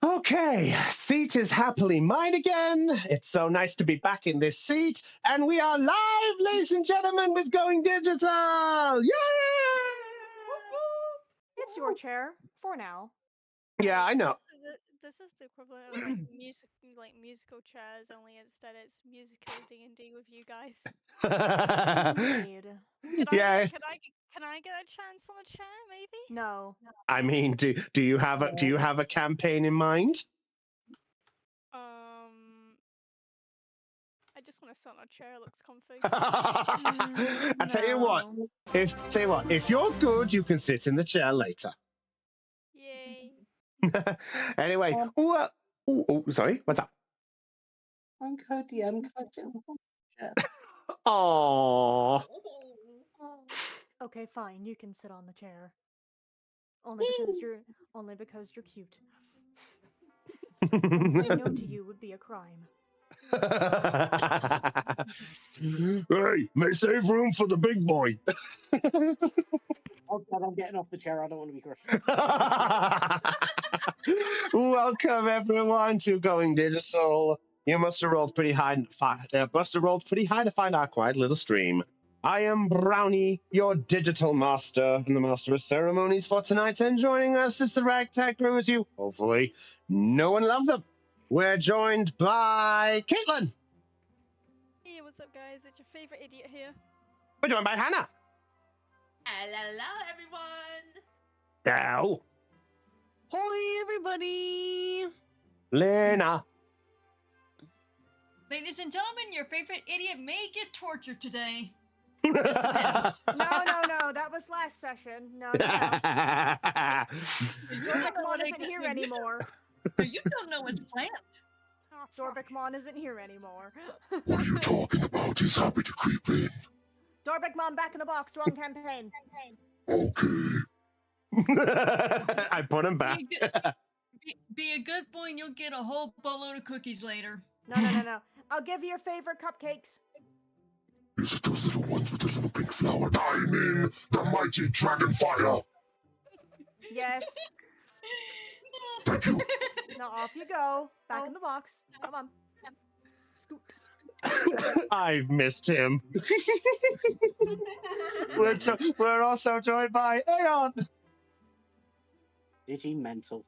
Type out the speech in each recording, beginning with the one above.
Okay, seat is happily mine again. It's so nice to be back in this seat. And we are live, ladies and gentlemen, with Going Digital! Yay! It's your chair for now. Yeah, I know. This is the equivalent of like musical chairs, only instead it's musical D&D with you guys. Indeed. Can I get a chance on a chair, maybe? No. I mean, do you have a campaign in mind? I just want to sit on a chair. It looks comfy. I tell you what, if you're good, you can sit in the chair later. Yay. Anyway, sorry, what's up? I'm Cody. I'm Cody. Oh. Okay, fine. You can sit on the chair. Only because you're cute. And saying no to you would be a crime. Hey, may save room for the big boy. Oh God, I'm getting off the chair. I don't want to be crushed. Welcome everyone to Going Digital. You must have rolled pretty high. To find our quiet little stream. I am Brownie, your digital master and the master of ceremonies for tonight. And joining us is the ragtag crew as you hopefully know and love them. We're joined by Caitlin. Hey, what's up, guys? It's your favorite idiot here. We're joined by Hannah. Hello, everyone. Dal. Hi, everybody. Lena. Ladies and gentlemen, your favorite idiot may get tortured today. No. That was last session. No. Dorbekmon isn't here anymore. You don't know his plant. Oh, Dorbekmon isn't here anymore. What are you talking about? He's happy to creep in. Dorbekmon back in the box. Wrong campaign. Okay. I put him back. Be a good boy and you'll get a whole boatload of cookies later. No. I'll give you your favorite cupcakes. Is it those little ones with the little pink flower? I'm in the mighty dragon fire. Yes. Thank you. Now off you go. Back in the box. Come on. Scoot. I've missed him. We're also joined by Aeon. Digimental.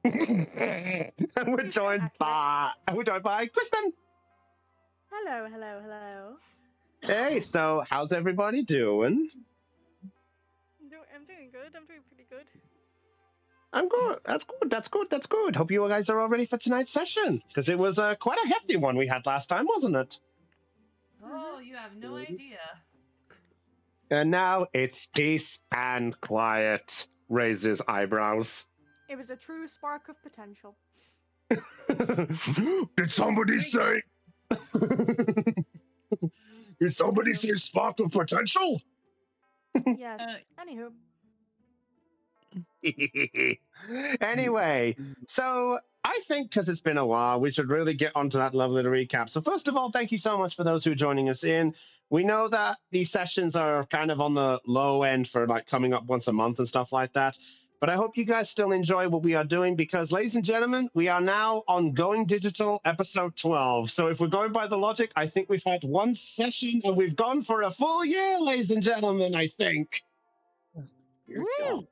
and we're joined by Kristen. Hello. Hey, so how's everybody doing? I'm doing good. I'm doing pretty good. I'm good. That's good. Hope you guys are all ready for tonight's session, because it was quite a hefty one we had last time, wasn't it? Oh, you have no idea. And now it's peace and quiet. Raises eyebrows. It was a true spark of potential. Did somebody say? Did somebody say spark of potential? Yes. Anywho. Anyway, so I think because it's been a while, we should really get onto that lovely recap. So first of all, thank you so much for those who are joining us in. We know that these sessions are kind of on the low end for like coming up once a month and stuff like that. But I hope you guys still enjoy what we are doing because, ladies and gentlemen, we are now on Going Digital episode 12. So if we're going by the logic, I think we've had one session and we've gone for a full year, ladies and gentlemen, I think. Woo!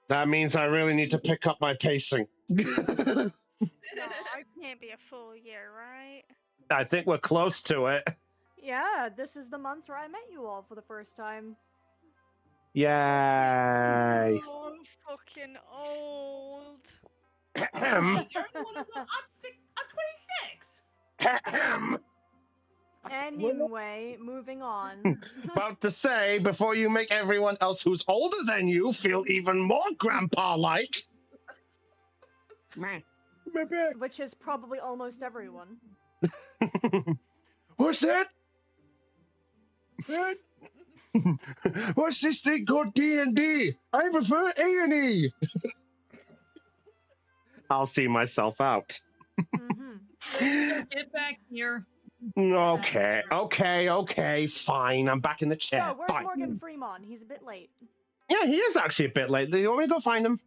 That means I really need to pick up my pacing. No, I can't be a full year, right? I think we're close to it. Yeah, this is the month where I met you all for the first time. Yay. Oh, I'm fucking old. You're the one who's I'm 26. Anyway, moving on. About to say, before you make everyone else who's older than you feel even more grandpa-like. Which is probably almost everyone. What's that? What's this thing called D&D? I prefer A&E. I'll see myself out. Mm-hmm. Get back here. Okay, fine. I'm back in the chair. So, where's Fine. Morgan Freeman? He's a bit late. Yeah, he is actually a bit late. Do you want me to go find him?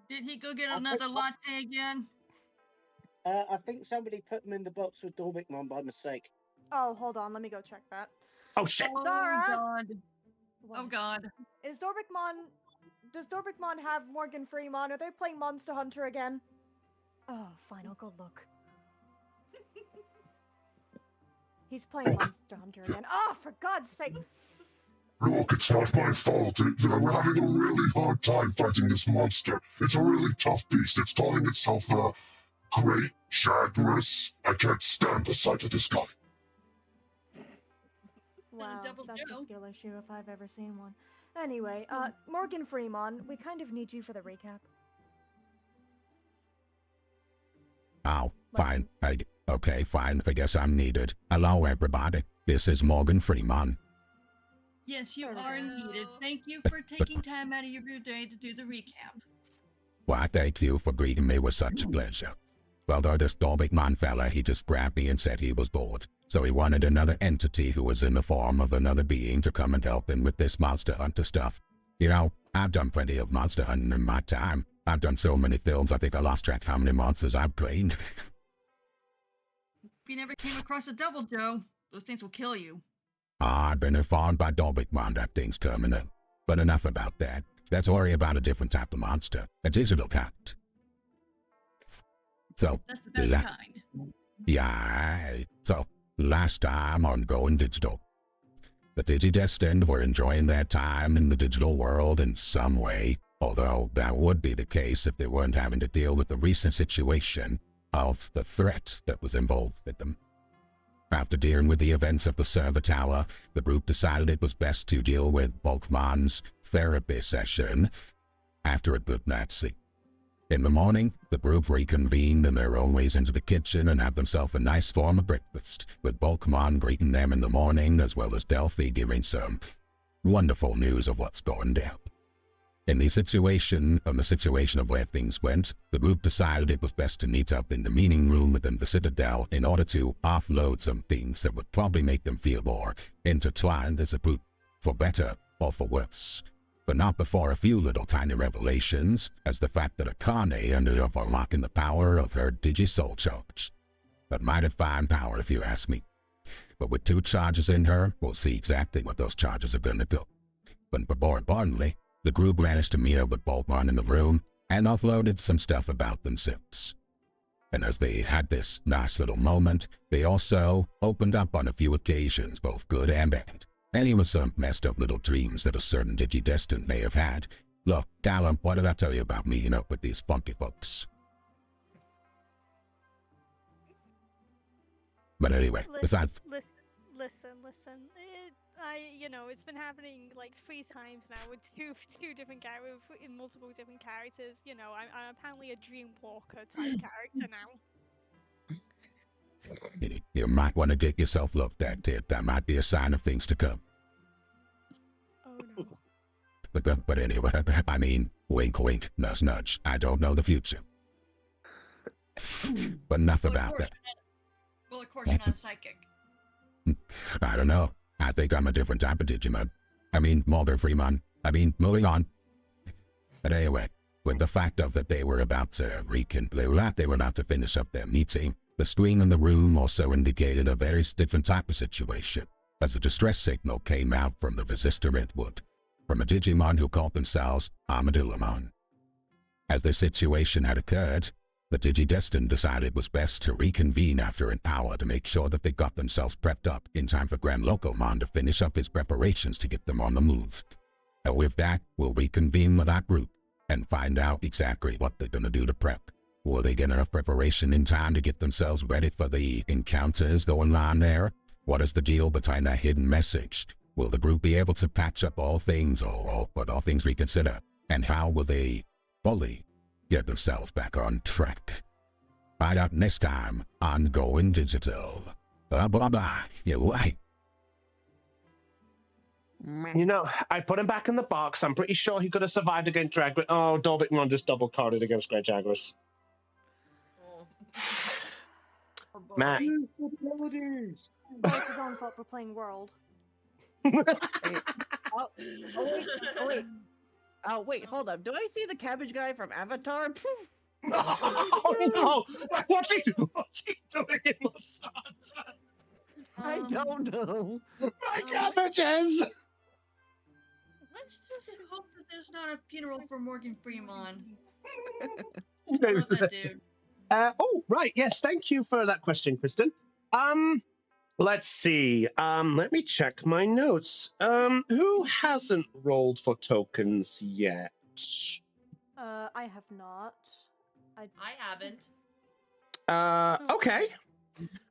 Did he go get I another think- latte again? I think somebody put them in the box with Dorbikmon by mistake. Oh, hold on. Let me go check that. Oh shit! Oh Dara? god. Oh What? god. Is Dorbikmon... Does Dorbikmon have Morgan Freeman? Are they playing Monster Hunter again? Oh, fine. I'll go look. He's playing Monster Hunter again. Oh, for God's sake! Look, it's not my fault. We're having a really hard time fighting this monster. It's a really tough beast. It's calling itself the Great Jaguars. I can't stand the sight of this guy. Wow, Double that's Joe. a skill issue if I've ever seen one. Anyway, Morgan Freeman, we kind of need you for the recap. Oh, fine. Okay, fine. I guess I'm needed. Hello, everybody. This is Morgan Freeman. Yes, you There we are go. needed. Thank you for taking time out of your day to do the recap. Why, thank you for greeting me with such a pleasure. Well, though this Dorbikmon fella, he just grabbed me and said he was bored. So he wanted another entity who was in the form of another being to come and help him with this Monster Hunter stuff. You know, I've done plenty of Monster Hunting in my time. I've done so many films, I think I lost track how many monsters I've played. If you never came across a Double Joe, those things will kill you. I've been informed by Dorbikmon that thing's terminal. But enough about that. Let's worry about a different type of monster. A digital cat. So, That's the best kind. yeah, so last time on Going Digital, the Digidestined were enjoying their time in the digital world in some way, although that would be the case if they weren't having to deal with the recent situation of the threat that was involved with them. After dealing with the events of the server tower, the group decided it was best to deal with Bulkman's therapy session after a good night's sleep. In the morning, the group reconvened in their own ways into the kitchen and had themselves a nice form of breakfast, with Bulkman greeting them in the morning as well as Delphi giving some wonderful news of what's going down. In the situation of where things went, the group decided it was best to meet up in the meeting room within the Citadel in order to offload some things that would probably make them feel more intertwined as a group, for better or for worse. But not before a few little tiny revelations, as the fact that Akane ended up unlocking the power of her Digi-Soul charge. That might have fine power if you ask me. But with 2 charges in her, we'll see exactly what those charges are going to do. But more importantly, the group managed to meet up with Bulkman in the room and offloaded some stuff about themselves. And as they had this nice little moment, they also opened up on a few occasions, both good and bad. And even some messed up little dreams that a certain Digidestined may have had. Look, Callum, what did I tell you about meeting up with these funky folks? But anyway, besides... Listen. It's been happening like 3 times now with two different characters, in multiple different characters. I'm apparently a dreamwalker type character now. You might want to get yourself looked at, Ted. That might be a sign of things to come. Oh no. But anyway, I mean, wink wink, nudge nudge. I don't know the future. But enough about that. Well, of course you're not psychic. I don't know. I think I'm a different type of Digimon. I mean, Mulder Freeman. Moving on. But anyway, with the fact of that they were about to they were about to finish up their meeting, the screen in the room also indicated a very different type of situation, as a distress signal came out from the Resistor Redwood, from a Digimon who called themselves Armadillomon. As the situation had occurred, the Digidestined decided it was best to reconvene after an hour to make sure that they got themselves prepped up in time for Grand Locomon to finish up his preparations to get them on the move. And with that, we'll reconvene with that group and find out exactly what they're going to do to prep. Will they get enough preparation in time to get themselves ready for the encounters going on there? What is the deal behind that hidden message? Will the group be able to patch up all things or put all things reconsider? And how will they fully get themselves back on track? Find out next time on Going Digital. Blah, blah, blah. You're right. I put him back in the box. I'm pretty sure he could have survived against Drag, but Dorbikmon just double-carded against Great Jaguars. Matt. It's his own fault for playing World. Oh, wait. Oh, wait, hold up. Do I see the cabbage guy from Avatar? Oh no! What's he doing in Monster Hunter? I don't know. My cabbages! Let's just hope that there's not a funeral for Morgan Freeman. I Maybe love that dude. Oh, right. Yes, thank you for that question, Kristen. Let's see. Let me check my notes. Who hasn't rolled for tokens yet? I have not. I haven't. Okay.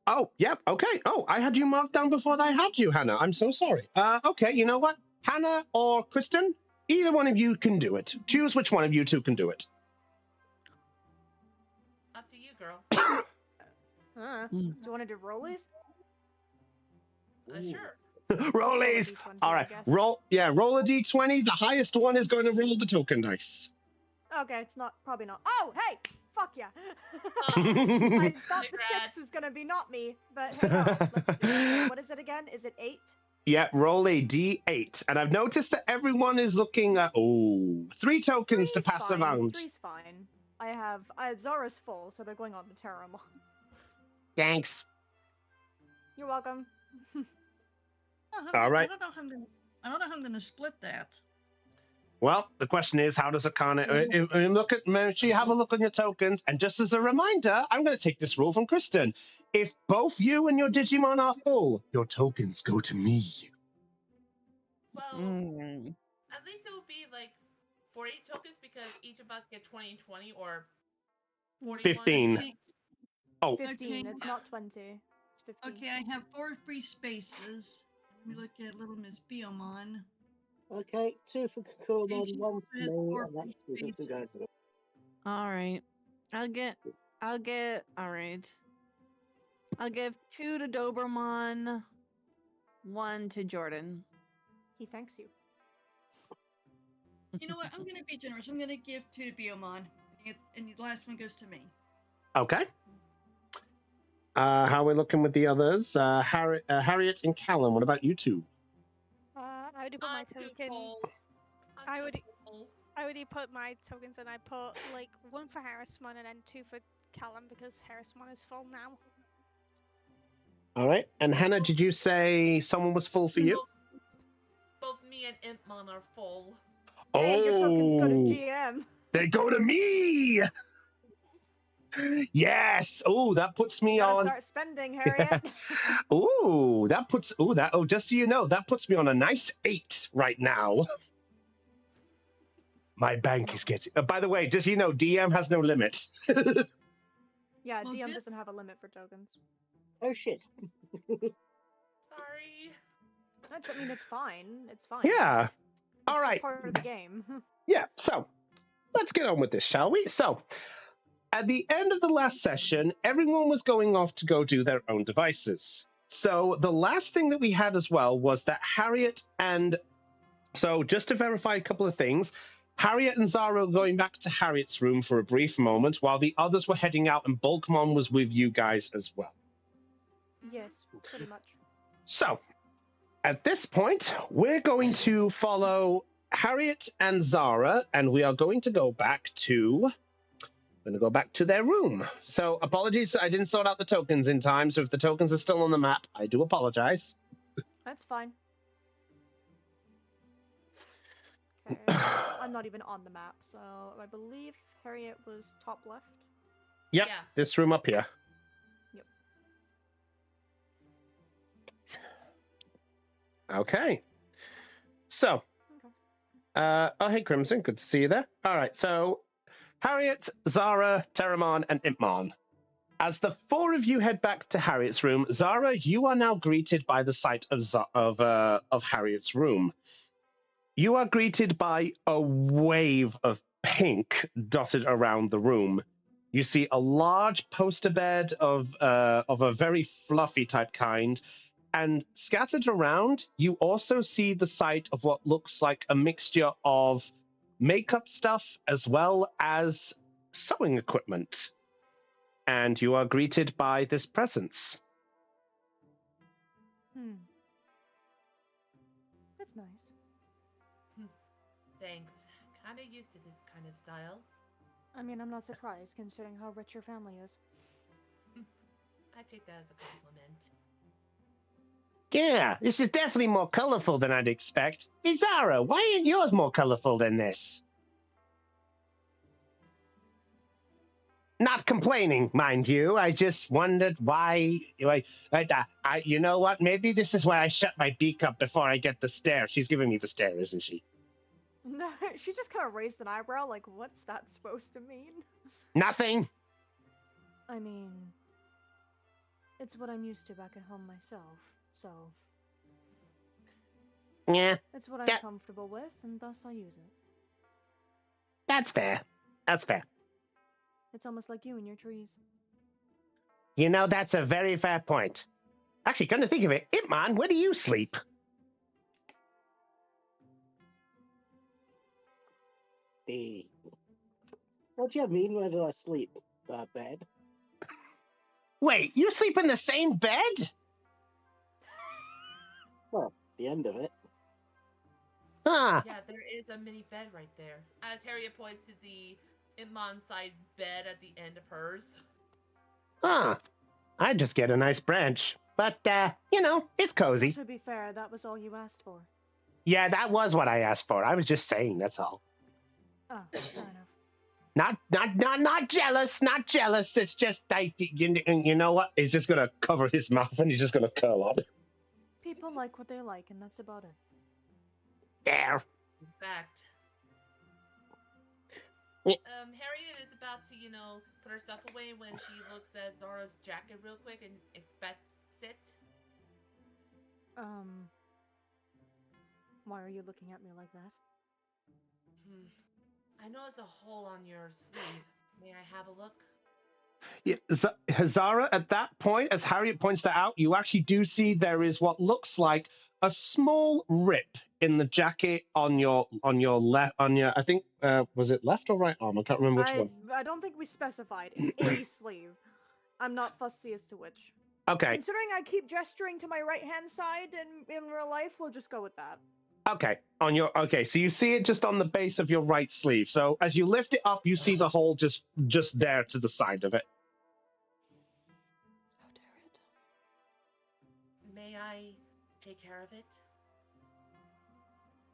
Oh, yep. Okay. Oh, I had you marked down before I had you, Hannah. I'm so sorry. Okay. You know what? Hannah or Kristen, either one of you can do it. Choose which one of you two can do it. Up to you, girl. Do you want to do rollies? Sure. Rollies. D20, All I right. guess. Roll a d20. The highest one is going to roll the token dice. Okay, it's not. Probably not. Oh, hey! Fuck yeah! Oh, I thought the congrats. 6 was gonna be not me, but hey, oh, let's do it. Okay, what is it again? Is it 8? Yeah, roll a d8. And I've noticed that everyone is looking at 3 tokens to pass fine. around. 3's fine. I have Zara's full, so they're going on to Terramon. Thanks. You're welcome. All right. I don't know how I'm gonna split that. Well, the question is, how does Akane have a look on your tokens, and just as a reminder, I'm going to take this rule from Kristen. If both you and your Digimon are full, your tokens go to me. Well, at least it would be like 40 tokens because each of us get 20 and 20 or 41. 15. Oh. 15. Okay. It's not 20. It's 15. Okay, I have 4 free spaces. Let me look at little Miss Biomon. Okay, 2 for Kakumon, She 1 for has me, 4 and that's free good. Let's go spaces. for it. All right. All right. I'll give 2 to Doberman, 1 to Jordan. He thanks you. You know what? I'm gonna be generous. I'm gonna give 2 to Biomon, and the last one goes to me. Okay. How are we looking with the others? Harriet and Callum, what about you two? I already put my token. I already put my tokens, and I put like 1 for Harrismon and then 2 for Callum because Harrismon is full now. All right. And Hannah, did you say someone was full for you? Both me and Impmon are full. Hey, your tokens go to GM. They go to me! Yes! Oh, that puts me Gotta on... start spending, Harriet. Just so you know, that puts me on a nice 8 right now. My bank is getting... by the way, just so you know, DM has no limit. Yeah, Well, DM good. doesn't have a limit for tokens. Oh shit. Sorry. It's fine. It's fine. Yeah. It's All just right. part of the game. Yeah, so let's get on with this, shall we? So, at the end of the last session, everyone was going off to go do their own devices. So, the last thing that we had as well was that Harriet and... So, just to verify a couple of things, Harriet and Zara were going back to Harriet's room for a brief moment, while the others were heading out, and Bulkmon was with you guys as well. Yes, pretty much. So, at this point, we're going to follow Harriet and Zara, and we are going to go back to their room. So, apologies, I didn't sort out the tokens in time, so if the tokens are still on the map, I do apologize. That's fine. Okay. I'm not even on the map, so I believe Harriet was top left. Yep, Yeah. this room up here. Yep. Okay. So, hey Crimson, good to see you there. All right, so Harriet, Zara, Terramon, and Impmon. As the 4 of you head back to Harriet's room, Zara, you are now greeted by the sight of Harriet's room. You are greeted by a wave of pink dotted around the room. You see a large poster bed of a very fluffy type kind, and scattered around, you also see the sight of what looks like a mixture of makeup stuff as well as sewing equipment. And you are greeted by this presence. That's nice. Thanks. kinda used to this kind of style. I mean, I'm not surprised considering how rich your family is. I take that as a compliment. Yeah, this is definitely more colorful than I'd expect. Hey, Zara, why ain't yours more colorful than this? Not complaining, mind you. I just wondered why. You know what? Maybe this is why I shut my beak up before I get the stare. She's giving me the stare, isn't she? No, she just kind of raised an eyebrow, like, what's that supposed to mean? Nothing. I mean, it's what I'm used to back at home myself, so Yeah, it's what I'm that- comfortable with, and thus I use it. that's fair. That's fair. It's almost like you and your trees. You know, that's a very fair point. Actually, come to think of it, Ipman, where do you sleep? What do you mean, where do I sleep? Bed? Wait, you sleep in the same bed? Well, the end of it. Huh. Yeah, there is a mini bed right there. As Harriet points to the Imon-sized bed at the end of hers. Huh. I'd just get a nice branch. But, you know, it's cozy. To be fair, that was all you asked for. Yeah, that was what I asked for. I was just saying, that's all. Oh, fair enough. Not jealous, not jealous. It's just, you know what? He's just gonna cover his mouth and he's just gonna curl up. People like what they like, and that's about it. There. In fact, Harriet is about to, put her stuff away when she looks at Zara's jacket real quick and inspects it. Why are you looking at me like that? I notice a hole on your sleeve. May I have a look? Yeah, Zara, at that point, as Harriet points that out, you actually do see there is what looks like a small rip in the jacket on your left, I think, was it left or right arm? I can't remember which one. I don't think we specified. It's a sleeve. I'm not fussy as to which. Okay. Considering I keep gesturing to my right-hand side in real life, we'll just go with that. Okay, so you see it just on the base of your right sleeve. So as you lift it up, you see the hole just there to the side of it. How dare it? May I take care of it?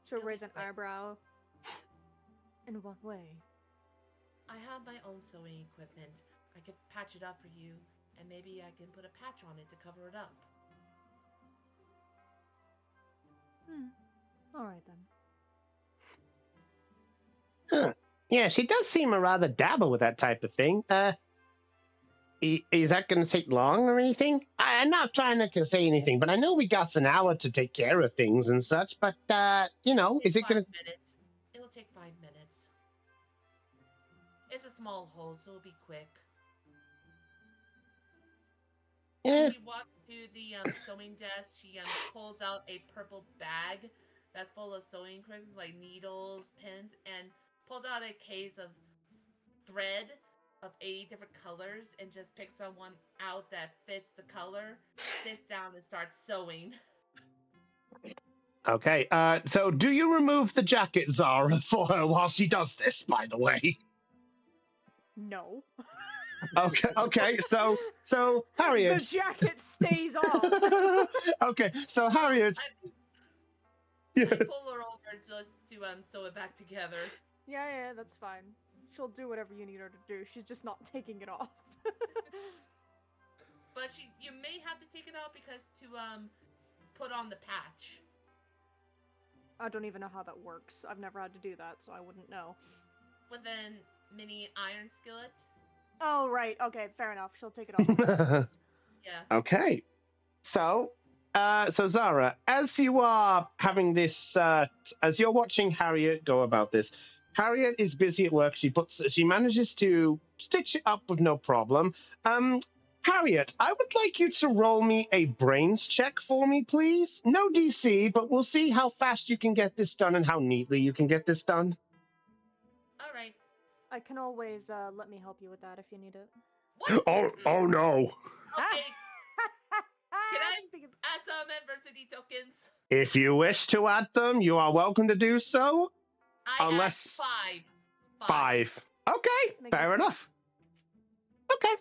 She'll raise an eyebrow. In what way? I have my own sewing equipment. I could patch it up for you, and maybe I can put a patch on it to cover it up. Alright then. Huh. Yeah, she does seem a rather dabble with that type of thing. Is that going to take long or anything? I'm not trying to say anything, but I know we got an hour to take care of things and such, but, is it going to... It'll take 5 minutes. It's a small hole, so it'll be quick. Yeah. She walks to the sewing desk. She pulls out a purple bag that's full of sewing equipment, like needles, pins, and pulls out a case of thread of 80 different colors and just picks someone out that fits the color, sits down and starts sewing. Okay, so do you remove the jacket, Zara, for her while she does this, by the way? No. Okay, so Harriet... The jacket stays on. Okay, so Harriet... I pull her over just to sew it back together. Yeah, that's fine. She'll do whatever you need her to do. She's just not taking it off. But you may have to take it out because to put on the patch. I don't even know how that works. I've never had to do that, so I wouldn't know. With a mini iron skillet. Oh, right. Okay, fair enough. She'll take it off. Yeah. Okay. So Zara, as you are having this, as you're watching Harriet go about this, Harriet is busy at work. She manages to stitch it up with no problem. Harriet, I would like you to roll me a brains check for me, please. No DC, but we'll see how fast you can get this done and how neatly you can get this done. All right. I can always let me help you with that if you need it. What? Oh no. Okay. Can I add some adversity tokens? If you wish to add them, you are welcome to do so. I Unless- had 5. 5. Okay, Make it fair 6. enough. Okay.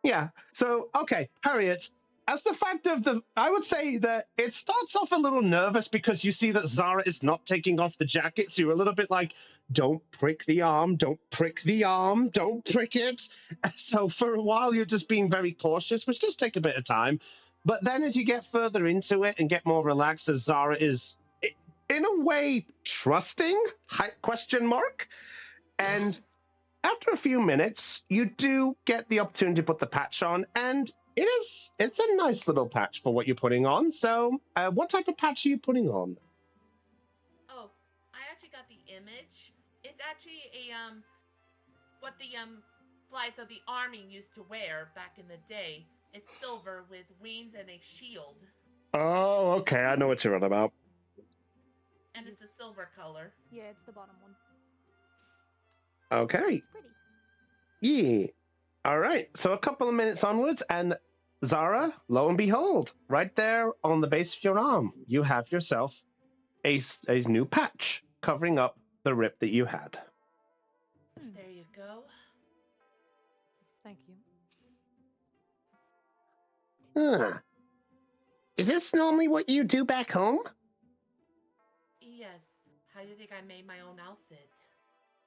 Yeah. So, okay, Harriet, as the fact of I would say that it starts off a little nervous because you see that Zara is not taking off the jacket. So you're a little bit like, don't prick the arm, don't prick the arm, don't prick it. So for a while, you're just being very cautious, which does take a bit of time. But then as you get further into it and get more relaxed, as Zara is in a way trusting, question mark. And after a few minutes, you do get the opportunity to put the patch on, and it's a nice little patch for what you're putting on. So, what type of patch are you putting on? Oh, I actually got the image. It's actually a what the flies of the army used to wear back in the day. It's silver with wings and a shield, Oh, okay, I know what you're on about. and it's a silver color. Yeah, it's the bottom one. Okay, It's pretty. yeah. All right, so a couple of minutes onwards, and Zara, lo and behold, right there on the base of your arm, you have yourself a new patch covering up the rip that you had. There you go. Thank you. Huh. Is this normally what you do back home? Yes. How do you think I made my own outfit?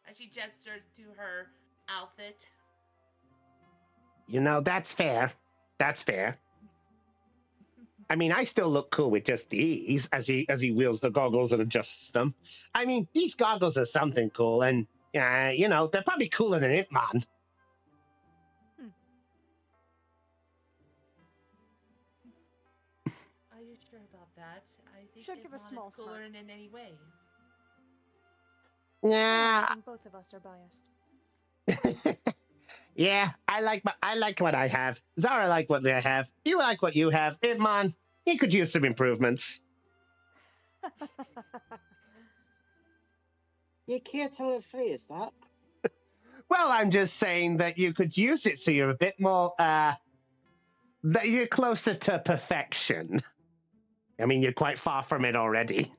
As she gestures to her outfit. You know, that's fair. That's fair. I mean, I still look cool with just these as he wields the goggles and adjusts them. I mean, these goggles are something cool, and you know, they're probably cooler than Ip Man. Are you sure about that? I think Should give a Itmon small is cooler smirk. in any way. I Yeah, think both of us are biased. yeah. I like what I have. Zara like what they have. You like what you have. Ip Man, he could use some improvements. You can't tell it is that. Well, I'm just saying that you could use it so you're a bit more that you're closer to perfection. I mean, you're quite far from it already.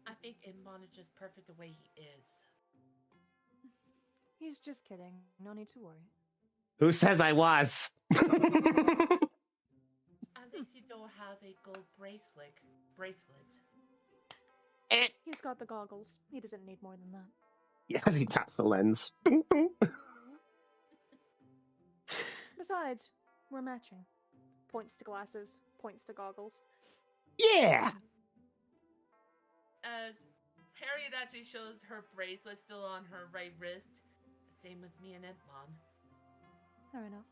I think Itmon is just perfect the way he is. He's just kidding. No need to worry. Who says I was? At least you don't have a gold bracelet. He's got the goggles. He doesn't need more than that. Yes, he taps the lens. Besides, we're matching. Points to glasses, points to goggles. Yeah. As Harriet actually shows her bracelet still on her right wrist. Same with me and Itmon. Fair enough.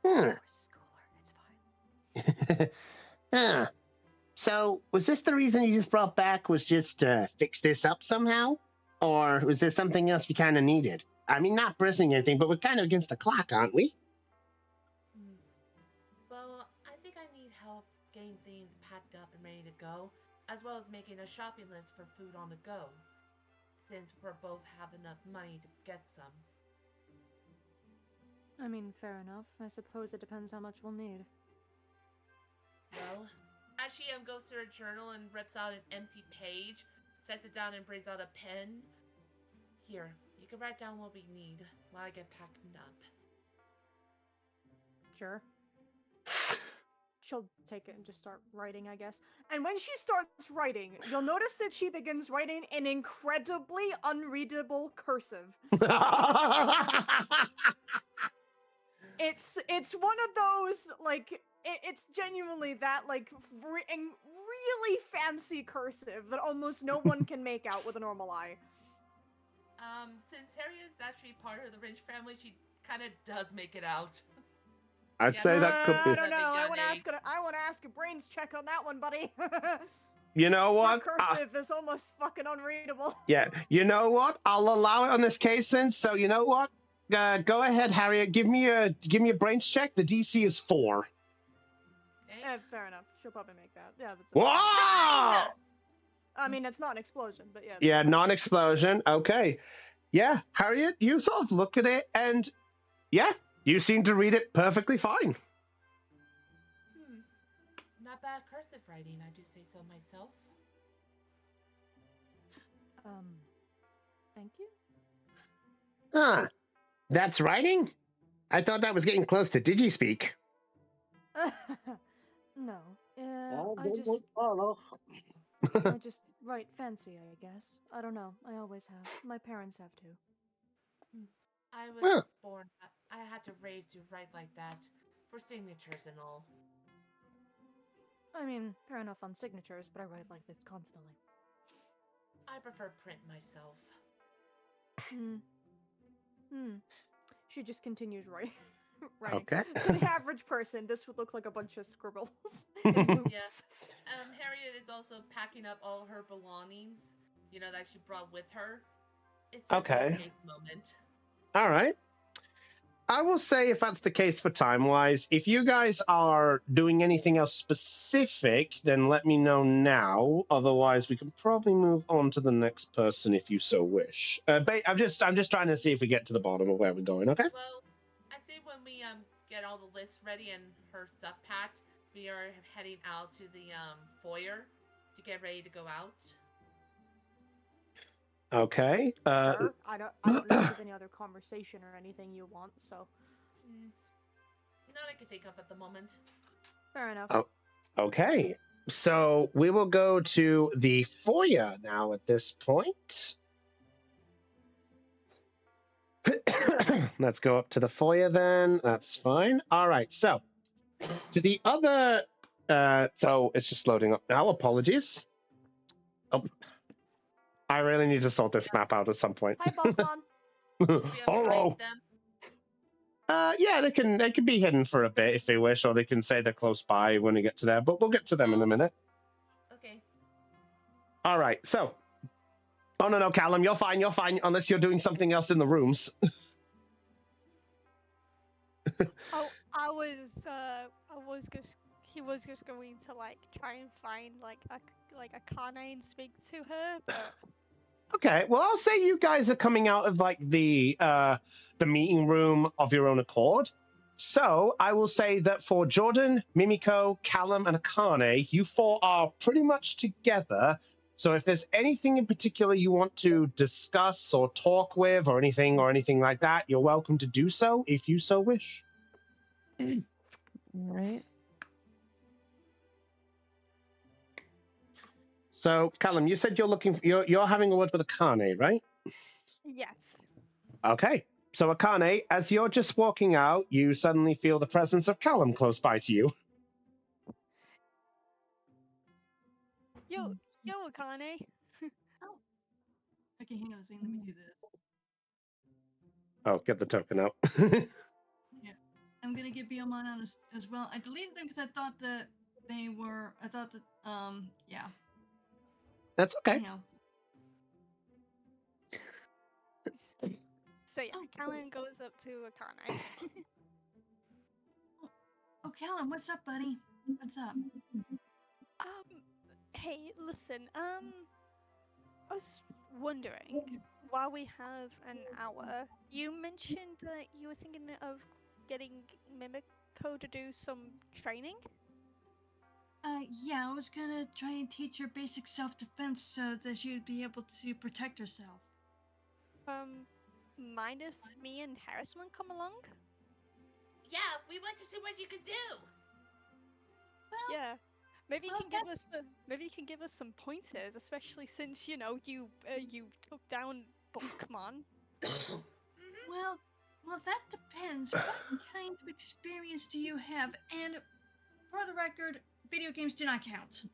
Hmm. Yours is cooler. It's fine. Huh. So, was this the reason you just brought back? Was just to fix this up somehow? Or was there something else you kind of needed? I mean, not pressing anything, but we're kind of against the clock, aren't we? Well, I think I need help getting things packed up and ready to go, as well as making a shopping list for food on the go, since we're both have enough money to get some. I mean, fair enough. I suppose it depends how much we'll need. Well, as she goes to her journal and rips out an empty page, sets it down and brings out a pen. Here, you can write down what we need while I get packing up. Sure. She'll take it and just start writing, I guess. And when she starts writing, you'll notice that she begins writing in incredibly unreadable cursive. It's one of those, like, it's genuinely that, like, really fancy cursive that almost no one can make out with a normal eye. Since Harriet's actually part of the Rich family, she kind of does make it out. I'd say that could I be. don't know. I young want to age. ask a brains check on that one, buddy. You know Her what? cursive is almost fucking unreadable. Yeah, you know what? I'll allow it on this case then. So you know what? Go ahead, Harriet. Give me a brains check. The DC is 4. Okay? Fair enough. She'll probably make that. Yeah, that's. Wow! I mean, it's not an explosion, but yeah. Yeah, non-explosion. Okay. Yeah, Harriet, you sort of look at it, and yeah, you seem to read it perfectly fine. Not bad cursive writing, I do say so myself. Thank you? Ah, that's writing? I thought that was getting close to Digispeak. No. Oh, I don't just... look far off. I just write fancy, I guess. I don't know. I always have. My parents have too. I was Huh. born. I had to raise to write like that for signatures and all. I mean, fair enough on signatures, but I write like this constantly. I prefer print myself. She just continues writing. writing. Okay. To the average person, this would look like a bunch of scribbles and loops. Yeah. Harriet is also packing up all her belongings, that she brought with her. It's just Okay. a cake moment. All right. I will say, if that's the case for time-wise, if you guys are doing anything else specific, then let me know now. Otherwise, we can probably move on to the next person if you so wish. I'm just trying to see if we get to the bottom of where we're going. Okay. Well, I say when we get all the lists ready and her stuff packed, we are heading out to the foyer to get ready to go out. Okay. Sure. I don't know if there's any other conversation or anything you want, so. Not I can think of at the moment. Fair enough. Oh, okay. So we will go to the foyer now at this point. Let's go up to the foyer then. That's fine. All right. So to the other. So it's just loading up now. Apologies. Oh, I really need to sort this map out at some point. Hi, Balkan. Hello. Yeah, they can be hidden for a bit if they wish, or they can say they're close by when we get to there. But we'll get to them in a minute. Okay. All right. So. Oh no, Callum, you're fine. You're fine unless you're doing something else in the rooms. Oh, he was just going to try and find a Kane and speak to her, but Okay, well, I'll say you guys are coming out of the meeting room of your own accord. So I will say that for Jordan, Mimiko, Callum, and Akane, you four are pretty much together. So if there's anything in particular you want to discuss or talk with or anything like that, you're welcome to do so if you so wish. All right. So, Callum, you said you're having a word with Akane, right? yes. Okay. So, Akane, as you're just walking out, you suddenly feel the presence of Callum close by to you. Yo, Akane. Oh. Okay, hang on a second. Let me do this. Oh, get the token out. Yeah. I'm gonna get Biomon on as well. I deleted them because I thought that yeah. That's okay. You know. So yeah, Callum goes up to Akane. Oh, Callum, what's up, buddy? What's up? Hey, listen, I was wondering, while we have an hour, you mentioned that you were thinking of getting Mimiko to do some training? Yeah, I was gonna try and teach her basic self-defense so that she would be able to protect herself. Mind if me and Harrison come along? Yeah, we want to see what you can do. Well, Yeah. Maybe you can give us some pointers, especially since you took down Pokemon. well, that depends. What kind of experience do you have? And for the record, video games do not count.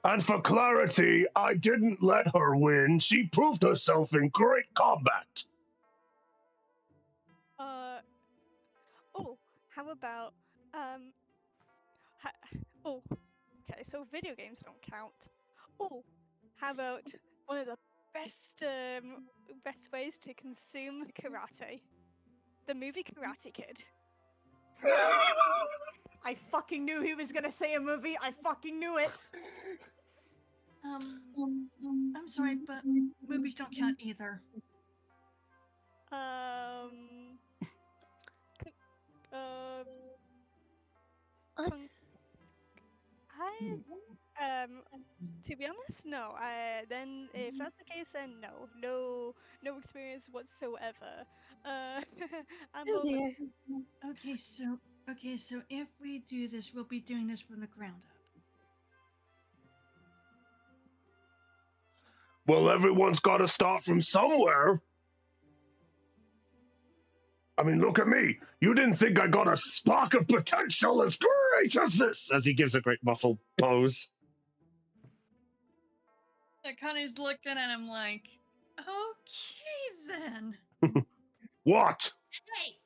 And for clarity, I didn't let her win. She proved herself in great combat. Oh, how about okay, so video games don't count. Oh, how about one of the best ways to consume karate? The movie Karate Kid. I fucking knew he was gonna say a movie. I fucking knew it. I'm sorry, but movies don't count either. To be honest, no. Then if that's the case, then no experience whatsoever. I'm Oh more of a- dear. Okay, so if we do this, we'll be doing this from the ground up. Well, everyone's got to start from somewhere. I mean, look at me. You didn't think I got a spark of potential as great as this? As he gives a great muscle pose. Connie's looking at him like, okay then. What? Hey,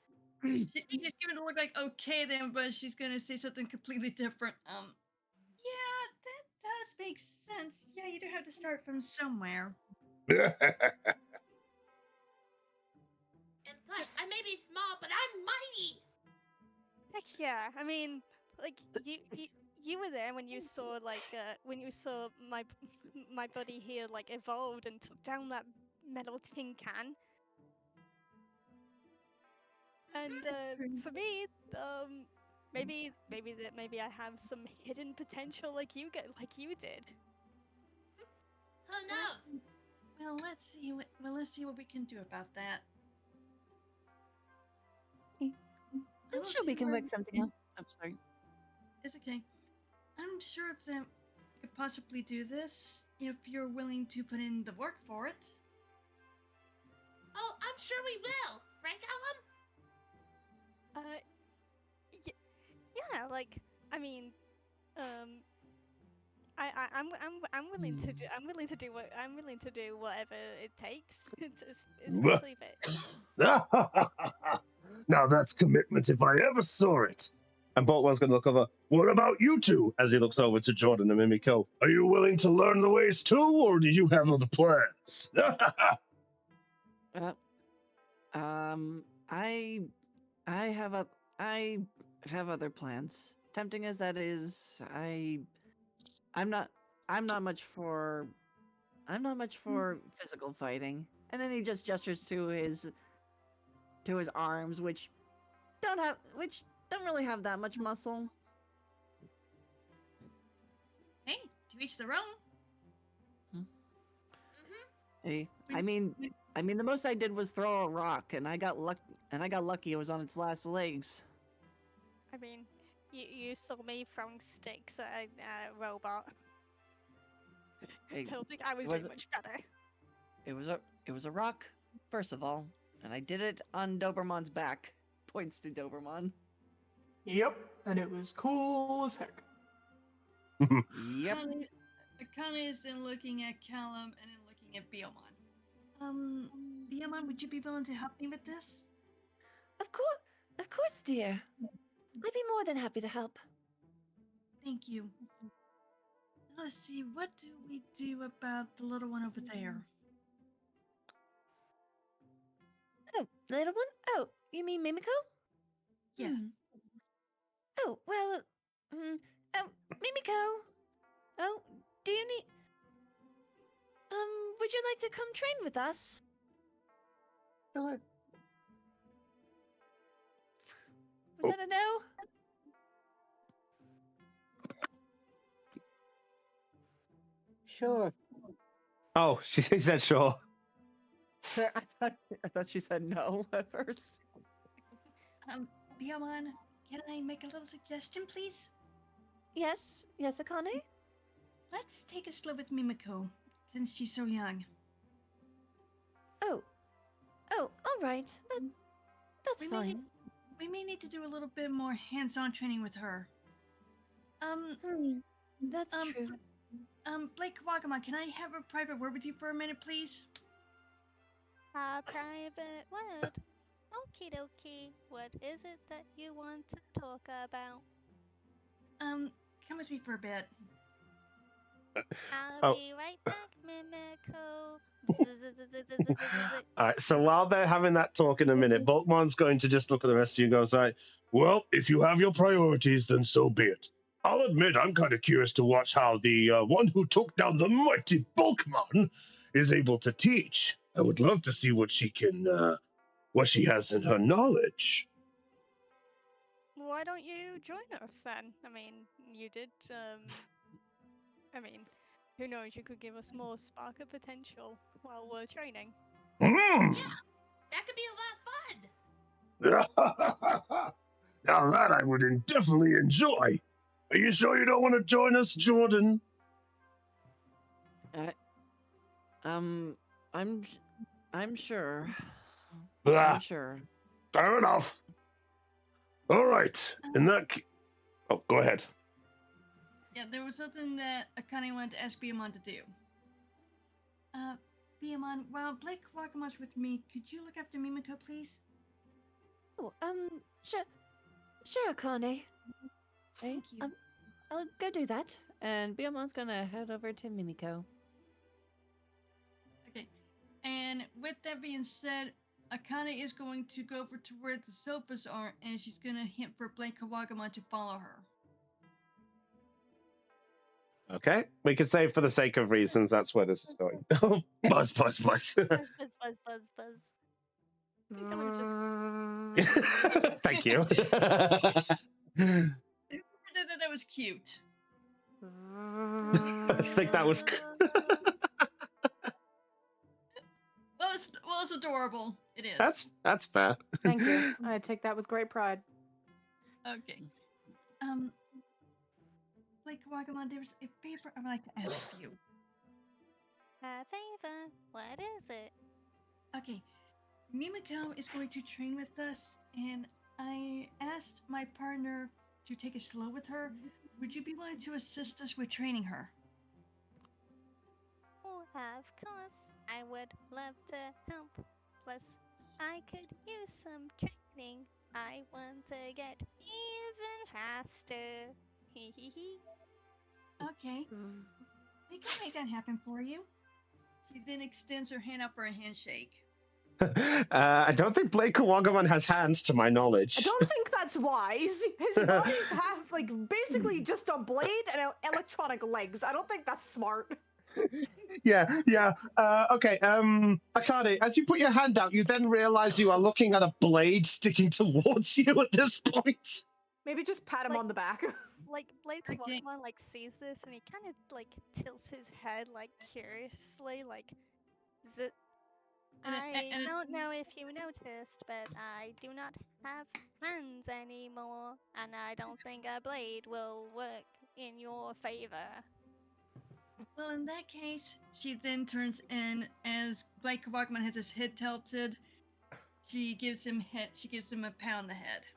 She's giving it look like okay then, but she's gonna say something completely different. Yeah, that does make sense. Yeah, you do have to start from somewhere. and plus, I may be small, but I'm mighty. Heck yeah. I mean, like you were there when you saw my buddy here like evolved and took down that metal tin can. And for me, maybe I have some hidden potential like you did. Who knows? Well, let's see what we can do about that. I'm sure we can work something out. I'm sorry. It's okay. I'm sure that we could possibly do this if you're willing to put in the work for it. Oh, I'm sure we will. Right, Callum? Yeah, like I mean, I'm willing to do whatever it takes, especially if it. Now that's commitment if I ever saw it. And Boltman's going to look over. What about you two? As he looks over to Jordan and Mimiko. Are you willing to learn the ways too, or do you have other plans? I have other plans. Tempting as that is, I'm not much for physical fighting. And then he just gestures to his arms, which don't really have that much muscle. Hey, to each their own. Hey, I mean, the most I did was throw a rock, and I got lucky. It was on its last legs. I mean, you saw me throwing sticks at a robot. Hey, I don't think I was it was- doing much better. It was a rock, first of all, and I did it on Doberman's back. Points to Doberman. Yep, and it was cool as heck. Yep. Akane is then looking at Callum and then looking at Biomon. Biomon, would you be willing to help me with this? Of course, dear. I'd be more than happy to help. Thank you. Let's see, what do we do about the little one over there? Oh, little one? Oh, you mean Mimiko? Yeah. Oh, well, oh, Mimiko. Oh, do you need... would you like to come train with us? Sure. Was that a no? Sure. Oh, she said sure. I thought she said no at first. Biomon, can I make a little suggestion, please? Yes, Akane? Let's take it slow with Mimiko, since she's so young. Oh, all right. That's fine. We may need to do a little bit more hands-on training with her. That's true. Blake Kawagama, can I have a private word with you for a minute, please? Private word. Okie dokie. What is it that you want to talk about? Come with me for a bit. I'll be right back, Mimiko. All right, so while they're having that talk in a minute, Boltman's going to just look at the rest of you and goes, right, Well, if you have your priorities, then so be it. I'll admit I'm kind of curious to watch how the one who took down the mighty Bulkman is able to teach. I would love to see what she has in her knowledge. Why don't you join us then? I mean, you did I mean, who knows? You could give us more spark of potential while we're training. Mm. That could be a lot of fun. Now that I would definitely enjoy. Are you sure you don't want to join us, Jordan? I'm sure. Ah, I'm sure. fair enough. All right. In that oh, go ahead. Yeah, there was something that Akane wanted to ask Biamon to do. Biamon, while Blake Kawakamon's with me, could you look after Mimiko, please? Oh, sure, Akane. Thank you. I'll go do that. And Biamon's gonna head over to Mimiko. Okay. And with that being said, Akane is going to go over to where the sofas are, and she's gonna hint for Blake Kawagamon to follow her. Okay, we could say for the sake of reasons that's where this is going. Buzz, buzz, buzz. Buzz, buzz, buzz, buzz, buzz. I think I would just. Thank you. That was cute. I think that was. Well, it's adorable. It is. That's fair. Thank you. I take that with great pride. Okay. Blake Kawagamon, there's a favor I'd like to ask you. A favor? What is it? Okay. Mimiko is going to train with us, and I asked my partner to take it slow with her. Would you be willing to assist us with training her? Oh, of course. I would love to help. Plus, I could use some training. I want to get even faster. Hee hee hee. Okay. We can make that happen for you. She then extends her hand out for a handshake. I don't think Blake Kawagamon has hands, to my knowledge. I don't think that's wise. His bodies have, like, basically just a blade and electronic legs. I don't think that's smart. Yeah. Okay. Akane, as you put your hand out, you then realize you are looking at a blade sticking towards you at this point. Maybe just pat him on the back. Like, Blake Okay. Kawagamon, like, sees this and he kind of, like, tilts his head, like, curiously, like, is it... I don't know if you noticed, but I do not have hands anymore, and I don't think a blade will work in your favor. Well, in that case, she then turns in as Blake Kawagamon has his head tilted. She gives him a pat on the head.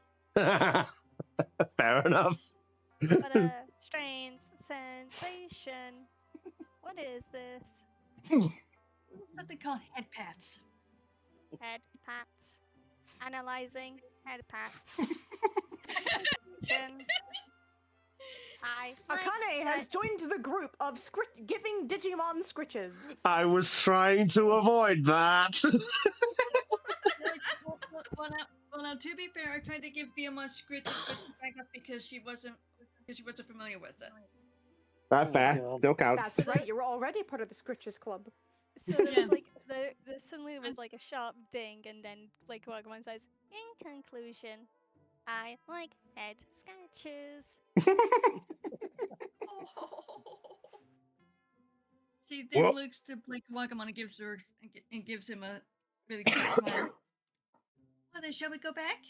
Fair enough. What a strange sensation. What is this? Something called head pats. Head pats. Analyzing head pats. Attention. Akane has joined the group of giving Digimon scritches. I was trying to avoid that. Well, now, to be fair, I tried to give Biamon scritches, but she backed up because she wasn't familiar with it. That's fair. Still counts. That's right. You were already part of the scritches club. So there was like there suddenly was like a sharp ding, and then like Kawagamon says, "In conclusion, I like head scratches." She then looks to Blake Kawagamon and gives him a really good smile. Well, then, shall we go back?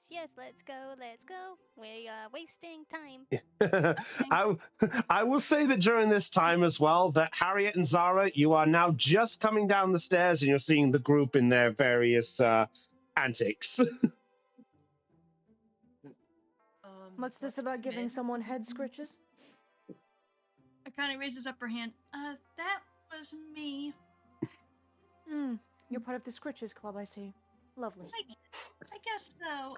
Yes, let's go. We are wasting time. I will say that during this time as well, that Harriet and Zara, you are now just coming down the stairs and you're seeing the group in their various antics. What's this about giving someone head scritches? Akane raises up her hand. That was me. You're part of the scritches club, I see. Lovely. I guess so.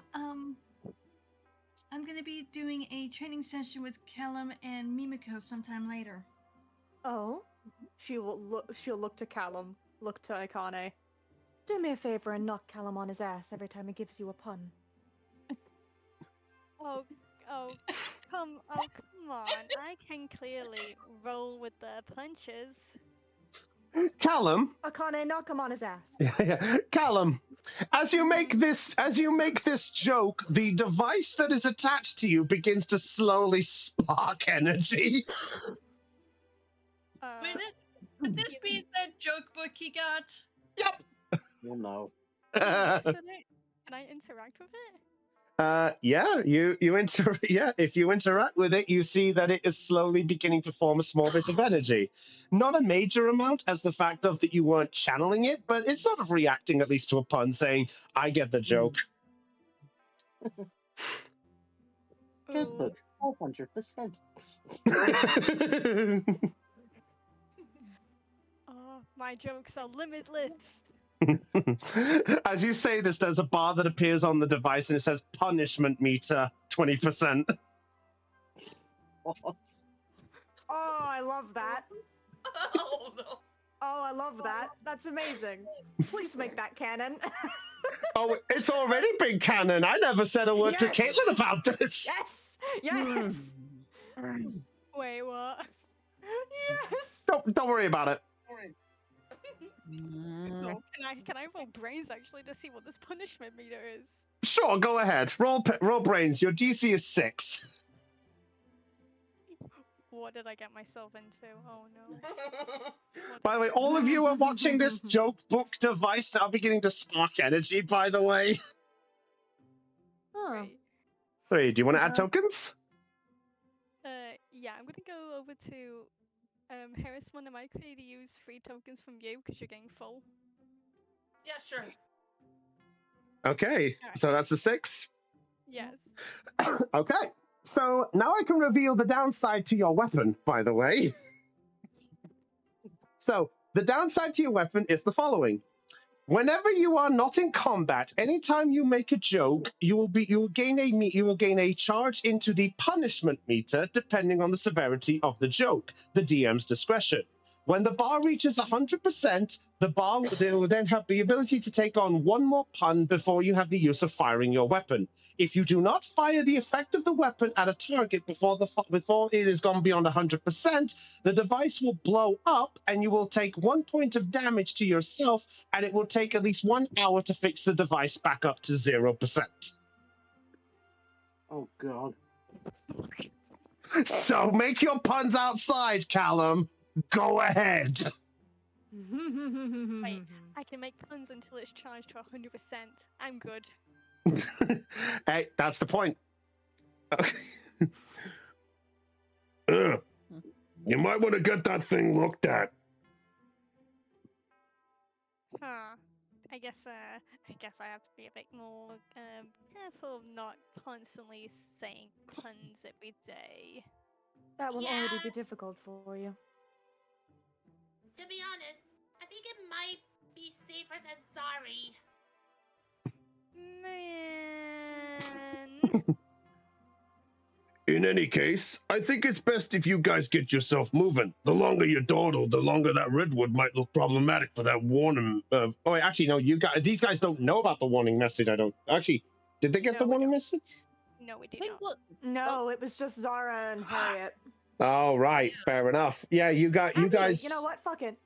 I'm gonna be doing a training session with Callum and Mimiko sometime later. Oh? She'll look to Callum, look to Akane. Do me a favor and knock Callum on his ass every time he gives you a pun. Come on. I can clearly roll with the punches. Callum? Akane, knock him on his ass. Callum, As you make this joke, the device that is attached to you begins to slowly spark energy. Wait, could this be that joke book he got? Yep. Oh no. Wait, so can I interact with it? Yeah, if you interact with it, you see that it is slowly beginning to form a small bit of energy. Not a major amount, as the fact of that you weren't channeling it, but it's sort of reacting at least to a pun, saying, "I get the joke." Joke book, 400%. Oh, my jokes are limitless. As you say this, there's a bar that appears on the device and it says punishment meter 20%. What? Oh, I love that. Oh no. Oh, I love that. That's amazing. Please make that canon. Oh, it's already been canon. I never said a word to Yes! Caitlin about this. Yes! Yes! Wait, what? Yes! Don't worry about it. No, can I roll brains actually to see what this punishment meter is? Sure, go ahead. Roll brains. Your DC is 6. What did I get myself into? Oh no. By the way, all of you are watching this joke book device now beginning to spark energy, by the way. Huh. Wait, do you want to add tokens? Yeah, I'm gonna go over to Harrison. Am I okay to use 3 tokens from you because you're getting full? Yeah, sure. Okay, so that's a 6. Yes. Okay, so now I can reveal the downside to your weapon, by the way. So, the downside to your weapon is the following. Whenever you are not in combat, anytime you make a joke, you will gain a charge into the punishment meter depending on the severity of the joke, the DM's discretion. When the bar reaches 100%, they will then have the ability to take on one more pun before you have the use of firing your weapon. If you do not fire the effect of the weapon at a target before it has gone beyond 100%, the device will blow up and you will take 1 point of damage to yourself, and it will take at least 1 hour to fix the device back up to 0%. Oh god. So make your puns outside, Callum. Go ahead. Wait, I can make puns until it's charged to 100%. I'm good. Hey, that's the point. Okay. You might want to get that thing looked at. Huh. I guess I have to be a bit more careful of not constantly saying puns every day. That will Yeah. already be difficult for you. To be honest, I think it might be safer than sorry. Man. In any case, I think it's best if you guys get yourself moving. The longer you dawdle, the longer that redwood might look problematic for that warning. Oh, wait, actually, no. These guys don't know about the warning message. I don't. Actually, did they get the warning message? No, we did not. No, it was just Zara and Harriet. Oh, right. Fair enough. Yeah, you Actually, guys. you know what? Fuck it.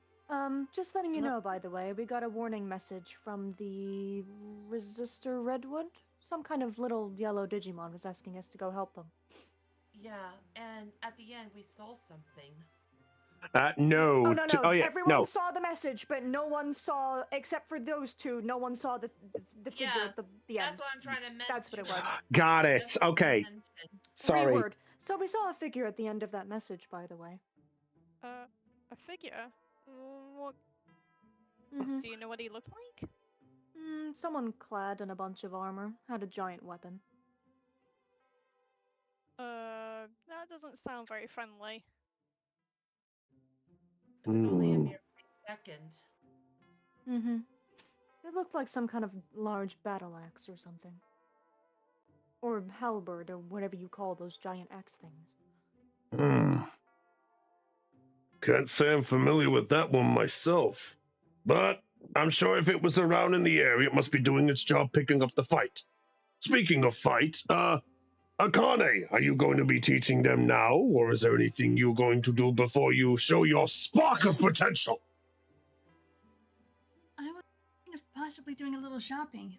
Just letting you know, by the way, we got a warning message from the Resistor Redwood. Some kind of little yellow Digimon was asking us to go help them. Yeah, and at the end we saw something. No. Oh, no. Yeah, Everyone no. saw the message, but no one saw, except for those two, no one saw the figure at the end. That's what I'm trying to message. That's what it was. Got it. Okay. Sorry. Reword. So we saw a figure at the end of that message, by the way. A figure? What? Mhm. Do you know what he looked like? Someone clad in a bunch of armor, had a giant weapon. That doesn't sound very friendly. It was only a mere second. It looked like some kind of large battle axe or something. Or halberd, or whatever you call those giant axe things. Can't say I'm familiar with that one myself. But I'm sure if it was around in the area, it must be doing its job picking up the fight. Speaking of fight, Akane, are you going to be teaching them now, or is there anything you're going to do before you show your spark of potential? I was trying to possibly doing a little shopping.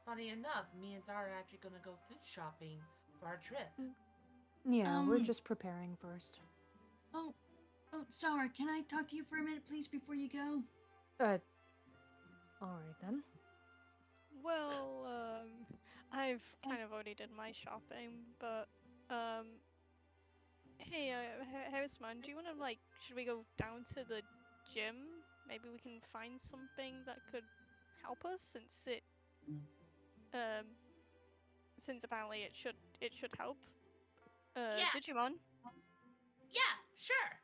Funny enough, me and Zara are actually gonna go food shopping for our trip. Yeah, we're just preparing first. Oh, Zara, can I talk to you for a minute, please, before you go? Alright then. Well, I've kind of already did my shopping, but, hey, Harrisman, do you want to, like, should we go down to the gym? Maybe we can find something that could help us, since apparently it should help. Yeah. Digimon? Yeah, sure.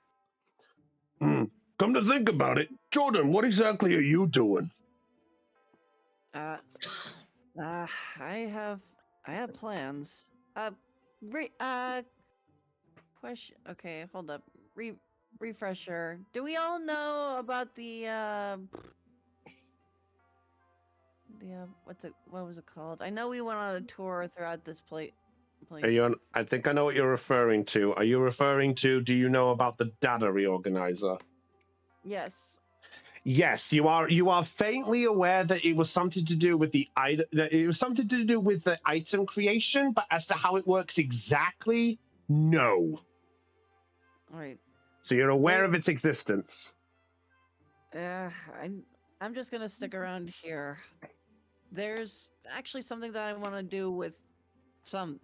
Come to think about it, Jordan, what exactly are you doing? I have plans. Question. Okay, hold up. Refresher. Do we all know about the what was it called? I know we went on a tour throughout this place. I think I know what you're referring to. Are you referring to, do you know about the data reorganizer? Yes. Yes, you are. You are faintly aware that it was something to do with the item. That it was something to do with the item creation, but as to how it works exactly, no. All right. So you're aware of its existence. I'm just gonna stick around here. There's actually something that I want to do with something,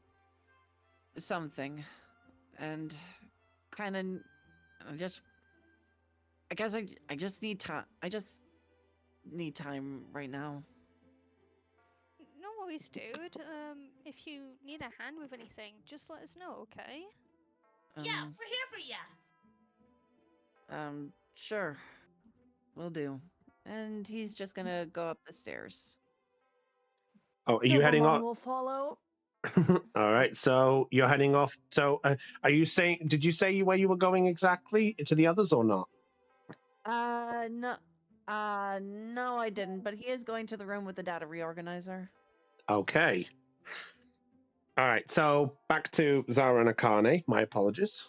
and kind of I guess I just need time. I just need time right now. No worries, dude. If you need a hand with anything, just let us know, okay? Yeah, we're here for ya. Sure. Will do. And he's just gonna go up the stairs. Oh, are you heading off? will follow. All right, so you're heading off. So, are you saying? Did you say where you were going exactly to the others or not? No. No, I didn't. But he is going to the room with the data reorganizer. Okay. All right, so back to Zara and Akane. My apologies.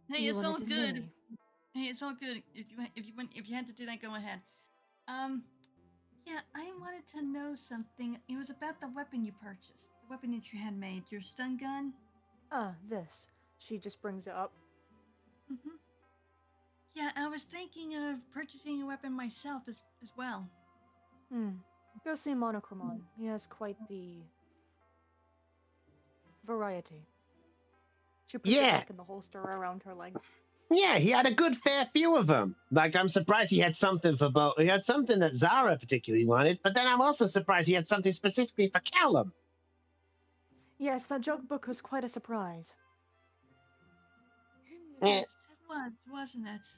Hey, You it's all wanted to see good. me. Hey, it's all good. If you had to do that, go ahead. Yeah, I wanted to know something. It was about the weapon you purchased, the weapon that you had made, your stun gun. This. She just brings it up. Mm-hmm. Yeah, I was thinking of purchasing a weapon myself as well. Go see Monochromon. He has quite the variety. She puts it back in the holster around her leg. Yeah, he had a good fair few of them. Like, I'm surprised he had something for both. He had something that Zara particularly wanted, but then I'm also surprised he had something specifically for Callum. Yes, that joke book was quite a surprise. Yes, it was, wasn't it?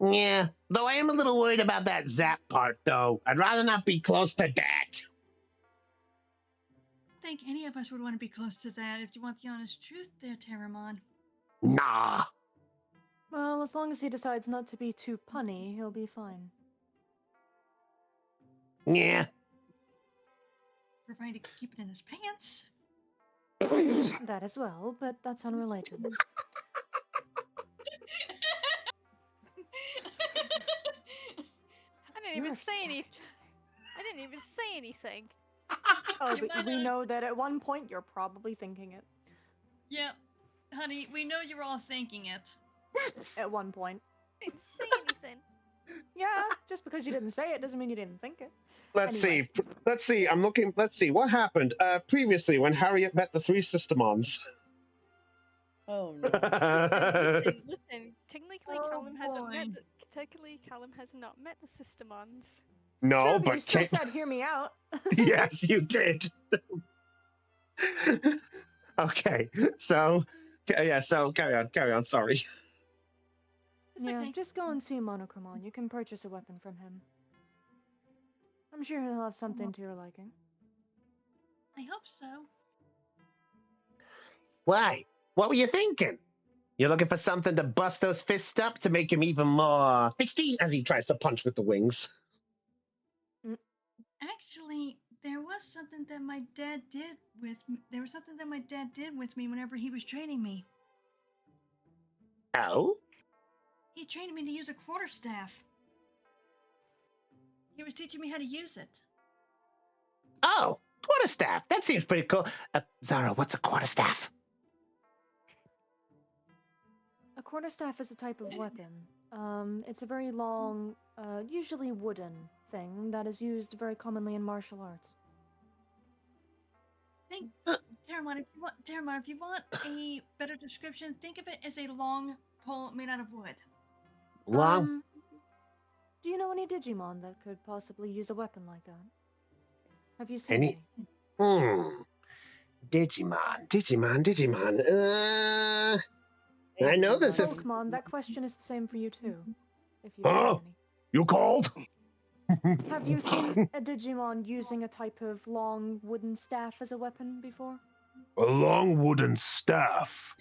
Yeah, though I am a little worried about that zap part, though. I'd rather not be close to that. I think any of us would want to be close to that if you want the honest truth there, Terramon. Nah. Well, as long as he decides not to be too punny, he'll be fine. Yeah. Provided he can keep it in his pants. That as well, but that's unrelated. I didn't even say anything. I didn't even say anything. Oh, but we know that at one point you're probably thinking it. Yeah, honey, we know you're all thinking it. At one point. I didn't say anything. Yeah, just because you didn't say it doesn't mean you didn't think it. Let's see. I'm looking. Let's see. What happened previously when Harriet met the three Sistermons? Oh no. Listen. Technically, Callum hasn't met. Technically, Callum has not met the Sistermons. No, True, but you still said, "Hear me out." Yes, you did. Okay, so yeah, so carry on. Sorry. Yeah, okay. just go and see Monochromon. You can purchase a weapon from him. I'm sure he'll have something to your liking. I hope so. Why? What were you thinking? You're looking for something to bust those fists up to make him even more fisty as he tries to punch with the wings. Actually, there was something that my dad did with me. There was something that my dad did with me whenever he was training me. Oh? He trained me to use a quarterstaff. He was teaching me how to use it. Oh, quarterstaff. That seems pretty cool. Zara, what's a quarterstaff? A quarterstaff is a type of weapon. It's a very long, usually wooden thing that is used very commonly in martial arts. Think, Terramon, if you want a better description, think of it as a long pole made out of wood. Long. Do you know any Digimon that could possibly use a weapon like that? Have you seen any? Digimon. I know there's a... Pokemon, that question is the same for you too, if you've seen any. You called? Have you seen a Digimon using a type of long wooden staff as a weapon before? A long wooden staff.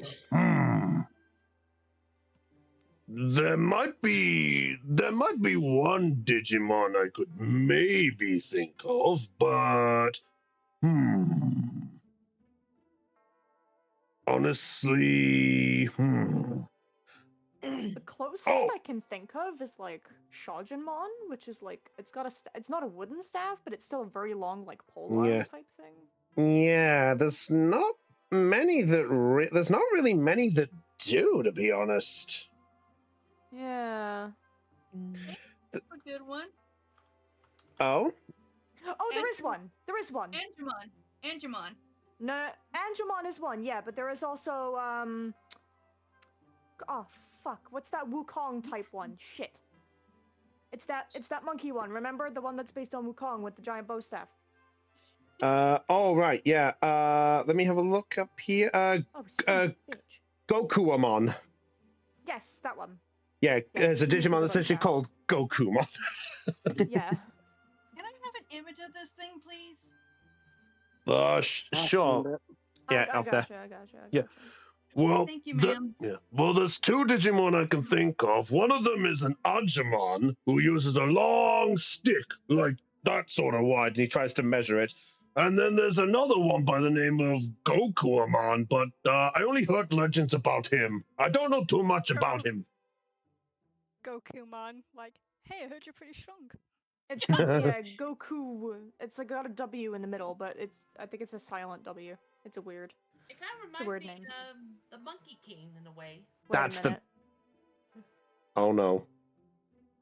There might be one Digimon I could maybe think of, but honestly, The closest I can think of is like Shajinmon, which is like it's not a wooden staff, but it's still a very long like polearm type thing. Yeah, there's not many that there's not really many that do, to be honest. Yeah. A good one. Oh, there is one. There is one. Angemon. No, Angemon is one. Yeah, but there is also oh fuck, what's that Wukong type one? Shit. It's that monkey one. Remember the one that's based on Wukong with the giant bow staff? oh right, yeah. Let me have a look up here. Gokuamon. Yes, that one. Yeah, Yes, there's a he uses Digimon a that's bow actually staff. called Gokumon. Yeah. Can I have an image of this thing, please? Sure. Yeah, I up there. gotcha. Yeah. well, Thank you, ma'am. well, there's two Digimon I can think of. One of them is an Agumon who uses a long stick, like that sort of wide, and he tries to measure it. And then there's another one by the name of Gokuamon, but I only heard legends about him. I don't know too much about him. Gokumon, like, hey, I heard you're pretty strong. It's got Goku. It's like got a W in the middle, but I think it's a silent W. It's a weird. It kind of It's a weird reminds me name. of the Monkey King in a way. That's Wait a minute. Oh no.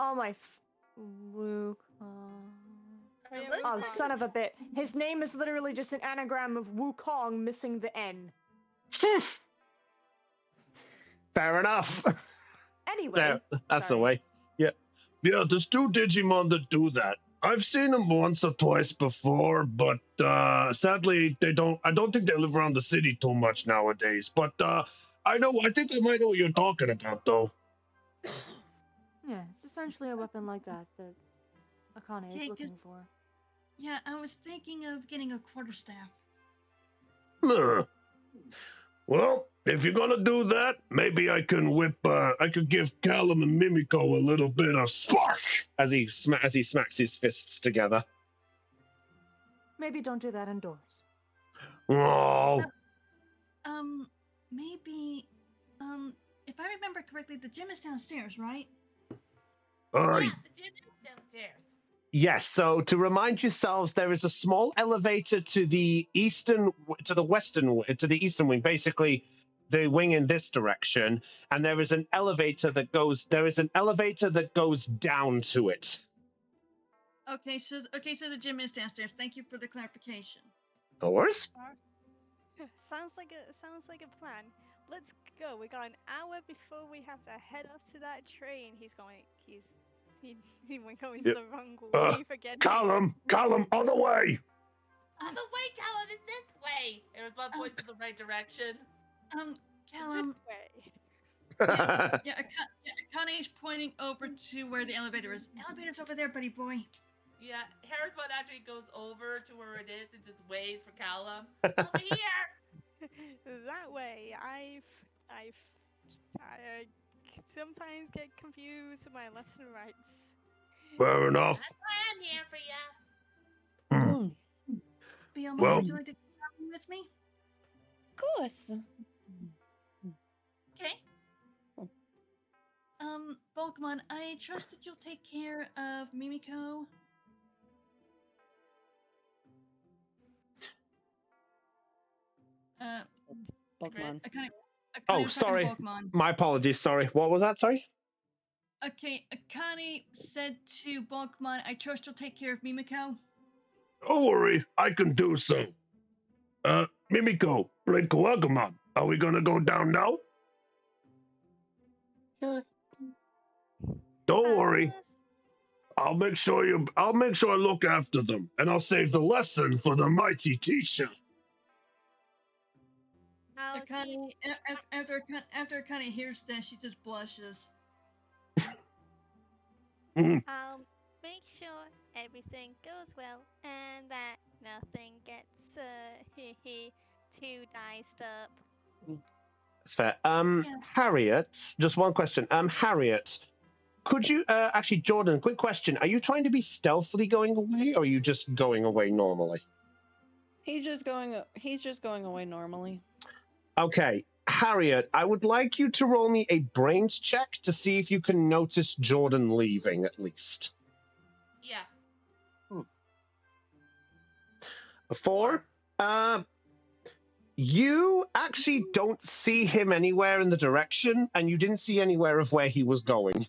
Oh my. Wukong. Oh, son of a bit. His name is literally just an anagram of Wukong missing the N. Fair enough. Anyway. That's the way. Yeah, there's two Digimon that do that. I've seen them once or twice before, but sadly I don't think they live around the city too much nowadays. But I think I might know what you're talking about, though. Yeah, it's essentially a weapon like that Akane is looking for. Yeah, I was thinking of getting a quarterstaff. Well, if you're gonna do that, maybe I could give Callum and Mimiko a little bit of spark. As he smacks his fists together. Maybe don't do that indoors. Oh. Maybe, if I remember correctly, the gym is downstairs, right? Yeah, the gym is downstairs. Yes, so to remind yourselves, there is a small elevator to the eastern wing, basically the wing in this direction, and there is an elevator that goes down to it. Okay, so the gym is downstairs. Thank you for the clarification. No worries. Sounds like a plan. Let's go. We got an hour before we have to head off to that train. He went going the wrong way for getting Callum, other way. Other way, Callum, is this way. Everyone points in the right direction. Callum. This way. Akane's pointing over to where the elevator is. Elevator's over there, buddy boy. Yeah, Harrison actually goes over to where it is and just waves for Callum. Over here. That way. I sometimes get confused with my lefts and rights. Fair enough. That's why I'm here for you. Bioma, would you like to come with me? Of course. Okay. Volkmon, I trust that you'll take care of Mimiko Pokemon. Akane Oh, was talking to sorry. Bulkmon. My apologies. Sorry. What was that? Sorry. Okay, Akane said to Bulkmon, I trust you'll take care of Mimiko. Don't worry, I can do so. Mimiko, Blinkawagamon, are we gonna go down now? Sure. Don't worry, Yes. I'll make sure I look after them, and I'll save the lesson for the mighty teacher. I'll keep, Akane, after Akane hears this, she just blushes. I'll make sure everything goes well and that nothing gets too diced up. That's fair. Yeah. Harriet, just one question. Harriet, could you actually, Jordan? Quick question: are you trying to be stealthily going away, or are you just going away normally? He's just going away normally. Okay, Harriet, I would like you to roll me a brains check to see if you can notice Jordan leaving at least. Yeah. A 4. You actually don't see him anywhere in the direction, and you didn't see anywhere of where he was going.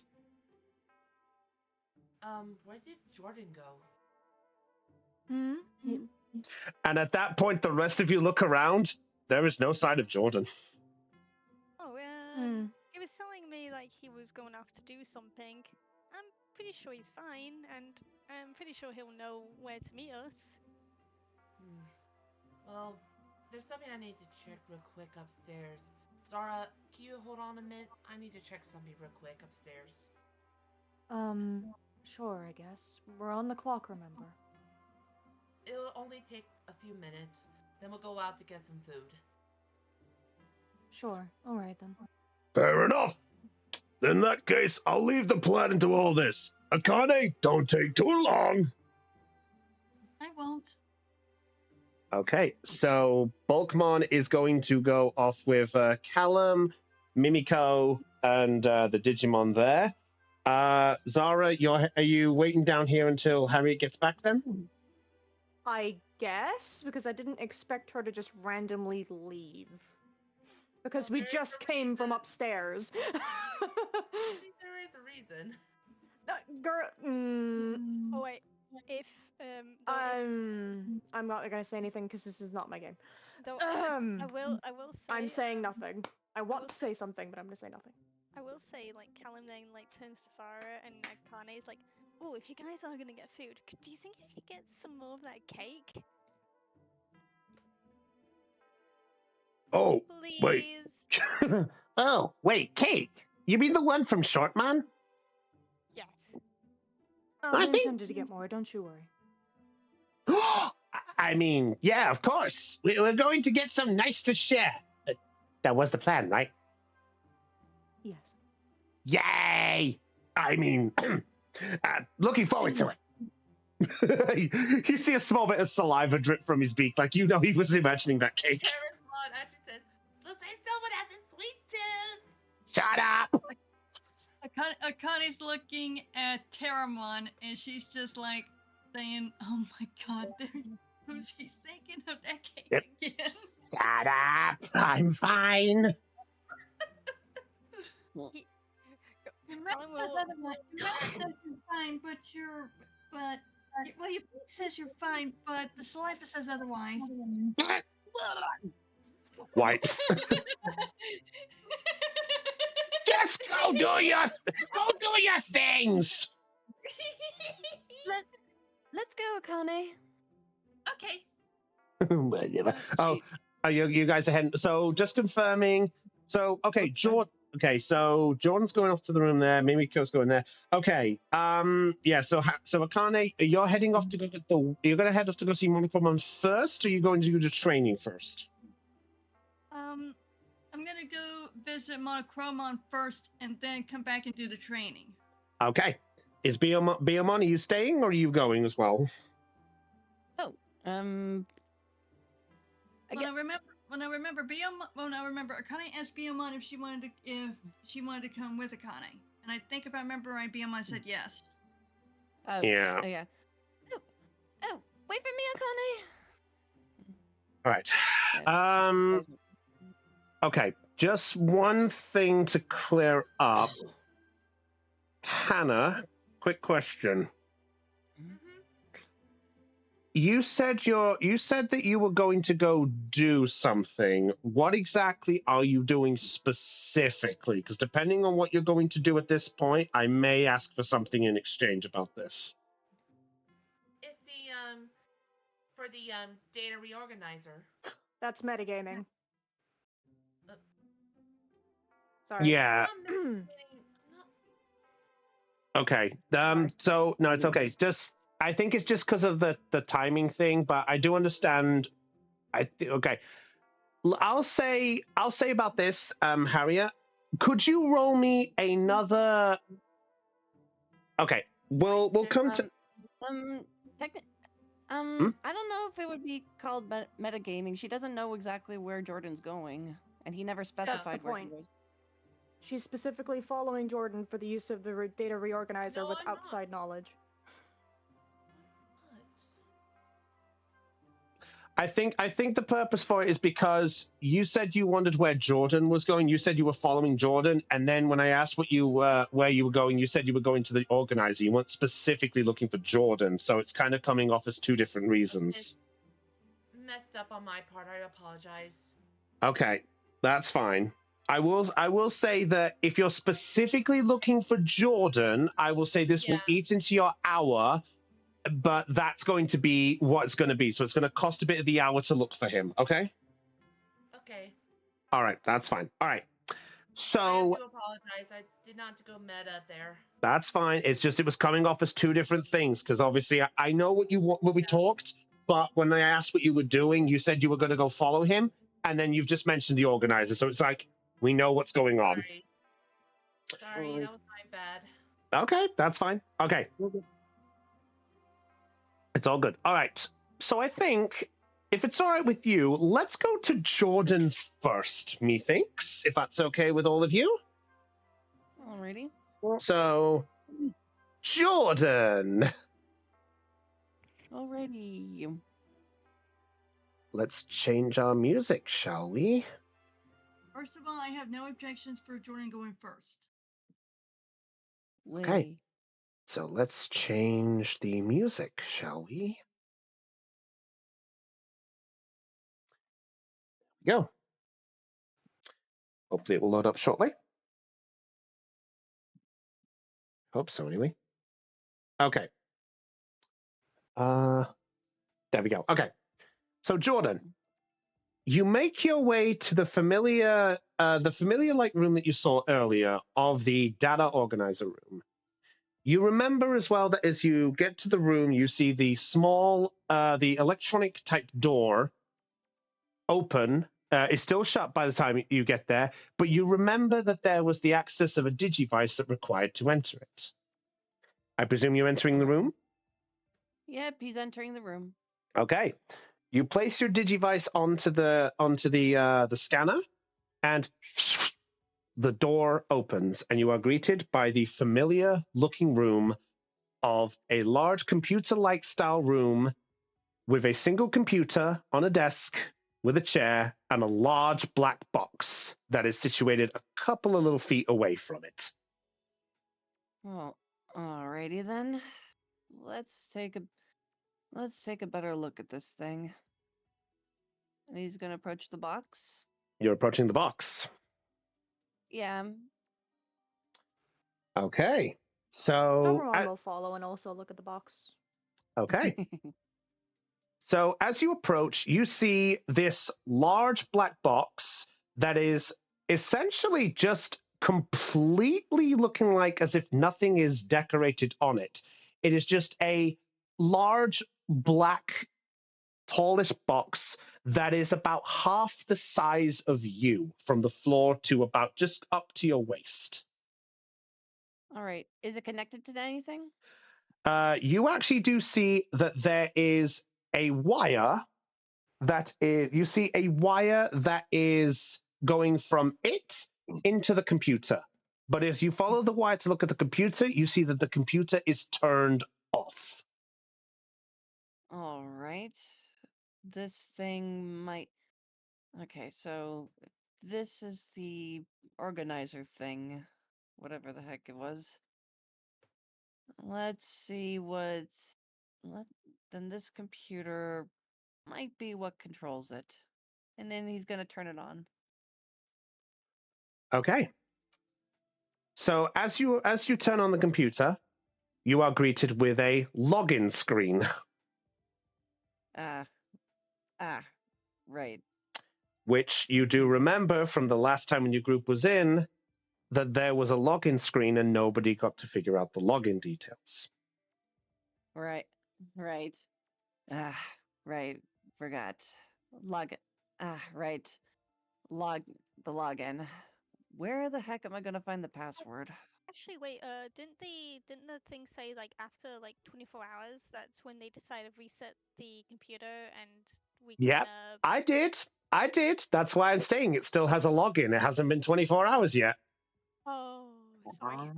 Where did Jordan go? And at that point, the rest of you look around. There is no sign of Jordan. Oh, he was telling me like he was going off to do something. I'm pretty sure he's fine, and I'm pretty sure he'll know where to meet us. Well, there's something I need to check real quick upstairs. Zara, can you hold on a minute? I need to check something real quick upstairs. Sure, I guess. We're on the clock, remember? It'll only take a few minutes. Then we'll go out to get some food. Sure. All right, then. Fair enough. In that case, I'll leave the plan into all this. Akane, don't take too long. I won't. Okay, so Bulkmon is going to go off with Callum, Mimiko, and the Digimon there. Zara, are you waiting down here until Harriet gets back then? I guess, because I didn't expect her to just randomly leave. Because we just came from upstairs. There is a reason. Girl, Oh wait, if I'm not gonna say anything because this is not my game. though, I will say. I'm saying nothing. I want to say something, but I'm gonna say nothing. I will say, like, Callum then like turns to Sarah and Akane is like, "Oh, if you guys are gonna get food, do you think you could get some more of that cake? Oh, Please." wait. Oh, wait, cake? You mean the one from Shortman? Yes. I intended to get more. Don't you worry. I mean, yeah, of course. We're going to get some nice to share. That was the plan, right? Yes. Yay! I mean, looking forward to it. You see a small bit of saliva drip from his beak, like you know he was imagining that cake. Charisma actually said, "Looks like someone has a sweet tooth." Shut up! Akane's looking at Terramon, and she's just like saying, "Oh my God, who's he thinking of that cake Yep. again?" Shut up! I'm fine. Your mouth says otherwise. Your mouth says you're fine, but well, your beak says you're fine, but the saliva says otherwise. Wipes. Just go do your things. Let's go, Akane. Okay. Oh, you guys are heading. So just confirming. So okay, Jordan. Okay, so Jordan's going off to the room there. Mimiko's going there. Okay. Yeah. So Akane, you're heading off to go get You're going to head off to go see Monochromon first, or are you going to do the training first? I'm gonna go visit Monochromon first, and then come back and do the training. Okay. Is Biomon, are you staying or are you going as well? When I remember Akane asked Biomon if she wanted to come with Akane, and I think if I remember right, Biomon said yes. Oh, Yeah. Oh, yeah. Oh, wait for me, Akane. All right. Yeah. Okay, just one thing to clear up. Hannah, quick question. You said that you were going to go do something. What exactly are you doing specifically? Because depending on what you're going to do at this point, I may ask for something in exchange about this. It's the for the data reorganizer. That's metagaming. Uh, Sorry. Yeah. I'm Okay. Sorry. So no, it's okay. Just I think it's just because of the timing thing, but I do understand. Okay. I'll say about this, Harriet. Could you roll me another? Okay, we'll come to. I don't know if it would be called metagaming. She doesn't know exactly where Jordan's going, and he never specified where he point. was. She's specifically following Jordan for the use of the data reorganizer with outside knowledge. I think the purpose for it is because you said you wondered where Jordan was going. You said you were following Jordan, and then when I asked where you were going, you said you were going to the organizer. You weren't specifically looking for Jordan, so it's kind of coming off as two different reasons. Messed up on my part. I apologize. Okay, that's fine. I will say that if you're specifically looking for Jordan, I will say this will eat into your hour, but that's going to be what it's going to be. So it's going to cost a bit of the hour to look for him, okay? Okay. All right, that's fine. All right. So I have to apologize. I did not go meta there. That's fine. It's just it was coming off as two different things because obviously I know what we talked, but when I asked what you were doing, you said you were going to go follow him, and then you've just mentioned the organizer. So it's like we know what's going on. Sorry, that was my bad. Okay, that's fine. Okay. It's all good. All right. So I think if it's all right with you, let's go to Jordan first, methinks, if that's okay with all of you. Alrighty. So, Jordan. Alrighty. Let's change our music, shall we? First of all, I have no objections for Jordan going first. Okay. So let's change the music, shall we? There we go. Hopefully it will load up shortly. Hope so, anyway. Okay. There we go. Okay. So Jordan, you make your way to the familiar like room that you saw earlier of the data organizer room. You remember as well that as you get to the room, you see the small, the electronic type door open. It's still shut by the time you get there, but you remember that there was the access of a digivice that required to enter it. I presume you're entering the room? Yep, he's entering the room. Okay. You place your digivice onto the scanner, and the door opens, and you are greeted by the familiar-looking room of a large computer-like style room with a single computer on a desk with a chair and a large black box that is situated a couple of little feet away from it. Well, alrighty then. Let's take a better look at this thing. And he's gonna approach the box. You're approaching the box. Yeah. Okay. So Everyone will follow and also look at the box. Okay. So as you approach, you see this large black box that is essentially just completely looking like as if nothing is decorated on it. It is just a large black tallish box that is about half the size of you from the floor to about just up to your waist. All right. Is it connected to anything? You actually do see that there is a wire you see a wire that is going from it into the computer. But as you follow the wire to look at the computer, you see that the computer is turned off. All right. this thing might. Okay, so this is the organizer thing, whatever the heck it was. Let's see what. Then this computer might be what controls it, and then he's gonna turn it on. Okay. So as you turn on the computer, you are greeted with a login screen. Right. Which you do remember from the last time when your group was in, that there was a login screen and nobody got to figure out the login details. Right. Right. Forgot. Right. The login. Where the heck am I gonna find the password? Actually, wait. Didn't the thing say like after like 24 hours? That's when they decided to reset the computer and we kind Yep, of. I did. That's why I'm saying it still has a login. It hasn't been 24 hours yet. Oh, sorry.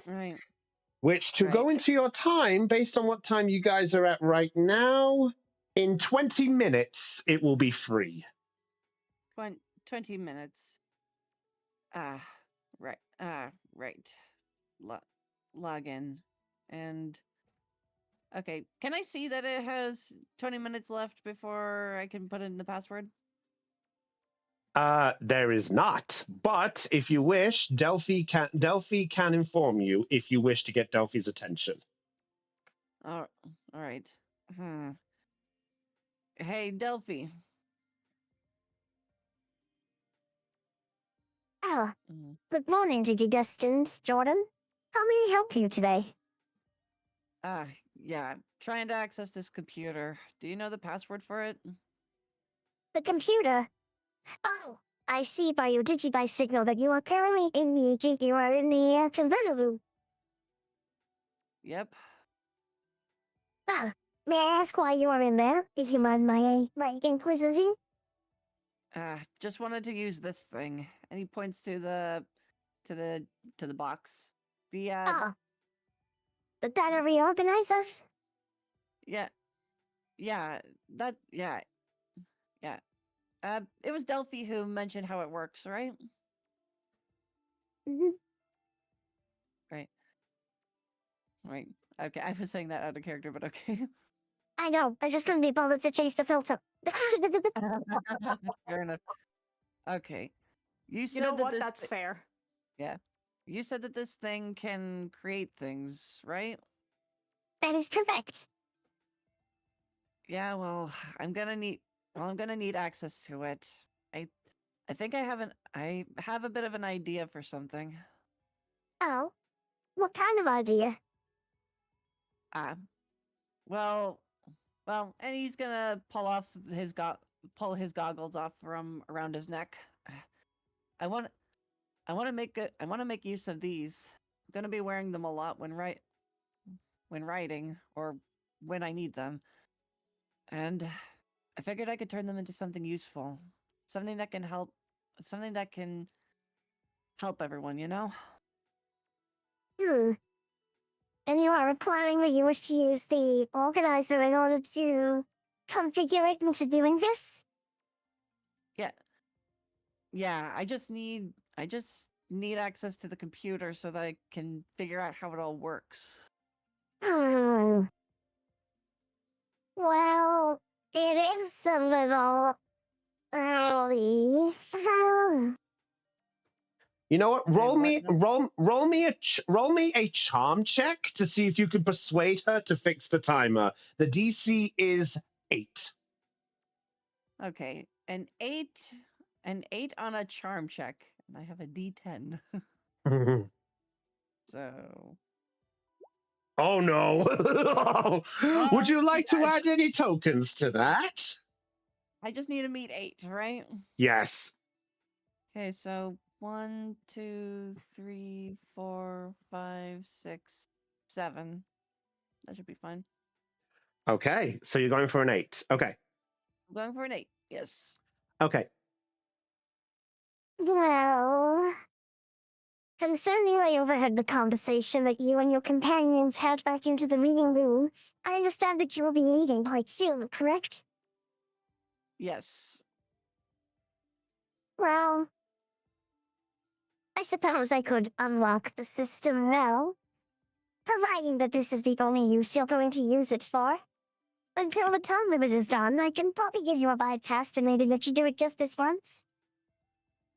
Right. Which, to go Right. into your time, based on what time you guys are at right now, in 20 minutes, it will be free. 20 minutes. Right. Right. Login. And okay, can I see that it has 20 minutes left before I can put in the password? There is not, but if you wish, Delphi can inform you if you wish to get Delphi's attention. All right. Hey, Delphi. Oh, good morning, Digidestined, Jordan. How may I help you today? Yeah, trying to access this computer. Do you know the password for it? The computer. Oh, I see by your Digivice signal that you are currently in the converter room. Yep. May I ask why you are in there, if you mind my inquisition? Just wanted to use this thing. And he points to the box. The data reorganizer? Yeah. Yeah, yeah. It was Delphi who mentioned how it works, right? Mm-hmm. Right. Okay, I was saying that out of character, but okay. I know, I just couldn't be bothered to change the filter. Fair enough. Okay. You know what? That's fair. Yeah. You said that this thing can create things, right? That is correct. Yeah, well, I'm gonna need access to it. I think I have a bit of an idea for something. Oh, what kind of idea? Well, and he's gonna pull his goggles off from around his neck. I want to make use of these. I'm gonna be wearing them a lot when writing or when I need them. And I figured I could turn them into something useful. Something that can help everyone, you know? And you are implying that you wish to use the organizer in order to configure it into doing this? Yeah, I just need access to the computer so that I can figure out how it all works. Well, it is a little early. You know what? Roll me a charm check to see if you can persuade her to fix the timer. The DC is 8. Okay, an 8 on a charm check, and I have a D10. So Oh no. Would you like to gosh. add any tokens to that? I just need to meet 8, right? Yes. Okay, so 1, 2, 3, 4, 5, 6, 7. That should be fine. Okay, so you're going for an 8. Okay. I'm going for an 8. Yes. Okay. Well, concerning I overheard the conversation that you and your companions had back into the meeting room, I understand that you will be leaving quite soon, correct? Yes. Well, I suppose I could unlock the system now, providing that this is the only use you're going to use it for. Until the time limit is done, I can probably give you a bypass to maybe let you do it just this once.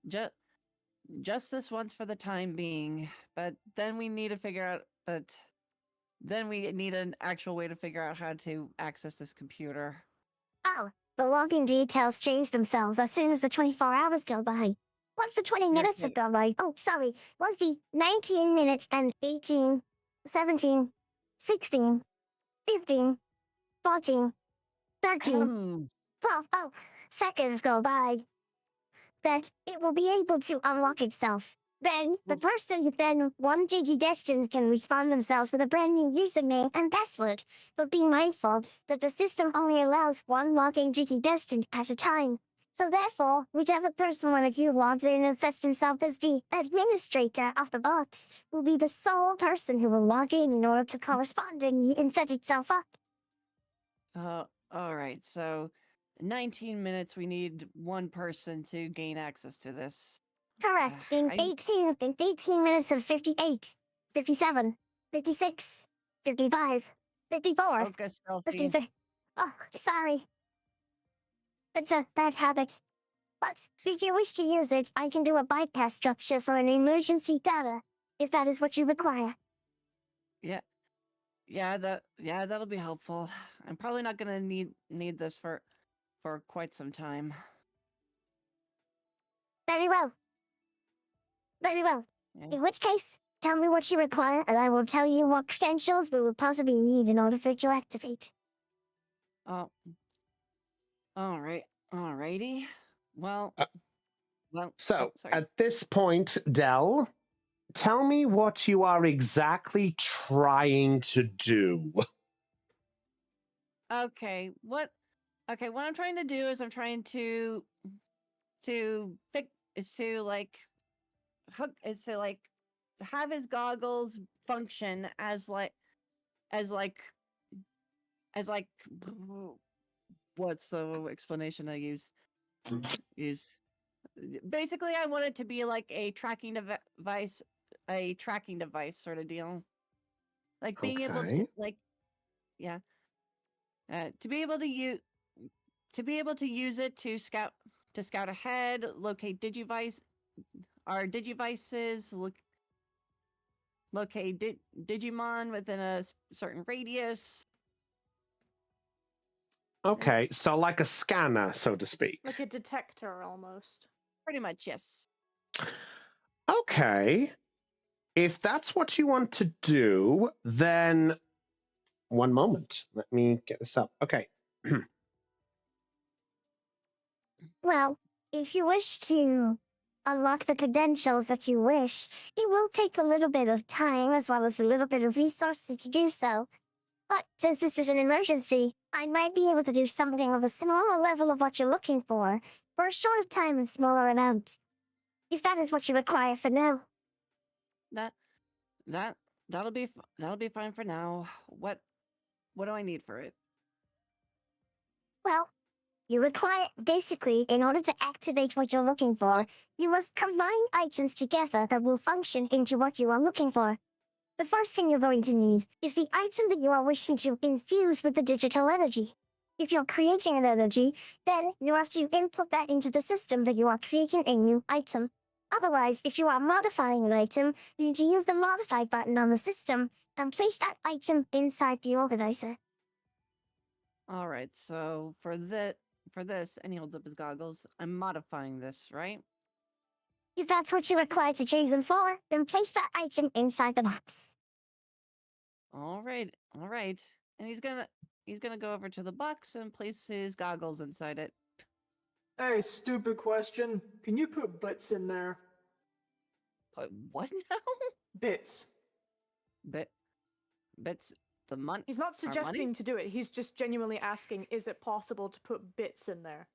Just this once for the time being, but then we need to figure out. But then we need an actual way to figure out how to access this computer. Oh, the login details change themselves as soon as the 24 hours go by. Once the 20 minutes have gone by, oh, sorry, was the 19 minutes and 18, 17, 16, 15, 14, 13, 12, seconds go by, that it will be able to unlock itself. Then, the person who then one Digidestined can respond themselves with a brand new username and password, but be mindful that the system only allows one login Digidestined at a time. So therefore, whichever person one of you logs in and sets himself as the administrator of the box will be the sole person who will log in order to correspond and set itself up. All right. So, 19 minutes. We need one person to gain access to this. Correct. In 18 minutes and 58, 57, 56, 55, 54, Focus, Selfie. 53. Oh, sorry. It's a bad habit. But if you wish to use it, I can do a bypass structure for an emergency data, if that is what you require. Yeah, that'll be helpful. I'm probably not gonna need this for quite some time. Very well. Very well. Yeah. In which case, tell me what you require, and I will tell you what credentials we will possibly need in order for it to activate. Oh. Alrighty. Well. So, sorry. at this point, Dell, tell me what you are exactly trying to do. Okay. What I'm trying to do is I'm trying to fix is to like hook is to like have his goggles function as like what's the explanation I use? Basically, I want it to be like a tracking device sort of deal. Like being able to to be able to use it to scout ahead, locate digivices, locate Digimon within a certain radius. Okay, so like a scanner, so to speak. Like a detector, almost. Pretty much, yes. Okay. If that's what you want to do, then one moment. Let me get this up. Okay. Well, if you wish to unlock the credentials that you wish, it will take a little bit of time as well as a little bit of resources to do so. But since this is an emergency, I might be able to do something of a smaller level of what you're looking for a short time and smaller amount. If that is what you require for now. That'll be fine for now. What do I need for it? Well, you require, basically, in order to activate what you're looking for, you must combine items together that will function into what you are looking for. The first thing you're going to need is the item that you are wishing to infuse with the digital energy. If you're creating an energy, then you have to input that into the system that you are creating a new item. Otherwise, if you are modifying an item, you need to use the modify button on the system and place that item inside the organizer. All right, so for this, and he holds up his goggles, I'm modifying this, right? If that's what you require to change them for, then place that item inside the box. All right. And he's gonna go over to the box and place his goggles inside it. Hey, stupid question. Can you put bits in there? Put what now? Bits. Bits. The money. He's not suggesting to do it. He's just genuinely asking, is it possible to put bits in there?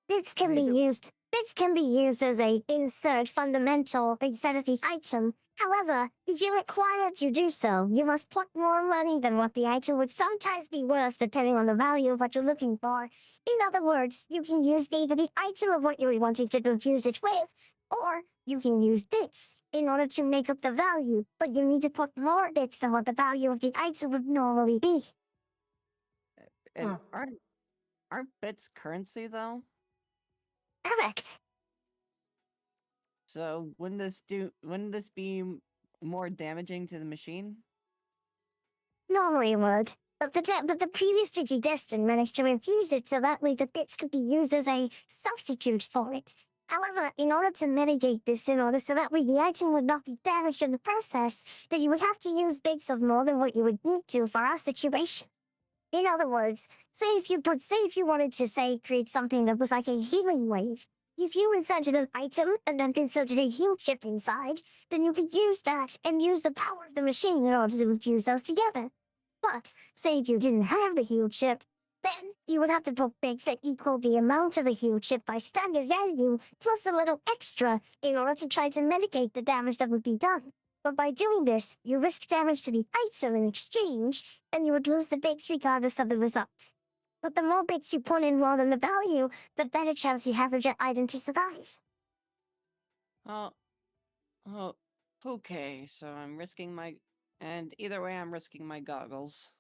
Bits can be used. Bits can be used as a insert fundamental inside of the item. However, if you're required to do so, you must put more money than what the item would sometimes be worth depending on the value of what you're looking for. In other words, you can use either the item of what you're wanting to confuse it with, or you can use bits in order to make up the value, but you need to put more bits than what the value of the item would normally be. And aren't bits currency though? Correct. So wouldn't this be more damaging to the machine? Normally it would. But the previous Digidestin managed to infuse it so that way the bits could be used as a substitute for it. However, in order to mitigate this, so that way the item would not be damaged in the process, then you would have to use bits of more than what you would need to for our situation. In other words, say if you wanted to create something that was like a healing wave, if you inserted an item and then inserted a heal chip inside, then you could use that and use the power of the machine in order to infuse those together. But say if you didn't have the heal chip, then you would have to put bits that equal the amount of a heal chip by standard value, plus a little extra, in order to try to mitigate the damage that would be done. But by doing this, you risk damage to the item in exchange, and you would lose the bits regardless of the results. But the more bits you put in more than the value, the better chance you have of your item to survive. Oh, okay. So I'm risking either way, I'm risking my goggles.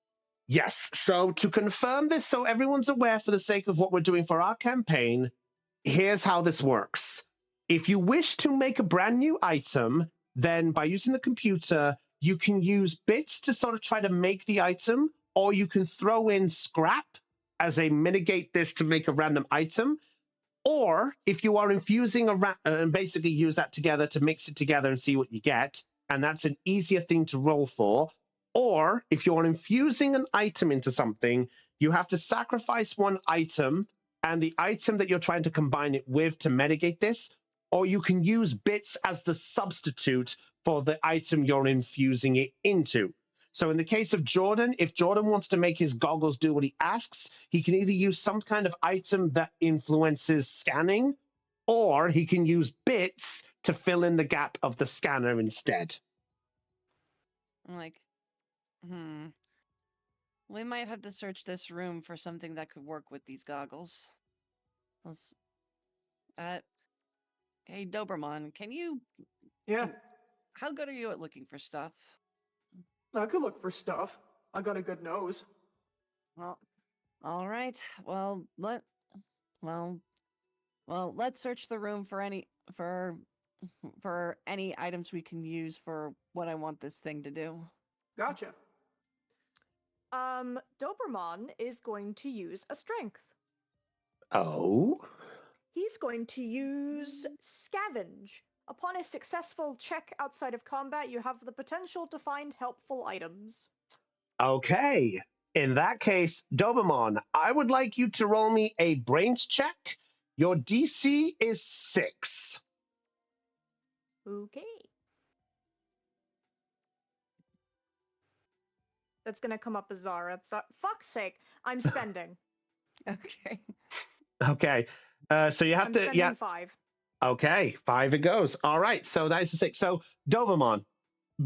Yes, so to confirm this so everyone's aware for the sake of what we're doing for our campaign, here's how this works. If you wish to make a brand new item, then by using the computer, you can use bits to sort of try to make the item, or you can throw in scrap as a mitigate this to make a random item. Or if you are infusing and basically use that together to mix it together and see what you get, and that's an easier thing to roll for. Or if you're infusing an item into something, you have to sacrifice one item and the item that you're trying to combine it with to mitigate this, or you can use bits as the substitute for the item you're infusing it into. So in the case of Jordan, if Jordan wants to make his goggles do what he asks, he can either use some kind of item that influences scanning, or he can use bits to fill in the gap of the scanner instead. I'm like, we might have to search this room for something that could work with these goggles. Hey, Doberman, can you... Yeah. How good are you at looking for stuff? I could look for stuff. I got a good nose. Well, all right. Well, let's search the room for any items we can use for what I want this thing to do. Gotcha. Doberman is going to use a strength. Oh? He's going to use scavenge. Upon a successful check outside of combat, you have the potential to find helpful items. Okay. In that case, Doberman, I would like you to roll me a brains check. Your DC is 6. Okay. That's gonna come up as Zara. So, fuck's sake, I'm spending. Okay. Okay. So you have to... spending 5. Okay, 5 it goes. All right, so that is a 6. So, Doberman,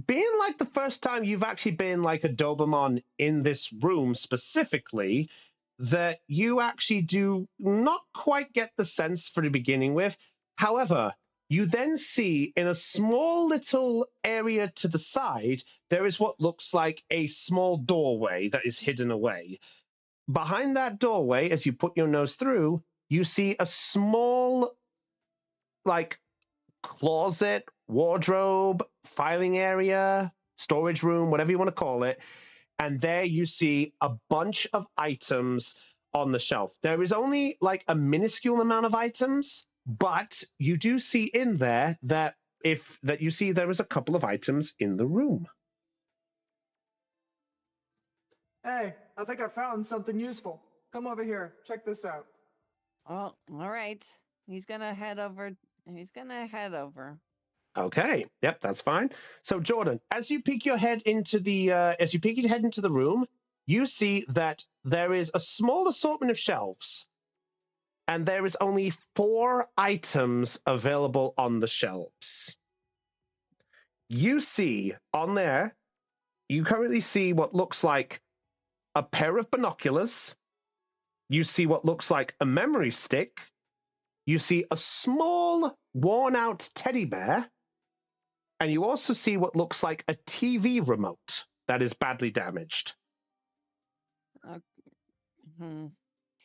being like the first time you've actually been like a Doberman in this room specifically, that you actually do not quite get the sense for the beginning with. However, you then see in a small little area to the side, there is what looks like a small doorway that is hidden away. Behind that doorway, as you put your nose through, you see a small, like, closet, wardrobe, filing area, storage room, whatever you want to call it. And there you see a bunch of items on the shelf. There is only like a minuscule amount of items, but you do see in there that you see there is a couple of items in the room. Hey, I think I found something useful. Come over here. Check this out. Oh, all right. He's gonna head over. Okay. Yep, that's fine. So Jordan, as you peek your head into the room, you see that there is a small assortment of shelves. and there is only 4 items available on the shelves. You see on there, you currently see what looks like a pair of binoculars. You see what looks like a memory stick. You see a small, worn-out teddy bear. And you also see what looks like a TV remote that is badly damaged.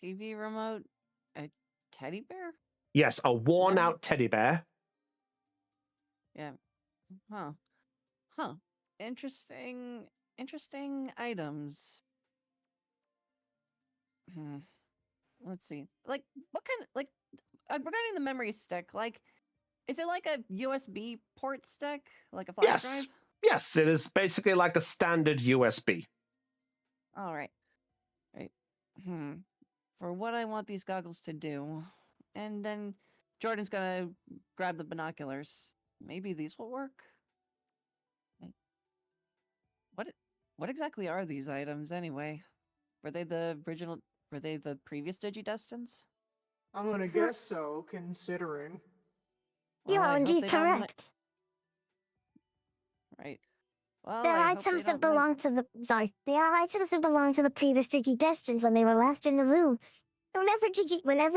TV remote? A teddy bear? Yes, a worn-out teddy bear. Yeah. Huh. Interesting items. Let's see. Like, what kind of, like, regarding the memory stick, like, is it like a USB port stick? Like a flash drive? Yes, it is basically like a standard USB. All right. Right. For what I want these goggles to do. And then Jordan's gonna grab the binoculars. Maybe these will work? What exactly are these items anyway? Were they the previous Digidestins? I'm gonna guess so, considering. You Well, are I hope indeed they don't mi- correct. Right. Well, There I are hope they items that don't mind- belong to the they are items that belong to the previous Digidestin when they were last in the room. Whenever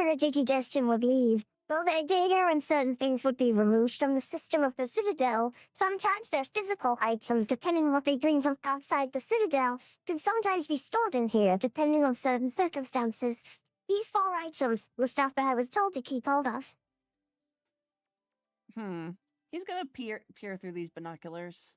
a Digidestin would leave, though their data and certain things would be removed from the system of the Citadel, sometimes their physical items, depending on what they bring from outside the Citadel, can sometimes be stored in here, depending on certain circumstances. These 4 items were stuff that I was told to keep hold of. He's gonna peer through these binoculars.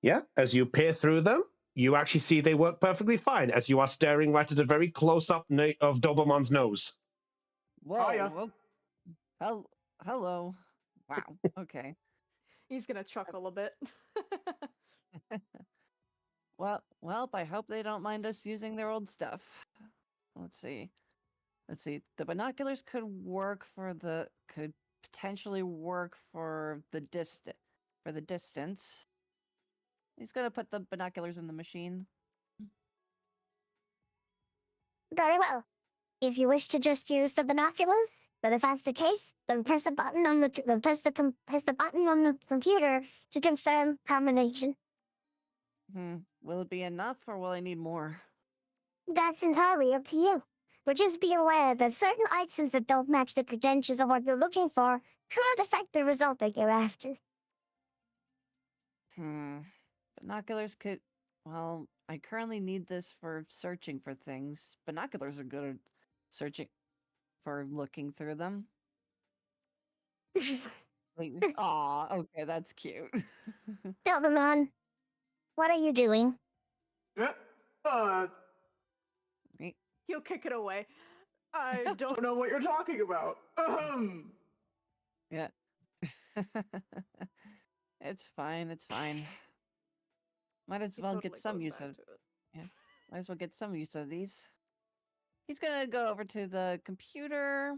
Yeah, as you peer through them, you actually see they work perfectly fine as you are staring right at a very close-up of Doberman's nose. Whoa. Hiya. Hello. Wow. Okay. He's gonna chuckle a bit. Well, I hope they don't mind us using their old stuff. Let's see. The binoculars could potentially work for the distance. He's gonna put the binoculars in the machine. Very well. If you wish to just use the binoculars, but if that's the case, then press the button on the computer to confirm combination. Will it be enough, or will I need more? That's entirely up to you. But just be aware that certain items that don't match the credentials of what you're looking for could affect the result that you're after. Binoculars could. Well, I currently need this for searching for things. Binoculars are good at searching for looking through them. Aw, okay, that's cute. Doberman, what are you doing? He'll kick it away. I don't know what you're talking about. Yeah. It's fine. Might as well Totally get some goes use back of. to it. Yeah. Might as well get some use of these. He's gonna go over to the computer.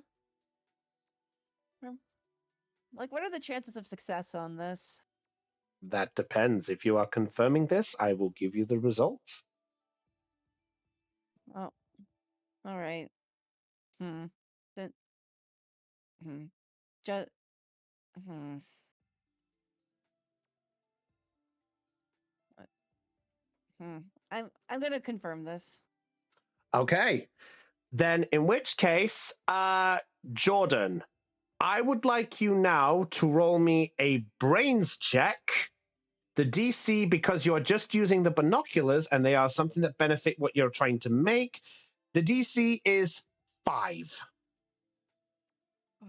Like, what are the chances of success on this? That depends. If you are confirming this, I will give you the result. Oh, all right. Just. I'm gonna confirm this. Okay. Then in which case, Jordan, I would like you now to roll me a brains check. The DC, because you're just using the binoculars and they are something that benefit what you're trying to make, the DC is 5.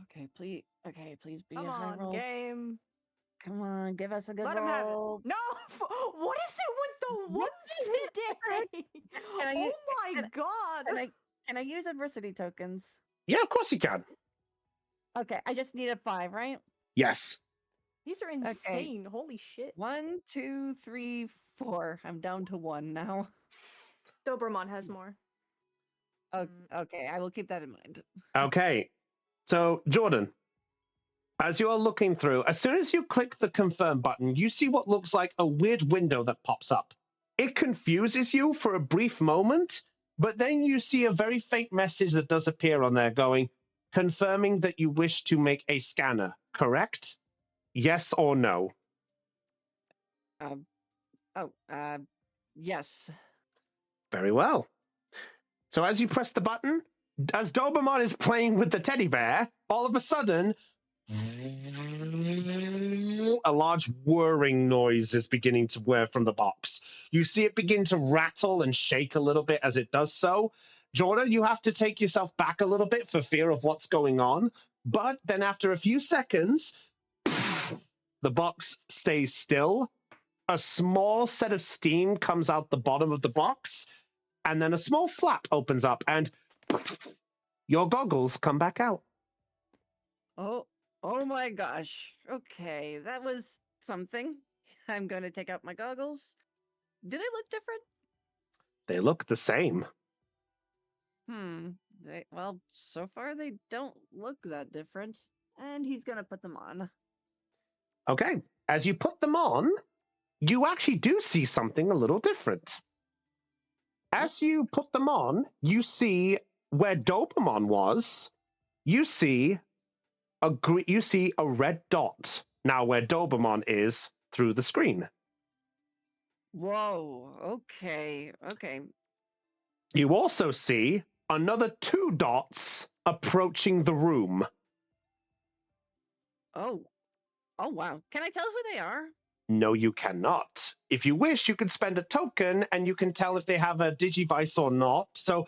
Okay, please be Come a high on, roll. game. Come on, give us a good Let roll. him have it. No! What is it with the ones today? Oh my god! Can I use adversity tokens? Yeah, of course you can. Okay, I just need a 5, right? Yes. These are insane. Holy shit. 1, 2, 3, 4. I'm down to 1 now. Doberman has more. Okay, I will keep that in mind. Okay. So, Jordan, as you are looking through, as soon as you click the confirm button, you see what looks like a weird window that pops up. It confuses you for a brief moment, But then you see a very faint message that does appear on there going, confirming that you wish to make a scanner, correct? Yes or no? Yes. Very well. So as you press the button, as Doberman is playing with the teddy bear, all of a sudden, a large whirring noise is beginning to whir from the box. You see it begin to rattle and shake a little bit as it does so. Jordan, you have to take yourself back a little bit for fear of what's going on. But then after a few seconds, the box stays still. A small set of steam comes out the bottom of the box, and then a small flap opens up, and your goggles come back out. Oh my gosh. Okay, that was something. I'm going to take out my goggles. Do they look different? They look the same. Well, so far they don't look that different. And he's going to put them on. Okay, as you put them on, you actually do see something a little different. As you put them on, you see where Doberman was, you see a red dot now where Doberman is through the screen. Whoa, okay. You also see another 2 dots approaching the room. Oh wow. Can I tell who they are? No, you cannot. If you wish, you can spend a token and you can tell if they have a Digivice or not. So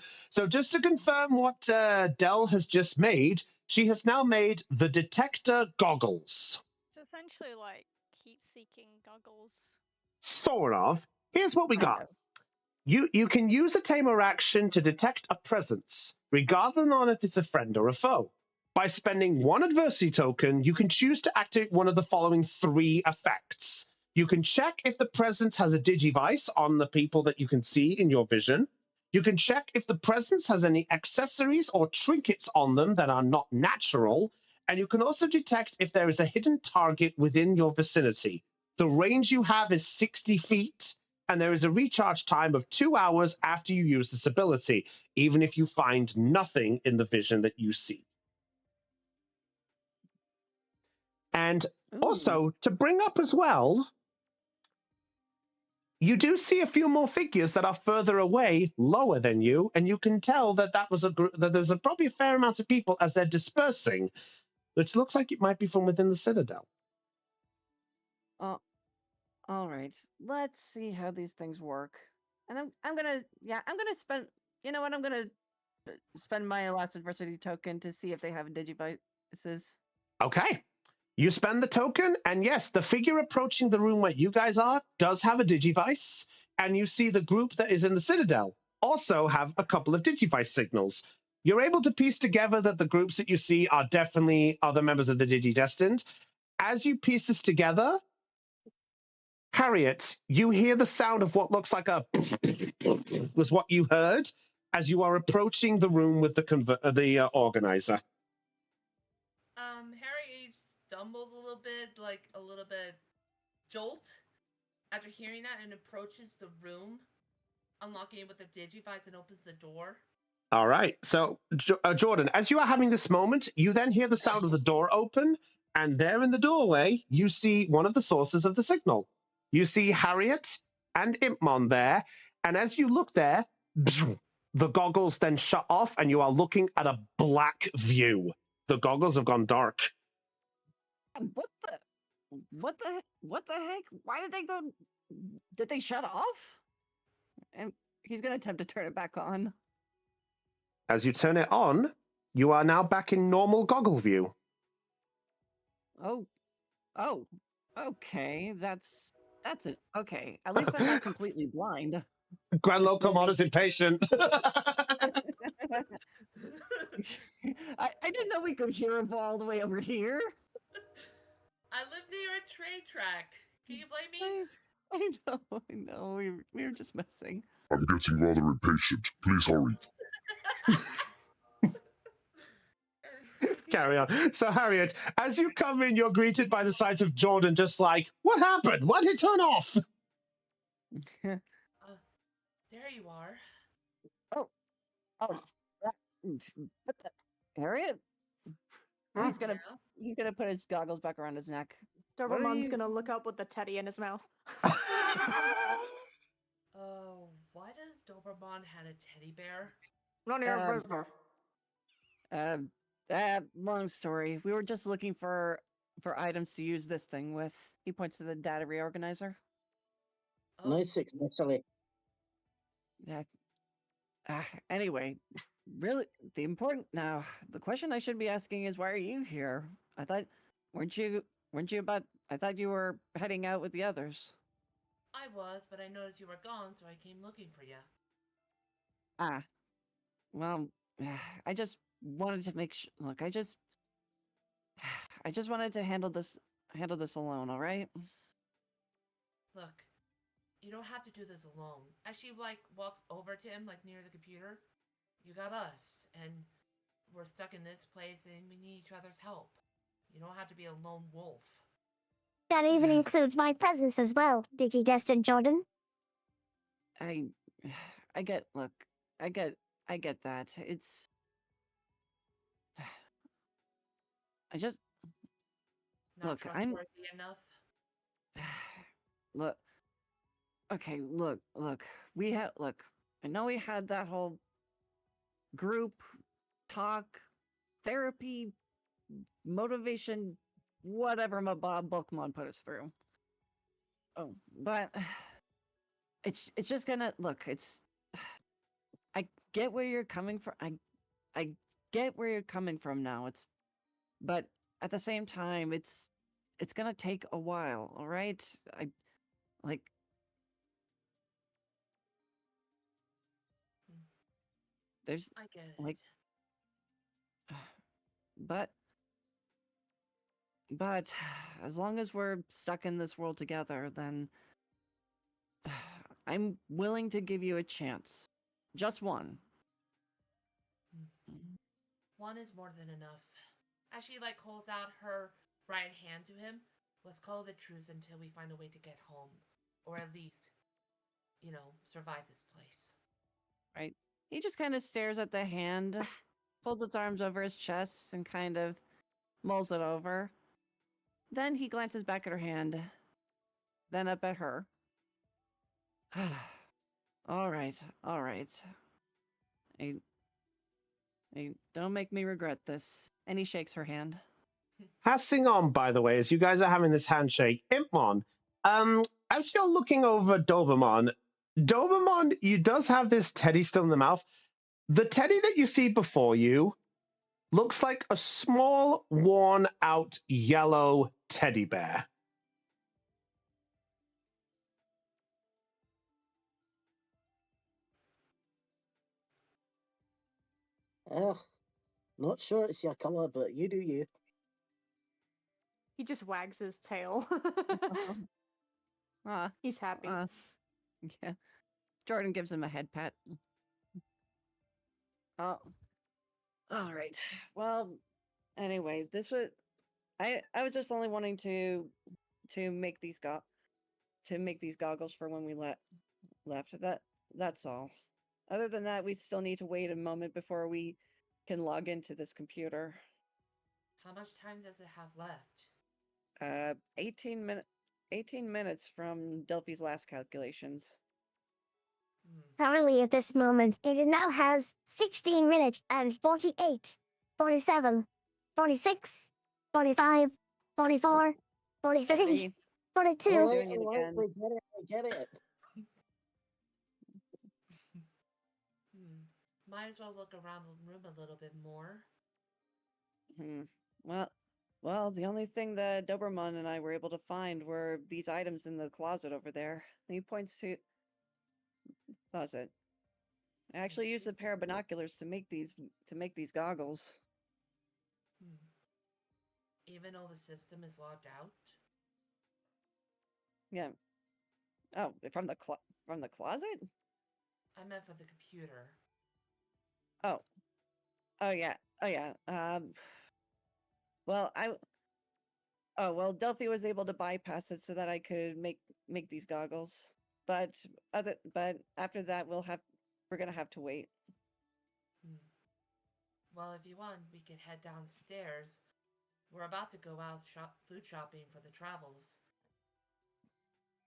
just to confirm what Dell has just made, she has now made the detector goggles. It's essentially like heat-seeking goggles. Sort of. Here's what we got. You can use a tamer action to detect a presence, regardless on if it's a friend or a foe. By spending 1 adversity token, you can choose to activate one of the following 3 effects. You can check if the presence has a Digivice on the people that you can see in your vision. You can check if the presence has any accessories or trinkets on them that are not natural. And you can also detect if there is a hidden target within your vicinity. The range you have is 60 feet, and there is a recharge time of 2 hours after you use this ability, even if you find nothing in the vision that you see. And also, to bring up as well, you do see a few more figures that are further away, lower than you, and you can tell that that there's probably a fair amount of people as they're dispersing, which looks like it might be from within the Citadel. All right. Let's see how these things work. And I'm gonna spend. You know what? I'm gonna spend my last adversity token to see if they have Digivices. Okay. You spend the token, and yes, the figure approaching the room where you guys are does have a Digivice, and you see the group that is in the Citadel also have a couple of Digivice signals. You're able to piece together that the groups that you see are definitely other members of the Digidestined. As you piece this together, Harriet, you hear the sound of what looks like a was what you heard as you are approaching the room with the organizer. Harry stumbles a little bit jolt after hearing that and approaches the room, unlocking it with a Digivice and opens the door. All right. So, Jordan, as you are having this moment, you then hear the sound of the door open, and there in the doorway, you see one of the sources of the signal. You see Harriet and Impmon there, and as you look there, the goggles then shut off, and you are looking at a black view. The goggles have gone dark. What the heck? Why did they go? Did they shut off? And he's gonna attempt to turn it back on. As you turn it on, you are now back in normal goggle view. Oh, okay. That's it. Okay, at least I'm not completely blind. Granlo Comoda's impatient. I didn't know we could hear him all the way over here. I live near a train track. Can you blame me? I know. We were just messing. I'm getting rather impatient. Please hurry. Carry on. So, Harriet, as you come in, you're greeted by the sight of Jordan, just like, what happened? Why did it turn off? There you are. Oh, what the Harriet? He's gonna Yeah. he's gonna put his goggles back around his neck. What are Doberman's you- gonna look up with the teddy in his mouth. Oh, why does Doberman had a teddy bear? None of your Um, business. Long story. We were just looking for items to use this thing with. He points to the data reorganizer. Oh, No successfully. Yeah. Anyway, really, the question I should be asking is, why are you here? I thought, weren't you about? I thought you were heading out with the others. I was, but I noticed you were gone, so I came looking for you. Ah, well, I just wanted to make sure. Look, I just wanted to handle this alone. All right. Look, you don't have to do this alone. As she walks over to him, near the computer, you got us, and we're stuck in this place, and we need each other's help. You don't have to be a lone wolf. That even includes my presence as well, Digidestin Jordan. I get. Look, I get that. It's. I just Not look. I'm. trustworthy enough. Look. Okay. Look. We had. Look. I know we had that whole group talk, therapy, motivation, whatever my Bob Bookmon put us through. Oh, but it's just gonna look. It's. I get where you're coming from. I get where you're coming from now. But at the same time, it's gonna take a while. All right. I like. There's I get it. like. But as long as we're stuck in this world together, then I'm willing to give you a chance. Just one. One is more than enough. As she holds out her right hand to him, let's call it a truce until we find a way to get home. Or at least, survive this place. Right? He just kind of stares at the hand, folds its arms over his chest, and kind of mulls it over. Then he glances back at her hand, then up at her. All right. I, don't make me regret this. And he shakes her hand. Passing on, by the way, as you guys are having this handshake, Impmon, as you're looking over Dobermon, you does have this teddy still in the mouth. The teddy that you see before you looks like a small, worn-out yellow teddy bear. Not sure it's your color, but you do you. He just wags his tail. He's happy. Yeah. Jordan gives him a head pat. Oh. All right. Well, anyway, this was I was just only wanting to make these goggles for when we left. That's all. Other than that, we still need to wait a moment before we can log into this computer. How much time does it have left? 18 minutes from Delphi's last calculations. Currently at this moment, it now has 16 minutes and 48, 47, 46, 45, 44, 43, 42. We're doing it again. We get it. Might as well look around the room a little bit more. Well, the only thing that Doberman and I were able to find were these items in the closet over there. And he points to closet. I actually used a pair of binoculars to make these goggles. Even though the system is logged out? Yeah. Oh, from the closet? I meant for the computer. Oh yeah. Well, Delphi was able to bypass it so that I could make these goggles. But after that, we're gonna have to wait. Well, if you want, we could head downstairs. We're about to go out food shopping for the travels.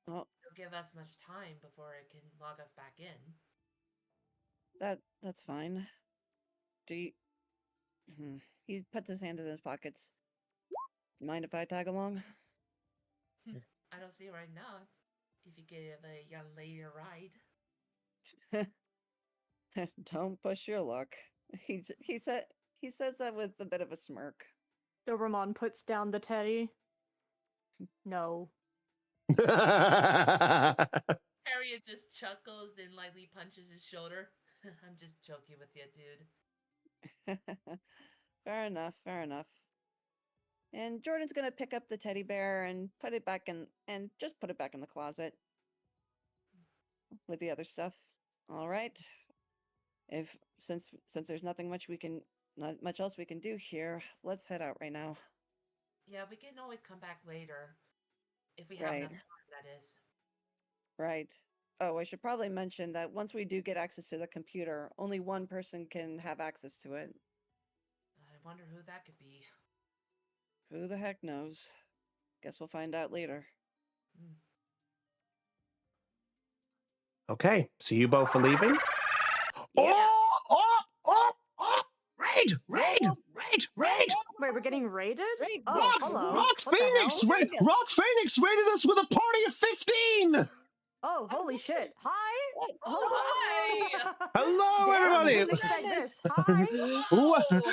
Well, It'll give us much time before it can log us back in. that's fine. Do you... He puts his hands in his pockets. Mind if I tag along? I don't see why not. If you give a young lady a ride. Don't push your luck. He says that with a bit of a smirk. Doberman puts down the teddy. No. Harriet just chuckles and lightly punches his shoulder. I'm just joking with you, dude. Fair enough, fair enough. And Jordan's gonna pick up the teddy bear and put it back in, and just put it back in the closet with the other stuff. All right. Since there's not much else we can do here, let's head out right now. Yeah, we can always come back later. If we have Right. enough time, that is. Right. Oh, I should probably mention that once we do get access to the computer, only one person can have access to it. I wonder who that could be. Who the heck knows? Guess we'll find out later. Okay, so you both are leaving? Yeah. Oh! Raid! Wait, we're getting raided? Raid. Oh, hello. Rock What the Phoenix! hell? Rock Phoenix raided us with a party of 15! Oh, holy shit. Hi? What? Hi! Hello, Damn, everybody! didn't expect this. Hi.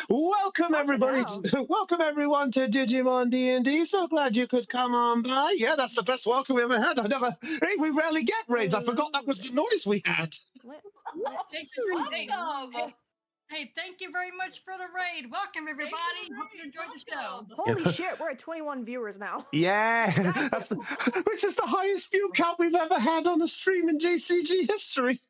Welcome, Fucking everybody! hell. Welcome, everyone, to Digimon D&D. So glad you could come on by. Yeah, that's the best welcome we ever had. We rarely get raids. I forgot that was the noise we had. Thank you, Welcome! Hey, thank you very much for the raid. Welcome, everybody. Hope you enjoyed the show. Holy shit, we're at 21 viewers now. Yeah, which is the highest view count we've ever had on a stream in JCG history.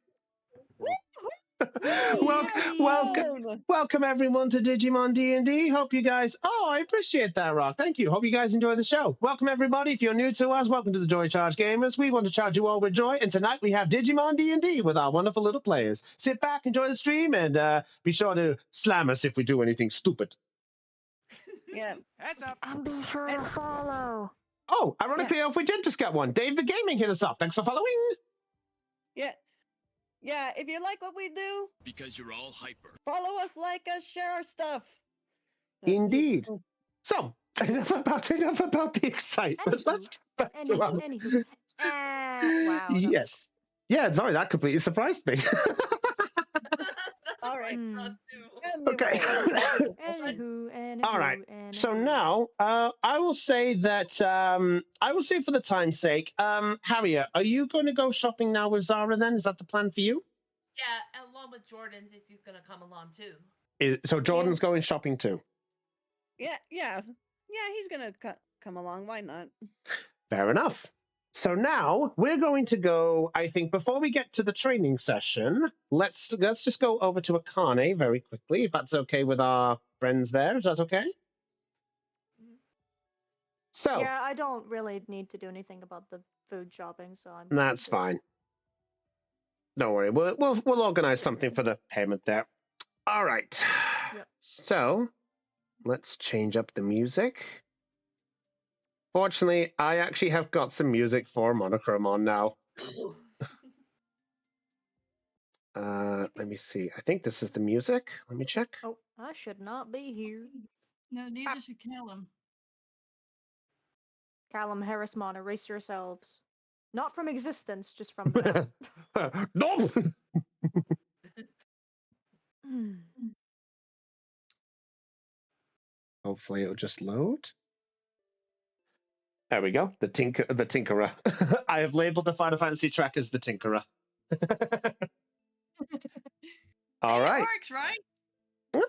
Welcome everyone to Digimon D&D. Hope you guys... Oh, I appreciate that, Rock. Thank you. Hope you guys enjoy the show. Welcome everybody. If you're new to us, welcome to the Joy Charge Gamers. We want to charge you all with joy, and tonight we have Digimon D&D with our wonderful little players. Sit back, enjoy the stream, and be sure to slam us if we do anything stupid. Yeah. Heads up. And be sure to follow. Oh, ironically enough, we did just get one. Dave the Gaming hit us up. Thanks for following. Yeah, if you like what we do, Because you're all hyper. follow us, like us, share our stuff. Indeed. So, enough about the excitement. Let's get back to our... Anywho. Wow. Yes. Yeah, sorry, that completely surprised me. All right. Okay. Anywho. All right. So now, I will say that, for the time's sake, Harriet, are you going to go shopping now with Zara then? Is that the plan for you? Yeah, along with Jordan's, if he's gonna come along too. So Jordan's going shopping too? Yeah, he's gonna come along. Why not? Fair enough. So now we're going to go, I think, before we get to the training session, let's just go over to Akane very quickly, if that's okay with our friends there. Is that okay? So Yeah, I don't really need to do anything about the food shopping, so I'm... that's fine. Don't worry. We'll organize something for the payment there. All right. Yep. So let's change up the music. Fortunately, I actually have got some music for Monochrome on now. Let me see. I think this is the music. Let me check. Oh, I should not be here. No, neither should Callum. Callum Harrismon, erase yourselves. Not from existence, just from the map. No! Hopefully it'll just load. There we go. The Tinkerer. I have labeled the Final Fantasy track as the Tinkerer. All right. It works, right?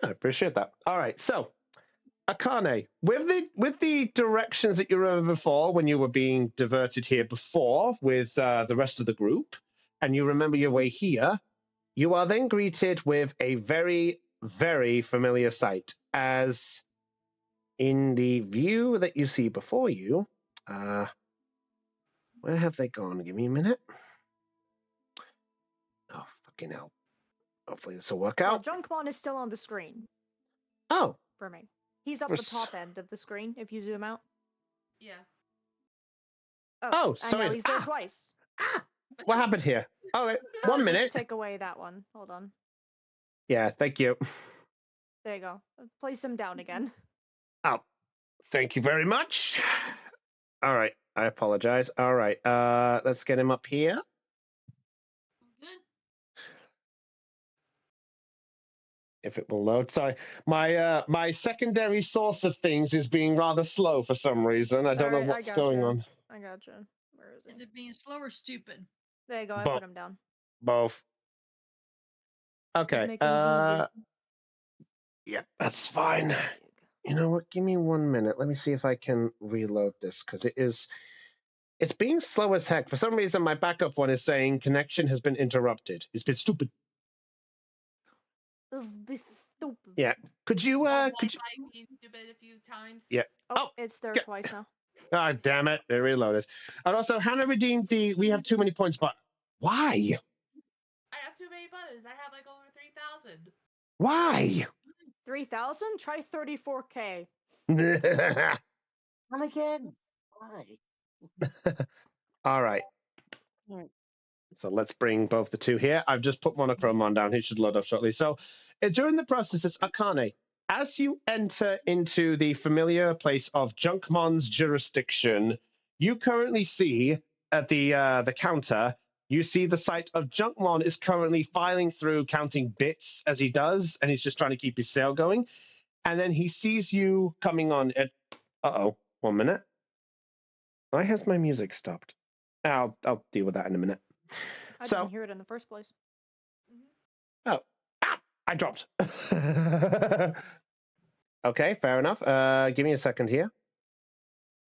I appreciate that. All right. So, Akane, with the directions that you remember before when you were being diverted here before with the rest of the group, and you remember your way here, you are then greeted with a very, very familiar sight as in the view that you see before you. Where have they gone? Give me a minute. Oh, fucking hell. Hopefully this will work out. Junkmon is still on the screen. Oh, for me. He's up For the s- top end of the screen if you zoom out. Yeah. Oh, and so now it's he's there twice. What happened here? All right, one Just minute. take away that one. Hold on. Yeah, thank you. There you go. Place him down again. Oh, thank you very much. All right, I apologize. All right, let's get him up here. Good. If it will load. Sorry, my secondary source of things is being rather slow for some reason. I don't know Alright, what's going on. I gotcha. Where is Is he? it being slow or stupid? There you go. I Bo- put him down. Both. He's Okay. making big. Yeah, that's fine. There you go. You know what? Give me 1 minute. Let me see if I can reload this because it's being slow as heck. For some reason, my backup one is saying connection has been interrupted. It's been stupid. It's be stupid. Yeah. Could you Wi-Fi being stupid a few times. Yeah. Oh, it's there twice now. Ah, damn it! It reloaded. And also, Hannah redeemed the "we have too many points" button. Why? I have too many buttons. I have like over 3,000. Why? 3,000? Try 34K. And again, why? All right. Alright. So let's bring both the two here. I've just put Monochrome on down. He should load up shortly. So during the process, Akane, as you enter into the familiar place of Junkmon's jurisdiction, you currently see at the counter, you see the sight of Junkmon is currently filing through, counting bits as he does, and he's just trying to keep his sale going. And then he sees you coming on at... Uh-oh, 1 minute. Why has my music stopped? I'll deal with that in a minute. I So- didn't hear it in the first place. Oh, I dropped. Okay, fair enough. Give me a second here.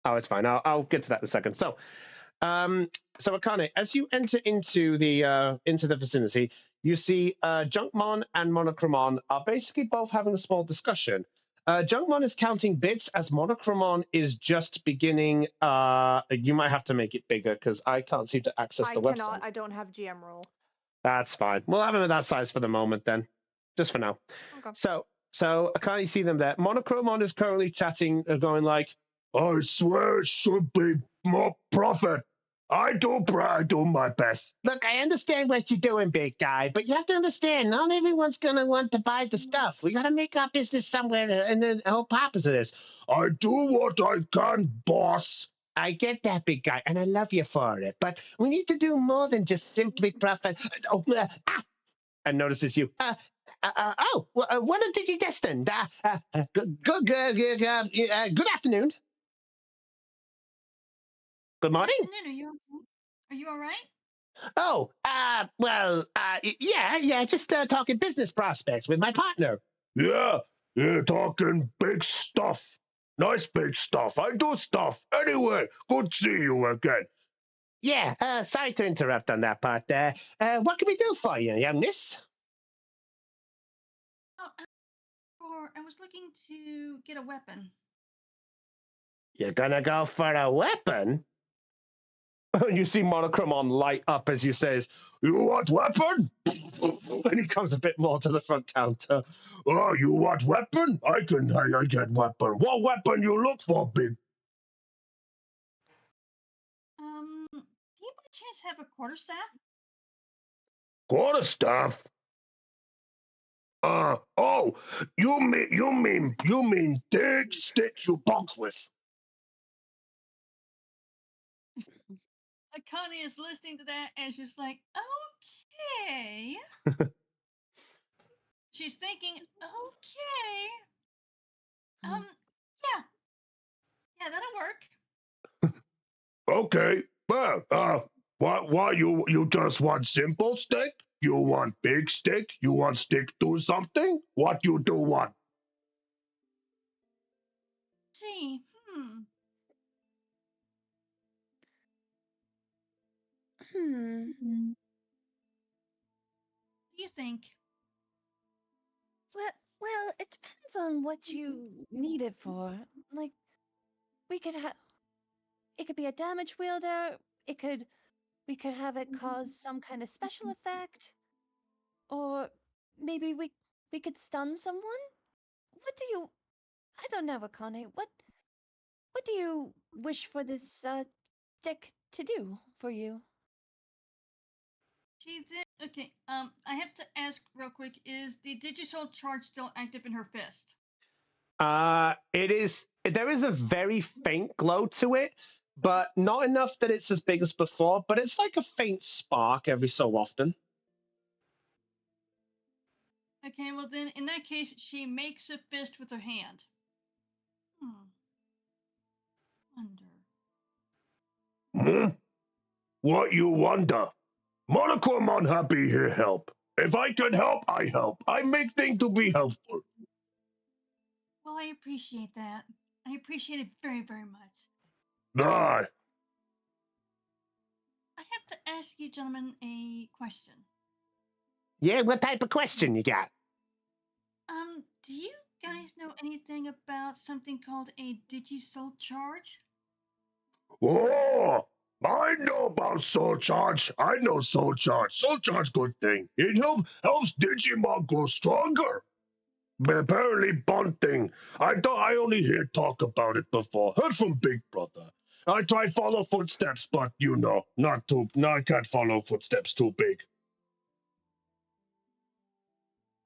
Oh, it's fine. I'll get to that in a second. So Akane, as you enter into the vicinity, you see Junkmon and Monochromon are basically both having a small discussion. Junkmon is counting bits as Monochromon is just beginning. You might have to make it bigger because I can't seem to access the website. I don't have GM role. That's fine. We'll have him at that size for the moment then, just for now. Okay. So I can't see them there. Monochromon is currently chatting, going like, "I swear it should be more profit. I do my best." Look, I understand what you're doing, big guy, but you have to understand, not everyone's gonna want to buy the stuff. We gotta make our business somewhere, and the whole purpose of this. I do what I can, boss. I get that, big guy, and I love you for it. But we need to do more than just simply profit. And notices you. What a Digidestined. Good afternoon. Good morning. Afternoon. Are you all right? Oh, yeah, just talking business prospects with my partner. Yeah, talking big stuff. Nice big stuff. I do stuff. Anyway, good to see you again. Yeah, sorry to interrupt on that part. What can we do for you, young miss? Oh, I was looking to get a weapon. You're gonna go for a weapon? You see Monochromon light up as you says, "You want weapon?" And he comes a bit more to the front counter. "Oh, you want weapon? I get weapon. What weapon you look for, big?" Do you by chance have a quarterstaff? Quarterstaff? Oh, you mean big stick you bonk with? Akane is listening to that and she's like, okay. She's thinking, okay. Yeah, that'll work. Okay, well, what you just want simple stick? You want big stick? You want stick do something? What you do want? See, Hmm. What do you think? Well, it depends on what you need it for. Like, we could have. It could be a damage wielder. We could have it cause some kind of special effect, or maybe we could stun someone. what do you? I don't know, Akane. What do you wish for this stick to do for you? She then okay. I have to ask real quick: is the Digisoul charge still active in her fist? It is. There is a very faint glow to it, but not enough that it's as big as before. But it's like a faint spark every so often. Okay, well then, in that case, she makes a fist with her hand. Wonder. What you wonder? Monochromon happy here help. If I can help, I help. I make things to be helpful. Well, I appreciate that. I appreciate it very, very much. Ah, I have to ask you gentlemen a question. Yeah, what type of question you got? Do you guys know anything about something called a Digisoul charge? oh, I know about Soul Charge. I know Soul Charge. Soul Charge, good thing. It helps Digimon grow stronger. But apparently, bonding. I only hear talk about it before. Heard from Big Brother. I tried follow footsteps, but you know, not too. No, I can't follow footsteps too big.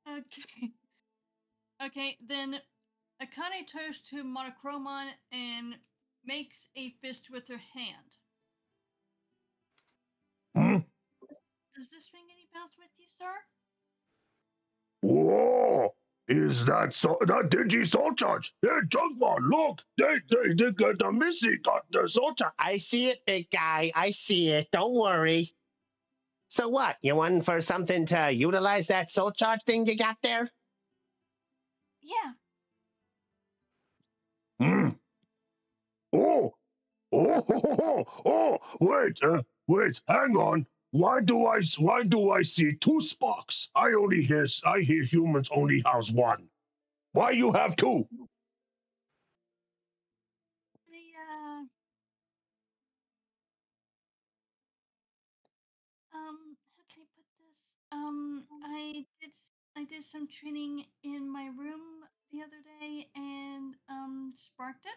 Okay. Okay, then Akane turns to Monochromon and makes a fist with her hand. Does this ring any bells with you, sir? Whoa! Is that Digi Soul Charge? Hey, Junkmon, look! They got the Missy got the Soul Charge. I see it, big guy. I see it. Don't worry. So what? You want for something to utilize that soul charge thing you got there? Yeah. Oh! Wait, hang on. Why do I see two sparks? I hear humans only house one. Why you have two? How can I put this? I did some training in my room the other day and sparked it.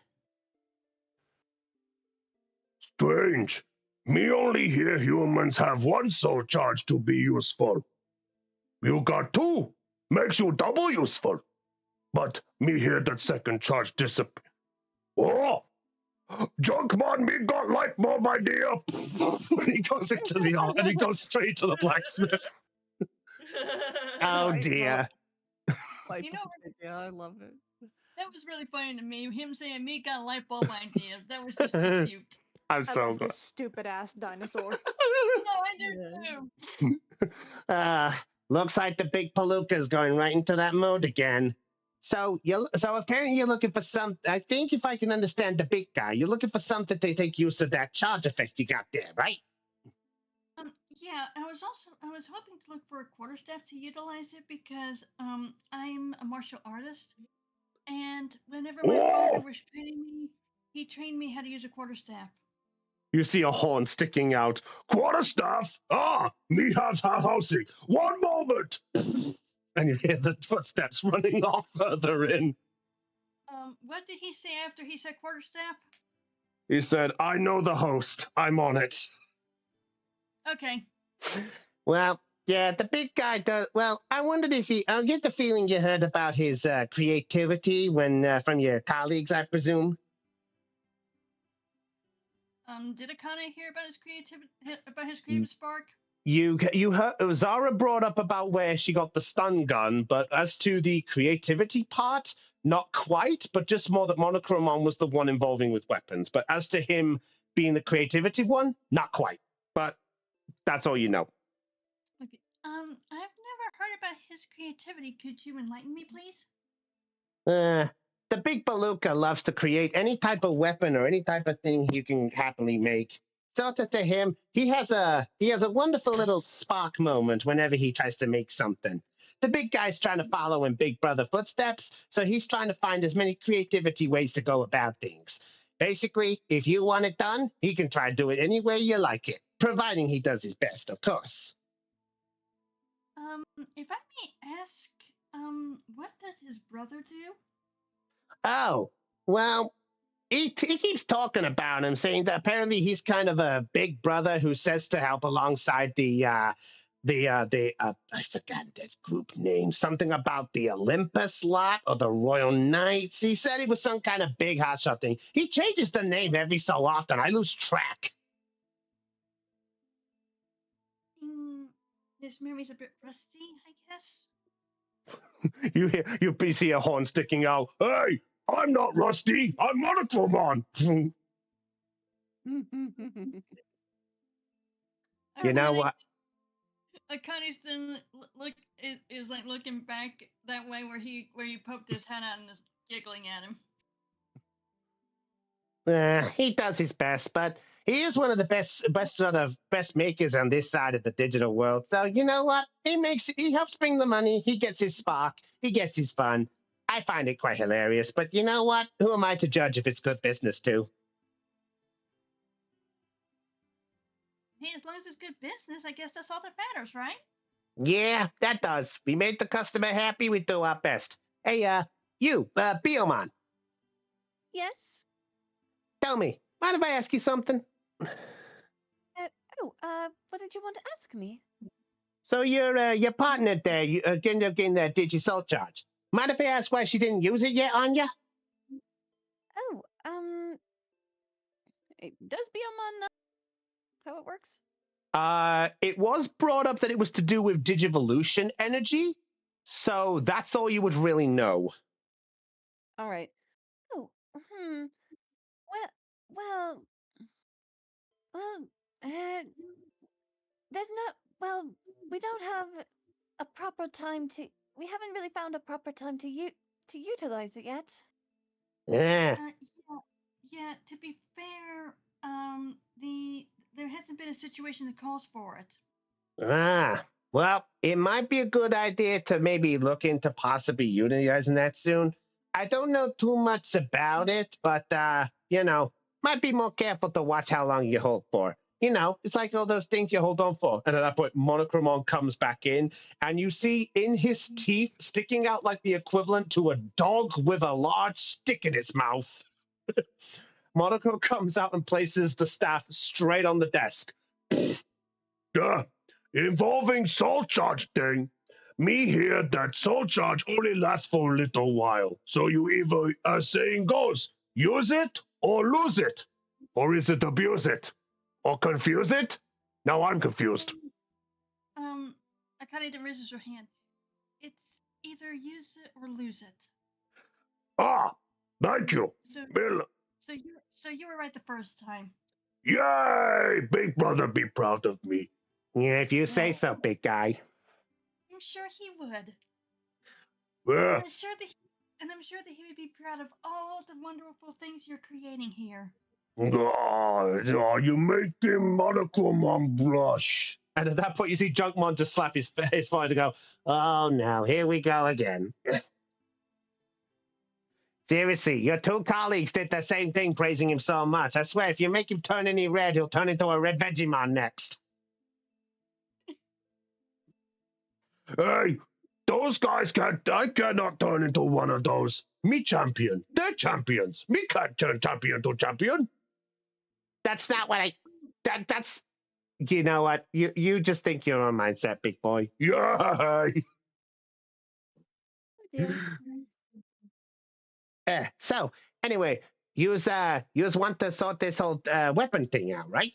Strange. Me only hear humans have one soul charge to be useful. You got two. Makes you double useful. But me hear that second charge disappear. Oh! Junkman, me got light bulb idea. And he goes and he goes straight to the blacksmith. Oh dear. You know, yeah, I love it. that was really funny to me. Him saying me got a light bulb idea. That was just too cute. I'm I so love glad. this stupid ass dinosaur. No, I do too. Looks like the big palooka's going right into that mode again. So apparently you're looking for some. I think if I can understand the big guy, you're looking for something to take use of that charge effect you got there, right? Yeah, I was hoping to look for a quarterstaff to utilize it because I'm a martial artist, and whenever my father was training me, he trained me how to use a quarterstaff. You see a horn sticking out. Quarterstaff? Ah, me have housing. One moment. And you hear the footsteps running off further in. What did he say after he said quarterstaff? He said, I know the host. I'm on it. Okay. Well, yeah, the big guy does. Well, I wondered if I get the feeling you heard about his creativity from your colleagues, I presume. Did Akane hear about his creative spark? You heard Zara brought up about where she got the stun gun, but as to the creativity part, not quite, but just more that Monochromon was the one involving with weapons. But as to him being the creativity one, not quite. But that's all you know. Okay. I've never heard about his creativity. Could you enlighten me, please? The big Baluka loves to create any type of weapon or any type of thing you can happily make. So to him, he has a wonderful little spark moment whenever he tries to make something. The big guy's trying to follow in Big Brother footsteps, so he's trying to find as many creativity ways to go about things. Basically, if you want it done, he can try to do it any way you like it, providing he does his best, of course. If I may ask, what does his brother do? Oh, well, he keeps talking about him, saying that apparently he's kind of a big brother who says to help alongside I forgot that group name, something about the Olympus lot or the Royal Knights. He said he was some kind of big hotshot thing. He changes the name every so often. I lose track. His memory's a bit rusty, I guess. You see a horn sticking out. Hey, I'm not Rusty. I'm Monochromon. You know what? Akani's then is like looking back that way where he poked his head out and is giggling at him. He does his best, but he is one of the best makers on this side of the digital world. So you know what? He helps bring the money. He gets his spark. He gets his fun. I find it quite hilarious. But you know what? Who am I to judge if it's good business too? Hey, as long as it's good business, I guess that's all that matters, right? Yeah, that does. We made the customer happy. We do our best. Hey, you, Biomon. Yes. Tell me, mind if I ask you something? What did you want to ask me? So your partner there, getting that Digisoul charge. Mind if I ask why she didn't use it yet on ya? Oh, does Biomon know how it works? It was brought up that it was to do with Digivolution energy, so that's all you would really know. All right. Oh, Well, there's no. Well, we don't have a proper time to. We haven't really found a proper time to utilize it yet. Yeah. Yeah. To be fair, there hasn't been a situation that calls for it. Well, it might be a good idea to maybe look into possibly utilizing that soon. I don't know too much about it, but might be more careful to watch how long you hold for. It's like all those things you hold on for. And at that point, Monochromon comes back in, and you see in his teeth sticking out like the equivalent to a dog with a large stick in its mouth. Monaco comes out and places the staff straight on the desk. Duh. Involving soul charge thing. Me hear that soul charge only lasts for a little while. So you either, as saying goes, use it or lose it. Or is it abuse it? Or confuse it? Now I'm confused. Akane then raises her hand. It's either use it or lose it. Ah, thank you. So you were right the first time. Yay! Big brother be proud of me. Yeah, if you say so, big guy. I'm sure he would. Yeah. And I'm sure that he would be proud of all the wonderful things you're creating here. Oh, you make him Monochromon blush. And at that point, you see Junkmon just slap his face forward to go, oh no, here we go again. Seriously, your two colleagues did the same thing praising him so much. I swear, if you make him turn any red, he'll turn into a red Vegemon next. Hey, those guys I cannot turn into one of those. Me champion. They're champions. Me can't turn champion to champion. That's not what that's, you know what? You just think your own mindset, big boy. Yeah. So, anyway, you want to sort this whole weapon thing out, right?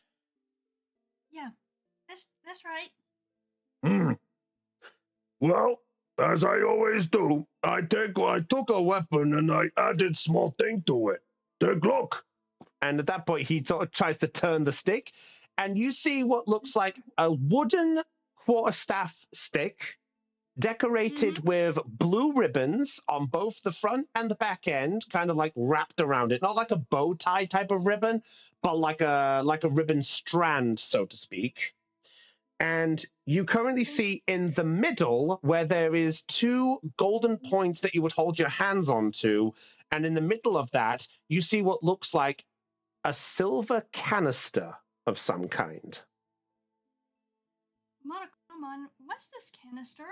Yeah, that's right. Well, as I always do, I took a weapon and I added small thing to it. Take a look. And at that point, he sort of tries to turn the stick, and you see what looks like a wooden quarterstaff stick decorated with blue ribbons on both the front and the back end, kind of like wrapped around it. Not like a bow tie type of ribbon, but like a ribbon strand, so to speak. And you currently see in the middle where there is two golden points that you would hold your hands onto, and in the middle of that, you see what looks like a silver canister of some kind. Monochromon, what's this canister?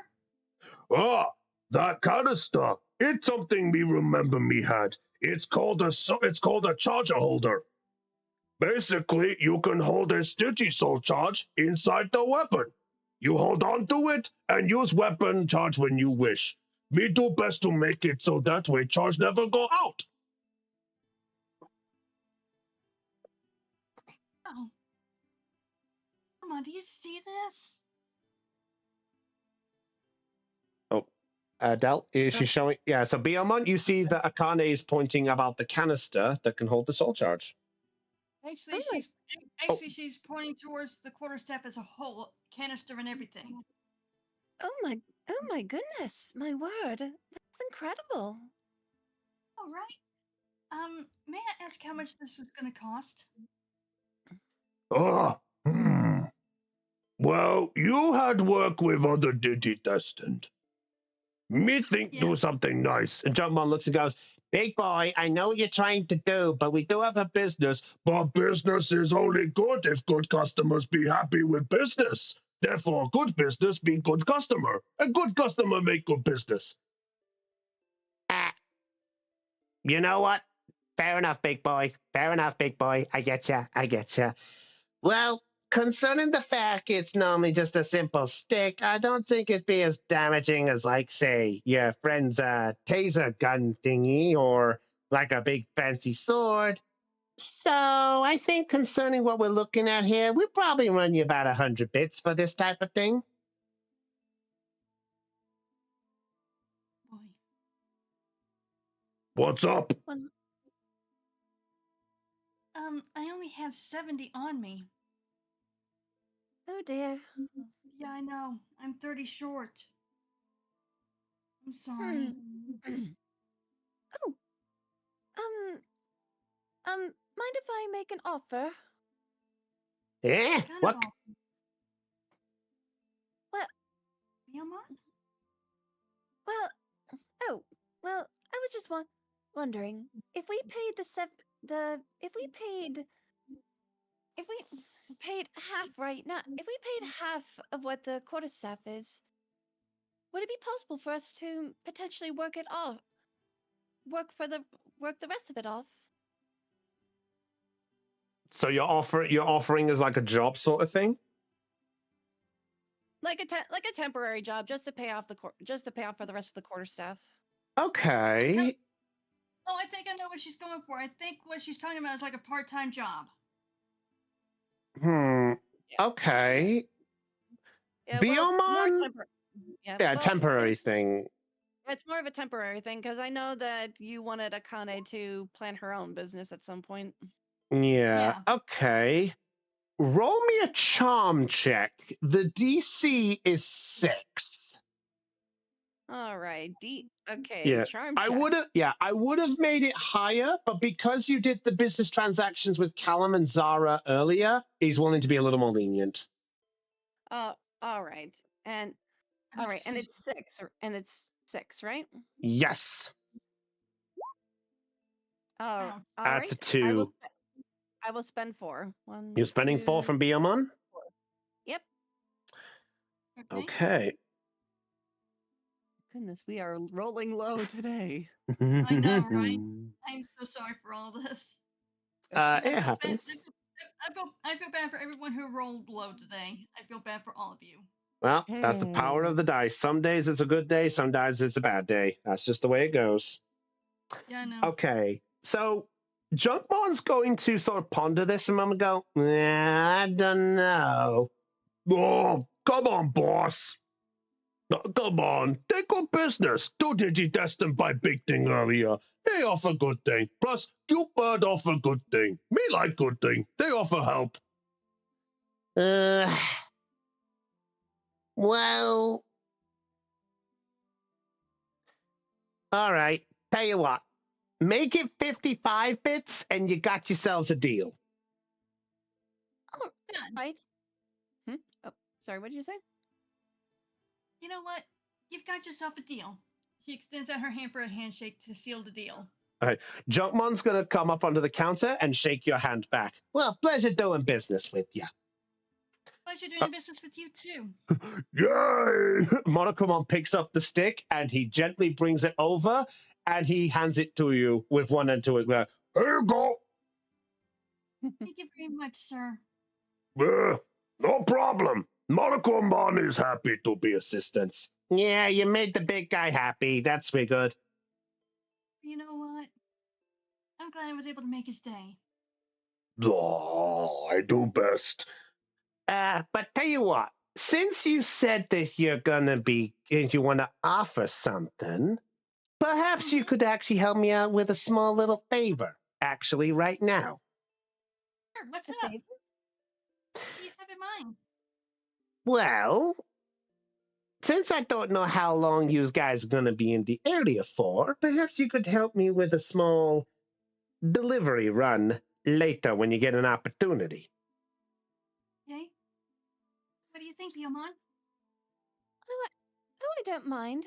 Ah, That canister. It's something me remember me had. It's called a charger holder. Basically, you can hold a Digisoul charge inside the weapon. You hold on to it and use weapon charge when you wish. Me do best to make it so that way charge never go out. Oh, come on, do you see this? Oh, Del, is she showing? Yeah, so Biomon, you see that Akane is pointing about the canister that can hold the soul charge. Actually, Oh my- she's pointing towards the quarterstaff as a whole, canister and everything. Oh my goodness, my word. That's incredible. All right. May I ask how much this is going to cost? Ah, Well, you had work with other Digidestined. Me think do something nice. And Jumpmon looks and goes, Big boy, I know what you're trying to do, but we do have a business. But business is only good if good customers be happy with business. Therefore, good business be good customer. A good customer make good business. You know what? Fair enough, big boy. Fair enough, big boy. I get ya. I get ya. Well, concerning the fact it's normally just a simple stick, I don't think it'd be as damaging as, like, say, your friend's taser gun thingy or like a big fancy sword. So I think concerning what we're looking at here, we'll probably run you about 100 bits for this type of thing. Boy. What's up? I only have 70 on me. Oh dear. Yeah, I know. I'm 30 short. I'm sorry. Oh. Mind if I make an offer? Yeah? What? Well, Biomon? well, I was just wondering if we paid if we paid half right now, if we paid half of what the quarterstaff is, would it be possible for us to potentially work it off? Work the rest of it off? So you're offering as like a job sort of thing? Like a temporary job, just to pay off for the rest of the quarterstaff. Okay. Oh, I think I know what she's going for. I think what she's talking about is like a part-time job. Okay. Yeah, Biomon? Yeah, well, temporary thing. It's more of a temporary thing because I know that you wanted Akane to plan her own business at some point. Yeah. Okay. Roll me a charm check. The DC is 6. All right. Okay. Yeah. Charm I check. would have made it higher, but because you did the business transactions with Callum and Zara earlier, he's willing to be a little more lenient. All right. And all right, and it's 6, right? Yes. All That's right. a 2. I will spend 4. You're spending 4 from Biomon? Yep. Okay. Goodness, we are rolling low today. I know, right? I'm so sorry for all this. It happens. I feel bad for everyone who rolled low today. I feel bad for all of you. Well, that's the power of the dice. Some days it's a good day, some days it's a bad day. That's just the way it goes. Yeah, I know. Okay, so Junkmon's going to sort of ponder this a moment and go, I don't know. Oh, come on, boss. Come on, they good business. Do Digidestined buy big thing earlier. They offer good thing. Plus, you bird offer good thing. Me like good thing. They offer help. Well, all right. Tell you what, make it 55 bits and you got yourselves a deal. Oh, right. Oh, sorry, what did you say? You know what? You've got yourself a deal. She extends out her hand for a handshake to seal the deal. All right. Junkmon's going to come up onto the counter and shake your hand back. Well, pleasure doing business with you. Pleasure doing business with you too. Yay! Monochromon picks up the stick and he gently brings it over and he hands it to you with one end to it. Here you go. Thank you very much, sir. No problem. Monochromon is happy to be assistance. Yeah, you made the big guy happy. That's pretty good. You know what? I'm glad I was able to make his day. Oh, I do best. But tell you what, since you said that you want to offer something, perhaps you could actually help me out with a small little favor, actually, right now. Sure, what's A up? favor? What do you have in mind? Well, since I don't know how long you guys are going to be in the area for, perhaps you could help me with a small delivery run later when you get an opportunity. Okay. What do you think, Digimon? Oh, I don't mind.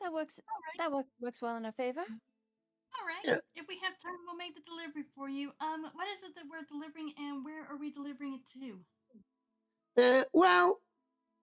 That works. All right. That works well in our favor. All right. Yeah. If we have time, we'll make the delivery for you. What is it that we're delivering, and where are we delivering it to? Well,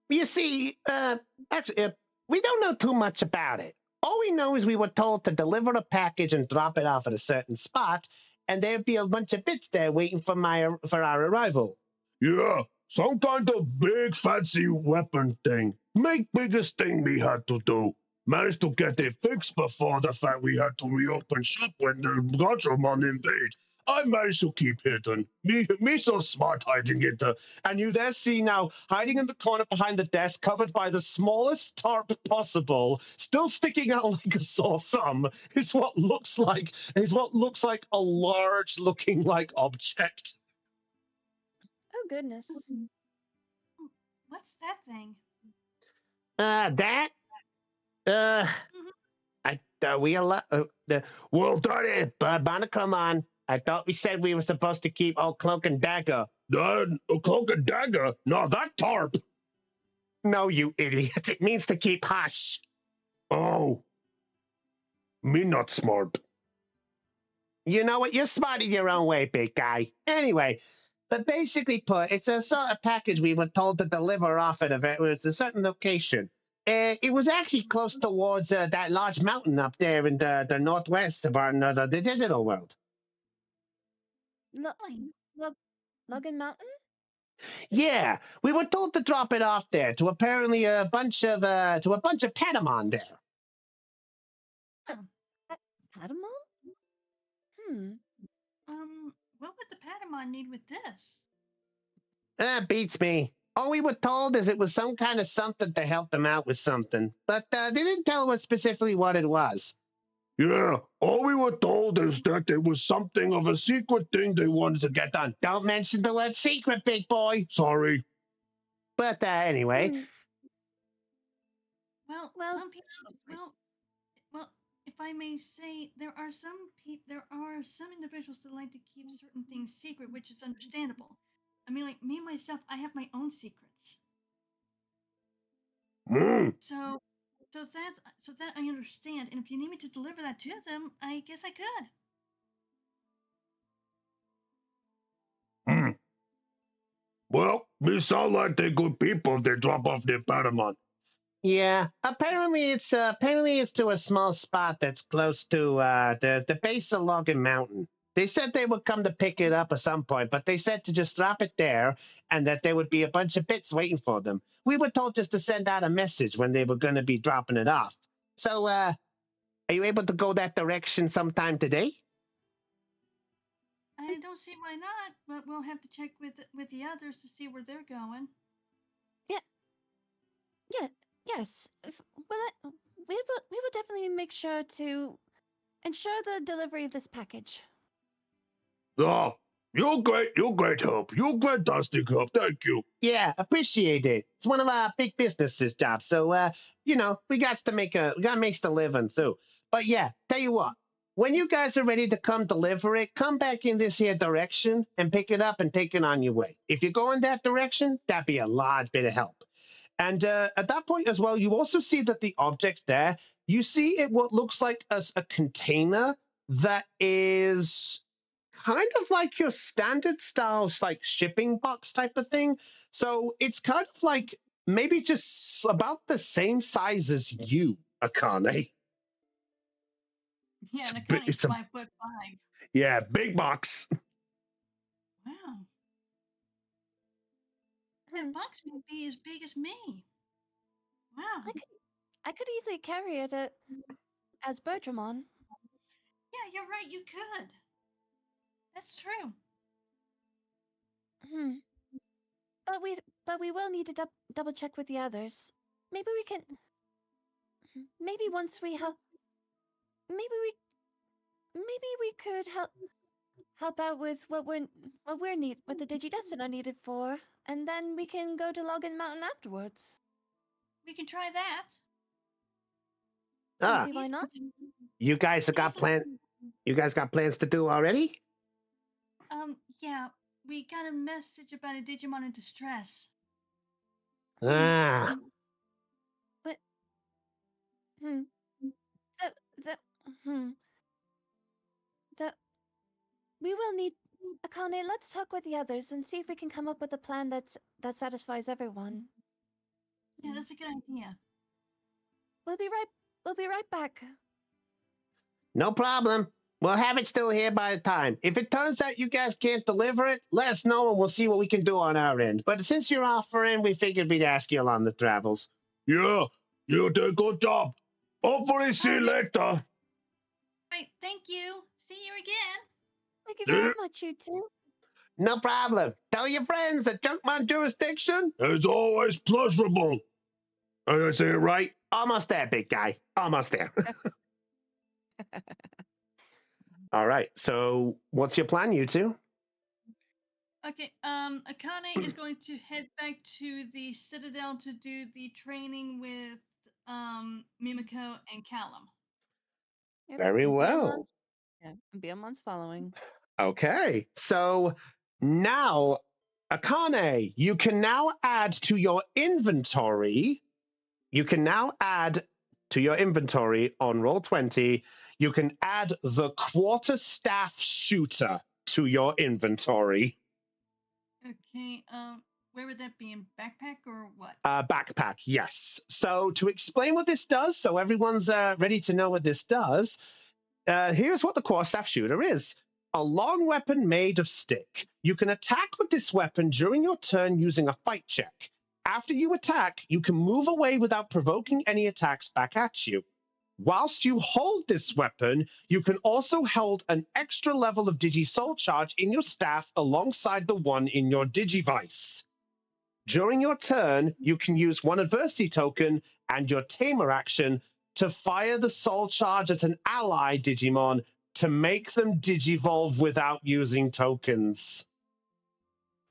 you see, actually, we don't know too much about it. All we know is we were told to deliver a package and drop it off at a certain spot, and there'd be a bunch of bits there waiting for our arrival. Yeah, some kind of big fancy weapon thing. Make biggest thing we had to do. Managed to get it fixed before the fact we had to reopen shop when the Gotramon invade. I managed to keep hidden. Me so smart hiding it. And you there see now, hiding in the corner behind the desk, covered by the smallest tarp possible, still sticking out like a sore thumb, is what looks like a large looking like object. Oh goodness. What's that thing? That? Well, darn it, Monochromon. I thought we said we were supposed to keep old Cloak and Dagger. Cloak and Dagger? No, that tarp. No, you idiot. It means to keep hush. Oh. Me not smart. You know what? You're smart in your own way, big guy. Anyway, but basically put, it's a sort of package we were told to deliver off at a certain location. It was actually close towards that large mountain up there in the northwest of the digital world. Logan Mountain? Yeah, we were told to drop it off there to apparently a bunch of Patamon there. Patamon? What would the Patamon need with this? Beats me. All we were told is it was some kind of something to help them out with something, but they didn't tell us specifically what it was. Yeah, all we were told is that it was something of a secret thing they wanted to get done. Don't mention the word secret, big boy. Sorry. But anyway. Well, some people. Well, if I may say, there are some individuals that like to keep certain things secret, which is understandable. I mean, like me myself, I have my own secrets. So that I understand. And if you need me to deliver that to them, I guess I could. Well, me sound like they're good people if they drop off their Patamon. Yeah, apparently it's to a small spot that's close to the base of Logan Mountain. They said they would come to pick it up at some point, but they said to just drop it there and that there would be a bunch of bits waiting for them. We were told just to send out a message when they were going to be dropping it off. So, are you able to go that direction sometime today? I don't see why not, but we'll have to check with the others to see where they're going. Yes. We will definitely make sure to ensure the delivery of this package. Oh, you're great help. You're fantastic help. Thank you. Yeah, appreciate it. It's one of our big businesses jobs, so we got to make the living too. But yeah, tell you what, when you guys are ready to come deliver it, come back in this here direction and pick it up and take it on your way. If you go in that direction, that'd be a large bit of help. And at that point as well, you also see that the object there, you see it what looks like as a container that is kind of like your standard style, like shipping box type of thing. So it's kind of like maybe just about the same size as you, Akane. Yeah, It's and a, big, Akane's it's a 5'5". yeah, big box. Wow. Hmm. That box may be as big as me. Wow. I could easily carry it as Bertramon. Yeah, you're right. You could. That's true. Hmm. But we will need to double check with the others. Maybe we can. Maybe once we help. Maybe we could help out with what what the Digidestin are needed for, and then we can go to Login Mountain afterwards. We can try that. Don't Ah, see why not. you guys have got Easily. plans. You guys got plans to do already? Yeah, we got a message about a Digimon in distress. Ah, But hmm. The hmm. The we will need Akane. Let's talk with the others and see if we can come up with a plan that satisfies everyone. Yeah, that's a good idea. We'll be right back. no problem. We'll have it still here by the time. If it turns out you guys can't deliver it, let us know and we'll see what we can do on our end. But since you're offering, we figured we'd ask you along the travels. Yeah, you did a good job. Hopefully see you later. Right, thank you. See you again. Thank you very much, you two. No problem. Tell your friends that Junkman jurisdiction is always pleasurable. Did I say it right? Almost there, big guy. Almost there. All right. So, what's your plan, you two? Okay, Akane is going to head back to the Citadel to do the training with Mimiko and Callum. Yep, Very and well. Beamon's following. Okay. So now, Akane, you can now add to your inventory. You can now add to your inventory on Roll20. You can add the quarterstaff shooter to your inventory. Okay, where would that be, in backpack or what? Backpack, yes. So to explain what this does, so everyone's ready to know what this does, here's what the quarterstaff shooter is. A long weapon made of stick. You can attack with this weapon during your turn using a fight check. After you attack, you can move away without provoking any attacks back at you. Whilst you hold this weapon, you can also hold an extra level of Digi-Soul Charge in your staff alongside the one in your Digivice. During your turn, you can use one adversity token and your Tamer action to fire the Soul Charge at an ally Digimon to make them Digivolve without using tokens.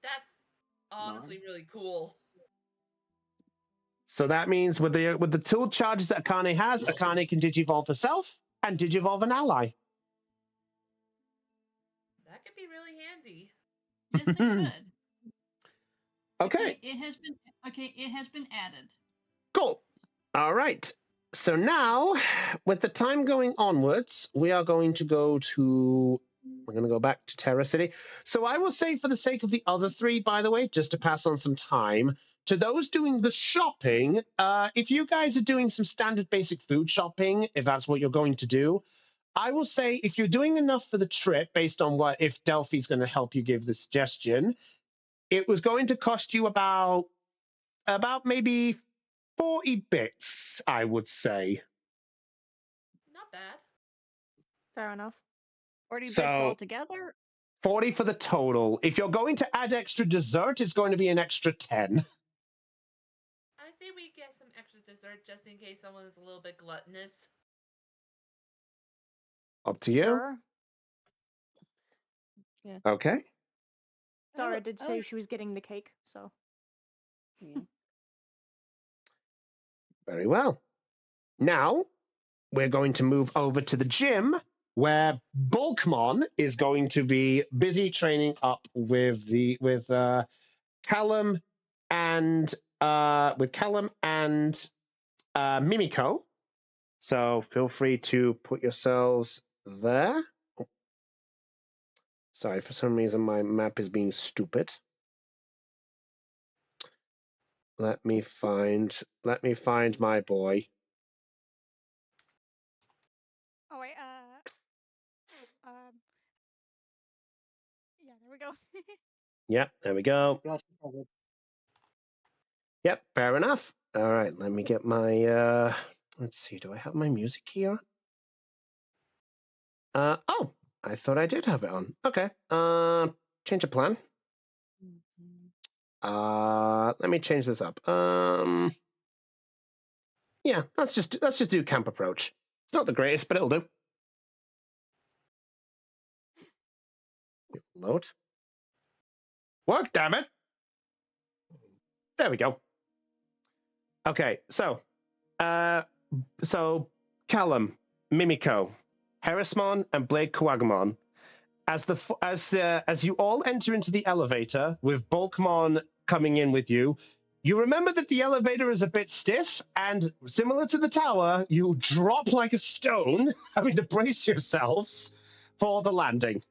That's honestly really cool. So that means with the tool charges that Akane has, Akane can Digivolve herself and Digivolve an ally. That could be really handy. Yes, it could. Okay. It has been added. Cool. All right. So now, with the time going onwards, we're going to go back to Terra City. So I will say, for the sake of the other three, by the way, just to pass on some time, to those doing the shopping, if you guys are doing some standard basic food shopping, if that's what you're going to do, I will say if you're doing enough for the trip, based on if Delphi's going to help you give the suggestion, it was going to cost you about maybe 40 bits, I would say. Not bad. Fair enough. 40 bits So, altogether? 40 for the total. If you're going to add extra dessert, it's going to be an extra 10. I say we get some extra dessert just in case someone is a little bit gluttonous. Up to you. Sure. Yeah. Okay. Zara did say she was getting the cake, so. Yeah. Very well. Now, we're going to move over to the gym, where Bulkmon is going to be busy training up with Callum and Mimiko. So feel free to put yourselves there. Sorry, for some reason my map is being stupid. Let me find my boy. Oh wait, yeah, there we go. Yep, there we go. Yep, fair enough. All right, let me get my let's see, do I have my music here? Oh, I thought I did have it on. Okay. Change of plan. Let me change this up. Yeah, let's just do camp approach. It's not the greatest, but it'll do. Load. Work, damn it. There we go. Okay, so Callum, Mimiko, Harrismon, and Blade Kuwagamon, as you all enter into the elevator with Bulkmon coming in with you, you remember that the elevator is a bit stiff, and similar to the tower, you drop like a stone, having to brace yourselves for the landing,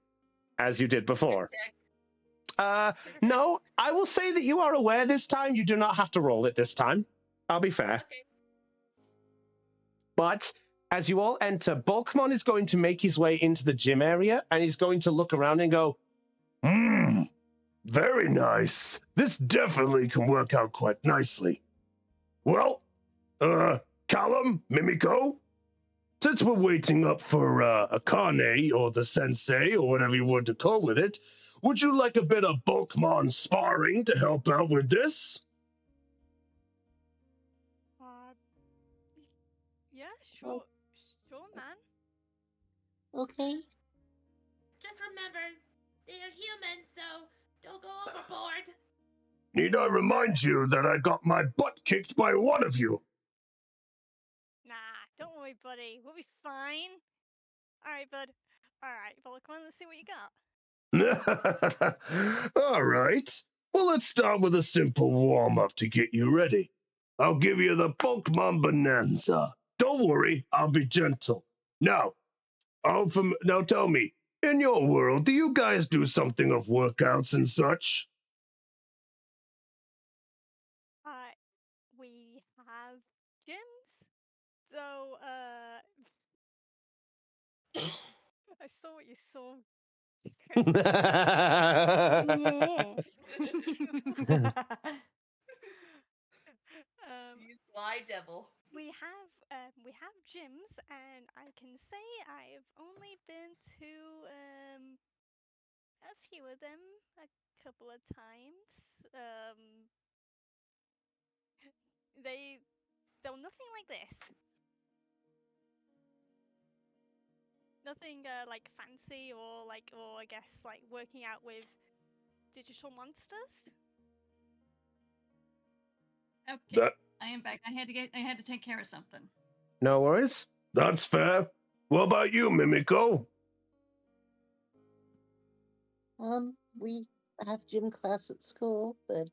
as you did before. No, I will say that you are aware this time you do not have to roll it this time. I'll be fair. Okay. But as you all enter, Bulkmon is going to make his way into the gym area, and he's going to look around and go, Very nice. This definitely can work out quite nicely. Well, Callum, Mimiko, since we're waiting up for Akane or the sensei or whatever you want to call with it, would you like a bit of Bulkmon sparring to help out with this? Yeah, sure, man. Okay. Just remember, they are humans, so don't go overboard. Need I remind you that I got my butt kicked by one of you? Nah, don't worry, buddy. We'll be fine. Alright, bud. Alright, well, come on, let's see what you got. All right. Well, let's start with a simple warm-up to get you ready. I'll give you the Pokemon Bonanza. Don't worry, I'll be gentle. Now tell me, in your world, do you guys do something of workouts and such? We have gyms. So, I saw what you saw, Chris. Yes. You sly devil. We have gyms, and I can say I've only been to a few of them a couple of times. They're nothing like this. Nothing like fancy or I guess like working out with digital monsters. Okay, I am back. I had to take care of something. No worries. That's fair. What about you, Mimiko? We have gym class at school, but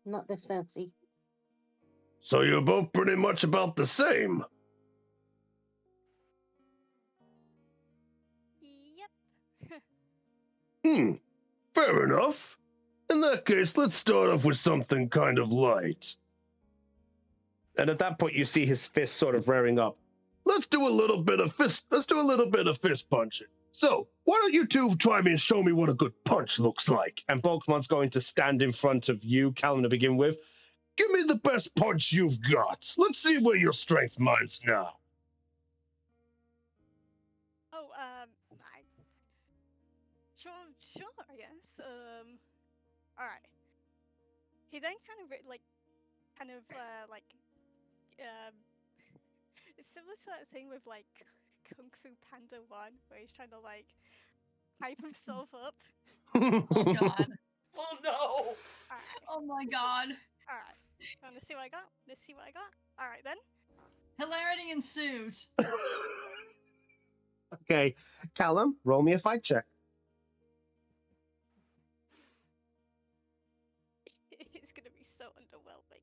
not this fancy. So you're both pretty much about the same. Yep. Fair enough. In that case, let's start off with something kind of light. And at that point, you see his fist sort of rearing up. Let's do a little bit of fist punching. So, why don't you two try me and show me what a good punch looks like? And Bulkmon's going to stand in front of you, Callum, to begin with. Give me the best punch you've got. Let's see where your strength lies now. Oh, sure, I guess. All right. He then it's similar to that thing with like Kung Fu Panda 1, where he's trying to like hype himself up. Oh god. Oh no! Alright. Oh my god. Alright. Want to see what I got? Let's see what I got. Alright then. Hilarity ensues. Okay, Callum, roll me a fight check. It's gonna be so underwhelming.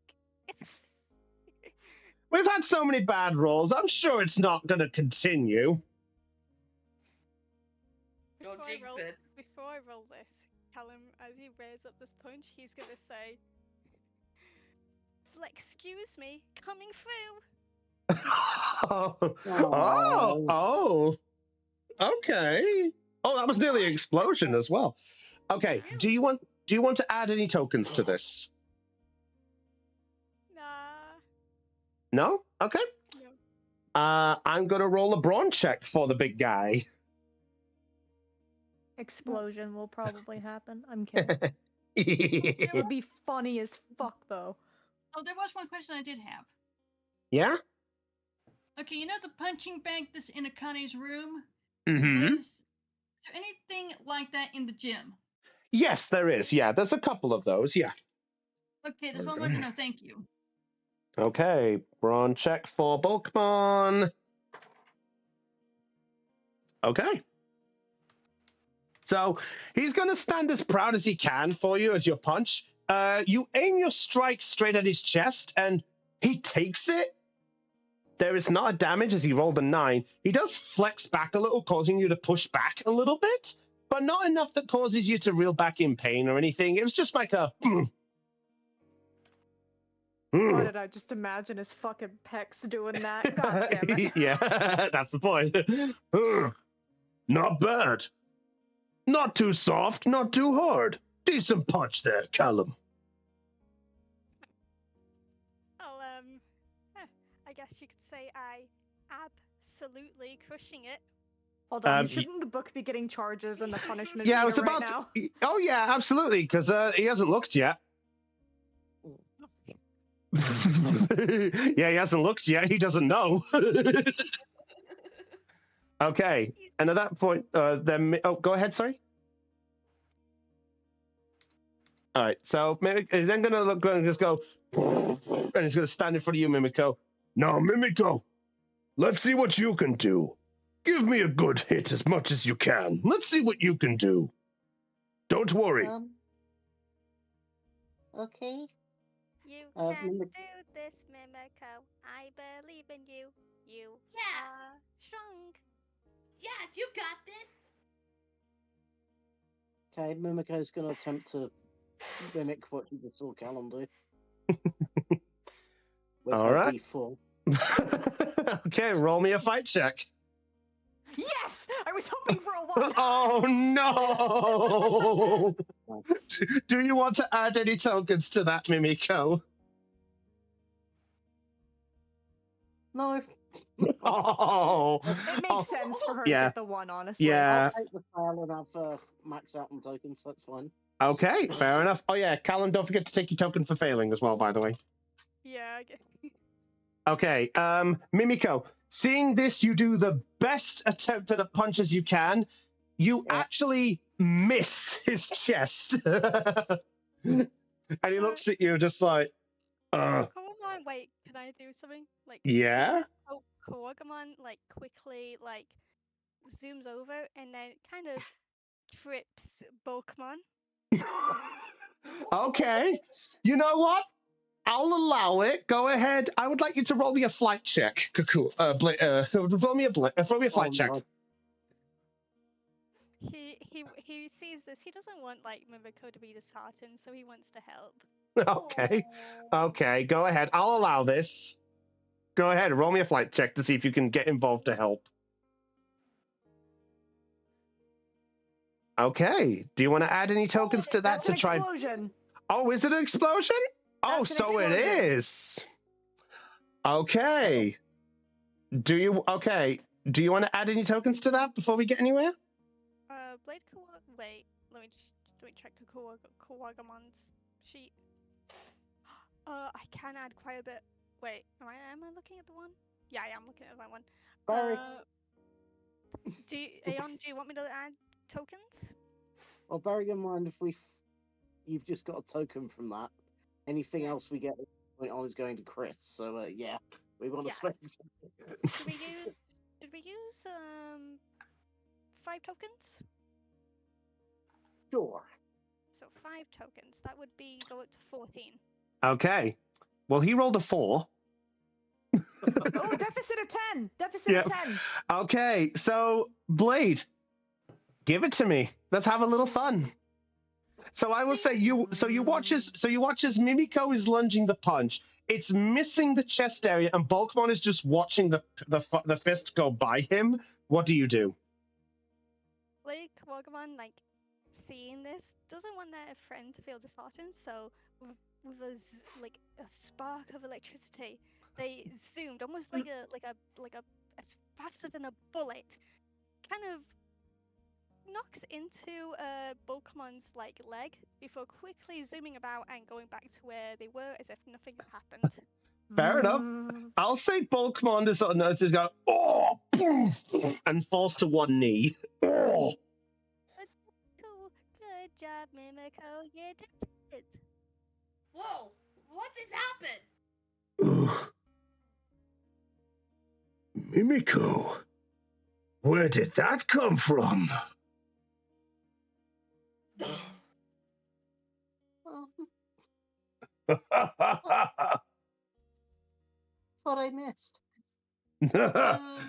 We've had so many bad rolls. I'm sure it's not going to continue. Don't before I roll this, Callum, as he rears up this punch, he's gonna say, "Excuse me, coming through." Oh, okay. Oh, that was nearly an explosion as well. Okay, do you want to add any tokens to this? Nah. No? Okay. No. I'm gonna roll a brawn check for the big guy. Explosion will probably happen. I'm kidding. It would be funny as fuck, though. Oh, there was one question I did have. Yeah? Okay, you know the punching bag that's in Akane's room? Mm-hmm. Is there anything like that in the gym? Yes, there is. Yeah, there's a couple of those. Yeah. Okay, that's all I wanted to know. Thank you. Okay, brawn check for Bulkmon. Okay. So he's going to stand as proud as he can for you as your punch. You aim your strike straight at his chest, and he takes it. There is not a damage as he rolled a 9. He does flex back a little, causing you to push back a little bit, but not enough that causes you to reel back in pain or anything. It was just like a... Why did I just imagine his fucking pecs doing that? God damn it. Yeah, that's the point. Not bad. Not too soft, not too hard. Decent punch there, Callum. Oh, I guess you could say I absolutely crushing it. Hold on, shouldn't the book be getting charges and the punishment Yeah, I meter was about right now? to... Oh, yeah, absolutely, because he hasn't looked yet. Yeah, he hasn't looked yet. He doesn't know. Okay, and at that point, then... Oh, go ahead, sorry. All right, so he's then going to look and just go... And he's going to stand in front of you, Mimiko. Now, Mimiko, let's see what you can do. Give me a good hit as much as you can. Let's see what you can do. Don't worry. Okay. You can Mimik- do this, Mimiko. I believe in you. You are strong. Yeah, you got this. Okay, Mimiko's going to attempt to mimic what you just saw Callum do. With All her right. D4. Okay, roll me a fight check. Yes! I was hoping for a 1. Oh, no! Do you want to add any tokens to that, Mimiko? No. Oh. It makes sense for her to get the 1, honestly. Yeah. I'll take the fail and have max out on tokens, that's fine. Okay, fair enough. Oh, yeah, Callum, don't forget to take your token for failing as well, by the way. Yeah, I get. Okay, Mimiko, seeing this, you do the best attempt at a punch as you can. You actually miss his chest. And he looks at you just like, Come on, wait, can I do something? Like, Yeah? Oh, Kawagumon, like, quickly, like, zooms over and then kind of trips Bulkmon. Okay, you know what? I'll allow it. Go ahead. I would like you to roll me a flight check. Cuckoo. Roll me a flight check. God. He sees this. He doesn't want like Mimiko to be disheartened, so he wants to help. Okay. Okay, go ahead. I'll allow this. Go ahead. Roll me a flight check to see if you can get involved to help. Okay. Do you want to add any tokens to that That's to an try? explosion. Oh, is it an explosion? Oh, That's an so it explosion. is. Okay. Do you want to add any tokens to that before we get anywhere? Blade Kawag. Wait, let me check Kawagumon's sheet. I can add quite a bit. Wait, am I looking at the one? Yeah, I am looking at that one. Barry. Aeon, do you want me to add tokens? Well, bearing in mind if you've just got a token from that, anything else we get point on is going to Chris. So yeah, we want to spend. Should we use 5 tokens? Sure. So 5 tokens. That would go up to 14. Okay. Well, he rolled a 4. Deficit of 10. Deficit of 10. Okay, so Blade, Give it to me. Let's have a little fun. So I will say you watch as Mimiko is lunging the punch. It's missing the chest area, and Bulkmon is just watching the fist go by him. What do you do? Like, Wagamon, like, seeing this, doesn't want their friend to feel disheartened, so with like a spark of electricity, they zoomed almost like a as faster than a bullet, kind of knocks into Bulkmon's like leg before quickly zooming about and going back to where they were as if nothing had happened. Fair enough. I'll say Bulkmon just sort of notices, go, oh, and falls to one knee. Oh. Cool, good job, Mimiko. You did it. Whoa! What just happened? Mimiko, where did that come from? What I missed. Wow,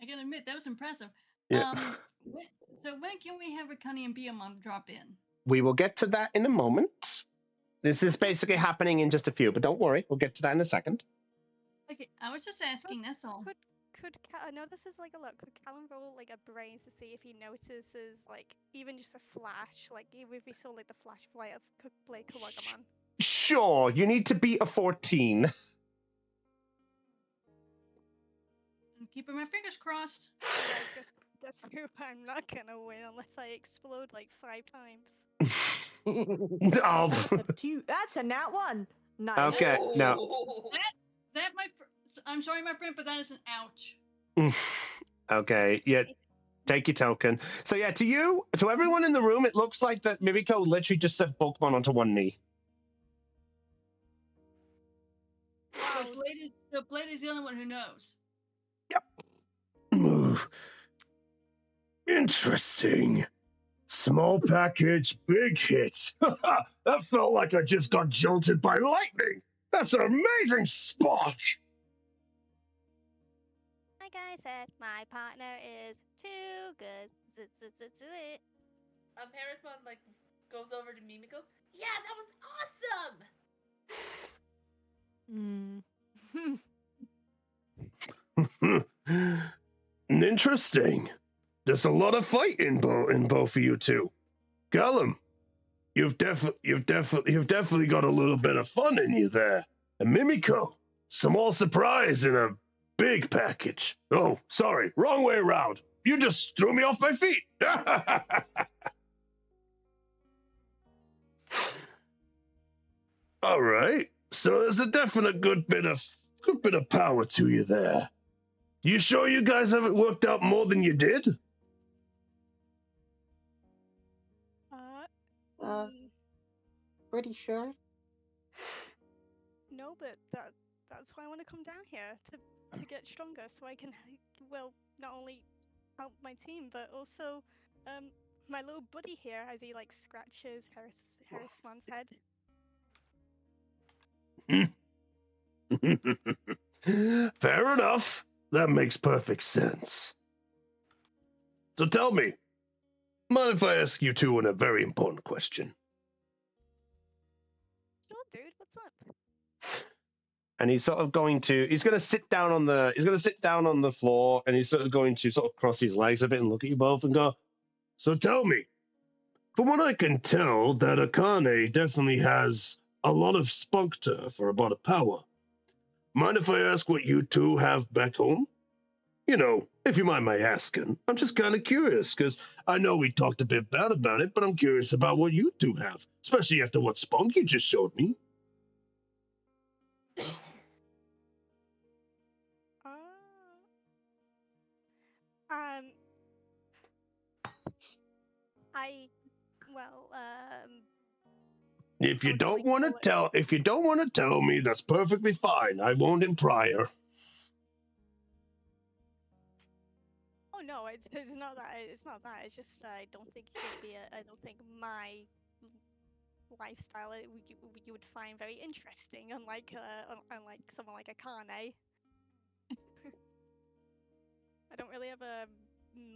I gotta admit that was impressive. Yeah. When can we have Akane and Biyomon drop in? We will get to that in a moment. This is basically happening in just a few, but don't worry, we'll get to that in a second. Okay, I was just asking. That's all. I know this is like a lot. Could Callum roll like a brains to see if he notices like even just a flash, like if he saw like the flash of light of Blake Kawagamon? Sure, you need to beat a 14. I'm keeping my fingers crossed. Guess who? I'm not gonna win unless I explode like 5 times. Oh. That's a nat 1. Nice. Okay, no. I'm sorry, my friend, but that is an ouch. Okay, yeah. Take your token. So yeah, to everyone in the room, it looks like that Mimiko literally just set Bulkmon onto one knee. Wow. So Blade is the only one who knows. Yep. Interesting. Small package, big hit. That felt like I just got jolted by lightning. That's an amazing spark. Like I said, my partner is too good. Harrismon like goes over to Mimiko. Yeah, that was awesome. Interesting. There's a lot of fight in both of you two. Callum, you've definitely got a little bit of fun in you there. And Mimiko, small surprise in a big package. Oh, sorry, wrong way around. You just threw me off my feet. All right, so there's a definite good bit of power to you there. You sure you guys haven't worked out more than you did? Pretty sure. No, but that's why I want to come down here to get stronger, so I can not only help my team, but also my little buddy here as he like scratches Harrisman's head. Fair enough. That makes perfect sense. So tell me, mind if I ask you two a very important question? Sure, dude. What's up? And he's going to sit down on the floor, and he's sort of going to sort of cross his legs a bit and look at you both and go, so tell me, from what I can tell, that Akane definitely has a lot of spunk to her for a lot of power. Mind if I ask what you two have back home? You know, if you mind my asking. I'm just kind of curious, because I know we talked a bit bad about it, but I'm curious about what you two have, especially after what spunk you just showed me. If you don't want to tell me, that's perfectly fine. I won't pry. Oh no, it's not that. It's not that. It's just I don't think I don't think my lifestyle you would find very interesting, unlike someone like Akane. I don't really have a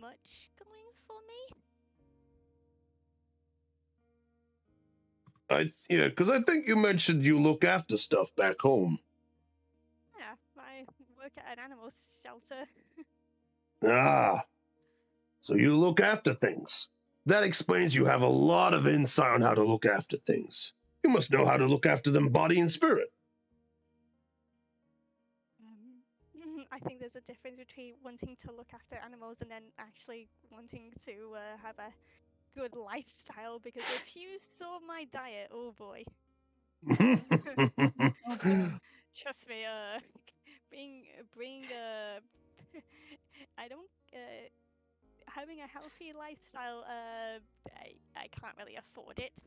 much going for me. Yeah, because I think you mentioned you look after stuff back home. Yeah, I work at an animal shelter. Ah, so you look after things. That explains you have a lot of insight on how to look after things. You must know how to look after them body and spirit. I think there's a difference between wanting to look after animals and then actually wanting to have a good lifestyle. Because if you saw my diet, oh boy. Trust me, I don't, having a healthy lifestyle, I can't really afford it.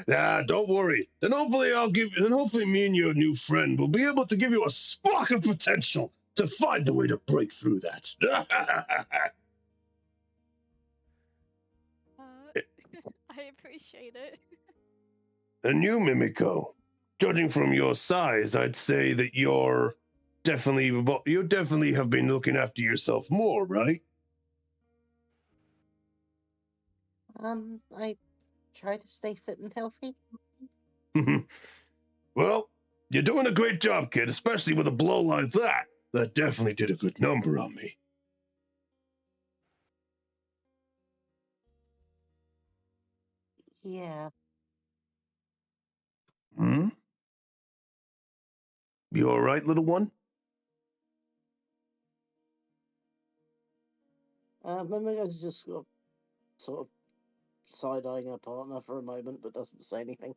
Nah, don't worry. Then hopefully me and your new friend will be able to give you a spark of potential to find the way to break through that. I appreciate it. And you, Mimiko, judging from your size, I'd say that you definitely have been looking after yourself more, right? I try to stay fit and healthy. Well, you're doing a great job, kid, especially with a blow like that. That definitely did a good number on me. Yeah. Hmm? You all right, little one? Mimigo's just sort of side-eyeing her partner for a moment, but doesn't say anything.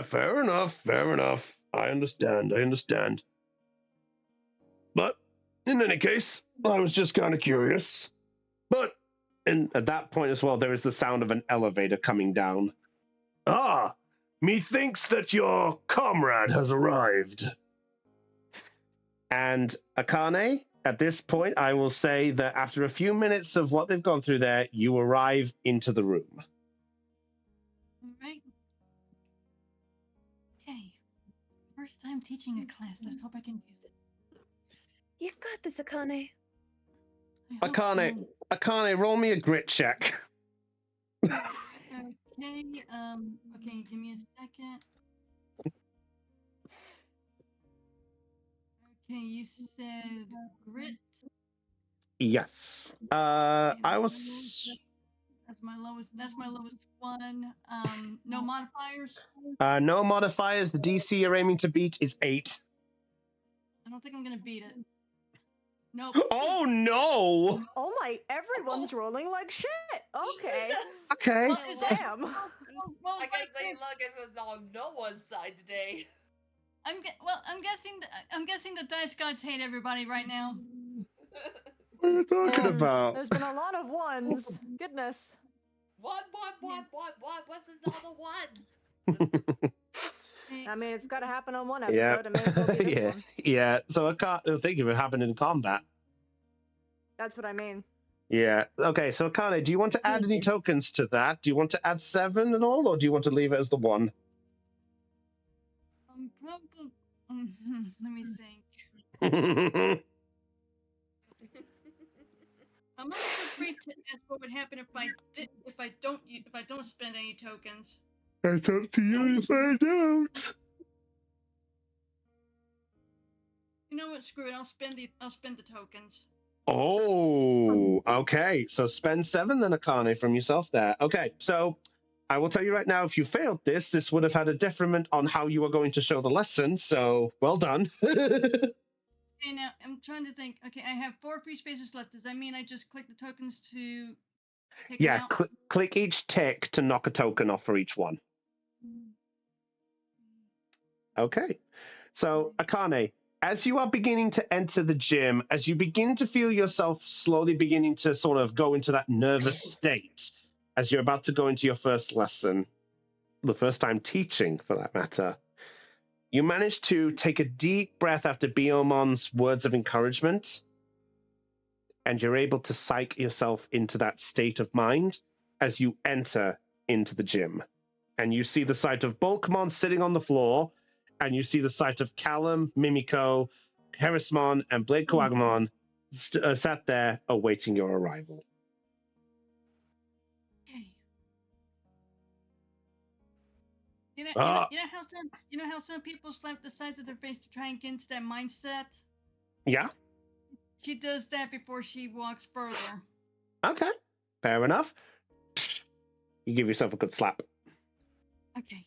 Fair enough. I understand. But, in any case, I was just kind of curious. And at that point as well, there is the sound of an elevator coming down. Ah, methinks that your comrade has arrived. And Akane, at this point, I will say that after a few minutes of what they've gone through there, you arrive into the room. All right. Okay. First time teaching a class. Let's hope I can do this. You've got this, Akane. I hope so. Akane, roll me a grit check. Okay. Okay. Give me a second. Okay, you said grit. Yes. Okay, I was. That's my lowest. That's my lowest one. No modifiers. No modifiers. The DC you're aiming to beat is 8. I don't think I'm gonna beat it. Nope. Oh no! Oh my! Everyone's rolling like shit. Okay. Okay. Well, is that, Damn. I guess they look as it's on no one's side today. I'm guessing the dice gods hate everybody right now. What are you talking about? There's been a lot of ones. Goodness. What? What's with all the ones? I mean, it's got to happen on one Yeah. episode. It may as well be this one. Yeah. So I can't think of it happening in combat. That's what I mean. Yeah. Okay. So Akane, do you want to add any tokens to that? Do you want to add 7 at all, or do you want to leave it as the 1? Probably. Let me think. I'm also afraid to ask what would happen if I don't spend any tokens. That's up to you if I don't. You know what? Screw it. I'll spend the tokens. Oh, okay. So spend 7 then, Akane, from yourself there. Okay, so I will tell you right now, if you failed this would have had a detriment on how you are going to show the lesson, so well done. Okay, now I'm trying to think. Okay, I have 4 free spaces left. Does that mean I just click the tokens to pick Yeah, them out? click each tick to knock a token off for each one. Okay. So, Akane, as you are beginning to enter the gym, as you begin to feel yourself slowly beginning to sort of go into that nervous state, as you're about to go into your first lesson, the first time teaching for that matter, you manage to take a deep breath after Biomon's words of encouragement, and you're able to psych yourself into that state of mind as you enter into the gym. And you see the sight of Bulkmon sitting on the floor, and you see the sight of Callum, Mimiko, Herismon, and Blade Coagumon sat there awaiting your arrival. Okay. You know how some people slap the sides of their face to try and get into that mindset? Yeah? She does that before she walks further. Okay. Fair enough. You give yourself a good slap. Okay.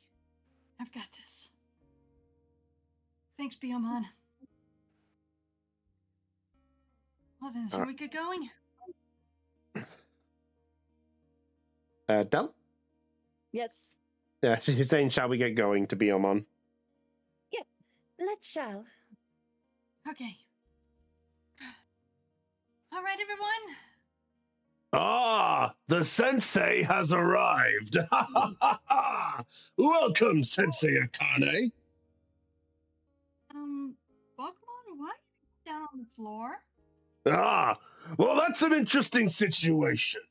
I've got this. Thanks, Biomon. Well then, shall we get going? Del? Yes. Yeah, she's saying, shall we get going to Biomon? Yeah. Let's shall. Okay. All right, everyone. Ah, the sensei has arrived. Welcome, Sensei Akane. Pokemon, why are you down on the floor? Ah, well, that's an interesting situation.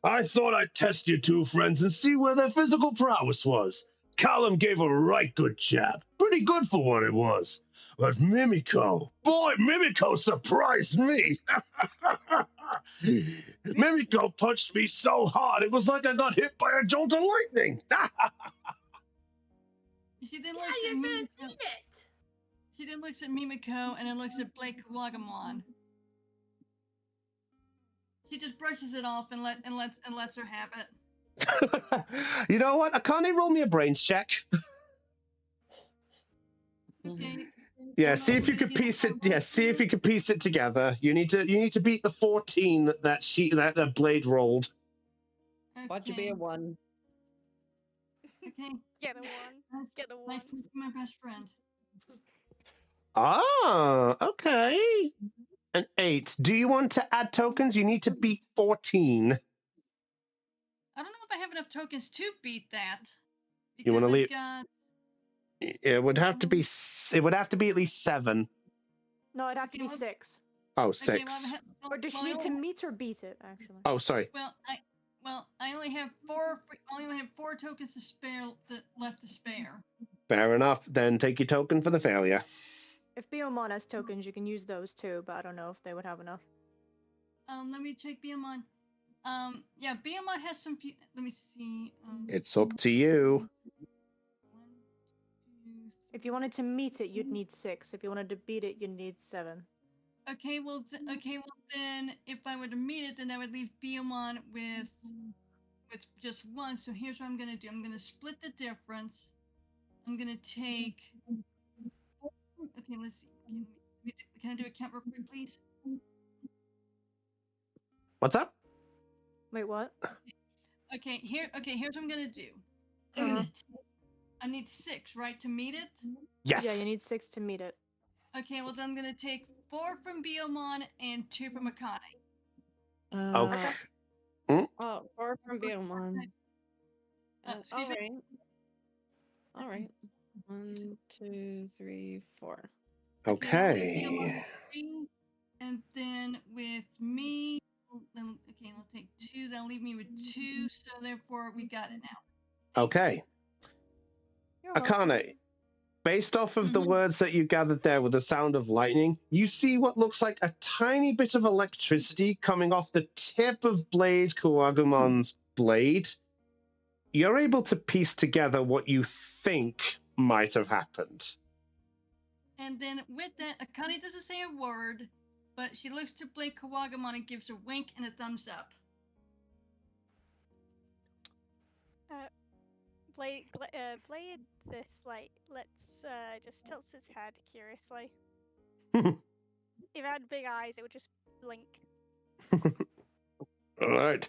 I thought I'd test your two friends and see where their physical prowess was. Callum gave a right good jab. Pretty good for what it was. But Mimiko, boy, Mimiko surprised me. Mimiko punched me so hard, it was like I got hit by a jolt of lightning. She then looks at Mimiko. She then looks at Mimiko and then looks at Blake Wagamon. She just brushes it off and lets her have it. You know what? Akane, roll me a brains check. Okay. Yeah, see if you could piece it. Yeah, see if you could piece it together. You need to beat the 14 that Blade rolled. Okay. Watch it be a 1. Okay. Get a 1. Get a 1. Nice to meet my best friend. Ah, okay. An 8. Do you want to add tokens? You need to beat 14. I don't know if I have enough tokens to beat that. You want to leave? Got... It would have to be. It would have to be at least 7. No, it'd have to be 6. Oh, 6. Or does she need to meet or beat it? Actually. Oh, sorry. Well, I only have 4. I only have 4 tokens to spare left to spare. Fair enough. Then take your token for the failure. If Biomon has tokens, you can use those too, but I don't know if they would have enough. Let me check Biomon. Yeah, Biomon has some. Let me see. It's up to you. If you wanted to meet it, you'd need 6. If you wanted to beat it, you'd need 7. Okay, well, then, if I were to meet it, then that would leave Biomon with just 1. So here's what I'm gonna do. I'm gonna split the difference. I'm gonna take. Okay, let's see. Can I do a count real quick, please? What's up? Wait, what? Okay, here's what I'm gonna do. I need 6, right, to meet it? Yes. Yeah, you need 6 to meet it. Okay, well then I'm gonna take 4 from Biomon and 2 from Akane. Okay. Oh, 4 from Biomon. Excuse me? All right. 1, 2, 3, 4. Okay. And then with me, okay, I'll take 2. That'll leave me with 2. So therefore, we got it now. Okay. Akane, based off of the words that you gathered there with the sound of lightning, you see what looks like a tiny bit of electricity coming off the tip of Blade Kuagumon's blade. You're able to piece together what you think might have happened. And then with that, Akane doesn't say a word, but she looks to Blade Kuwagamon and gives a wink and a thumbs up. Blade this, like, let's just tilts his head curiously. If it had big eyes, it would just blink. All right.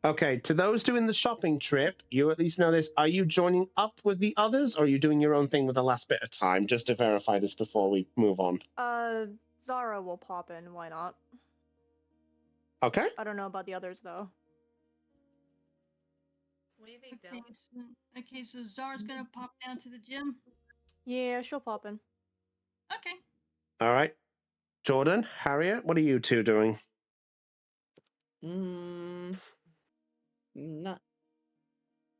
Okay, to those doing the shopping trip, you at least know this. Are you joining up with the others, or are you doing your own thing with the last bit of time, just to verify this before we move on? Zara will pop in, why not? Okay. I don't know about the others, though. What do you think, Del? Okay, so Zara's gonna pop down to the gym? Yeah, she'll pop in. Okay. All right. Jordan, Harriet, what are you two doing?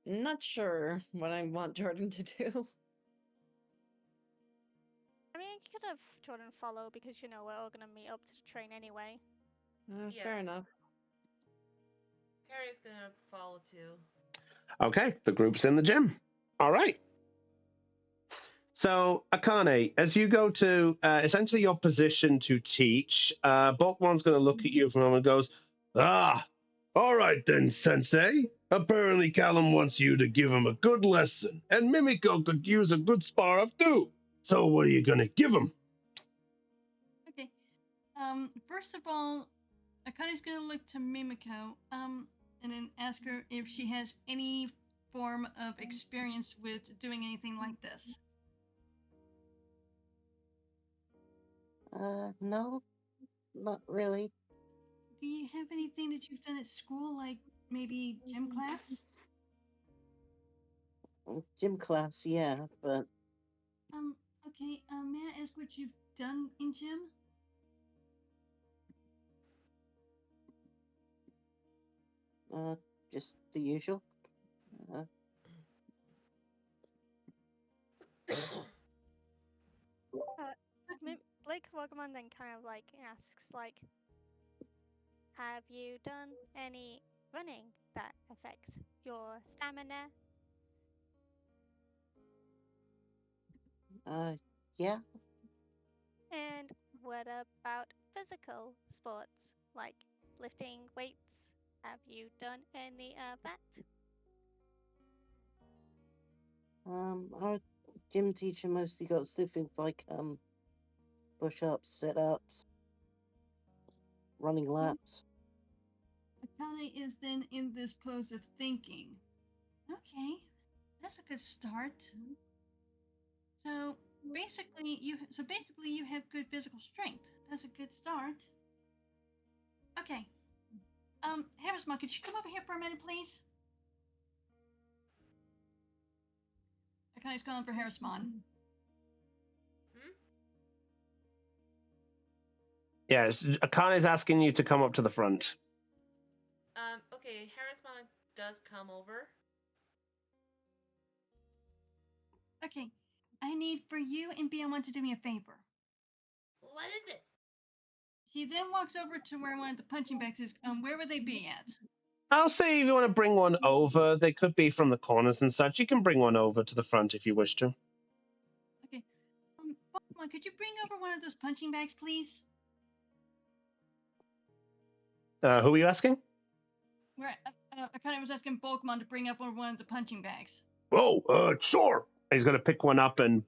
Not sure what I want Jordan to do. children follow because, you know, we're all going to meet up to the train anyway. Yeah. Fair enough. Harry's gonna follow too. Okay, the group's in the gym. All right. So, Akane, as you go to essentially your position to teach, Bulkmon's going to look at you for a moment and goes, "Ah, all right then, Sensei. Apparently Callum wants you to give him a good lesson, and Mimiko could use a good spar up too. So what are you going to give him?" Okay. First of all, Akane's gonna look to Mimiko, and then ask her if she has any form of experience with doing anything like this. No, not really. Do you have anything that you've done at school, like maybe gym class? Gym class, yeah, but Okay. May I ask what you've done in gym? just the usual. Blake Pokemon then kind of like asks, like, have you done any running that affects your stamina? Yeah. And what about physical sports, like lifting weights? Have you done any of that? Our gym teacher mostly got us do things like push-ups, sit-ups, running laps. Akane is then in this pose of thinking. Okay, that's a good start. So basically, you have good physical strength. That's a good start. Okay. Harrismon, could you come over here for a minute, please? Akane's calling for Harrismon. Yeah, Akane's asking you to come up to the front. Okay, Harrismon does come over. Okay, I need for you and BM1 to do me a favor. What is it? She then walks over to where one of the punching bags is. Where would they be at? I'll say if you want to bring one over, they could be from the corners and such. You can bring one over to the front if you wish to. Okay. Pokemon, could you bring over one of those punching bags, please? Who are you asking? Where I kind of was asking Pokemon to bring up one of the punching bags. Oh, sure. He's going to pick one up and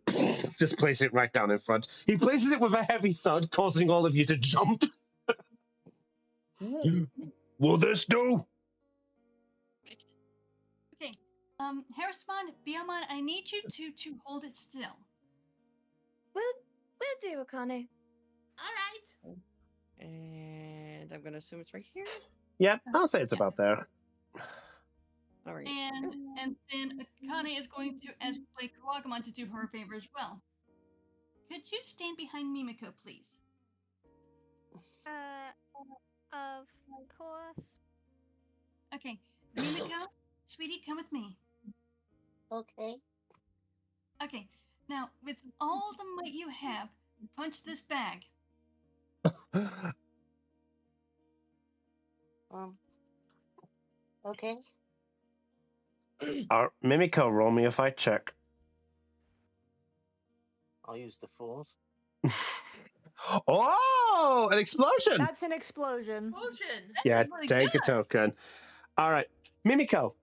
just place it right down in front. He places it with a heavy thud, causing all of you to jump. Will this do? Okay. Harrismon, Biamon, I need you to hold it still. We'll do, Akane. All right. And I'm gonna assume it's right here. Yep, I'll say it's about there. All right. And then Akane is going to ask Blake Kawagamon to do her a favor as well. Could you stand behind Mimiko, please? Of course. Okay, Mimiko, sweetie, come with me. Okay. Okay, now with all the might you have, punch this bag. Okay. Mimiko, roll me a fight check. I'll use the fours. Oh, an explosion! That's an explosion. Yeah, really take good. a token. All right, Mimiko,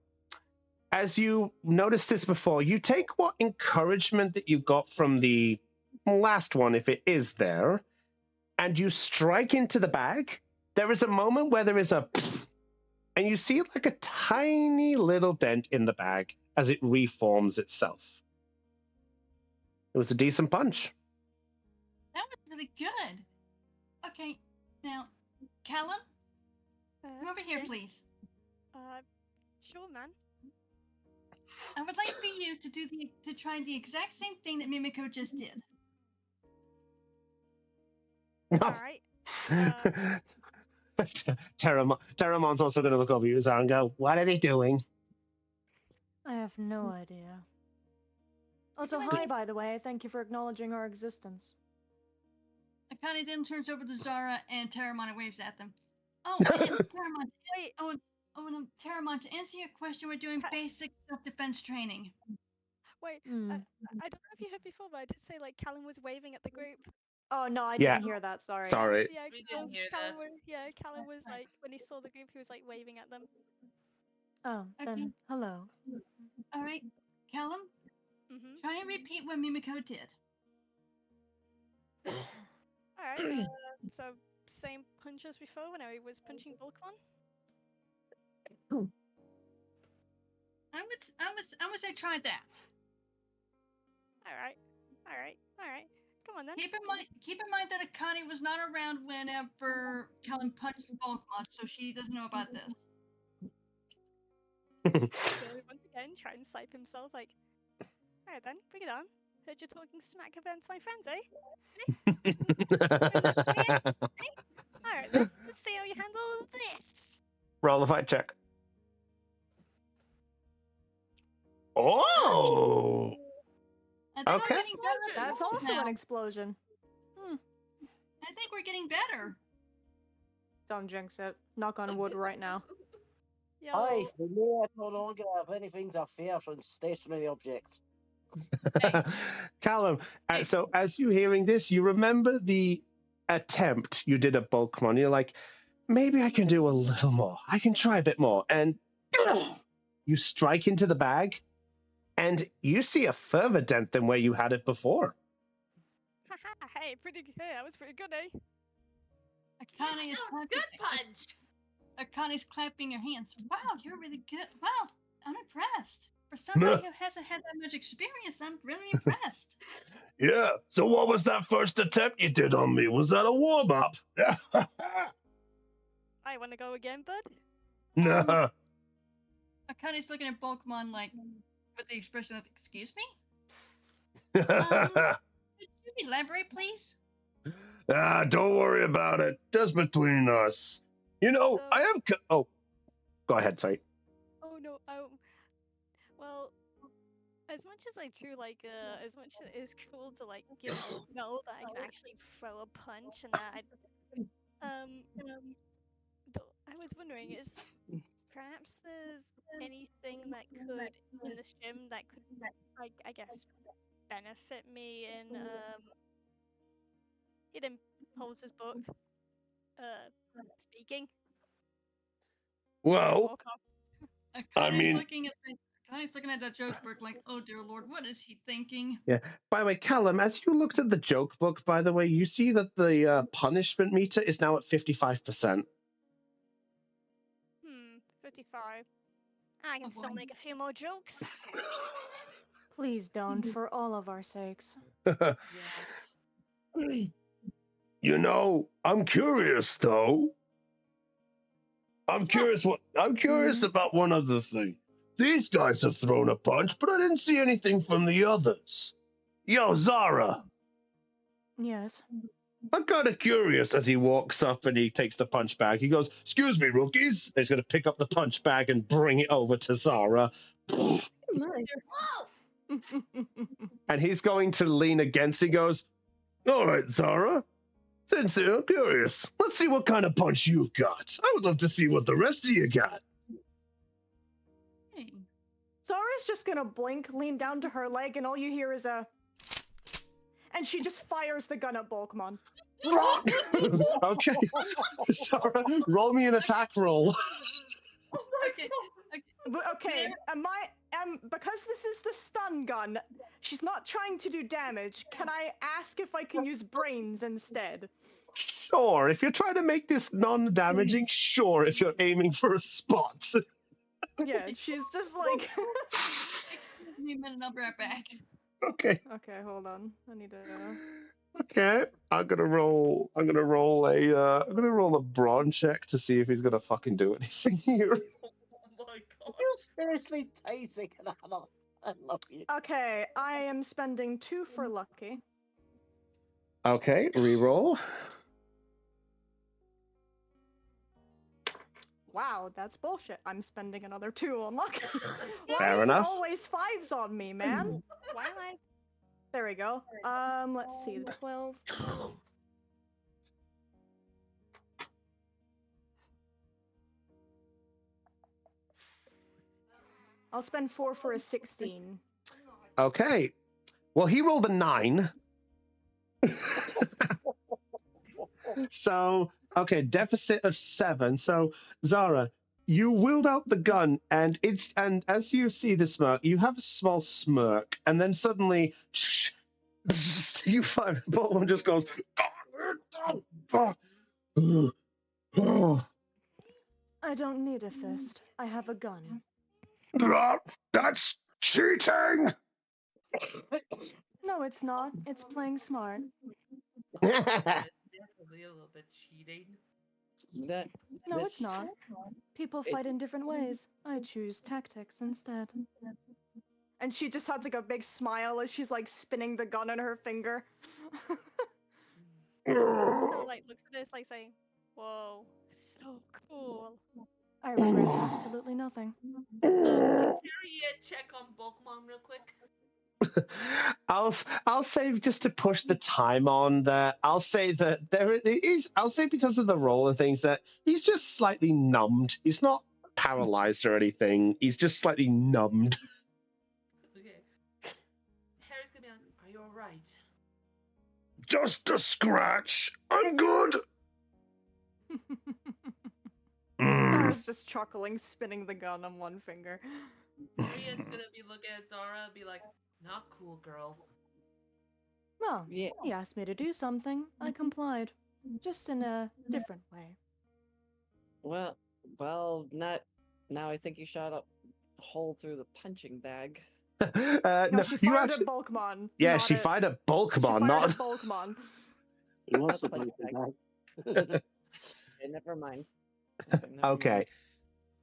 as you noticed this before, you take what encouragement that you got from the last one, if it is there, and you strike into the bag. There is a moment where there is a pfft, and you see like a tiny little dent in the bag as it reforms itself. It was a decent punch. That was really good. Okay, now, Callum, come over here, please. Sure, man. I would like for you to try the exact same thing that Mimiko just did. All right. Terramon's also going to look over you and go, "What are they doing?" I have no idea. Also, hi, by the way. Thank you for acknowledging our existence. Akane then turns over to Zara and Terramon and waves at them. Oh, and Terramon. Wait. And Terramon, to answer your question, we're doing basic self-defense training. Wait, Hmm. I don't know if you heard before, but I did say like Callum was waving at the group. Oh no, I Yeah. didn't hear that. Sorry. Sorry. Yeah, We didn't hear Callum that. Callum was like when he saw the group, he was like waving at them. Oh, Okay. then hello. All right, Callum, Mhm. try and repeat what Mimiko did. All right. So same punch as before when I was punching Volcon. I would say try that. All right. Come on then. Keep in mind that Akane was not around whenever Callum punched Volkmon, so she doesn't know about this. Once again, try and psych himself like, all right then, bring it on. Heard you talking smack about my friends, eh? All right then, let's see how you handle this. Roll a fight check. Oh! I think Okay. we're getting better. That's also now. an explosion. I think we're getting better. Don't jinx it. Knock on wood right now. Yo, I may no longer have anything to fear from stationary objects. Callum, so as you're hearing this, you remember the attempt you did at Bulkmon. You're like, maybe I can do a little more. I can try a bit more. And you strike into the bag, and you see a further dent than where you had it before. hey, that was pretty good, eh? Akane is Good punch. Akane's clapping her hands. Wow, you're really good. Wow, I'm impressed. For somebody who hasn't had that much experience, I'm really impressed. Yeah, so what was that first attempt you did on me? Was that a warm-up? I want to go again, bud. No. Akane's looking at Bulkmon like with the expression of, excuse me? Could you elaborate, please? Don't worry about it. Just between us. You know, I am... Oh, go ahead, sorry. Oh no, well, as much as I do like, as much as it is cool to like, know that I can actually throw a punch and that I was wondering, is perhaps there's anything that could in this gym that could, I guess, benefit me in Eden Holz's book, speaking. Well, I mean... Akane's looking at that joke book like, oh dear lord, what is he thinking? Yeah. By the way, Callum, as you looked at the joke book, by the way, you see that the punishment meter is now at 55%. 55. I can still make a few more jokes. Please don't, for all of our sakes. You know, I'm curious though. I'm curious about one other thing. These guys have thrown a punch, but I didn't see anything from the others. Yo, Zara. Yes. I'm kind of curious as he walks up and he takes the punch bag. He goes, "Excuse me, rookies." And he's going to pick up the punch bag and bring it over to Zara. And he's going to lean against. He goes, "All right, Zara. Since you're curious, let's see what kind of punch you've got. I would love to see what the rest of you got." Zara's just gonna blink, lean down to her leg, and all you hear is a... And she just fires the gun at Bulkmon. Okay. Zara, roll me an attack roll. Okay, because this is the stun gun, she's not trying to do damage. Can I ask if I can use brains instead? Sure, if you're trying to make this non-damaging, sure, if you're aiming for a spot. Yeah, she's just like... Excuse me a minute, I'll be right back. Okay. Okay, hold on. I need to... Okay, I'm gonna roll a brawn check to see if he's gonna fucking do anything here. Oh my god. You're seriously tasing Anna. I love you. Okay, I am spending 2 for lucky. Okay, reroll. Wow, that's bullshit. I'm spending another 2 on lucky. Why Fair is it enough. always 5s on me, man? Why am I? There we go. Let's see, 12. I'll spend 4 for a 16. Okay. Well, he rolled a 9. So, okay, deficit of 7. So, Zara, you whirled out the gun, and as you see the smirk, you have a small smirk, and then suddenly, you fire. Bolt one just goes. I don't need a fist. I have a gun. That's cheating! No, it's not. It's playing smart. Definitely a little bit cheating. That No, this, it's not. People fight in different ways. I choose tactics instead. And she just has like a big smile as she's like spinning the gun on her finger. So like looks at this like saying, "Whoa, so cool." I regret absolutely nothing. Can Harriet check on Pokemon real quick? I'll say just to push the time on that. I'll say that there is. I'll say because of the role and things that he's just slightly numbed. He's not paralyzed or anything. He's just slightly numbed. Okay. Harry's gonna be like, "Are you alright?" Just a scratch. I'm good. Zara's just chuckling, spinning the gun on one finger. Harriet's gonna be looking at Zara and be like, "Not cool, girl." Well, yeah. he asked me to do something. I complied. Just in a different way. Well, not now. I think you shot a hole through the punching bag. No, she fired at Bulkmon. Yeah, not she at- fired at She Bulkmon, fired not. at Bulkmon. It was Not the supposed punching to bag. be. Okay, never mind. Okay, never Okay. mind.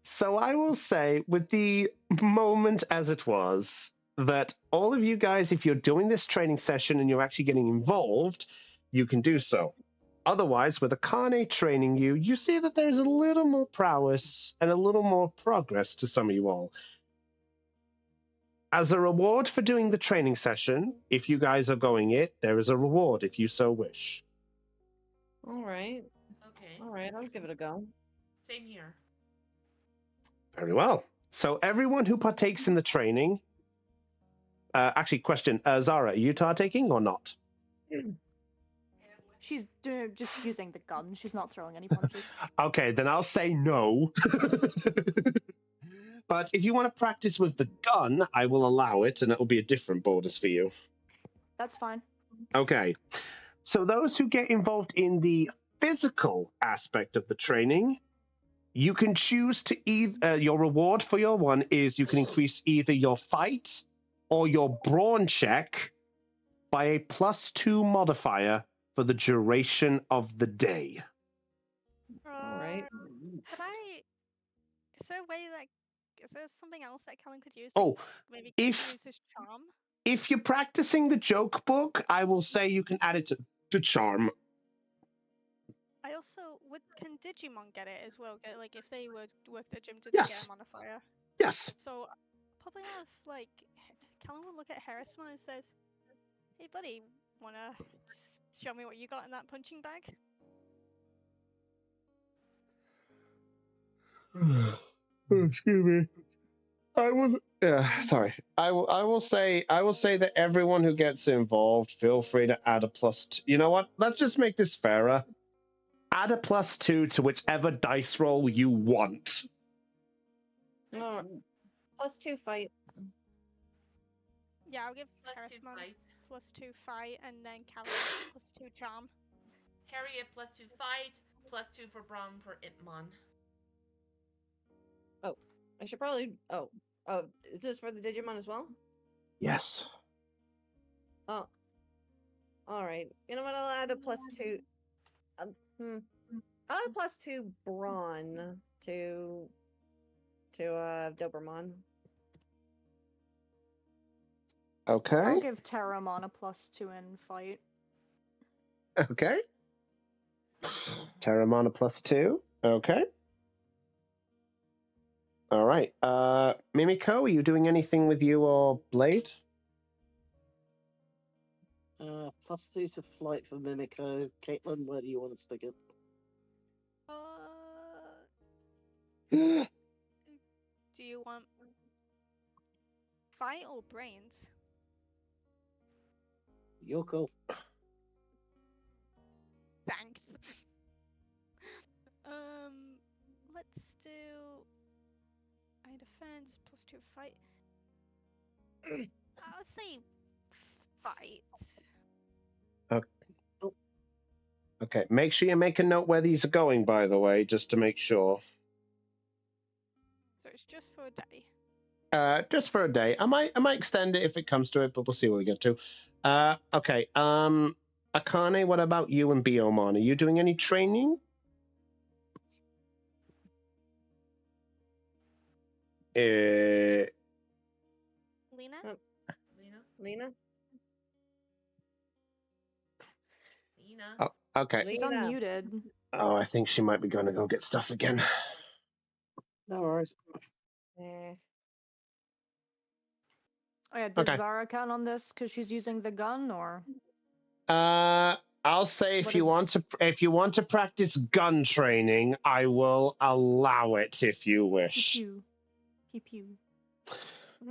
So I will say, with the moment as it was, that all of you guys, if you're doing this training session and you're actually getting involved, you can do so. Otherwise, with Akane training you, you see that there's a little more prowess and a little more progress to some of you all. As a reward for doing the training session, if you guys are going it, there is a reward if you so wish. All right. Okay. All right. I'll give it a go. Same here. Very well. So everyone who partakes in the training, actually, question, Zara, are you partaking or not? She's just using the gun. She's not throwing any punches. Okay, then I'll say no. But if you want to practice with the gun, I will allow it, and it will be a different bonus for you. That's fine. Okay. So those who get involved in the physical aspect of the training, you can choose to either your reward for your one is you can increase either your fight or your brawn check by a +2 modifier for the duration of the day. All right. Could I? Is there a way that? Is there something else that Kellen could use? Oh, maybe if- use his charm. If you're practicing the joke book, I will say you can add it to charm. I also can Digimon get it as well? Like if they would work the gym, did Yes. they get a modifier? Yes. So probably have like Kellen would look at Harrison and says, "Hey buddy, wanna show me what you got in that punching bag?" Excuse me. Sorry. I will say that everyone who gets involved, feel free to add a +2. You know what? Let's just make this fairer. Add a +2 to whichever dice roll you want. All right. +2 fight. Yeah, I'll give +2 Harrison fight. +2 fight, and then Kellen +2 charm. Harriet +2 fight, +2 for Braum for Ipmon. Oh, I should probably. Oh, is this for the Digimon as well? Yes. Oh, all right. You know what? I'll add a +2. I'll add +2 brawn to Doberman. Okay. I'll give Terramon a +2 in fight. Okay. Terramon a +2. Okay. All right. Mimiko, are you doing anything with you or Blade? +2 to flight for Mimico. Caitlin, where do you want to stick it? Do you want fight or brains? You're cool. Thanks. Let's do I defense +2 fight. I'll say fight. Okay, make sure you make a note where these are going, by the way, just to make sure. So it's just for a day. Just for a day. I might extend it if it comes to it, but we'll see what we get to. Okay. Akane, what about you and Biomon? Are you doing any training? Lena? Lena? Lena? Lena? Oh, okay. She's Lena. unmuted. Oh, I think she might be going to go get stuff again. No worries. Eh. Oh yeah, does Okay. Zara count on this because she's using the gun, or? I'll say if What you is- want to practice gun training, I will allow it if you Pew wish. pew. Pew pew.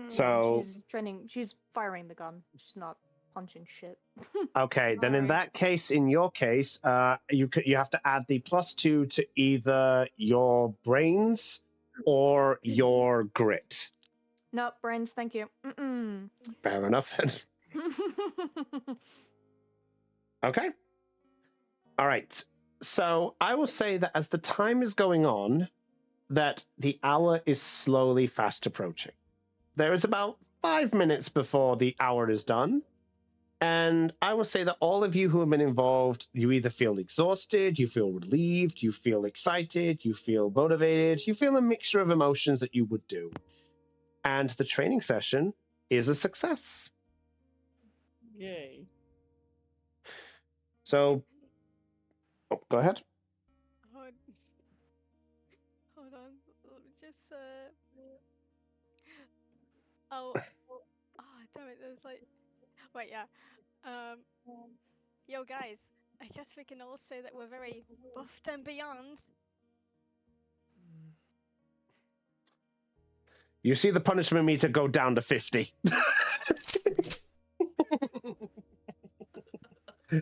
So She's training. She's firing the gun. She's not punching shit. okay, then in Alright. that case, in your case, you have to add the +2 to either your brains or your grit. Nope, brains. Thank you. Mm-mm. Fair enough. Then. Okay. All right. So I will say that as the time is going on, that the hour is slowly fast approaching. There is about 5 minutes before the hour is done. And I will say that all of you who have been involved, you either feel exhausted, you feel relieved, you feel excited, you feel motivated, you feel a mixture of emotions that you would do. And the training session is a success. Yay. So, go ahead. Hold on. Let me just oh damn it, there's like wait, yeah. Yo guys, I guess we can all say that we're very buffed and beyond. You see the punishment meter go down to 50.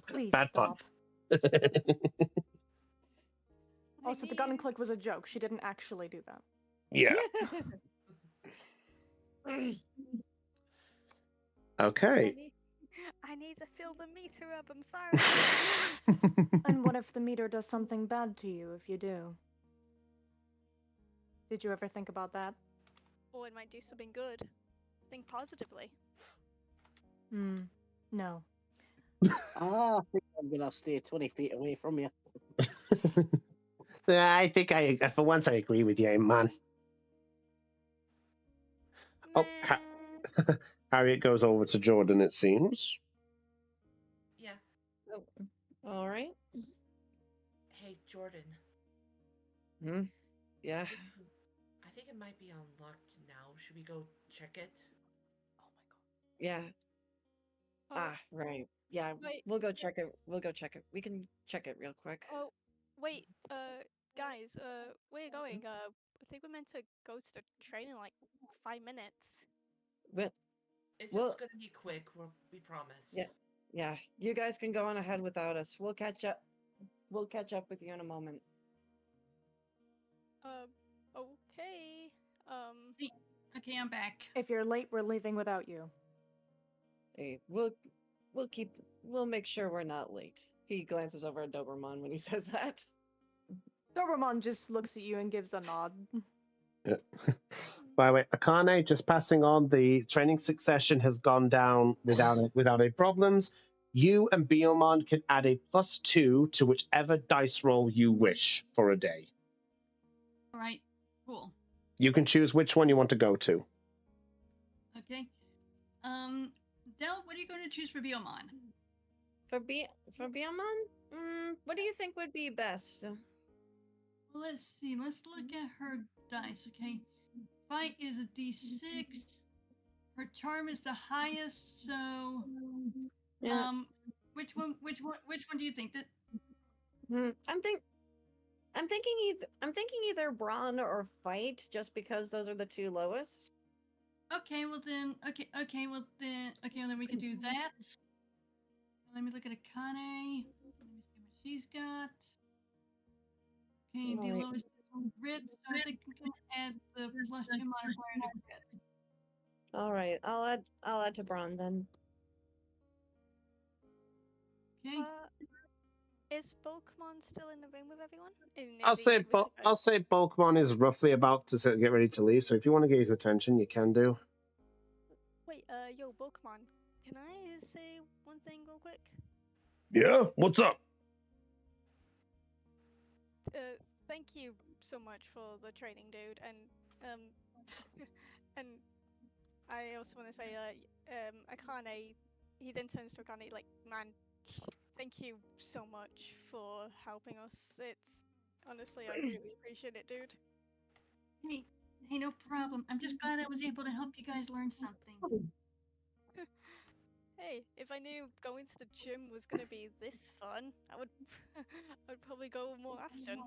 Please Bad stop. pun. Also, the gun and click was a joke. She didn't actually do that. Yeah. Okay. I need to fill the meter up, I'm sorry. And what if the meter does something bad to you if you do? Did you ever think about that? Or it might do something good. Think positively. No. I think I'm gonna stay 20 feet away from you. I think for once I agree with you, man. Oh, Harriet goes over to Jordan, it seems. Yeah. Oh, all right. Hey, Jordan. Yeah. I think it might be unlocked now. Should we go check it? Yeah. Oh, Right. Yeah, wait. we'll go check it. We'll go check it. We can check it real quick. Oh, wait, guys, where are you going? I think we're meant to go to the train in like 5 minutes. But It's well- just gonna be quick. We promise. yeah, you guys can go on ahead without us. We'll catch up. We'll catch up with you in a moment. Okay. Okay, I'm back. If you're late, we're leaving without you. Hey, we'll make sure we're not late. He glances over at Doberman when he says that. Doberman just looks at you and gives a nod. Yeah. By the way, Akane, just passing on, the training succession has gone down without any problems. You and Biomon can add a +2 to whichever dice roll you wish for a day. All right, cool. You can choose which one you want to go to. Okay. Del, what are you going to choose for Biomon? For Biomon? What do you think would be best? Well, let's see. Let's look at her dice. Okay. Fight is a D6. Her charm is the highest. So, Yeah. which one do you think that? I'm thinking either brawn or fight, just because those are the two lowest. Okay, well then. Okay, well then we can do that. Let me look at Akane. Let me see what she's got. Okay, the Alright. lowest is on grit, so I think I'm gonna add the +2 modifier to grit. Alright, I'll add to Braun then. Okay. Is Bulkmon still in the room with everyone? I'll Is he say with you I'll guys? say Bulkmon is roughly about to get ready to leave. So if you want to get his attention, you can do. Wait, yo, Bulkmon, can I say one thing real quick? Yeah. What's up? Thank you so much for the training, dude, and and I also want to say, Akane, he then turns to Akane like, man, thank you so much for helping us. It's honestly, I really appreciate it, dude. Hey, no problem. I'm just glad I was able to help you guys learn something. Hey, if I knew going to the gym was gonna be this fun, I would, I'd probably go more often.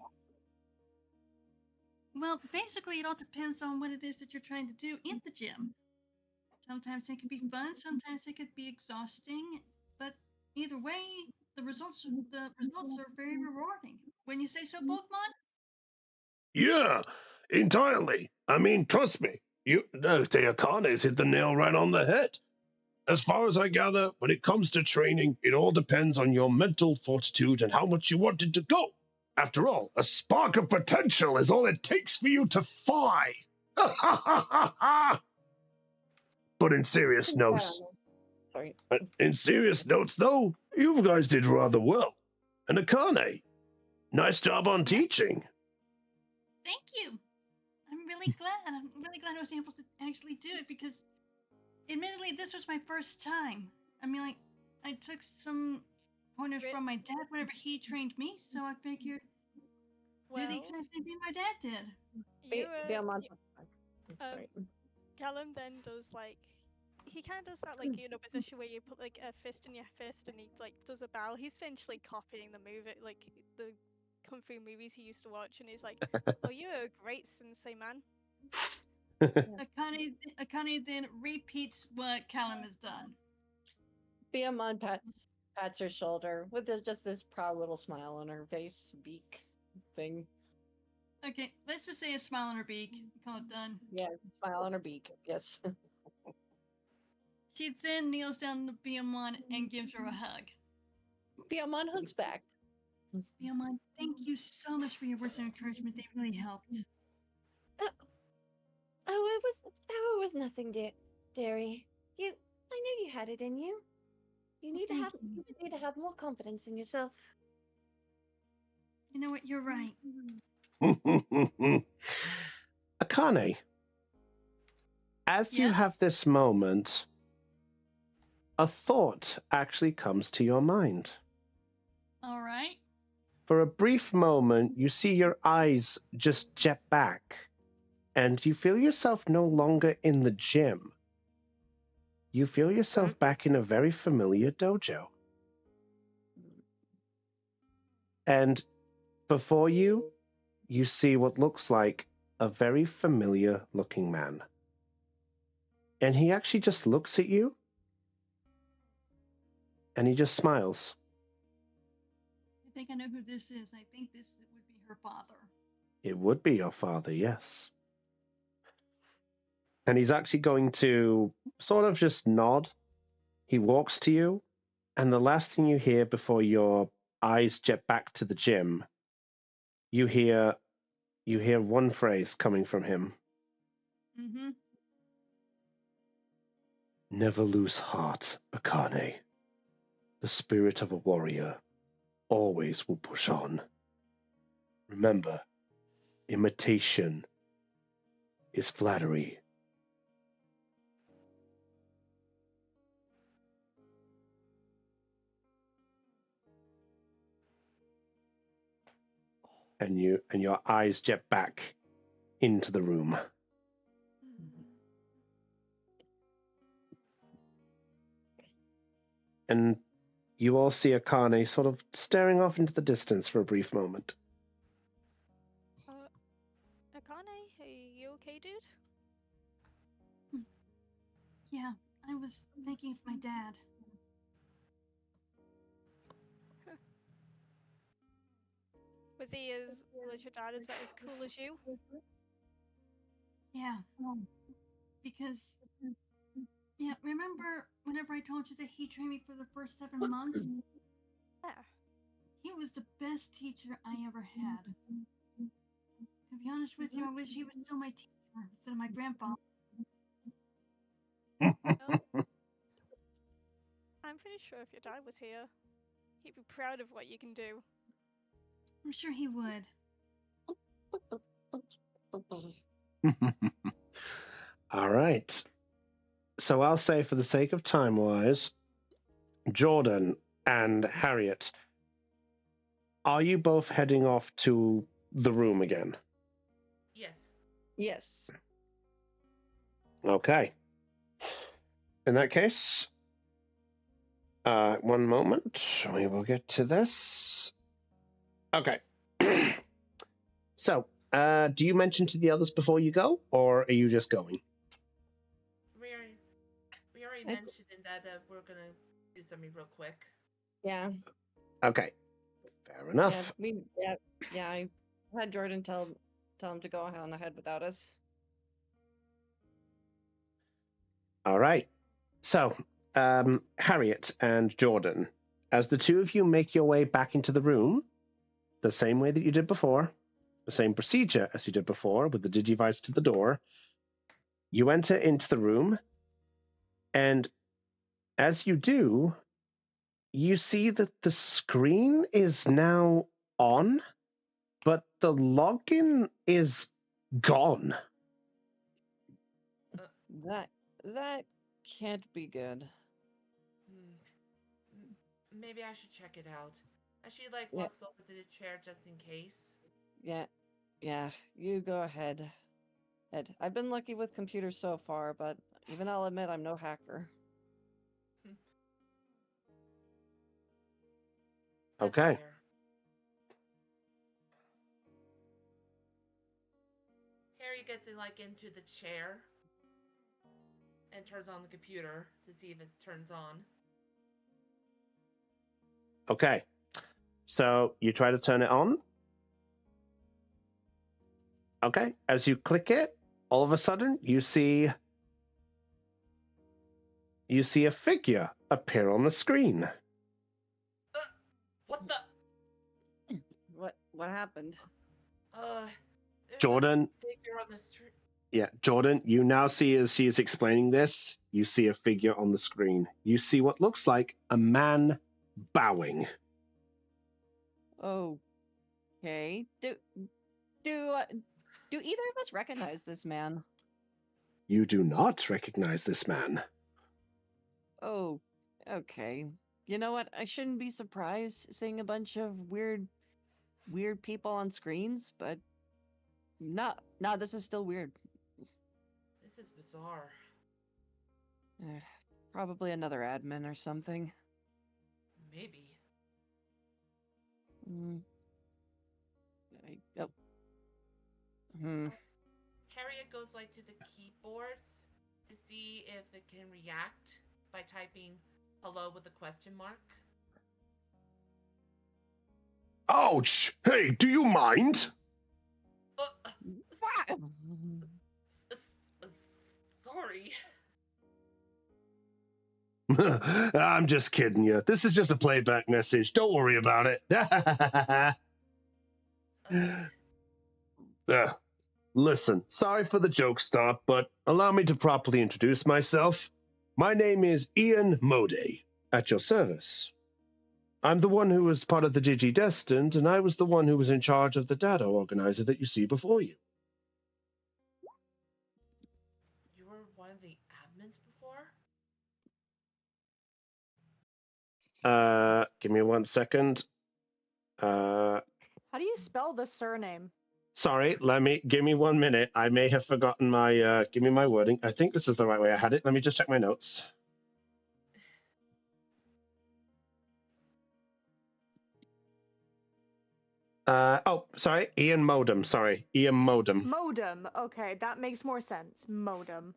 Well, basically, it all depends on what it is that you're trying to do in the gym. Sometimes it can be fun, sometimes it could be exhausting, but either way, the results are very rewarding. When you say so, Pokemon? Yeah, entirely. I mean, trust me, Akane's hit the nail right on the head. As far as I gather, when it comes to training, it all depends on your mental fortitude and how much you want it to go. After all, a spark of potential is all it takes for you to fly. But in serious notes, Sorry. though, you guys did rather well. And Akane, nice job on teaching. Thank you. I'm really glad. I'm really glad I was able to actually do it because, admittedly, this was my first time. I mean, like, I took some pointers from my dad whenever he trained me, so I figured do the exact same thing my dad did. Sorry. Callum then does like, he kind of does that like, you know, position where you put like a fist in your fist and he like does a bow. He's eventually copying the move, like the kung fu movies he used to watch, and he's like, "Oh, you're a great sensei, man." Akane then repeats what Callum has done. Biamon pats her shoulder with just this proud little smile on her face, beak thing. Okay, let's just say a smile on her beak. Call it done. Yeah, smile on her beak. Yes. She then kneels down to Biamon and gives her a hug. Biamon hugs back. Biamon, thank you so much for your words of encouragement. They really helped. It was nothing, Derry. I knew you had it in you. You just need to have more confidence in yourself. You know what? You're right. Akane, as you have this moment, a thought actually comes to your mind. All right. For a brief moment, you see your eyes just jet back, and you feel yourself no longer in the gym. You feel yourself back in a very familiar dojo. And before you, you see what looks like a very familiar looking man. And he actually just looks at you, and he just smiles. I think I know who this is. I think this would be her father. It would be your father, yes. And he's actually going to sort of just nod. He walks to you, and the last thing you hear before your eyes jet back to the gym, you hear one phrase coming from him. Mm-hmm. Never lose heart, Akane. The spirit of a warrior always will push on. Remember, imitation is flattery. And your eyes jet back into the room. And you all see Akane sort of staring off into the distance for a brief moment. Akane, are you okay, dude? was thinking of my dad. Was he was your dad as cool as you? Yeah. Because, yeah, remember whenever I told you that he trained me for the first 7 months? Yeah. He was the best teacher I ever had. To be honest with you, I wish he was still my teacher instead of my grandpa. I'm pretty sure if your dad was here, he'd be proud of what you can do. I'm sure he would. All right. So I'll say, for the sake of time-wise, Jordan and Harriet, are you both heading off to the room again? Yes. Yes. Okay. In that case, one moment. We will get to this. Okay. So, do you mention to the others before you go, or are you just going? We already mentioned in that we're gonna do something real quick. Yeah. Okay. Fair enough. I had Jordan tell him to go on ahead without us. All right. So, Harriet and Jordan, as the two of you make your way back into the room, the same way that you did before, the same procedure as you did before with the digivice to the door, you enter into the room, and as you do, you see that the screen is now on, but the login is gone. That can't be good. Maybe I should check it out. As she walks over to the chair just in case. Yeah, you go ahead. Ed, I've been lucky with computers so far, but even I'll admit I'm no hacker. Okay. Fair. Harry gets into the chair and turns on the computer to see if it turns on. Okay. So you try to turn it on. Okay. As you click it, all of a sudden you see a figure appear on the screen. What the? What happened? Jordan. Figure on the street. Yeah, Jordan, you now see, as she is explaining this, you see a figure on the screen. You see what looks like a man bowing. Okay. Do either of us recognize this man? You do not recognize this man. Oh, okay. You know what? I shouldn't be surprised seeing a bunch of weird people on screens, but no, this is still weird. This is bizarre. Probably another admin or something. Maybe. Harriet goes to the keyboards to see if it can react by typing hello with a question mark. Ouch! Hey, do you mind? Sorry. I'm just kidding you. This is just a playback message. Don't worry about it. Listen, sorry for the joke stop, but allow me to properly introduce myself. My name is Ian Moday, at your service. I'm the one who was part of the Gigi Destined, and I was the one who was in charge of the data organizer that you see before you. You were one of the admins before? Give me 1 second. How do you spell the surname? Sorry, give me 1 minute. I may have forgotten my, give me my wording. I think this is the right way I had it. Let me just check my notes. Sorry, Ian Modem. Sorry, Ian Modem. Modem. Okay, that makes more sense. Modem.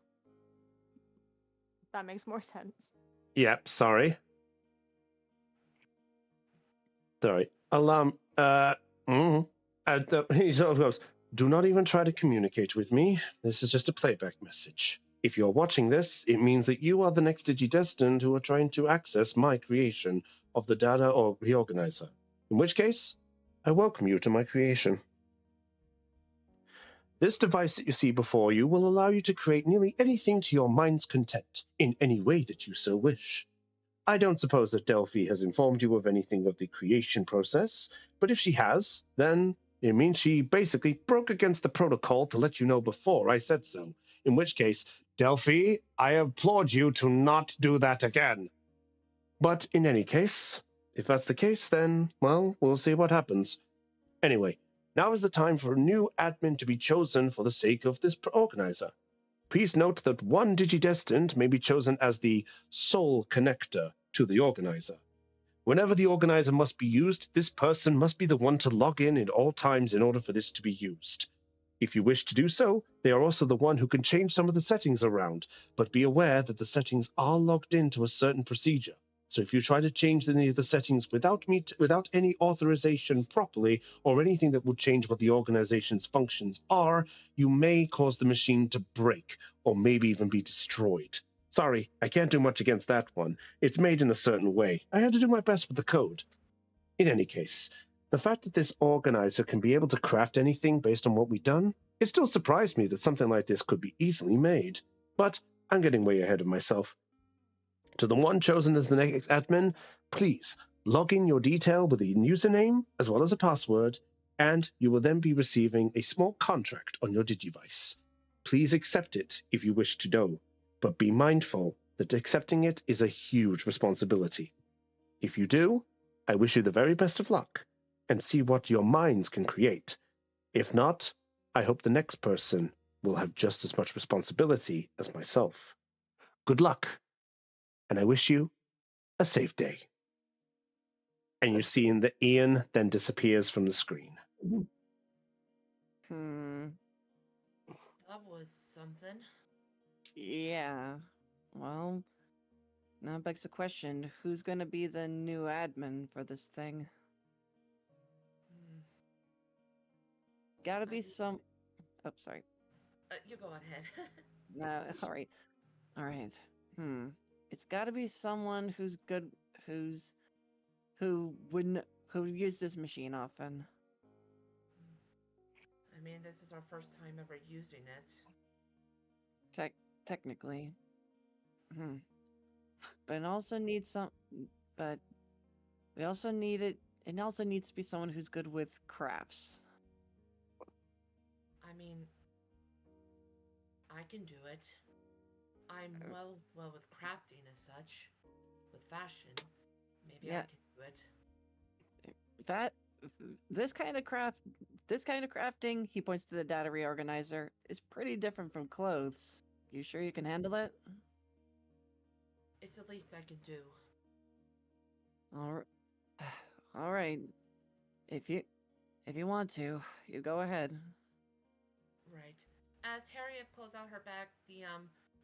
That makes more sense. Yep, sorry. Sorry. He sort of goes, do not even try to communicate with me. This is just a playback message. If you're watching this, it means that you are the next Digidestined who are trying to access my creation of the data or reorganizer. In which case, I welcome you to my creation. This device that you see before you will allow you to create nearly anything to your mind's content, in any way that you so wish. I don't suppose that Delphi has informed you of anything of the creation process, but if she has, then it means she basically broke against the protocol to let you know before I said so. In which case, Delphi, I applaud you to not do that again. But in any case, if that's the case, then, well, we'll see what happens. Anyway, now is the time for a new admin to be chosen for the sake of this organizer. Please note that one Digidestined may be chosen as the sole connector to the organizer. Whenever the organizer must be used, this person must be the one to log in at all times in order for this to be used. If you wish to do so, they are also the one who can change some of the settings around, but be aware that the settings are logged into a certain procedure. So if you try to change any of the settings without any authorization properly, or anything that will change what the organization's functions are, you may cause the machine to break, or maybe even be destroyed. Sorry, I can't do much against that one. It's made in a certain way. I had to do my best with the code. In any case, the fact that this organizer can be able to craft anything based on what we've done, it still surprised me that something like this could be easily made. But I'm getting way ahead of myself. To the one chosen as the next admin, please log in your detail with a username as well as a password, and you will then be receiving a small contract on your Digivice. Please accept it if you wish to know, but be mindful that accepting it is a huge responsibility. If you do, I wish you the very best of luck, and see what your minds can create. If not, I hope the next person will have just as much responsibility as myself. Good luck, and I wish you a safe day. And you see that Ian then disappears from the screen. That was something. Yeah. Well, now begs the question, who's going to be the new admin for this thing? Gotta be some... Oh, sorry. You go ahead. No, all right. All right. It's gotta be someone who's good, who used this machine often. I mean, this is our first time ever using it. Technically. But it also needs some... But we also need it... It also needs to be someone who's good with crafts. I mean, I can do it. I'm well with crafting as such. With fashion. Maybe I can do it. This kind of crafting, he points to the data reorganizer, is pretty different from clothes. You sure you can handle it? It's the least I can do. All right. If you want to, you go ahead. Right. As Harriet pulls out her bag,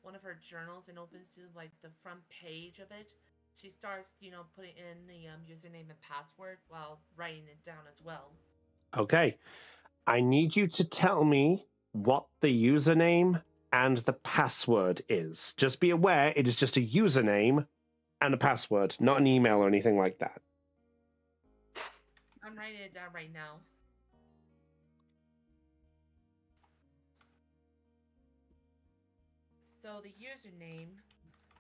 one of her journals, and opens to like the front page of it, she starts, putting in the username and password while writing it down as well. Okay. I need you to tell me what the username and the password is. Just be aware it is just a username and a password, not an email or anything like that. I'm writing it down right now. So the username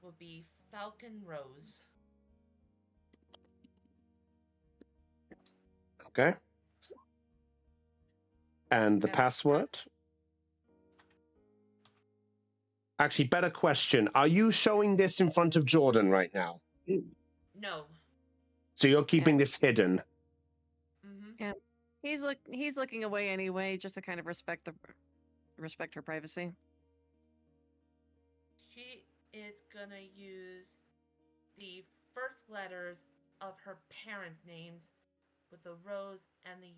will be Falcon Rose. Okay. And the password? Actually, better question. Are you showing this in front of Jordan right now? No. So you're keeping this hidden? Yeah. He's looking away anyway, just to kind of respect her privacy. She is gonna use the first letters of her parents' names with the rose and the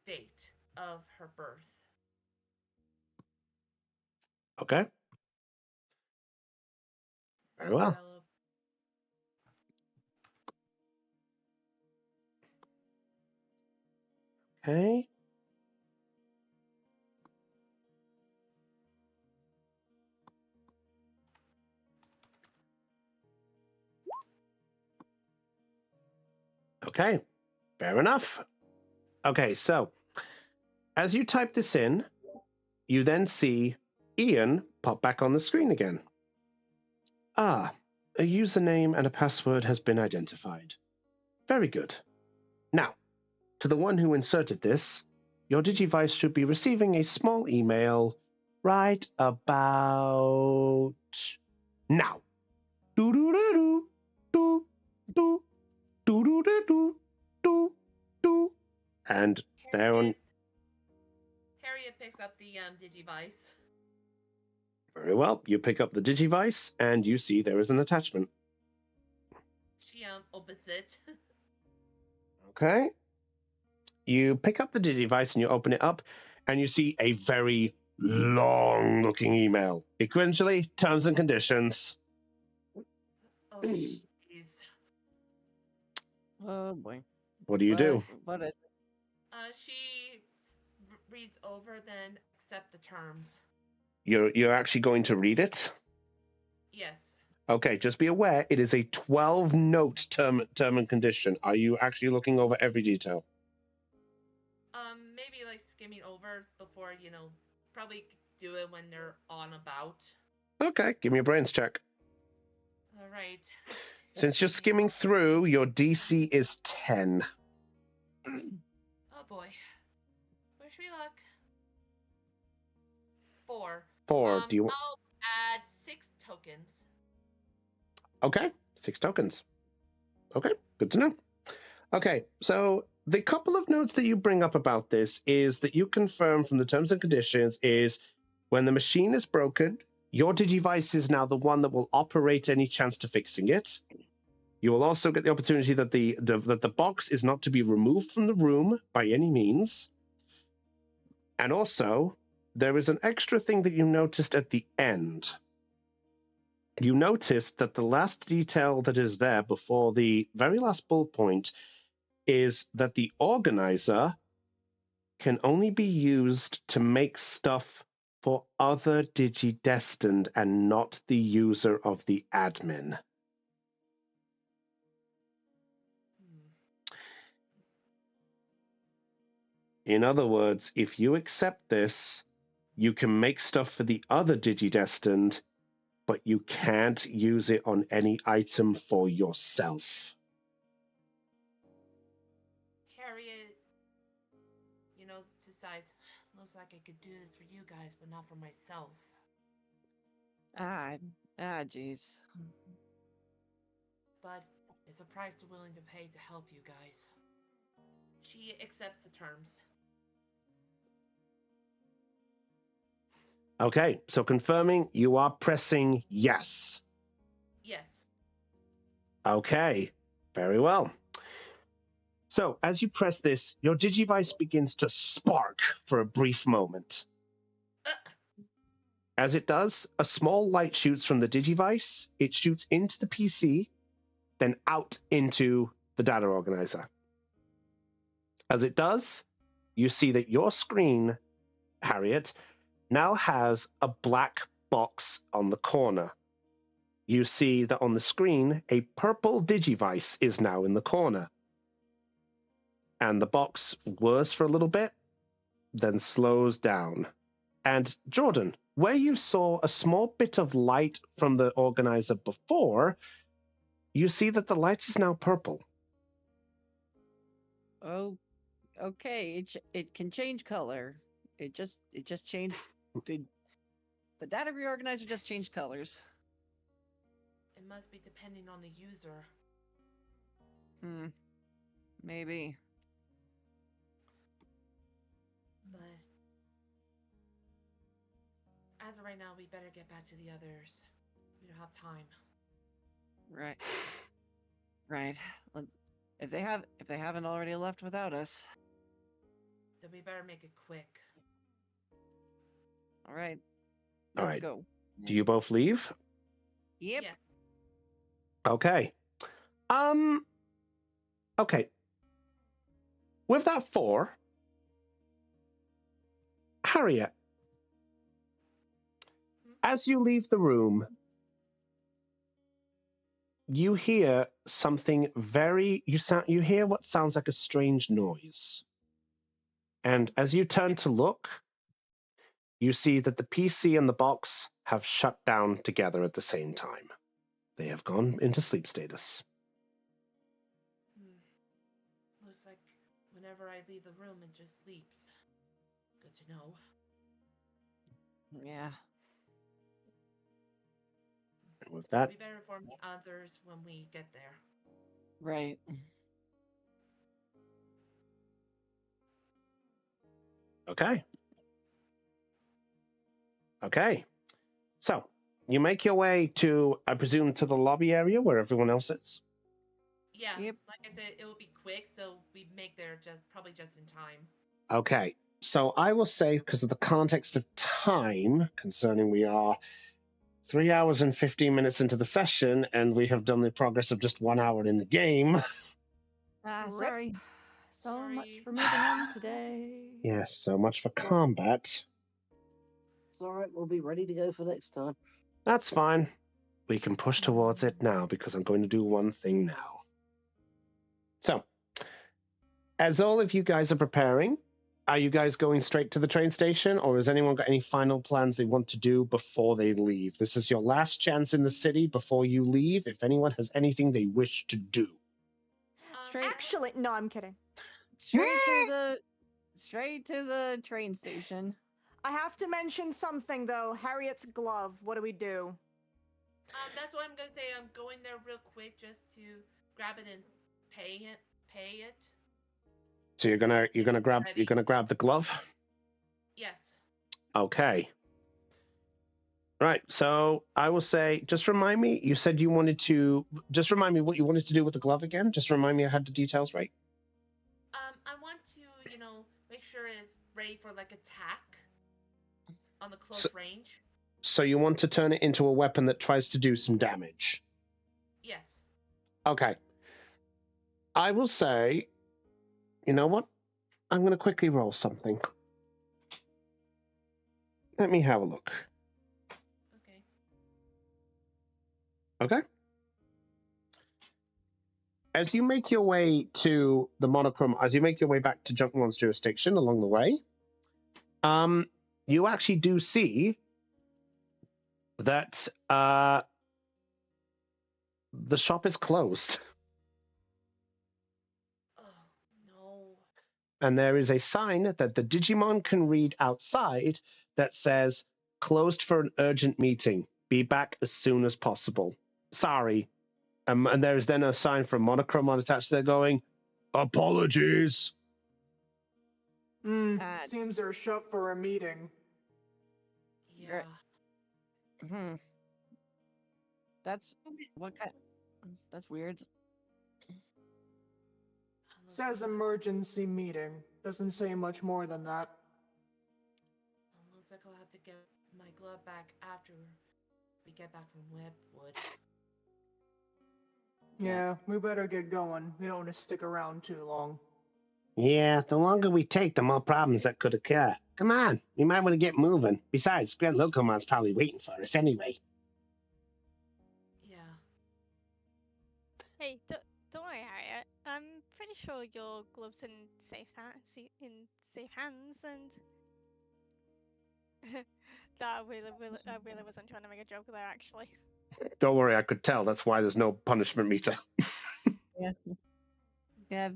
date of her birth. Okay. Very well. Develop. Okay. Okay, fair enough. Okay, so as you type this in, you then see Ian pop back on the screen again. Ah, a username and a password has been identified. Very good. Now, to the one who inserted this, your Digivice should be receiving a small email right about now. Do-do-do-do, do, do, do-do-do-do, do, do. And there on... Harriet picks up the Digivice. Very well. You pick up the Digivice, and you see there is an attachment. She opens it. Okay. You pick up the Digivice and you open it up, and you see a very long-looking email. Eventually, terms and conditions. Oh, jeez. Oh boy. What do you do? What is it? She reads over, then accept the terms. You're actually going to read it? Yes. Okay, just be aware, it is a 12-note term and condition. Are you actually looking over every detail? Maybe like skimming over before, probably do it when they're on about. Okay, give me a brains check. All right. Since you're skimming through, your DC is 10. Oh boy. Wish me luck. 4. 4. Do you... I'll add 6 tokens. Okay, 6 tokens. Okay, good to know. Okay, so the couple of notes that you bring up about this is that you confirm from the terms and conditions is when the machine is broken, your Digivice is now the one that will operate any chance to fixing it. You will also get the opportunity that the box is not to be removed from the room by any means. And also, there is an extra thing that you noticed at the end. You noticed that the last detail that is there before the very last bullet point is that the organizer can only be used to make stuff for other Digidestined and not the user of the admin. In other words, if you accept this, you can make stuff for the other Digidestined, but you can't use it on any item for yourself. Harriet, decides, looks like I could do this for you guys, but not for myself. Jeez. But it's a price they're willing to pay to help you guys. She accepts the terms. Okay, so confirming you are pressing yes. Yes. Okay, very well. So as you press this, your Digivice begins to spark for a brief moment. As it does, a small light shoots from the Digivice. It shoots into the PC, then out into the data organizer. As it does, you see that your screen, Harriet, now has a black box on the corner. You see that on the screen, a purple Digivice is now in the corner. And the box whirs for a little bit, then slows down. And Jordan, where you saw a small bit of light from the organizer before, you see that the light is now purple. Oh, okay. It can change color. It just changed the data reorganizer just changed colors. It must be depending on the user. Maybe. But as of right now, we better get back to the others. We don't have time. Right. Right. If they haven't already left without us, Then we better make it quick. all right. All Let's right. go. Do you both leave? Yep. Yes. Okay. Okay. With that 4, Harriet, as you leave the room, you hear something you hear what sounds like a strange noise. And as you turn to look, you see that the PC and the box have shut down together at the same time. They have gone into sleep status. Looks like whenever I leave the room, it just sleeps. Good to know. Yeah. And with that, We better inform the others when we get there. Right. okay. Okay. So, you make your way to, I presume, to the lobby area where everyone else is? Yeah, Yep. like I said, it will be quick, so we make there probably just in time. Okay. So I will say, because of the context of time, concerning we are 3 hours and 15 minutes into the session, and we have done the progress of just 1 hour in the game. Ah, Rip. sorry. So much Sorry. for moving on today. Yes, so much for combat. It's alright, we'll be ready to go for next time. That's fine. We can push towards it now, because I'm going to do one thing now. So, as all of you guys are preparing, are you guys going straight to the train station, or has anyone got any final plans they want to do before they leave? This is your last chance in the city before you leave, if anyone has anything they wish to do. Straight, Actually, no, I'm kidding. straight to the train station. I have to mention something though. Harriet's glove. What do we do? That's what I'm gonna say. I'm going there real quick just to grab it and pay it. So you're gonna grab the glove? Yes. Okay. Right. So I will say, just remind me. You said you wanted to. Just remind me what you wanted to do with the glove again. Just remind me I had the details right. I want to, make sure it's ready for like attack on the close range. So you want to turn it into a weapon that tries to do some damage. Yes. Okay. I will say, you know what? I'm going to quickly roll something. Let me have a look. Okay. Okay. As you make your way to the monochrome, as you make your way back to Junkmon's jurisdiction along the way, you actually do see that the shop is closed. Oh, no. And there is a sign that the Digimon can read outside that says, closed for an urgent meeting. Be back as soon as possible. Sorry. And there is then a sign from Monochrome attached there going, apologies. Seems they're shut for a meeting. Yeah. That's what kind? That's weird. Says emergency meeting. Doesn't say much more than that. Looks like I'll have to get my glove back after we get back from Webwood. Yeah, we better get going. We don't want to stick around too long. Yeah, the longer we take, the more problems that could occur. Come on, we might want to get moving. Besides, Grand Locomon's probably waiting for us anyway. Yeah. Hey, don't worry, Harriet. I'm pretty sure your glove's in safe hands, and that I really wasn't trying to make a joke there, actually. Don't worry, I could tell. That's why there's no punishment meter. Yeah.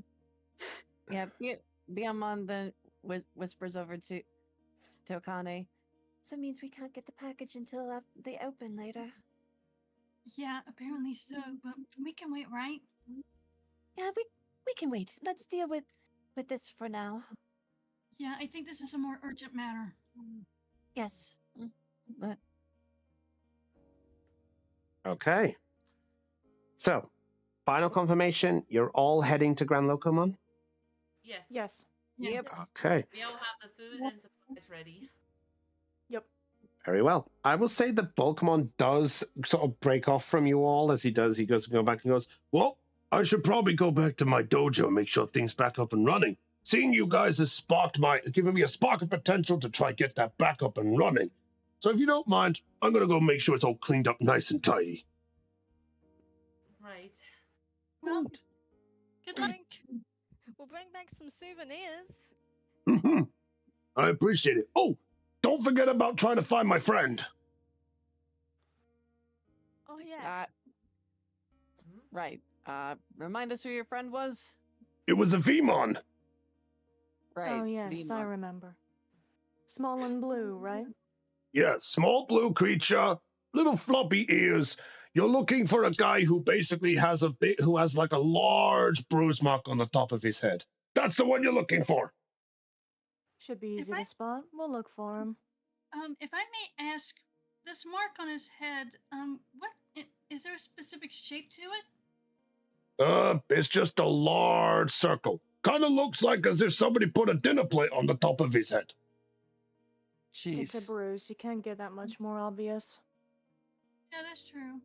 Biyamon then whispers over to Okane. So it means we can't get the package until they open later. Yeah, apparently so, but we can wait, right? Yeah, we can wait. Let's deal with this for now. Yeah, I think this is a more urgent matter. Yes. Okay. So, final confirmation, you're all heading to Grand Locomon? Yes. Yes. Yep. Okay. We all have the food and supplies ready. Yep. Very well. I will say that Bulkamon does sort of break off from you all as he does. He goes back and goes, well, I should probably go back to my dojo and make sure things back up and running. Seeing you guys has given me a spark of potential to try get that back up and running. So if you don't mind, I'm going to go make sure it's all cleaned up nice and tidy. Right. Well, good luck. We'll bring back some souvenirs. I appreciate it. Oh, don't forget about trying to find my friend. Oh yeah. Right. Remind us who your friend was? It was a Vemon. Right. Oh, yes, I Vemon. remember. Small and blue, right? Yeah, small blue creature, little floppy ears. You're looking for a guy who basically has like a large bruise mark on the top of his head. That's the one you're looking for. Should be easy to spot. We'll look for him. If I may ask, this mark on his head, is there a specific shape to it? It's just a large circle. Kind of looks like as if somebody put a dinner plate on the top of his head. Jeez. It's a bruise. You can't get that much more obvious. Yeah, that's true.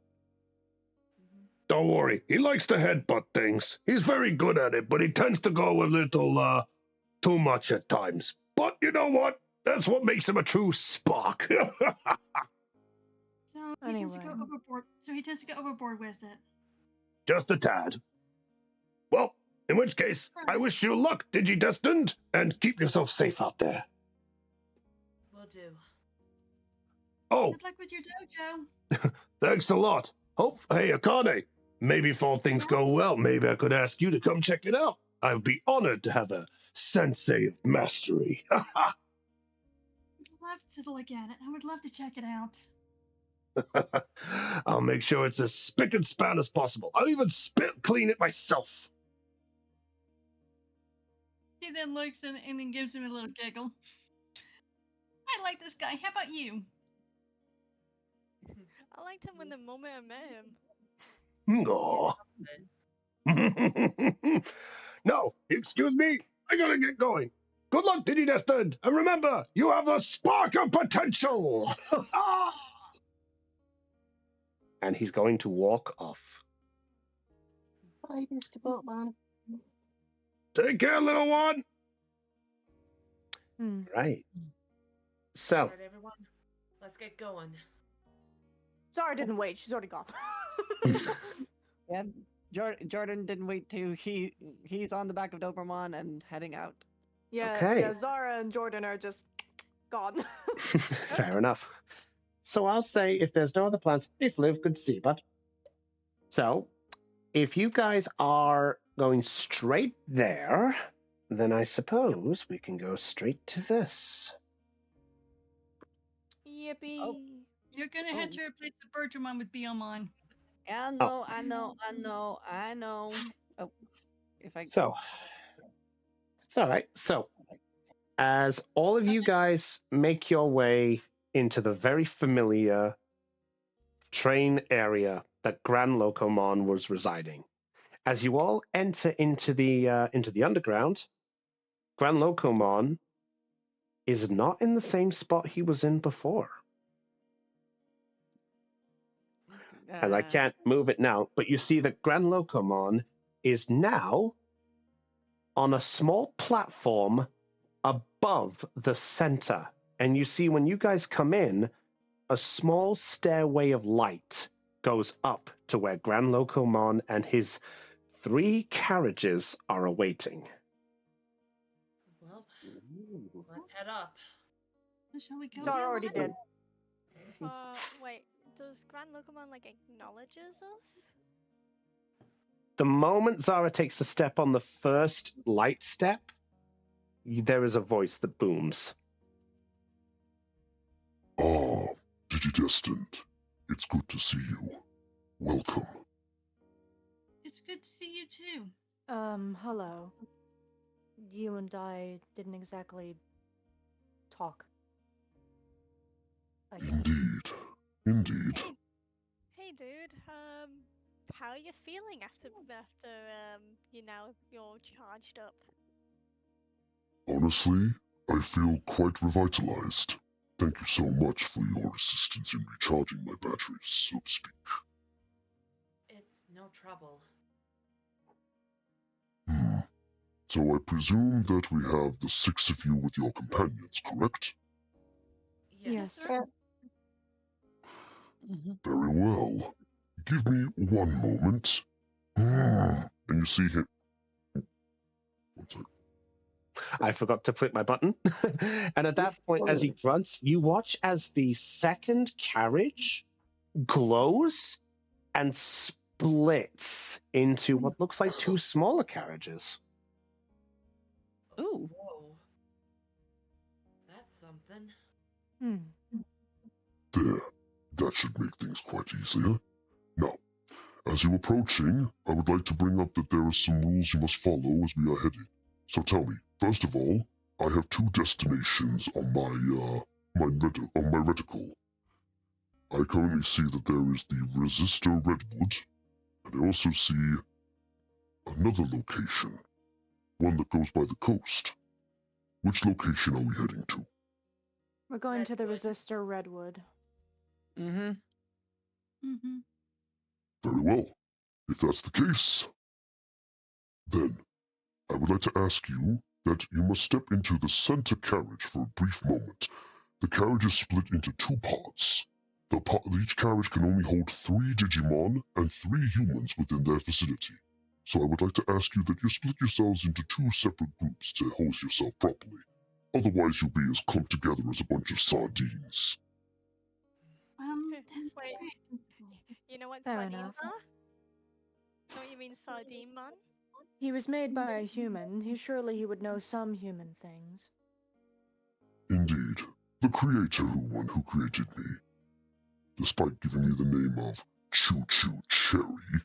Don't worry, he likes to headbutt things. He's very good at it, but he tends to go a little, too much at times. But you know what? That's what makes him a true Spock. So he tends to go overboard. So he tends to go overboard with it. Just a tad. Well, in which case, I wish you luck, Digidestined, and keep yourself safe out there. Will do. Oh, Good luck with your dojo. thanks a lot. Hey, Akane, maybe if all things go well, maybe I could ask you to come check it out. I would be honored to have a sensei of mastery. I'd love to look at it. I would love to check it out. I'll make sure it's as spick and span as possible. I'll even clean it myself. He then looks and then gives him a little giggle. I like this guy. How about you? I liked him when the moment I met him. Aw. No, excuse me. I gotta get going. Good luck, Digidestined. And remember, you have a spark of potential. And he's going to walk off. Bye, Mr. Boatman. Take care, little one. Right. So. All right, everyone. Let's get going. Zara didn't wait. She's already gone. Yeah, Jordan didn't wait too. He's on the back of Doberman and heading out. Yeah, Okay. yeah, Zara and Jordan are just gone. Fair enough. So I'll say, if there's no other plans, if Liv, good to see you, bud. So, if you guys are going straight there, then I suppose we can go straight to this. Yippee. Oh. You're gonna have to replace the Bergermon with Beomon. I know. Oh, if I So, it's all right. So, as all of you guys make your way into the very familiar train area that Gran Locomon was residing, as you all enter into the underground, Gran Locomon is not in the same spot he was in before. And I can't move it now, but you see that Gran Locomon is now on a small platform above the center. And you see when you guys come in, a small stairway of light goes up to where Gran Locomon and his 3 carriages are awaiting. Well, let's head up. Shall we go? Zara already did. Wait. Does Grand Locomon acknowledges us? The moment Zara takes a step on the first light step, there is a voice that booms. Ah, Digidestined. It's good to see you. Welcome. It's good to see you too. Hello. You and I didn't exactly talk. I guess. Indeed. Hey, dude. How are you feeling after you're charged up? Honestly, I feel quite revitalized. Thank you so much for your assistance in recharging my batteries, so to speak. It's no trouble. So I presume that we have the 6 of you with your companions, correct? Yes, sir. Very well. Give me one moment. And you see him. What's that? I forgot to click my button. And at that point, as he grunts, you watch as the second carriage glows and splits into what looks like 2 smaller carriages. Ooh. Whoa. That's something. There. That should make things quite easier. Now, as you're approaching, I would like to bring up that there are some rules you must follow as we are heading. So tell me, first of all, I have 2 destinations on my reticle. I currently see that there is the Resistor Redwood, and I also see another location, one that goes by the coast. Which location are we heading to? We're going to the Redwood. Resistor Redwood. Mm-hmm. Mm-hmm. Very well. If that's the case, then I would like to ask you that you must step into the center carriage for a brief moment. The carriage is split into 2 parts. Each carriage can only hold 3 Digimon and 3 humans within their vicinity. So I would like to ask you that you split yourselves into 2 separate groups to host yourself properly. Otherwise you'll be as clumped together as a bunch of sardines. That's Wait. great. You know what Fair sardines enough. are? Don't you mean sardine man? He was made by a human. Surely he would know some human things. Indeed, the creator who created me. Despite giving me the name of Choo Choo Cherry,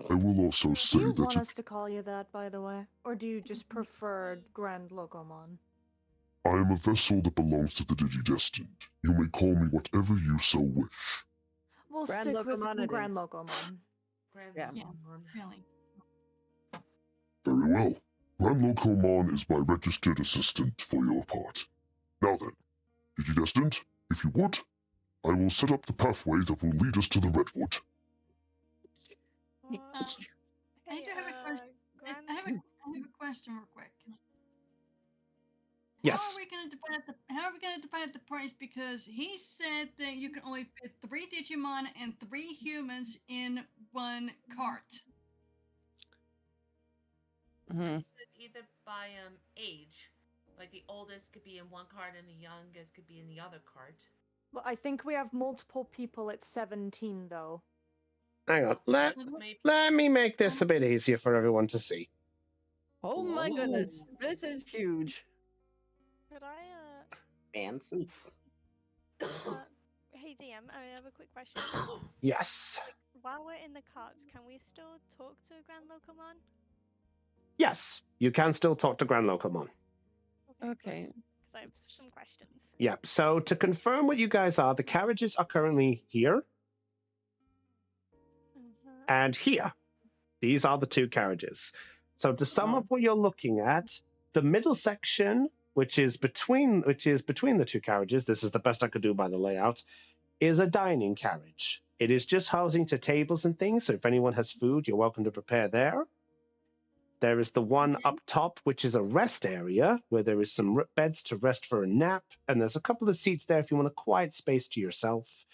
I will also Do say you that want us to call you that, by the way? Or do you just prefer Grand Locomon? I am a vessel that belongs to the Digidestined. You may call me whatever you so wish. We'll Grand stick with Locomon it Grand is. Locomon. Grand Yeah. Yeah. Locomon. Really. Very well. Grand Locomon is my registered assistant for your part. Now then, Digidestined, if you would, I will set up the pathway that will lead us to the Redwood. I do have a question. Grand... I have a question real quick. Yes. How are we going to divide the price? Because he said that you can only fit 3 Digimon and 3 humans in one cart. Mm-hmm. Either by age, like the oldest could be in one cart and the youngest could be in the other cart. Well, I think we have multiple people at 17, though. Hang on. Let me make this a bit easier for everyone to see. Oh my goodness, this is huge. Could I, Fancy. hey DM, I have a quick question. Yes. While we're in the carts, can we still talk to Grand Locomon? Yes, you can still talk to Grand Locomon. Okay. Because I have some questions. Yeah, so to confirm what you guys are, the carriages are currently here and here. These are the 2 carriages. So to sum up what you're looking at, the middle section, which is between the 2 carriages, this is the best I could do by the layout, is a dining carriage. It is just housing to tables and things, so if anyone has food, you're welcome to prepare there. There is the one up top, which is a rest area, where there is some beds to rest for a nap, and there's a couple of seats there if you want a quiet space to yourself.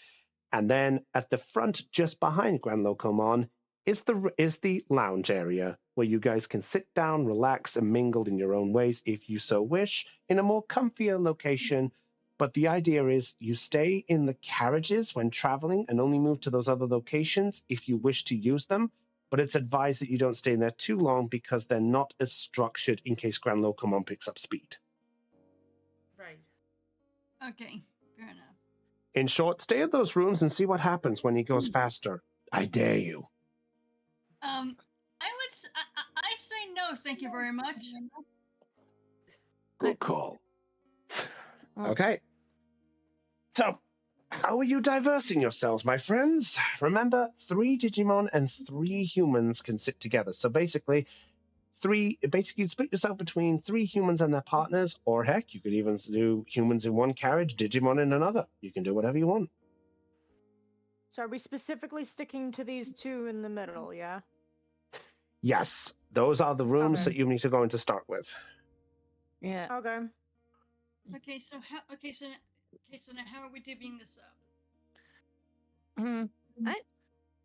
And then at the front, just behind Grand Locomon, is the lounge area, where you guys can sit down, relax, and mingle in your own ways if you so wish, in a more comfier location. But the idea is you stay in the carriages when traveling and only move to those other locations if you wish to use them. But it's advised that you don't stay in there too long because they're not as structured in case Grand Locomon picks up speed. Right. Okay, fair enough. In short, stay in those rooms and see what happens when he goes faster. I dare you. I say no, thank you very much. Good call. Okay. So, how are you diversing yourselves, my friends? Remember, 3 Digimon and 3 humans can sit together. So basically, three. Basically, you split yourself between 3 humans and their partners, or heck, you could even do humans in one carriage, Digimon in another. You can do whatever you want. So are we specifically sticking to these 2 in the middle, yeah? Yes, those are the rooms Okay. that you need to go in to start with. Yeah. Okay. Okay, so now how are we divvying this up? Hmm.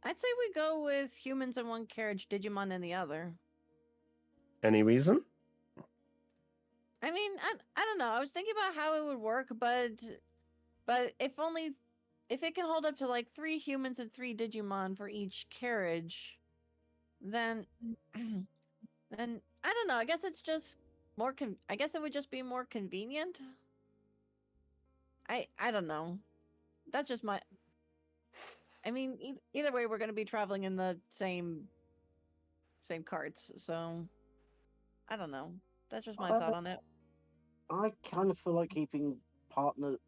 I'd say we go with humans in one carriage, Digimon in the other. Any reason? I mean, I don't know. I was thinking about how it would work, but if it can hold up to like 3 humans and 3 Digimon for each carriage, then then I don't know. I guess it's just more I guess it would just be more convenient. I don't know. That's just my. I mean, either way, we're going to be traveling in the same carts, so I don't know. That's just my thought on it. I kind of feel like keeping partners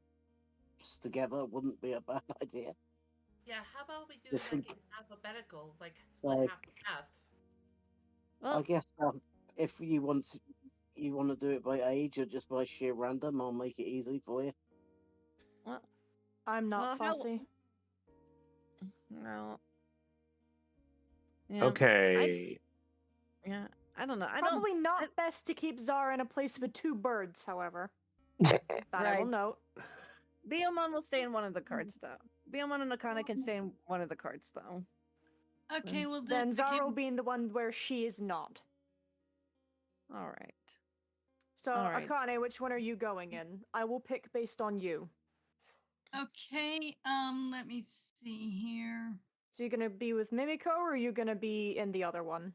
together wouldn't be a bad idea. Yeah, how about we do Just like think- in alphabetical, like split Like- half and half? Well, I guess if you want to do it by age or just by sheer random, I'll make it easy for you. I'm not Well, fussy. No. Yeah. Okay. Yeah. I don't know. Probably not best to keep Zara in a place with 2 birds, however. That I will Right. note. Biomon will stay in one of the carts, though. Biomon and Akana can stay in one of the carts, though. Okay, well Then Zara okay, will be in the one where she is not. All right. So, All right. Akane, which one are you going in? I will pick based on you. okay, let me see here. So you're gonna be with Mimiko, or are you gonna be in the other one?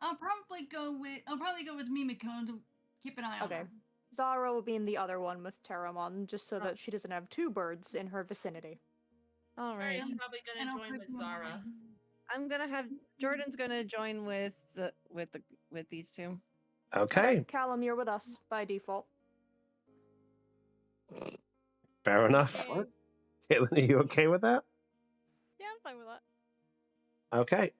I'll probably go with Mimiko to keep an eye on Okay. her. Zara will be in the other one with Terramon, just so that she doesn't have 2 birds in her vicinity. All right. I'm probably And gonna I'll join put with you on the Zara. way. I'm gonna have Jordan's gonna join with these 2. Okay. Callum, you're with us by default. Fair enough. Yeah. Caitlin, are you okay with that? Yeah, I'm fine with that. Okay.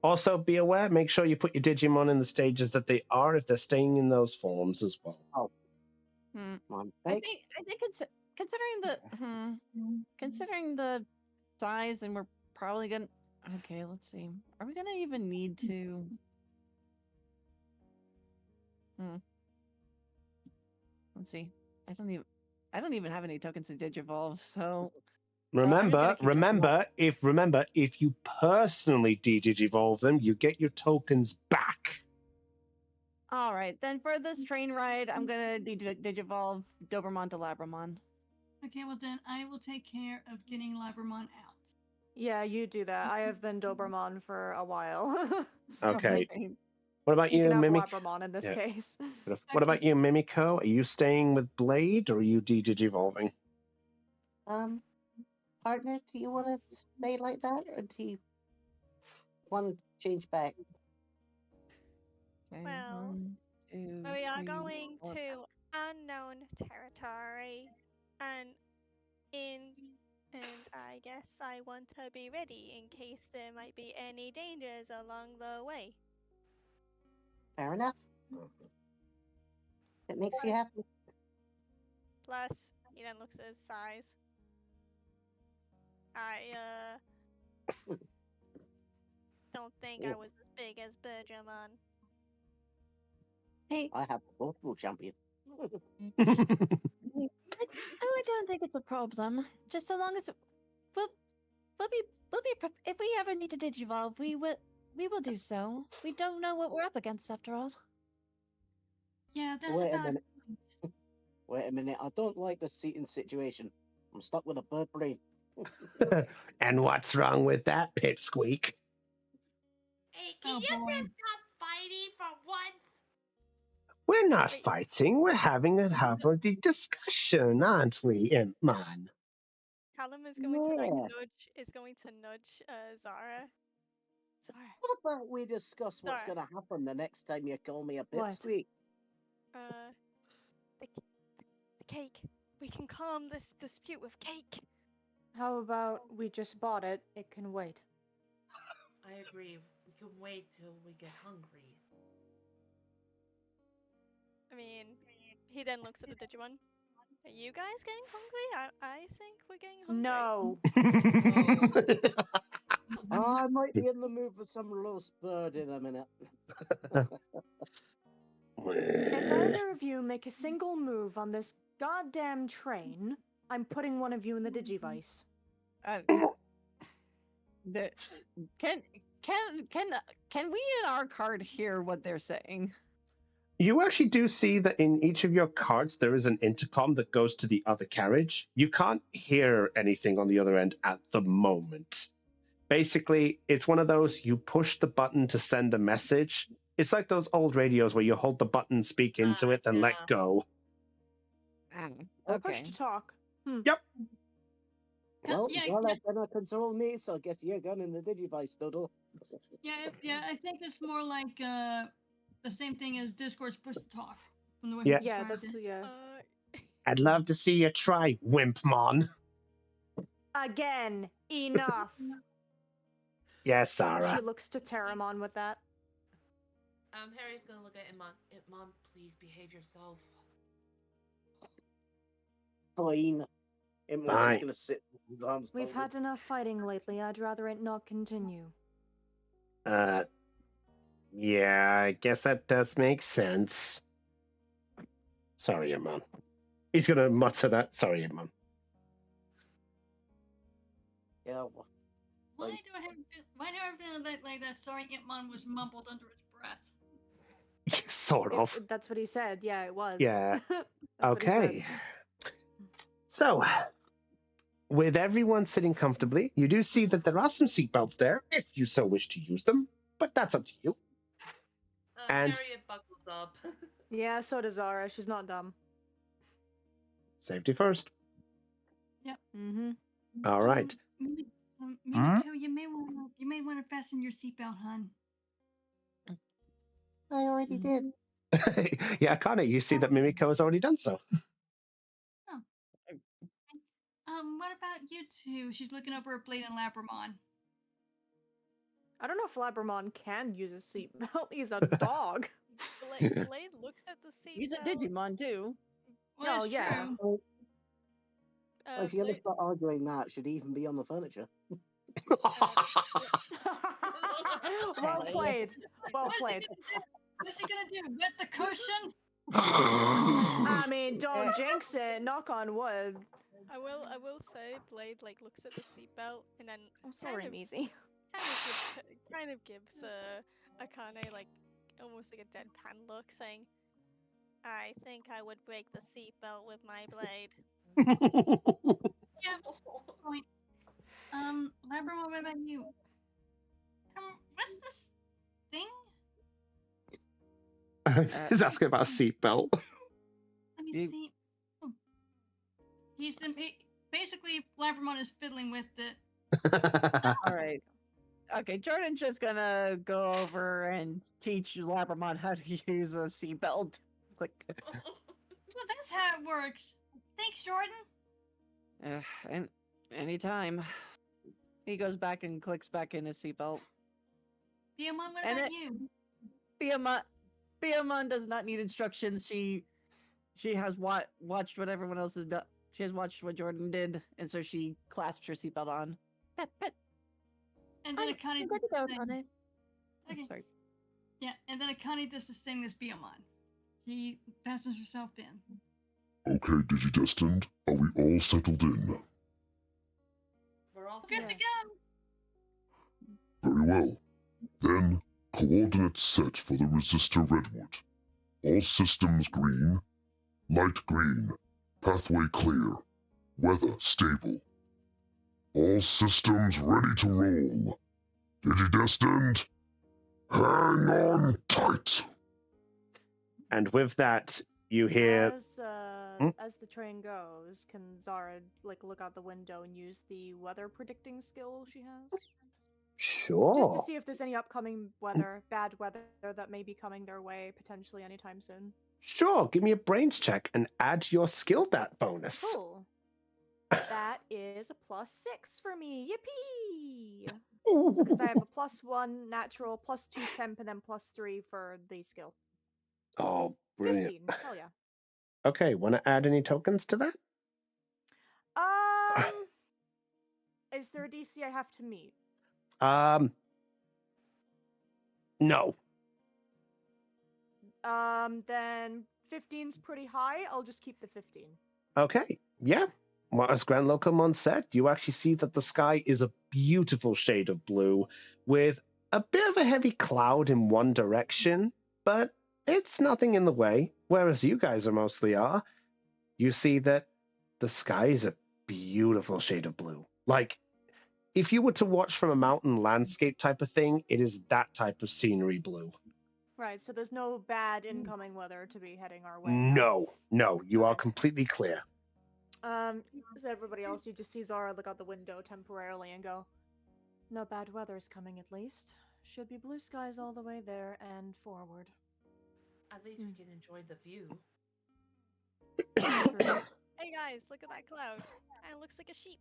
Also, be aware, make sure you put your Digimon in the stages that they are if they're staying in those forms as well. Hmm. My I mistake. think considering the size, and we're probably gonna. Okay, let's see. Are we gonna even need to? Let's see. I don't even have any tokens to Digivolve, so. Remember, if you personally Digivolve them, you get your tokens back. All right, then for this train ride, I'm gonna Digivolve Dobermon to Labramon. Okay, well then I will take care of getting Labramon out. Yeah, you do that. I have been Dobermon for a while. Okay. What about you, can have Mimic? Labramon in this Yeah. case. What about you, Mimiko? Are you staying with Blade or are you Digivolving? Partner, do you want to stay like that, or do you want to change back? Okay, Well, 1, 2, we are 3, going 4. to unknown territory, and I guess I want to be ready in case there might be any dangers along the way. Fair enough. It makes you happy. Plus, he then looks at his size. Don't think I was as big as Bergermon. Hey, I have a multiple champion. I don't think it's a problem. Just so long as we'll be if we ever need to digivolve, we will do so. We don't know what we're up against after all. Yeah, that's Wait a about minute. Wait a minute. I don't like the seating situation. I'm stuck with a bird brain. And what's wrong with that, Pipsqueak? Hey, can Oh, you boy. just stop fighting for once? We're not Wait. fighting. We're having a the discussion, aren't we, Impman? Callum is going to Yeah. nudge Zara. Zara, How about we discuss what's Sorry. going to happen the next time you call me a What? pipsqueak? the cake. We can calm this dispute with cake. How about we just bought it? It can wait. I agree. We can wait till we get hungry. I mean, he then looks at the Digimon. Are you guys getting hungry? I think we're getting hungry. No. I might be in the mood for some roast bird in a minute. If either of you make a single move on this goddamn train, I'm putting one of you in the Digivice. Can we in our card hear what they're saying? You actually do see that in each of your cards there is an intercom that goes to the other carriage. You can't hear anything on the other end at the moment. Basically, it's one of those, you push the button to send a message. It's like those old radios where you hold the button, speak into it, then let go. Or push to talk. Yep. Well, Yeah, Zarek cannot control me, so I guess you're going in the Digivice, Doodle. Yeah, I think it's more like the same thing as Discord's push to talk. From the way Yeah. he described it. Yeah. I'd love to see you try, Wimpmon. Again, enough. Yes, Sarah. She looks to Terramon with that. Harry's gonna look at Itmon. Itmon, please behave yourself. Fine. Itmon's Fine. just gonna sit with his arms We've folded. had enough fighting lately. I'd rather it not continue. Yeah, I guess that does make sense. Sorry, Itmon. He's gonna mutter that. Sorry, Itmon. Yeah. Why do I feel like that sorry Itmon was mumbled under his breath? Sort of. That's what he said. Yeah, it was. Yeah. That's what he Okay. said. So, with everyone sitting comfortably, you do see that there are some seatbelts there, if you so wish to use them, but that's up to you. And Harriet buckles up. Yeah, so does Zara. She's not dumb. safety first. Yep. Mm-hmm. All right. Mimiko, you may want to fasten your seatbelt, hon. I already did. Yeah, Akane, you see that Mimiko has already done so. What about you two? She's looking over at Blade and Labramon. I don't know if Labramon can use a seatbelt. He's a dog. Blade looks at the seatbelt. He's a Digimon too. Well, Oh, yeah. true. Well, if you're gonna start arguing that, should he even be on the furniture? Well played. Well played. What's he gonna do? Wet the cushion? I mean, don't jinx it. Knock on wood. I will say Blade looks at the seatbelt and then sorry, Measy. kind of gives Akane almost like a deadpan look, saying, "I think I would break the seatbelt with my blade." Yeah. Point. Labramon, what about you? What's this thing? He's asking about a seatbelt. Let me see. Oh. Basically Labramon is fiddling with it. All right. Okay, Jordan's just gonna go over and teach Labramon how to use a seatbelt. Click. So that's how it works. Thanks, Jordan. And anytime. He goes back and clicks back in his seatbelt. Biamon, what And about you? Biamon does not need instructions. She has watched what everyone else has done. She has watched what Jordan did, and so she clasps her seatbelt on. Pet, pet. And then Akane good does to go, the same. Akane. Okay. Sorry. Yeah, and then Akane does the same as Biamon. He fastens herself in. Okay, Digidestined, are we all settled in? We're all Good to go. Very well. Then, coordinates set for the resistor Redwood. All systems green. Light green. Pathway clear. Weather stable. All systems ready to roll. Digidestined, hang on tight. And with that, you hear. As the train goes, can Zara look out the window and use the weather predicting skill she has? Sure. Just to see if there's any upcoming bad weather that may be coming their way potentially anytime soon. Sure, give me a brains check and add your skill dat bonus. Cool. That is a +6 for me. Yippee! Because I have a +1 natural, +2 temp, and then +3 for the skill. Oh, Brilliant. 15. Hell yeah. Okay, want to add any tokens to that? Is there a DC I have to meet? No. Then 15's pretty high. I'll just keep the 15. Okay, yeah. Well, as Grand Locomon said, you actually see that the sky is a beautiful shade of blue with a bit of a heavy cloud in one direction, but it's nothing in the way. Whereas you guys are mostly are, you see that the sky is a beautiful shade of blue. Like, if you were to watch from a mountain landscape type of thing, it is that type of scenery blue. Right, so there's no bad incoming weather to be heading our way. No, you are completely clear. As everybody else, you just see Zara look out the window temporarily and go, no bad weather's coming at least. Should be blue skies all the way there and forward. At least we can enjoy the view. Hey guys, look at that cloud. It looks like a sheep.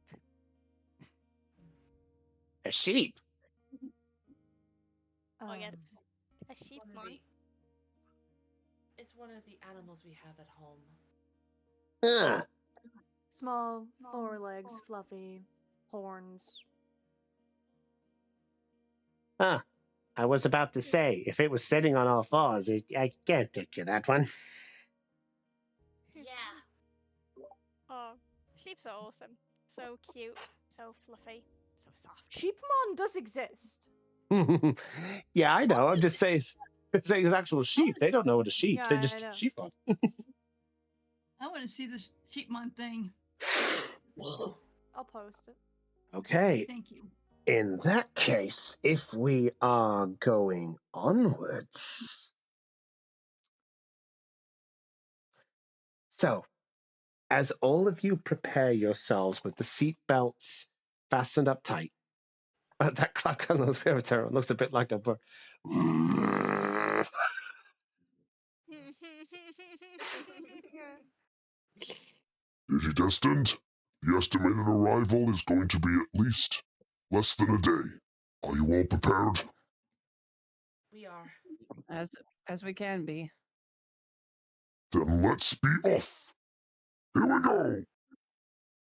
A sheep? Oh yes, a sheep, man. It's one of the animals we have at home. Small, 4 legs, fluffy, horns. I was about to say, if it was sitting on all fours, I can't picture that one. Yeah. Oh, sheeps are awesome. So cute, so fluffy, so soft. Sheepmon does exist. Yeah, I know. I'm just saying it's actual sheep. They don't know what a sheep. Yeah, They I just know. sheep on. I want to see this Sheepmon thing. I'll post it. Okay. Thank you. In that case, if we are going onwards. So, as all of you prepare yourselves with the seat belts fastened up tight, that clock on those Terror looks a bit like a bird. Digidestined, the estimated arrival is going to be at least less than a day. Are you all prepared? We are. As we can be. Then let's be off. Here we go.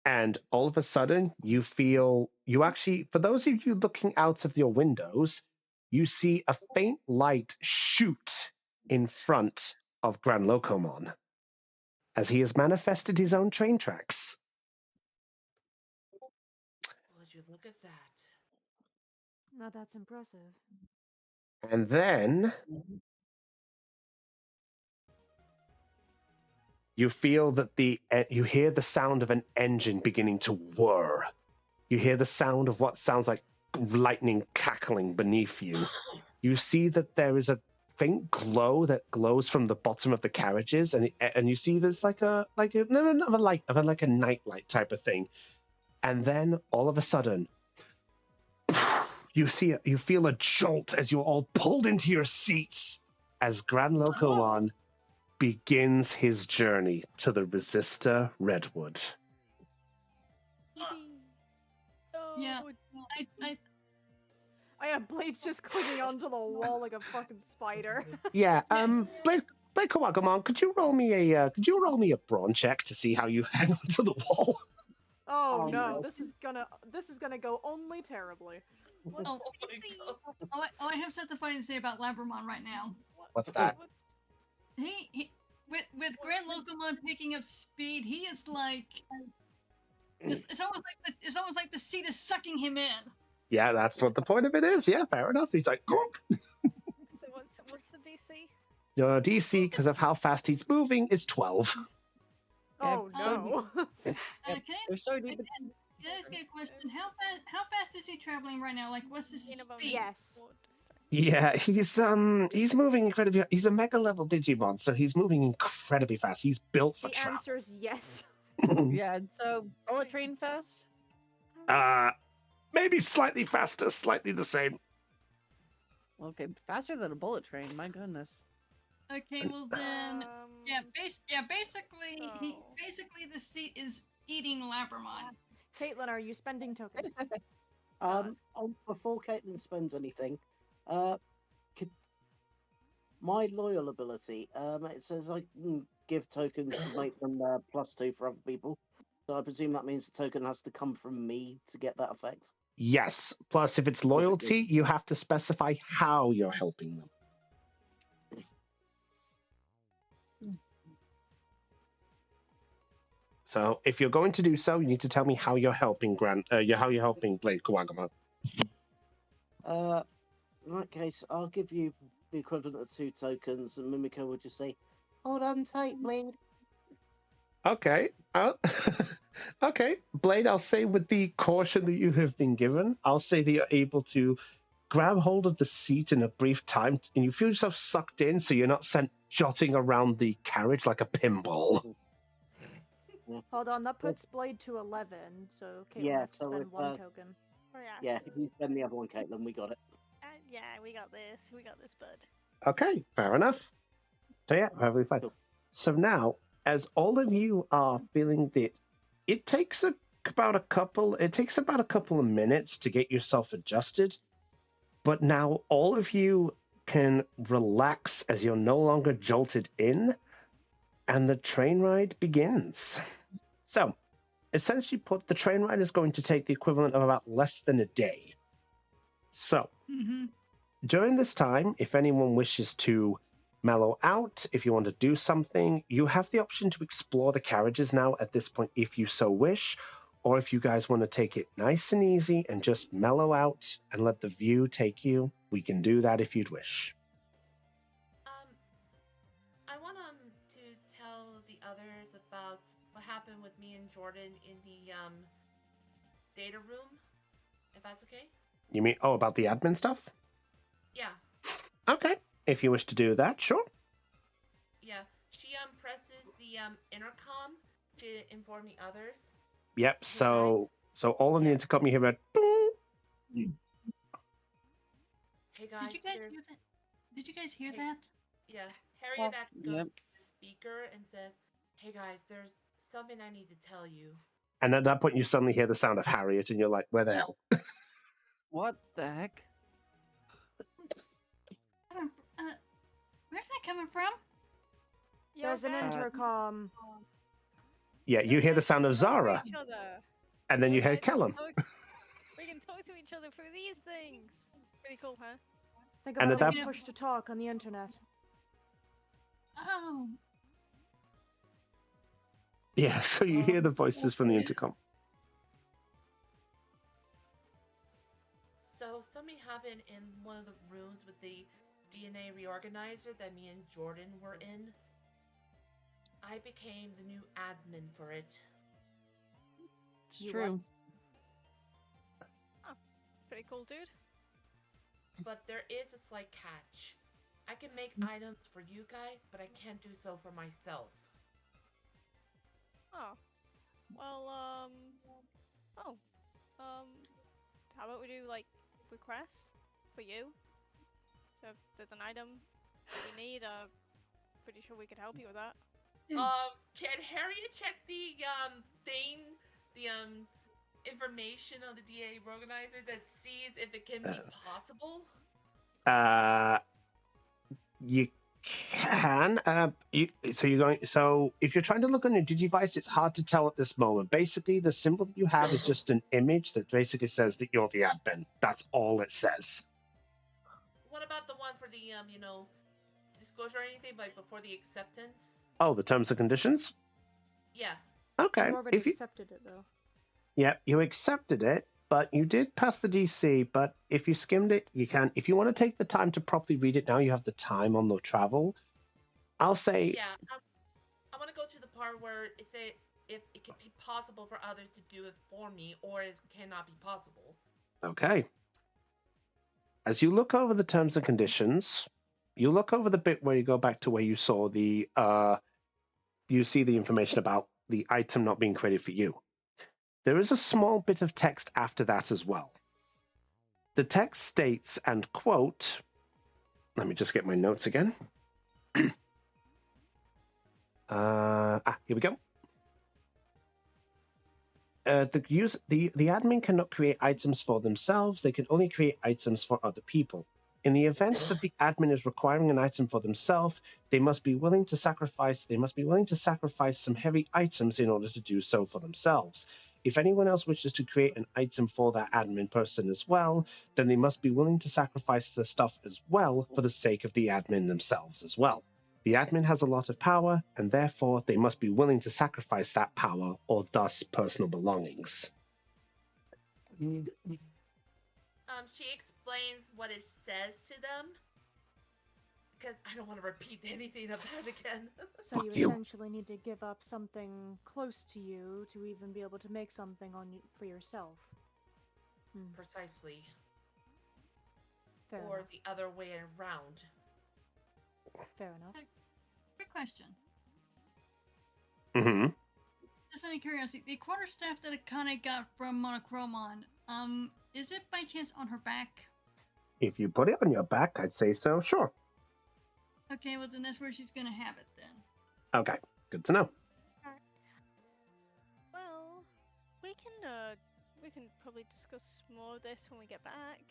And all of a sudden, you feel, you actually, for those of you looking out of your windows, you see a faint light shoot in front of Gran Locomon as he has manifested his own train tracks. Would you look at that? Now that's impressive. And then you feel that you hear the sound of an engine beginning to whir. You hear the sound of what sounds like lightning cackling beneath you. You see that there is a faint glow that glows from the bottom of the carriages, and you see there's like a night light type of thing. And then all of a sudden, you feel a jolt as you're all pulled into your seats as Gran Locomon begins his journey to the Resistor Redwood. Yeah, I have Blade's just clinging onto the wall like a fucking spider. Yeah, Blade Kawagumon, could you roll me a brawn check to see how you hang onto the wall? Oh no, this is gonna go only terribly. What's Oh, the DC? I have something funny to say about Labramon right now. What's that? He with Grand Locomon picking up speed, he is like it's almost like the seat is sucking him in. Yeah, that's what the point of it is. Yeah, fair enough. He's like, Gurp. So what's the DC? Your DC, because of how fast he's moving, is 12. Oh no. Okay. They're so deep. Can I ask you a question? How fast is he traveling right now? Like, what's his speed? Yes. Yeah, he's moving incredibly. He's a mega level Digimon, so he's moving incredibly fast. He's built for The travel. answer is yes. Yeah, so bullet train fast? Maybe slightly faster, slightly the same. Okay, faster than a bullet train, my goodness. Okay, well then, basically, basically the seat is eating Labramon. Caitlin, are you spending tokens? Before Caitlin spends anything, My loyal ability, it says I can give tokens to make them +2 for other people. So I presume that means the token has to come from me to get that effect. Yes. Plus, if it's loyalty, you have to specify how you're helping them. So, if you're going to do so, you need to tell me how you're helping how you're helping Blade Kawagama. In that case, I'll give you the equivalent of 2 tokens, and Mimiko will just say, "Hold on tight, Blade." Okay. Okay, Blade, I'll say with the caution that you have been given, I'll say that you're able to grab hold of the seat in a brief time, and you feel yourself sucked in, so you're not sent jotting around the carriage like a pinball. Hold on, that puts Blade to 11, so Caitlin Yeah, has to so spend if, 1 token. Oh, yeah. Yeah, if you spend the other one, Caitlin, we got it. Yeah, we got this. We got this, bud. Okay, fair enough. So yeah, perfectly fine. Cool. So now, as all of you are feeling that it takes about a couple of minutes to get yourself adjusted, but now all of you can relax as you're no longer jolted in, and the train ride begins. So, essentially put, the train ride is going to take the equivalent of about less than a day. So, during this time, if anyone wishes to mellow out, if you want to do something, you have the option to explore the carriages now at this point if you so wish, or if you guys want to take it nice and easy and just mellow out and let the view take you, we can do that if you'd wish. I want to tell the others about what happened with me and Jordan in the data room, if that's okay. You mean, about the admin stuff? Yeah. Okay, if you wish to do that, sure. Yeah, she presses the intercom to inform the others. Yep, so all on the intercom you hear a Hey guys, Did you guys hear that? Did you guys hear that? Yeah, Harriet actually goes to the speaker and says, "Hey guys, there's something I need to tell you." and at that point you suddenly hear the sound of Harriet and you're like, where the hell? What the heck? Where's that coming from? There's an intercom. Yeah, you hear the sound of Zara. And then you hear Callum. We can talk to each other through these things. Pretty cool, huh? Think And about at it, that- push to talk on the internet. Oh. Yeah, so you hear the voices from the intercom. So something happened in one of the rooms with the DNA reorganizer that me and Jordan were in. I became the new admin for it. It's true. Oh, pretty cool, dude. But there is a slight catch. I can make items for you guys, but I can't do so for myself. Oh. Well, how about we do, like, requests for you? So if there's an item you need, pretty sure we could help you with that. Can Harriet check the information on the DA organizer that sees if it can be possible? You can. So if you're trying to look on your Digivice, it's hard to tell at this moment. Basically, the symbol that you have is just an image that basically says that you're the admin. That's all it says. What about the one for the disclosure or anything, like before the acceptance? Oh, the terms and conditions? Yeah. Okay. You already accepted it, though. Yep, you accepted it, but you did pass the DC, but if you skimmed it, you can. If you want to take the time to properly read it now, you have the time on the travel. I'll say... Yeah, I want to go to the part where it says if it can be possible for others to do it for me, or it cannot be possible. Okay. As you look over the terms and conditions, you look over the bit where you go back to where you saw the... you see the information about the item not being created for you. There is a small bit of text after that as well. The text states, and quote, let me just get my notes again. Here we go. The admin cannot create items for themselves. They can only create items for other people. In the event that the admin is requiring an item for themselves, they must be willing to sacrifice some heavy items in order to do so for themselves. If anyone else wishes to create an item for that admin person as well, then they must be willing to sacrifice the stuff as well for the sake of the admin themselves as well. The admin has a lot of power, and therefore they must be willing to sacrifice that power or thus personal belongings. She explains what it says to them, because I don't want to repeat anything of that again. So you essentially need to give up something close to you to even be able to make something for yourself. Precisely. Fair Or enough. the other way around. Fair enough. Quick question. Mm-hmm. Just out of curiosity, the quarterstaff that Akane got from Monochromon, is it by chance on her back? If you put it on your back, I'd say so, sure. Okay, well then that's where she's gonna have it then. Okay, good to know. Well, we can probably discuss more of this when we get back.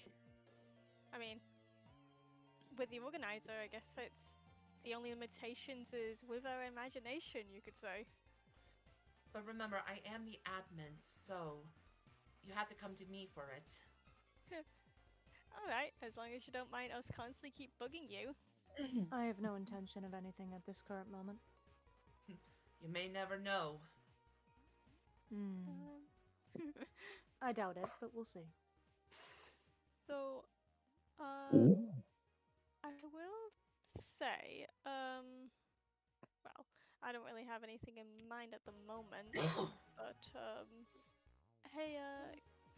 I mean, with the organizer, I guess it's the only limitations is with our imagination, you could say. But remember, I am the admin, so you have to come to me for it. Alright, as long as you don't mind us constantly keep bugging you. I have no intention of anything at this current moment. You may never know. I doubt it, but we'll see. So, I will say, well, I don't really have anything in mind at the moment, but, hey,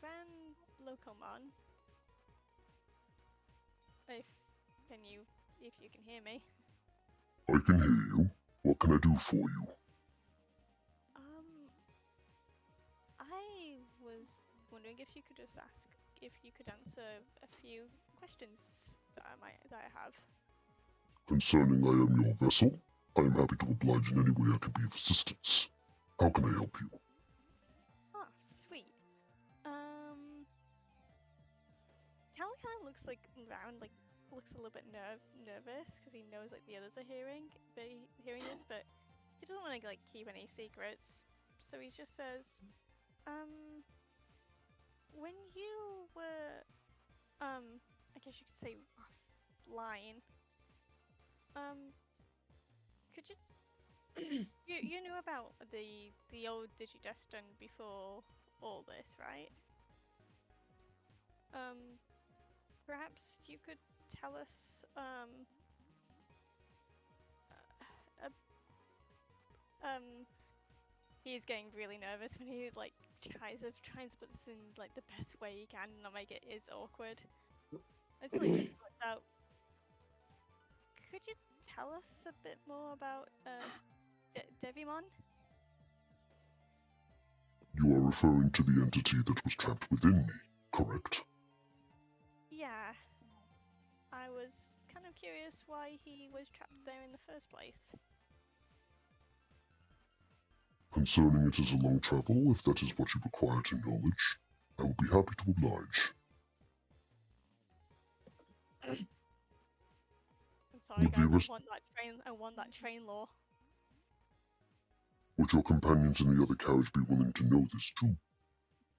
Grand Locomon, if you can hear me. I can hear you. What can I do for you? I was wondering if you could just answer a few questions that I have. Concerning I am your vessel, I am happy to oblige in any way I can be of assistance. How can I help you? Oh, sweet. Cal kind of looks like looks a little bit nervous because he knows like the others are hearing this, but he doesn't want to like keep any secrets. So he just says, when you were, I guess you could say offline, could you, you knew about the old Digidestin before all this, right? Perhaps you could tell us, he's getting really nervous when he like tries to put this in like the best way he can and not make it is awkward. Until he just works out. Could you tell us a bit more about Digimon? You are referring to the entity that was trapped within me, correct? Yeah. I was kind of curious why he was trapped there in the first place. Concerning it as a long travel, if that is what you require to knowledge, I will be happy to oblige. I'm sorry guys, I want that train lore. Would your companions in the other carriage be willing to know this too?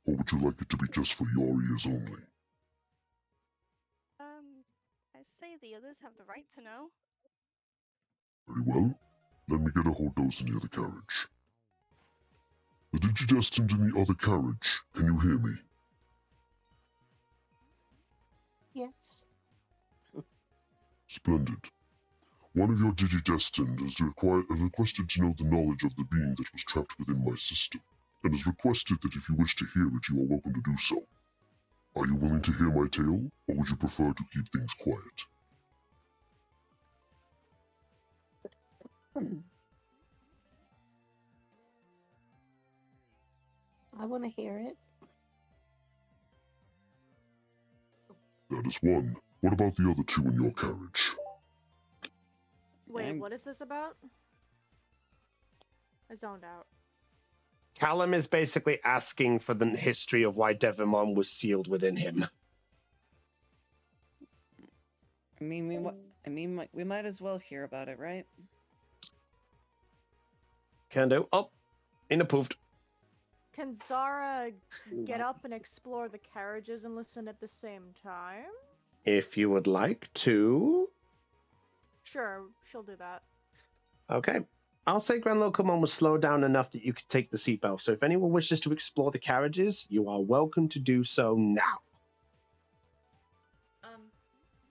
Or would you like it to be just for your ears only? I say the others have the right to know. Very well. Let me get a hold of those in the other carriage. The Digidestined in the other carriage, can you hear me? Yes. Splendid. One of your Digidestined has requested to know the knowledge of the being that was trapped within my system, and has requested that if you wish to hear it, you are welcome to do so. Are you willing to hear my tale, or would you prefer to keep things quiet? I want to hear it. That is one. What about the other two in your carriage? Wait, what is this about? I zoned out. Callum is basically asking for the history of why Devimon was sealed within him. we might as well hear about it, right? Can do. Oh, inapproved. Can Zara get up and explore the carriages and listen at the same time? If you would like to. Sure, she'll do that. Okay. I'll say Grand Locomon was slowed down enough that you could take the seatbelt. So if anyone wishes to explore the carriages, you are welcome to do so now.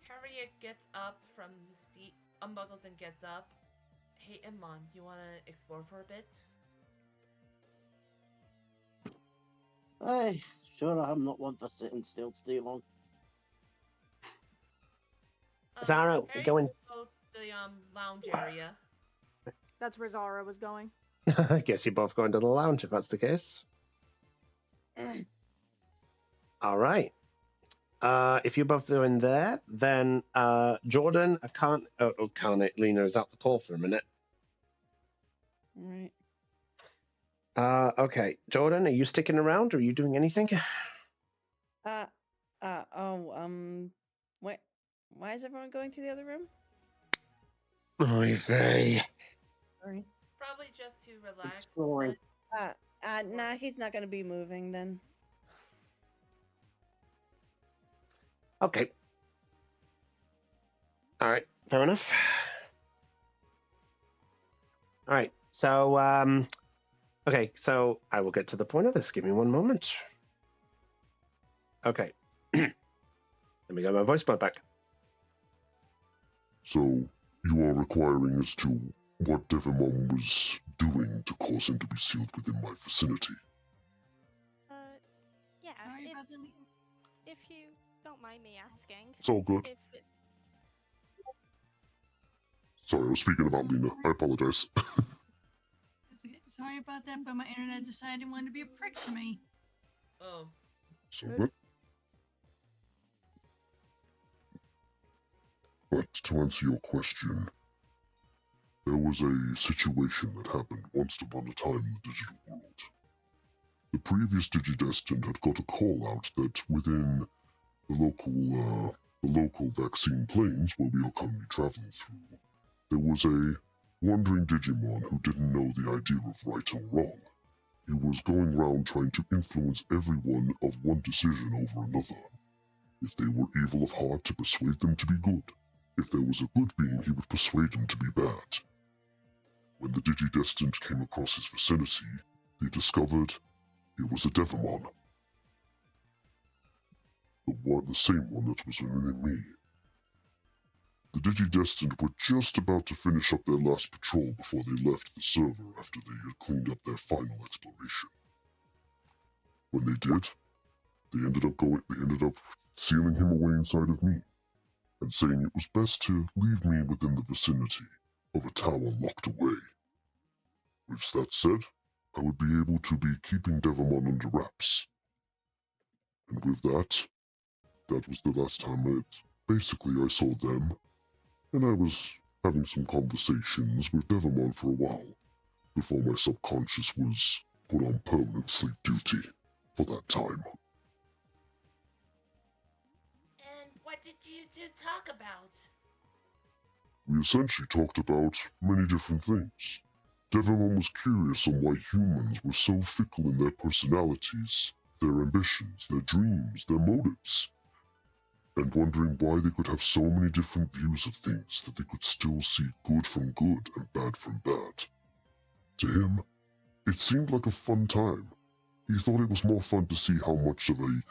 Harriet gets up from the seat, unbuckles and gets up. Hey, Iman, you want to explore for a bit? Sure, I'm not one for sitting still too long. Zara, Harriet going. will go to the lounge area. That's where Zara was going. I guess you're both going to the lounge if that's the case. All right. If you're both doing there, then Jordan, Lena is out the call for a minute. All right. Okay, Jordan, are you sticking around or are you doing anything? Why is everyone going to the other room? Oy vey. Sorry. Probably just to relax. Exploring. Nah, he's not gonna be moving then. Okay. All right, fair enough. All right, so okay, so I will get to the point of this. Give me one moment. Okay. Let me get my voice mod back. So, you are requiring as to what Digimon was doing to cause him to be sealed within my vicinity. Yeah. Sorry about that. If you don't mind me asking. It's all good. Sorry, I was speaking about Lena. I apologize. Sorry about that, but my internet decided it wanted to be a prick to me. Oh. So good. But to answer your question, there was a situation that happened once upon a time in the digital world. The previous Digidestined had got a call out that within the local vaccine plains where we are currently traveling through, there was a wandering Digimon who didn't know the idea of right or wrong. He was going round trying to influence everyone of one decision over another. If they were evil of heart, to persuade them to be good. If there was a good being, he would persuade them to be bad. When the Digidestined came across his vicinity, they discovered it was a Devimon. The same one that was within me. The Digidestined were just about to finish up their last patrol before they left the server after they had cleaned up their final exploration. When they did, they ended up sealing him away inside of me, and saying it was best to leave me within the vicinity of a tower locked away. With that said, I would be able to be keeping Devimon under wraps. And with that was the last time I saw them, and I was having some conversations with Devimon for a while, before my subconscious was put on permanent sleep duty for that time. And what did you two talk about? We essentially talked about many different things. Devimon was curious on why humans were so fickle in their personalities, their ambitions, their dreams, their motives, and wondering why they could have so many different views of things that they could still see good from good and bad from bad. To him, it seemed like a fun time. He thought it was more fun to see how much of a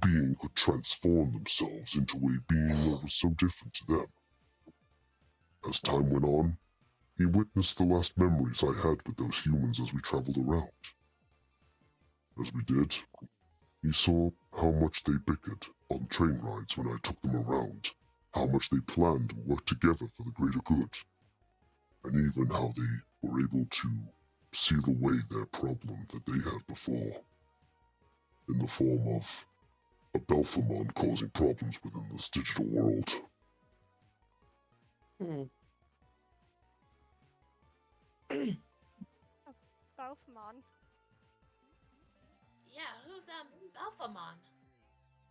being could transform themselves into a being that was so different to them. As time went on, he witnessed the last memories I had with those humans as we traveled around. As we did, he saw how much they bickered on train rides when I took them around, how much they planned and worked together for the greater good, and even how they were able to seal away their problem that they had before, in the form of a Belphamon causing problems within this digital world. Belphamon. Yeah, who's Belphamon?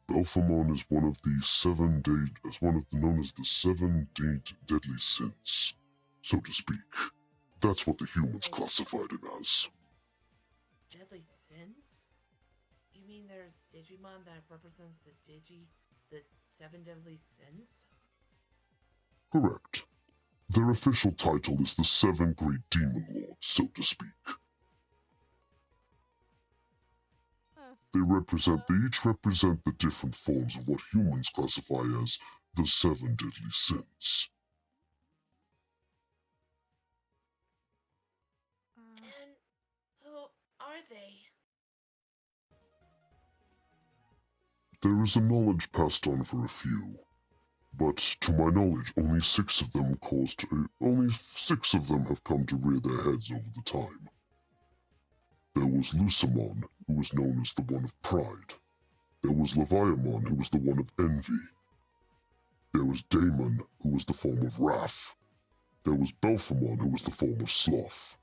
Belphemon is one of the known as the seven deadly sins, so to speak. That's what the humans classified it as. Deadly sins? You mean there's Digimon that represents the seven deadly sins? Correct. Their official title is the Seven Great Demon Lords, so to speak. They each represent the different forms of what humans classify as the seven deadly sins. And who are they? There is a knowledge passed on for a few, but to my knowledge, only six of them have come to rear their heads over the time. There was Lucimon, who was known as the one of pride. There was Leviamon, who was the one of envy. There was Daemon, who was the form of wrath. There was Belphemon, who was the form of sloth.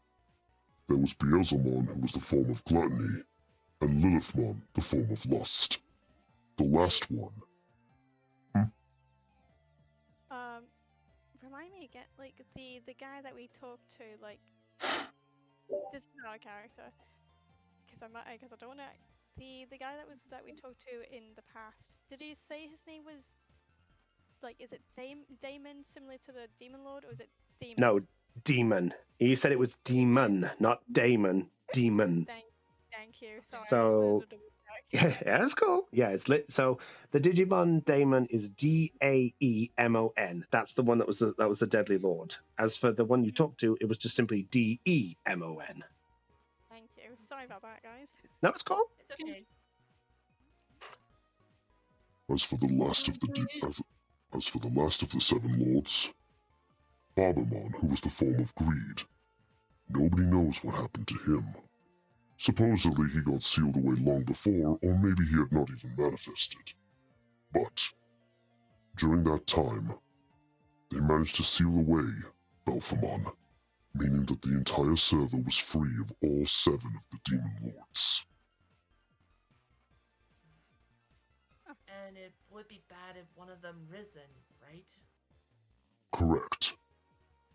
There was Beelzemon, who was the form of gluttony, and Lilithmon, the form of lust. The last one. Remind me again, like the guy that we talked to, like this is not a character, because I don't know. The guy that we talked to in the past, did he say his name was, like, is it Daemon, similar to the Demon Lord, or is it Demon? No, Demon. He said it was Demon, not Daemon. Demon. Thank you. Sorry, So, I just wanted to double check. yeah, that's cool. Yeah, it's lit. So the Digimon Daemon is Daemon. That's the one that was the Deadly Lord. As for the one you talked to, it was just simply Demon. Thank you. Sorry about that, guys. No, it's cool. It's okay. As for the last of the seven lords, Babamon, who was the form of greed, nobody knows what happened to him. Supposedly he got sealed away long before, or maybe he had not even manifested. But during that time, they managed to seal away Belphemon, meaning that the entire server was free of all seven of the Demon Lords. And it would be bad if one of them risen, right? Correct.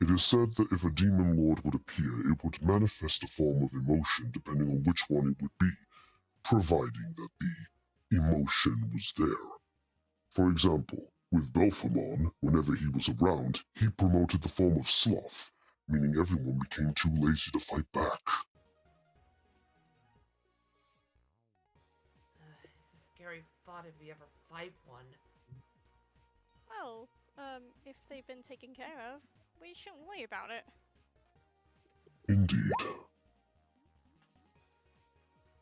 It is said that if a Demon Lord would appear, it would manifest a form of emotion depending on which one it would be, providing that the emotion was there. For example, with Belphemon, whenever he was around, he promoted the form of sloth, meaning everyone became too lazy to fight back. It's a scary thought if we ever fight one. Well, if they've been taken care of, we shouldn't worry about it. Indeed.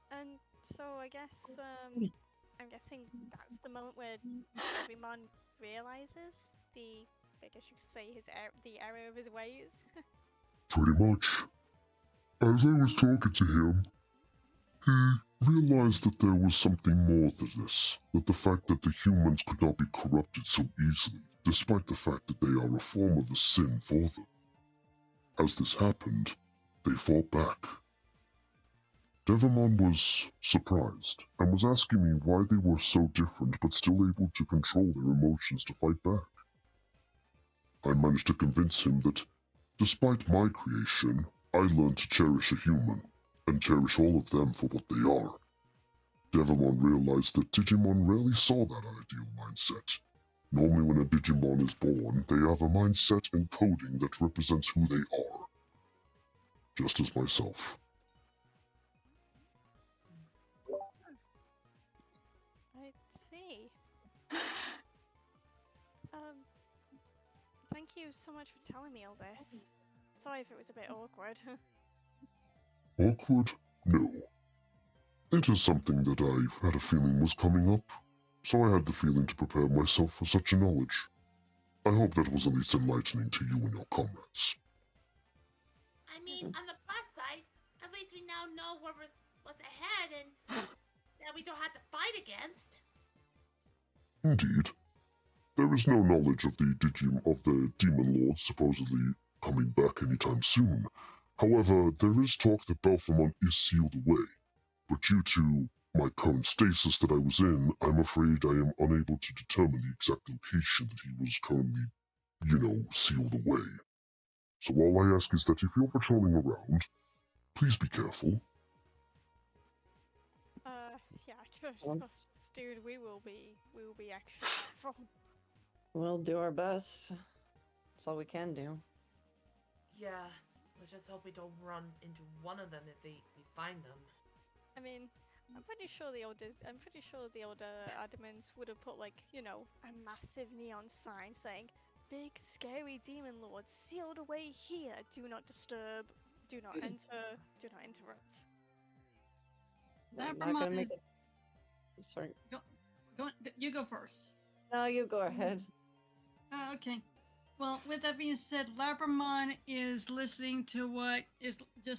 And so I guess, I'm guessing that's the moment where Digimon realizes I guess you could say the error of his ways. Pretty much. As I was talking to him, he realized that there was something more to this, that the fact that the humans could not be corrupted so easily, despite the fact that they are a form of a sin for them. As this happened, they fought back. Devamon was surprised, and was asking me why they were so different but still able to control their emotions to fight back. I managed to convince him that, despite my creation, I learned to cherish a human, and cherish all of them for what they are. Devamon realized that Digimon rarely saw that ideal mindset. Normally when a Digimon is born, they have a mindset and coding that represents who they are. Just as myself. I see. Thank you so much for telling me all this. Sorry if it was a bit awkward. Awkward? No. It is something that I had a feeling was coming up, so I had the feeling to prepare myself for such a knowledge. I hope that was at least enlightening to you and your comrades. I mean, on the plus side, at least we now know what's ahead and that we don't have to fight against. Indeed. There is no knowledge of the Demon Lords supposedly coming back anytime soon. However, there is talk that Belphemon is sealed away, but due to my current status that I was in, I'm afraid I am unable to determine the exact location that he was currently, sealed away. So all I ask is that if you're patrolling around, please be careful. Yeah, trust us, dude. We will be extra careful. We'll do our best. That's all we can do. Yeah, let's just hope we don't run into one of them if we find them. I mean, I'm pretty sure the older admins would have put a massive neon sign saying, "Big scary demon lord sealed away here. Do not disturb. Do not enter. Do not interrupt." I'm not gonna make it. Sorry. You go first. No, you go ahead. Okay. Well, with that being said, Labramon is listening to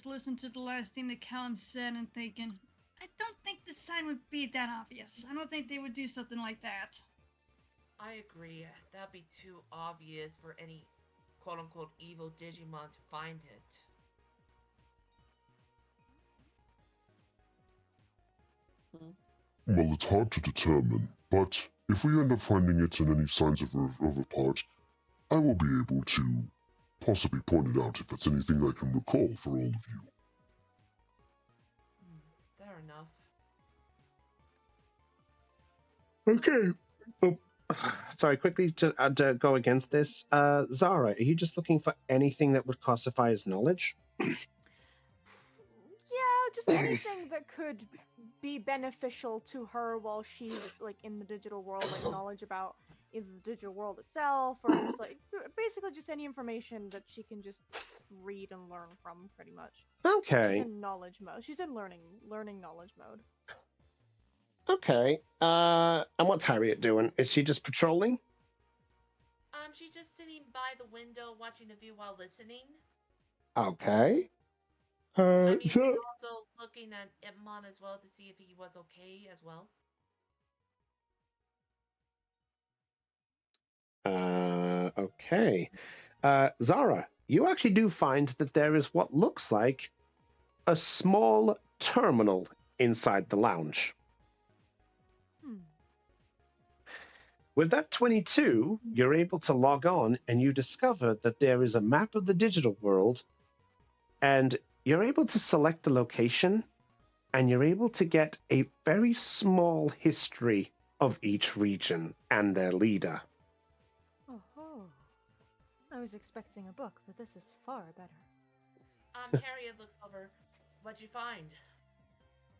listen to the last thing that Callum said and thinking, I don't think the sign would be that obvious. I don't think they would do something like that. I agree. That'd be too obvious for any quote-unquote evil Digimon to find it. Well, it's hard to determine, but if we end up finding it in any signs of a part, I will be able to possibly point it out if it's anything I can recall for all of you. Fair enough. Okay. Oh, sorry, quickly to go against this. Zara, are you just looking for anything that would classify as knowledge? Yeah, just anything that could be beneficial to her while she's in the digital world, knowledge about either the digital world itself or just basically just any information that she can just read and learn from, pretty much. Okay. She's in knowledge mode. She's in learning knowledge mode. Okay. And what's Harriet doing? Is she just patrolling? She's just sitting by the window watching the view while listening. Okay. I mean, we're also looking at Ipmon as well to see if he was okay as well. Okay. Zara, you actually do find that there is what looks like a small terminal inside the lounge. With that 22, you're able to log on and you discover that there is a map of the digital world, and you're able to select the location, and you're able to get a very small history of each region and their leader. Oh, I was expecting a book, but this is far better. Harriet looks over. What'd you find?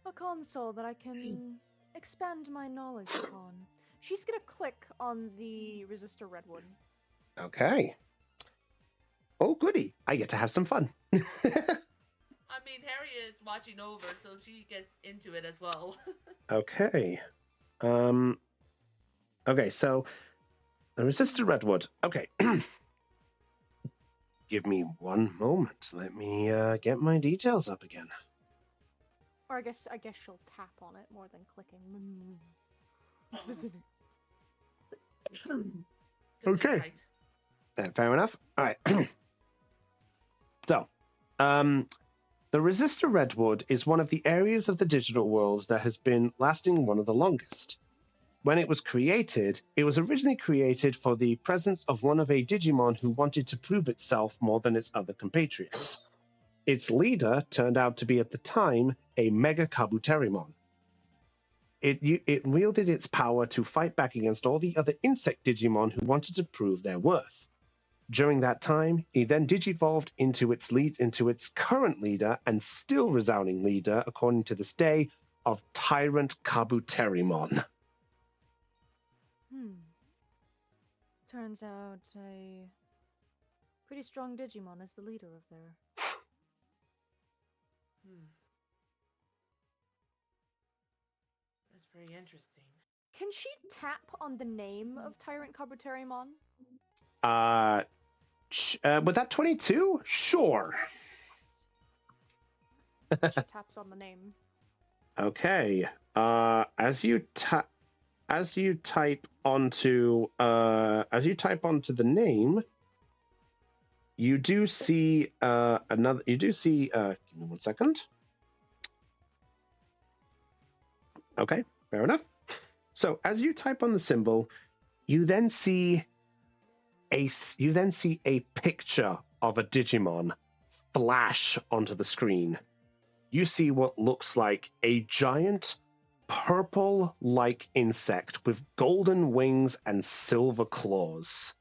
A console that I can expand my knowledge upon. She's gonna click on the resistor redwood. Okay. Oh, goody. I get to have some fun. I mean, Harriet is watching over, so she gets into it as well. Okay. Okay, so the resistor redwood. Okay. Give me one moment. Let me get my details up again. Or I guess she'll tap on it more than clicking. Specifics. Okay. Fair enough. All right. So, the resistor redwood is one of the areas of the digital world that has been lasting one of the longest. When it was created, it was originally created for the presence of one of a Digimon who wanted to prove itself more than its other compatriots. Its leader turned out to be, at the time, a Mega Kabuterimon. It wielded its power to fight back against all the other insect Digimon who wanted to prove their worth. During that time, he then digivolved into its current leader and still resounding leader, according to this day, of Tyrant Kabuterimon. Turns out a pretty strong Digimon is the leader of their... That's pretty interesting. Can she tap on the name of Tyrant Kabuterimon? With that 22? Sure. Yes. She taps on the name. Okay. As you type onto the name, you do see give me 1 second. Okay, fair enough. So as you type on the symbol, you then see a picture of a Digimon flash onto the screen. You see what looks like a giant purple-like insect with golden wings and silver claws.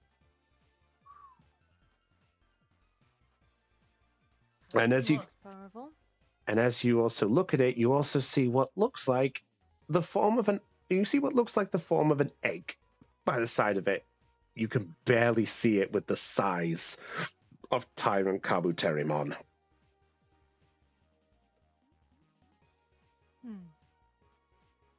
And as you Looks powerful. And as you also look at it, you also see what looks like the form of an egg by the side of it. You can barely see it with the size of Tyrant Kabuterimon.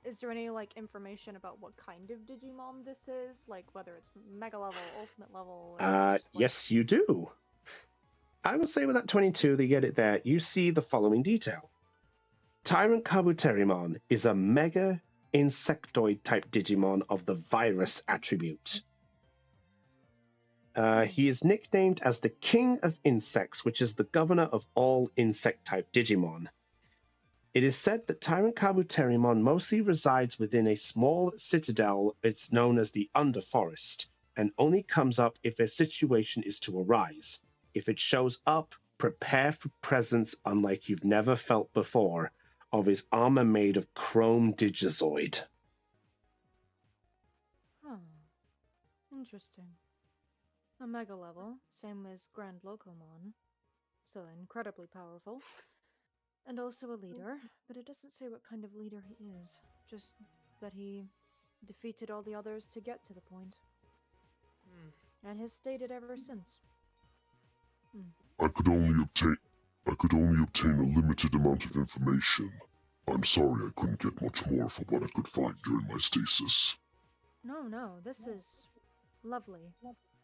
Is there any information about what kind of Digimon this is? Like whether it's Mega level, Ultimate level? Or just, Yes, you do. I will say with that 22, they get it there. You see the following detail. Tyrant Kabuterimon is a Mega Insectoid type Digimon of the Virus attribute. He is nicknamed as the King of Insects, which is the governor of all insect-type Digimon. It is said that Tyrant Kabuterimon mostly resides within a small citadel. It's known as the Underforest, and only comes up if a situation is to arise. If it shows up, prepare for presence unlike you've never felt before, of his armor made of chrome Digizoid. Huh. Interesting. A Mega level, same as Grand Locomon. So incredibly powerful. And also a leader, but it doesn't say what kind of leader he is. Just that he defeated all the others to get to the point. And has stayed it ever since. I could only obtain a limited amount of information. I'm sorry I couldn't get much more from what I could find during my stasis. No, this is lovely,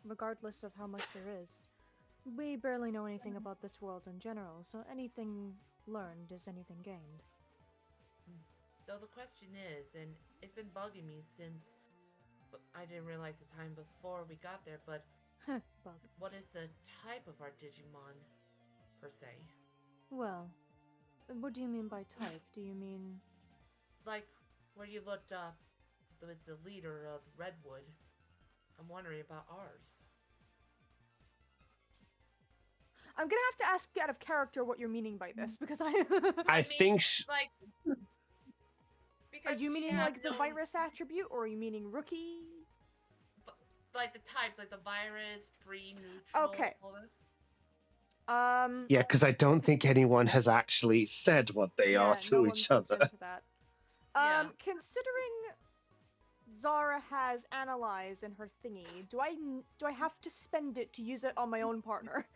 regardless of how much there is. We barely know anything about this world in general, so anything learned is anything gained. Though the question is, and it's been bugging me since I didn't realize the time before we got there, but what is the type of our Digimon, per se? Well, what do you mean by type? Do you mean... Like, where you looked up with the leader of Redwood, I'm wondering about ours. I'm gonna have to ask out of character what you're meaning by this, because I think... Are you meaning like the virus attribute, or are you meaning rookie? Like the types, like the virus, free, neutral. Okay. Yeah, because I don't think anyone has actually said what they are to each other. That. Considering Zara has analyze in her thingy, do I have to spend it to use it on my own partner?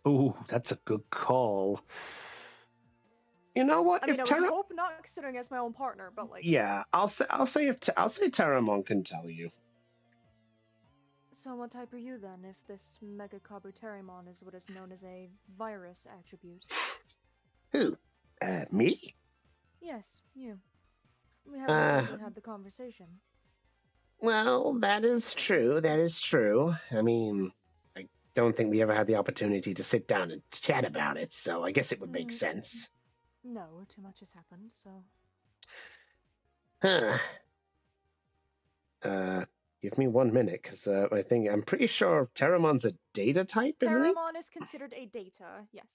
Ooh, that's a good call. You know what? I mean, I would hope not, considering it's my own partner, but like. Yeah, I'll say Terramon can tell you. So what type are you then, if this Mega Kabuterimon is what is known as a virus attribute? Who? Me? Yes, you. We haven't exactly had the conversation. Well, that is true. That is true. I mean, I don't think we ever had the opportunity to sit down and chat about it, so I guess it would make sense. No, too much has happened, so... Give me 1 minute, because I'm pretty sure Terramon's a data type, isn't he? Terramon is considered a data, yes.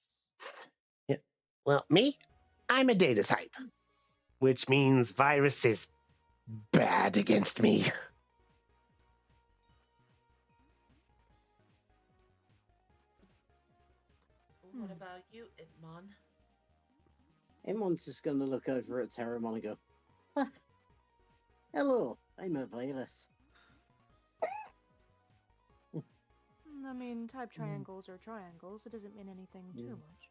Yeah. Well, me? I'm a data type, which means virus is bad against me. What about you, Itmon? Imon's just going to look over at Terramon and go, hello, I'm a virus. I mean, type triangles are triangles. It doesn't mean anything too much.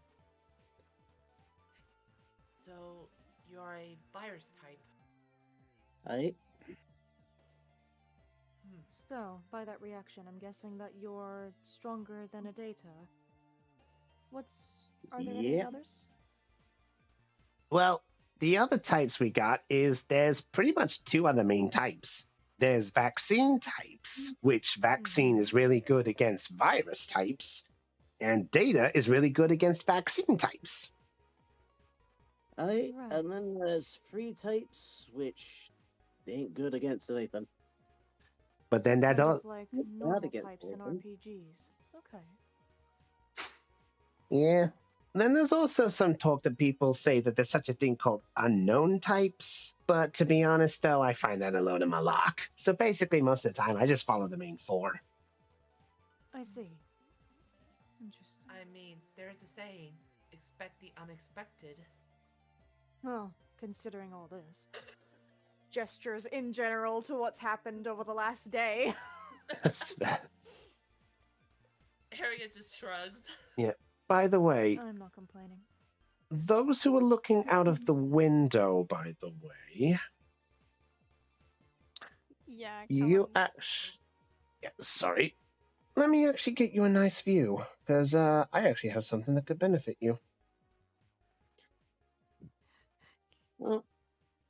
So, you're a virus type. Right? So, by that reaction, I'm guessing that you're stronger than a data. Are there any others? Well, the other types we got is there's pretty much 2 other main types. There's vaccine types, which vaccine is really good against virus types, and data is really good against vaccine types. Right? Right. And then there's free tapes, which ain't good against anything. But then that Kind all, of like Not normal against types in anything. RPGs. Okay. yeah. Then there's also some talk that people say that there's such a thing called unknown types. But to be honest, though, I find that a load of malak. So basically, most of the time, I just follow the main four. I see. Interesting. I mean, there's a saying, expect the unexpected. Well, considering all this. Gestures in general to what's happened over the last day. Harriet just shrugs. Yeah. By the way, I'm not complaining. those who are looking out of the window, by the way, Yeah, you Callum. actually. Yeah, sorry. Let me actually get you a nice view, because I actually have something that could benefit you. Well,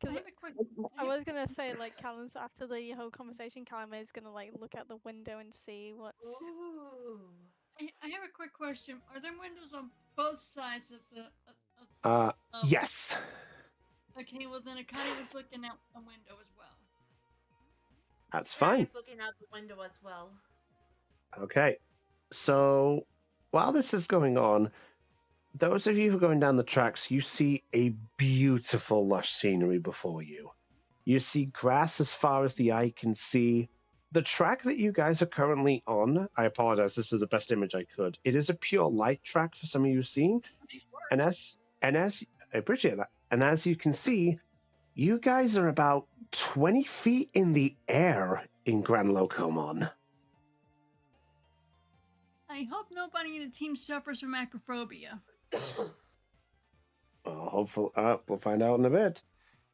I 'Cause have a quick. I was gonna say, like, Callum's after the whole conversation, Callum is gonna like look out the window and see what's. Ooh. I have a quick question. Are there windows on both sides of the? Yes. Okay, well then Akane was looking out a window as well. That's fine. Harriet's looking out the window as well. Okay. So, while this is going on, those of you who are going down the tracks, you see a beautiful, lush scenery before you. You see grass as far as the eye can see. The track that you guys are currently on, I apologize, this is the best image I could. It is a pure light track for some of you seeing. And as I appreciate that. And as you can see, you guys are about 20 feet in the air in Gran Locomon. I hope nobody in the team suffers from acrophobia. Well, hopefully, we'll find out in a bit.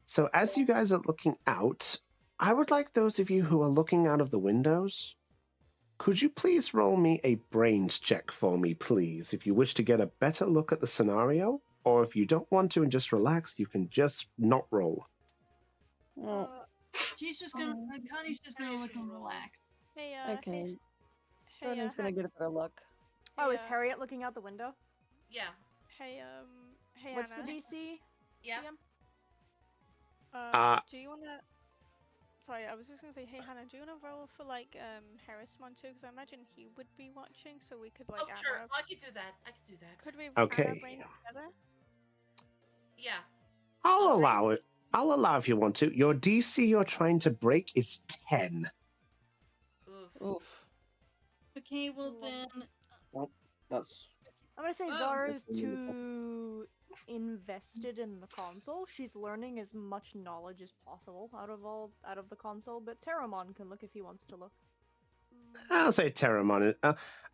So as you guys are looking out, I would like those of you who are looking out of the windows, could you please roll me a brains check for me, please, if you wish to get a better look at the scenario, or if you don't want to and just relax, you can just not roll. Well, She's just gonna. Akane's just gonna look and relax. Hey, okay. Hey, Jordan's gonna get a better look. Oh, is Harriet looking out the window? Yeah. Hey, hey, What's Anna. the DC? Yep. Do you wanna? Sorry, I was just gonna say, hey Hannah, do you wanna roll for like Harrismon too? Because I imagine he would be watching, so we could like. Oh sure, I could do that. I could do that. Could we add Okay. our brains together? Yeah. I'll allow it. I'll allow if you want to. Your DC you're trying to break is 10. Oof. Okay, well then. Well, that's. I'm gonna say Oh. Zara's too invested in the console. She's learning as much knowledge as possible out of the console, but Terramon can look if he wants to look. I'll say Terramon.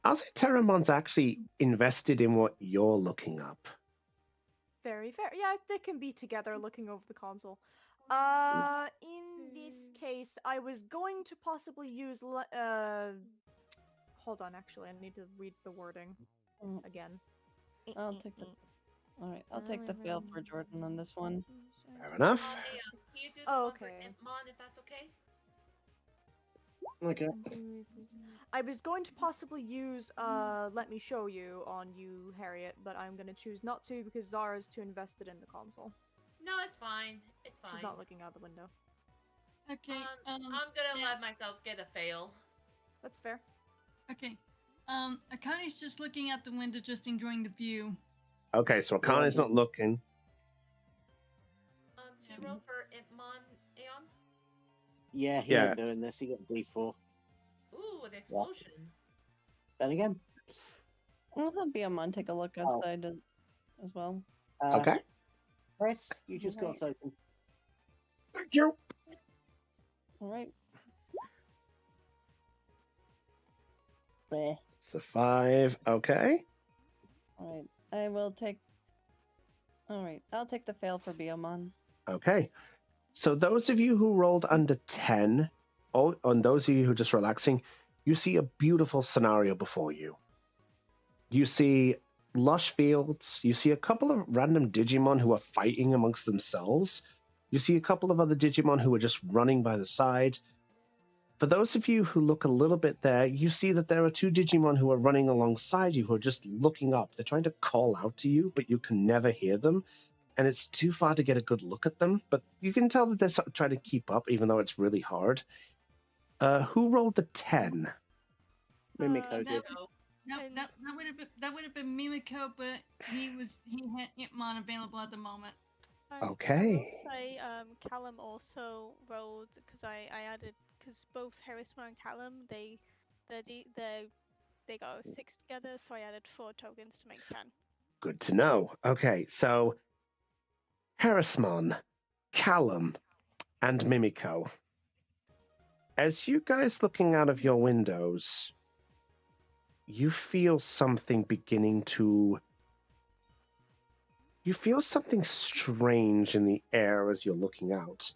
I'll say Terramon's actually invested in what you're looking up. Very fair. Yeah, they can be together looking over the console. In this case, I was going to possibly use hold on, actually, I need to read the wording again. I'll take the. All right, I'll take the fail for Jordan on this one. Fair enough. Hey, can you do the Oh, one for okay. Impmon, if that's okay? Okay. I was going to possibly use let me show you on you, Harriet, but I'm gonna choose not to because Zara's too invested in the console. No, it's fine. It's fine. She's not looking out the window. Okay. I'm gonna let myself get a fail. That's fair. Okay. Akane's just looking out the window, just enjoying the view. Okay, so Akane's not looking. Can you roll for Impmon, Aeon? Yeah, he ain't doing this. He got D4. Ooh, an explosion. Then again. I'll have Biamon take a look outside as well. Okay. Chris, you just got open. Thank you. All right. It's a 5. Okay. All right. I will take. All right. I'll take the fail for Biamon. Okay. So those of you who rolled under 10, and those of you who are just relaxing, you see a beautiful scenario before you. You see lush fields. You see a couple of random Digimon who are fighting amongst themselves. You see a couple of other Digimon who are just running by the side. For those of you who look a little bit there, you see that there are 2 Digimon who are running alongside you who are just looking up. They're trying to call out to you, but you can never hear them. and it's too far to get a good look at them, but you can tell that they're sort of trying to keep up, even though it's really hard. Who rolled the 10? Mimiko that- did. No, And- that would have been Mimiko, but he had Itmon available at the moment. I will Okay. say Callum also rolled because I added because both Harrisman and Callum they got a 6 together, so I added 4 tokens to make 10. Good to know. Okay, so Harrismon, Callum, and Mimiko. As you guys looking out of your windows, you feel something beginning to... You feel something strange in the air as you're looking out.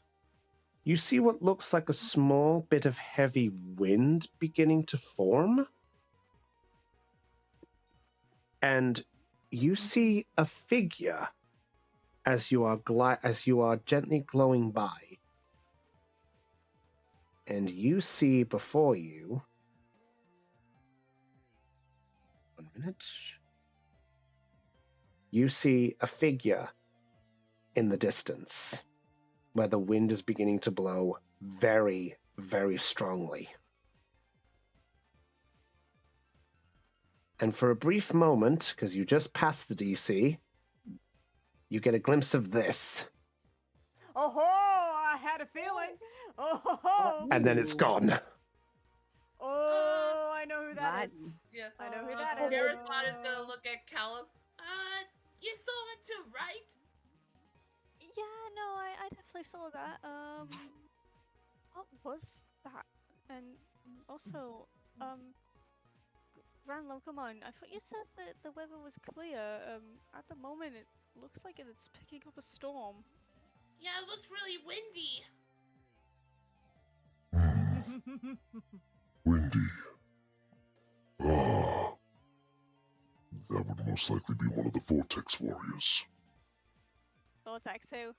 You see what looks like a small bit of heavy wind beginning to form. And you see a figure as you are gently glowing by. And you see before you... 1 minute. You see a figure in the distance where the wind is beginning to blow very, very strongly. And for a brief moment, because you just passed the DC, you get a glimpse of this. Oh ho! I had a feeling. Oh ho ho! And then it's gone. Oh, I know who that is. Yeah. I know who that is. Harrisman is gonna look at Callum. You saw it too, right? Yeah, no, I definitely saw that. What was that? And also, Ranlo, come on. I thought you said that the weather was clear. At the moment, it looks like it's picking up a storm. Yeah, it looks really windy. Windy. Ah. That would most likely be one of the Vortex Warriors. Vortex, who?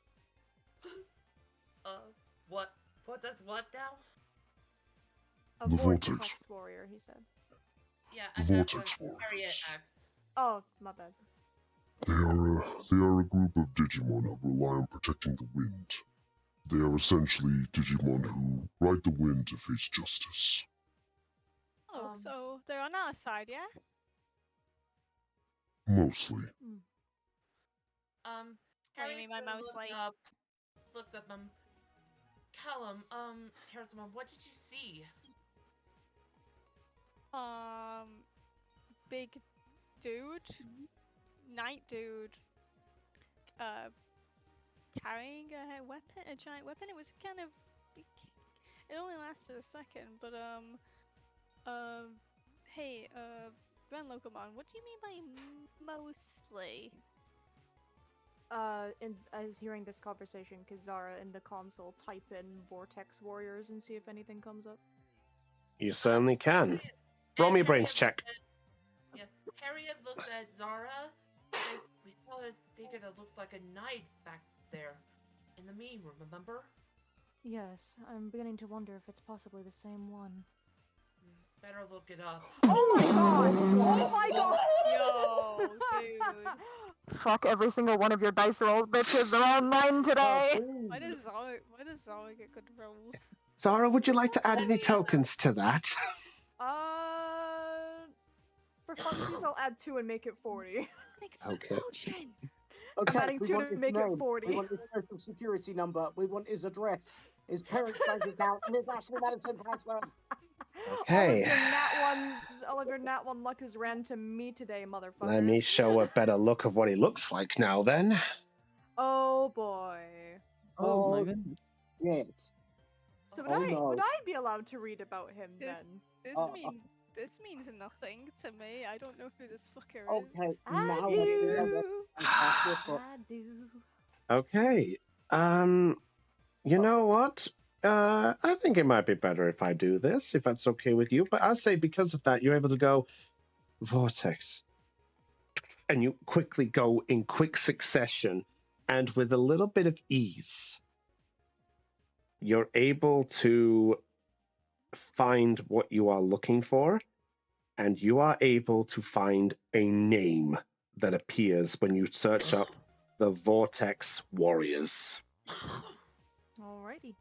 What? That's what now? A The vortex vortex. warrior, he said. Yeah, The I got Vortex what Warriors. Harriet X. Oh, my bad. They are a group of Digimon who rely on protecting the wind. They are essentially Digimon who ride the wind to face justice. Oh, so they're on our side, yeah? Mostly. What do you Harry's mean by gonna mostly? looks up, Callum, Harrison, what did you see? Big dude, night dude, carrying a weapon, a giant weapon. It was kind of, it only lasted a second, but hey, Grand Locomon, what do you mean by mostly? I was hearing this conversation, could Zara in the console type in Vortex Warriors and see if anything comes up? You certainly can. Roll me a brains check. Harriet looks at Zara. And we saw this figure that looked like a knight back there in the meeting room, remember? Yes, I'm beginning to wonder if it's possibly the same one. Better look it up. Oh my god! Oh my god! Yo, dude. Fuck every single one of your dice rolls, bitches. They're all mine today. Why does Zara get good rolls? Zara, would you like to add any tokens to that? For funsies, I'll add 2 and make it 40. Okay. Okay, adding we 2 want to his make it name. 40. We want his social security number. We want his address, his parents' bank account, and his national medicine password. Okay. All of your nat 1 luck is ran to me today, motherfuckers. Let me show a better look of what he looks like now, then. Oh boy. Oh my goodness. Yes. So Oh, no. would I be allowed to read about him This- then? This means nothing to me. I don't know who this fucker Okay, is. now I do. I I do. Okay. You know what? I think it might be better if I do this, if that's okay with you. But I'll say because of that, you're able to go Vortex. And you quickly go in quick succession. And with a little bit of ease, you're able to find what you are looking for. And you are able to find a name that appears when you search up the Vortex Warriors. Alrighty.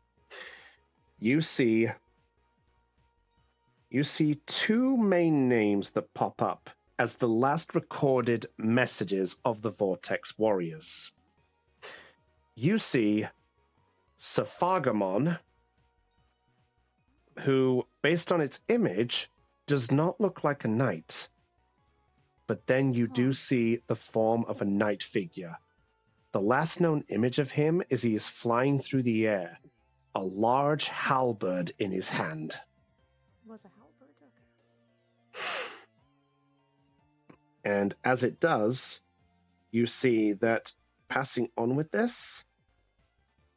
You see two main names that pop up as the last recorded messages of the Vortex Warriors. You see Sephagamon, who, based on its image, does not look like a knight. But then you do see the form of a knight figure. The last known image of him is he is flying through the air, a large halberd in his hand. Was a halberd? Okay. And as it does, you see that passing on with this,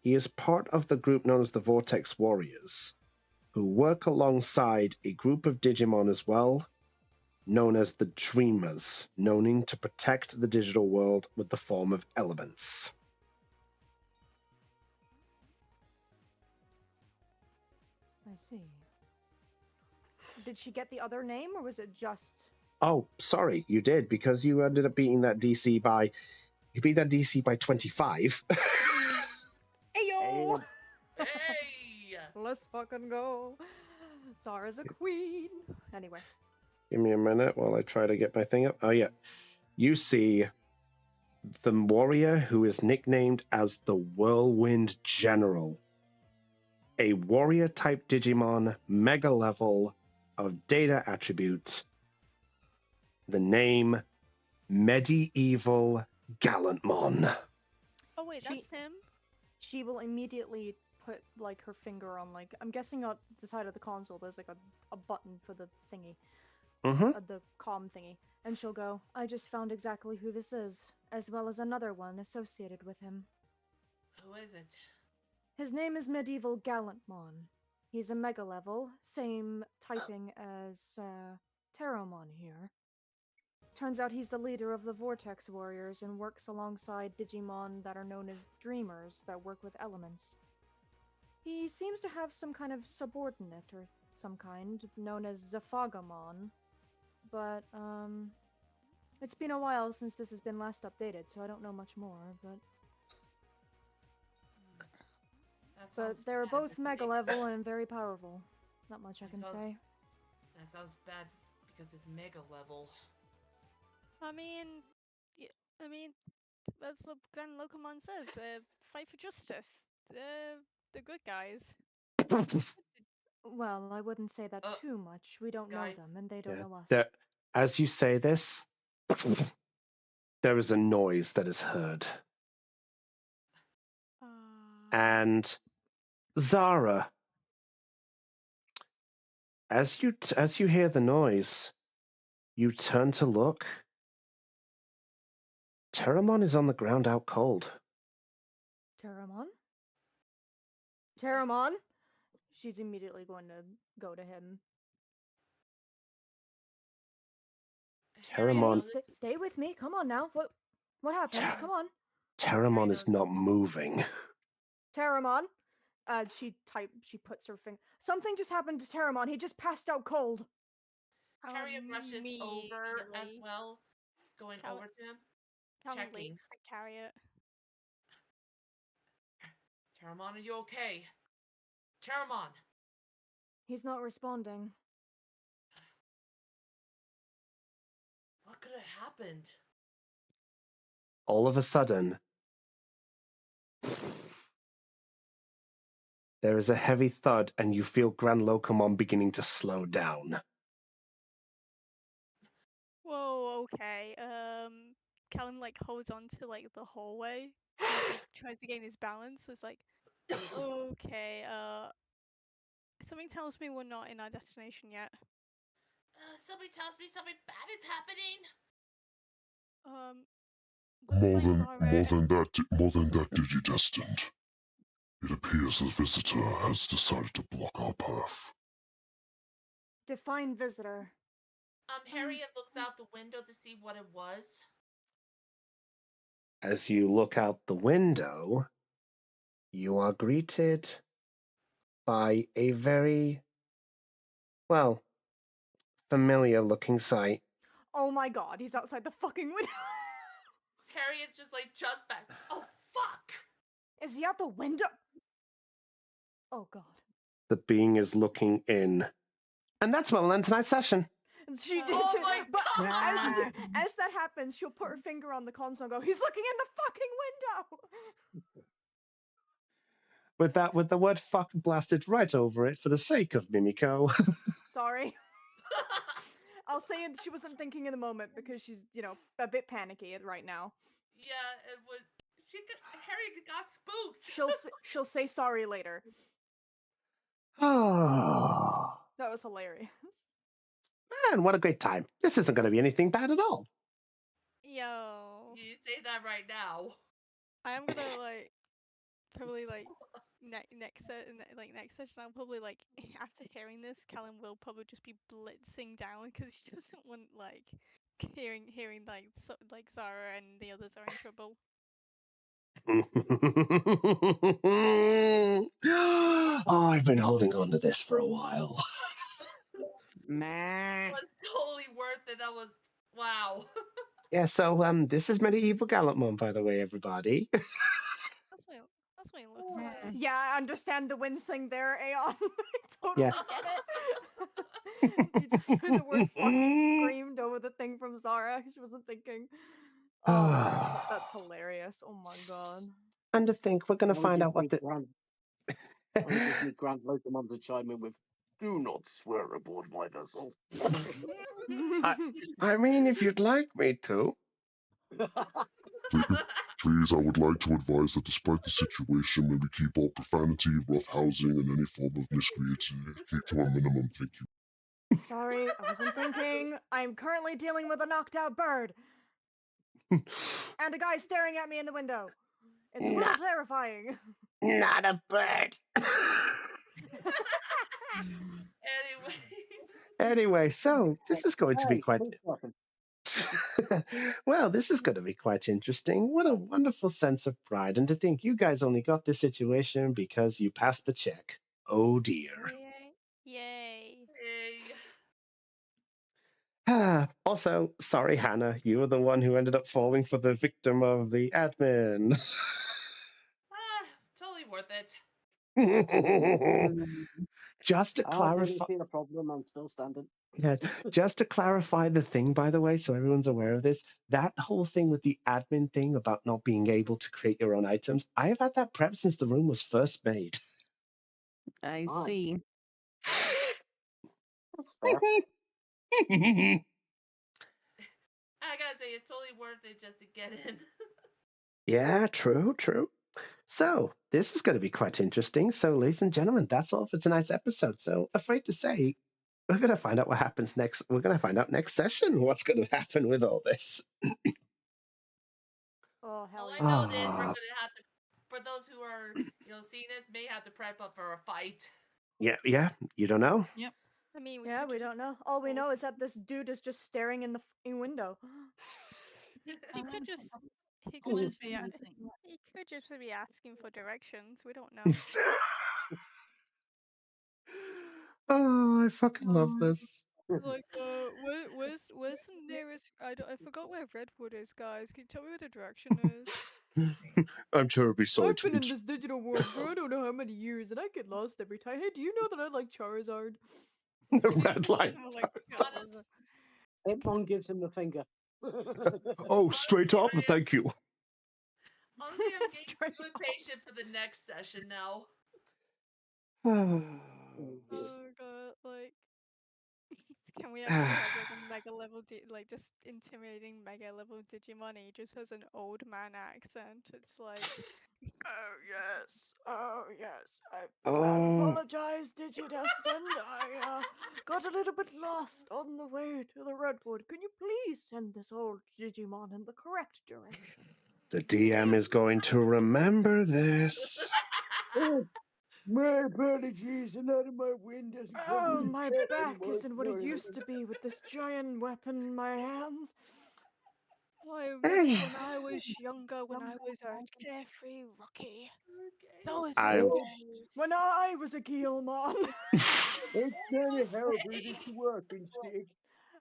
he is part of the group known as the Vortex Warriors, who work alongside a group of Digimon as well, known as the Dreamers, known to protect the digital world with the form of elements. I see. Did she get the other name, or was it just... Oh, sorry, you did, because you ended up beating that DC by... You beat that DC by 25. Ayo! Hey! Let's fucking go. Zara's a queen. Anyway. Give me a minute while I try to get my thing up. Oh, yeah. You see the warrior who is nicknamed as the Whirlwind General. A warrior-type Digimon, mega level of data attribute. The name Medieval Gallantmon. Oh wait, that's him. She will immediately put like her finger on like, I'm guessing on the side of the console there's like a button for the thingy. The comm thingy. And she'll go, I just found exactly who this is, as well as another one associated with him. Who is it? His name is Medieval Gallantmon. He's a mega level, same typing as Terramon here. Turns out he's the leader of the Vortex Warriors and works alongside Digimon that are known as Dreamers that work with elements. He seems to have some kind of subordinate or some kind, known as Sephagamon. But, it's been a while since this has been last updated, so I don't know much more, but... But they're both mega level and very powerful. Not much I can say. That sounds bad because it's mega level. I mean, that's what Grand Locomon said. Fight for justice. The good guys. Well, I wouldn't say that too much. We don't know them, and they don't know us. As you say this, there is a noise that is heard. And Zara, as you hear the noise, you turn to look. Terramon is on the ground out cold. Terramon? Terramon? She's immediately going to go to him. Terramon. Hey, stay with me. Come on now. What happened? Come on. Terramon is not moving. Terramon? She puts her finger. Something just happened to Terramon. He just passed out cold. Harriet rushes over as well, going over to him, checking. Harriet. Terramon, are you okay? Terramon! He's not responding. What could have happened? All of a sudden, there is a heavy thud, and you feel Grand Locomon beginning to slow down. Whoa, okay. Callum like holds on to like the hallway as he tries to gain his balance. It's like, okay, something tells me we're not in our destination yet. Somebody tells me something bad is happening. More than that, Digidestined. It appears the visitor has decided to block our path. Define visitor. Harriet looks out the window to see what it was. As you look out the window, you are greeted by a very, well, familiar-looking sight. Oh my god, he's outside the fucking window. Harriet just like jumps back. Oh fuck! Is he out the window? Oh god. The being is looking in. And that's where we'll end tonight's session. She did. Oh my but god! as that happens, she'll put her finger on the console and go, "He's looking in the fucking window." With the word fuck blasted right over it for the sake of Mimiko. Sorry. I'll say it, she wasn't thinking in the moment because she's, a bit panicky right now. Yeah, it would. Harriet got spooked. She'll say sorry later. Oh, That was hilarious. man, what a great time. This isn't going to be anything bad at all. Yo. You say that right now. I am gonna probably next session I'll probably after hearing this, Callum will probably just be blitzing down because he doesn't want hearing Zara and the others are in trouble. Oh, I've been holding on to this for a while. It was totally worth it. That was wow. Yeah, so this is Medieval Gallantmon, by the way, everybody. That's what it looks like. Yeah, I understand the wincing there, Aeon. I totally Yeah. get it. You just heard the word fucking screamed over the thing from Zara. She wasn't thinking. Oh, that's hilarious. Oh my god. And to think we're going to find out what the... Only gives me Grand Locomon to chime in with, "Do not swear aboard my vessel." I mean, if you'd like me to. Please, I would like to advise that despite the situation, may we keep all profanity, roughhousing, and any form of miscreancy to a minimum. Thank you. Sorry, I wasn't thinking. I'm currently dealing with a knocked out bird. And a guy staring at me in the window. It's a little terrifying. Not a bird. Anyway, so this is going to be quite... Well, this is going to be quite interesting. What a wonderful sense of pride. And to think you guys only got this situation because you passed the check. Oh, dear. Yay. Also, sorry, Hannah. You were the one who ended up falling for the victim of the admin. Totally worth it. Just to I clarify... didn't see the problem. I'm still standing. Yeah, just to clarify the thing, by the way, so everyone's aware of this, that whole thing with the admin thing about not being able to create your own items, I have had that prep since the room was first made. I see. That's fair. I gotta say, it's totally worth it just to get in. Yeah, true. So, this is going to be quite interesting. So, ladies and gentlemen, that's all for tonight's episode. So, afraid to say, we're going to find out what happens next. We're going to find out next session what's going to happen with all this. Oh, hell All yeah. I know is we're going to have to, for those who are, seeing this, may have to prep up for a fight. Yeah, you don't know. Yep. I mean, we don't know. All we know is that this dude is just staring in the fucking window. He could just be asking for directions. We don't know. Oh, I fucking love this. Like, where's the nearest? I forgot where Redwood is, guys. Can you tell me where the direction is? I'm terribly sorry I've to been in this digital world for I don't know how many years, and I get lost every time. Hey, do you know that I like Charizard? The red light. Hitmon gives him the finger. Oh, straight up, thank you. Honestly, I'm getting too impatient for the next session now. Oh god, can we actually have a mega level, just intimidating mega level Digimon? He just has an old man accent. It's like, oh yes, I apologize, Digidestined. I got a little bit lost on the way to the Redwood. Can you please send this old Digimon in the correct direction? The DM is going to remember this. My apologies, and out of my wind doesn't come Oh, from my the back anymore. isn't what it used to be with this giant weapon in my hands. I wish when I was younger, when I was a carefree rookie. Those were the days. When I was a Guilmon. It's very hard to work and stick.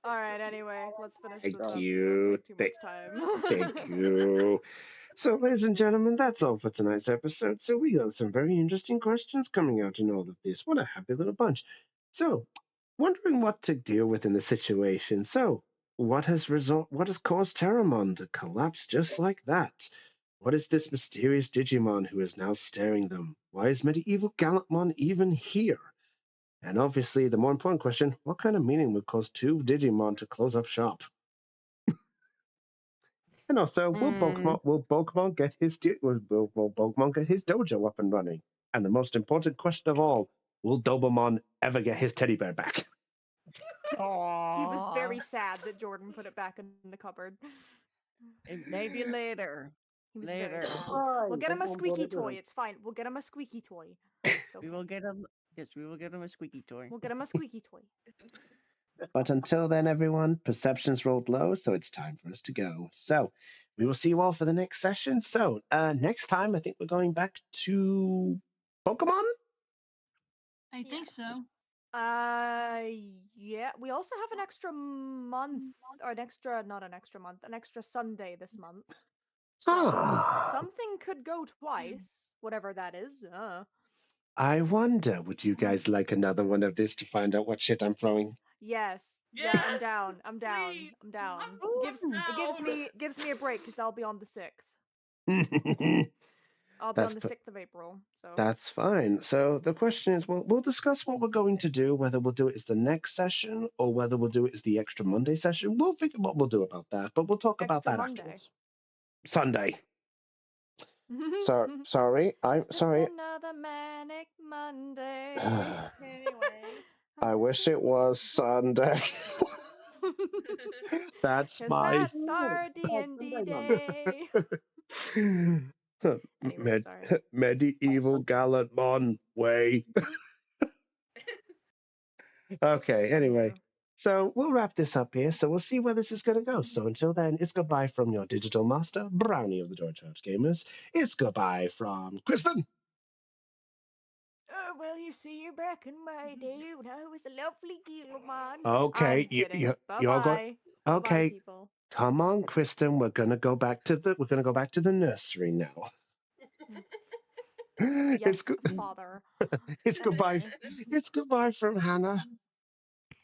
All right. Anyway, let's finish Thank this up so we you. don't take too much time. Thank you. So, ladies and gentlemen, that's all for tonight's episode. So, we got some very interesting questions coming out in all of this. What a happy little bunch. So, wondering what to deal with in the situation. So, what has caused Terramon to collapse just like that? What is this mysterious Digimon who is now staring them? Why is Medieval Gallantmon even here? And obviously, the more important question, what kind of meaning would cause two Digimon to close up shop? And also, will Pokemon get his will Pokemon get his dojo up and running? And the most important question of all, will Dobemon ever get his teddy bear back? He was very sad that Jordan put it back in the cupboard. Maybe later. He was Later. very sad. Fine, We'll get him a someone brought squeaky it with toy. him. It's fine. We'll get him a squeaky toy. It's okay. We will get him. Yes, we will get him a squeaky toy. We'll get him a squeaky toy. But until then, everyone, perceptions rolled low, so it's time for us to go. So we will see you all for the next session. So next time, I think we're going back to Pokemon. I think so. Yeah. We also have an extra month, or an extra Sunday this month. So something could go twice, whatever that is. I wonder, would you guys like another one of this to find out what shit I'm throwing? Yes. Yeah, I'm down. I'm down. please. I'm down. I'm It gives me a break because I'll be on the 6th. I'll be That's on the 6th of April. So That's fine. So the question is, we'll discuss what we're going to do, whether we'll do it as the next session or whether we'll do it as the extra Monday session. We'll figure what we'll do about that, but we'll talk about Extra that Monday. afterwards. Sunday. Sorry. I'm It's just sorry. another manic Monday. Anyway. I wish it was Sunday. That's 'Cause my that's our D&D day. Anyway, sorry. medieval Gallantmon way. Okay, anyway. Anywho. So we'll wrap this up here. So we'll see where this is going to go. So until then, it's goodbye from your digital master, Brownie of the George Herbs Gamers. It's goodbye from Kristen. Well, you see, you're back in my day when I was a lovely Digimon. Okay, I'm kidding. you're Bye-bye. going. Bye-bye, Okay, people. come on, Kristen. We're gonna go back to the nursery now. Yes, father. It's goodbye. Anyway. It's goodbye from Hannah.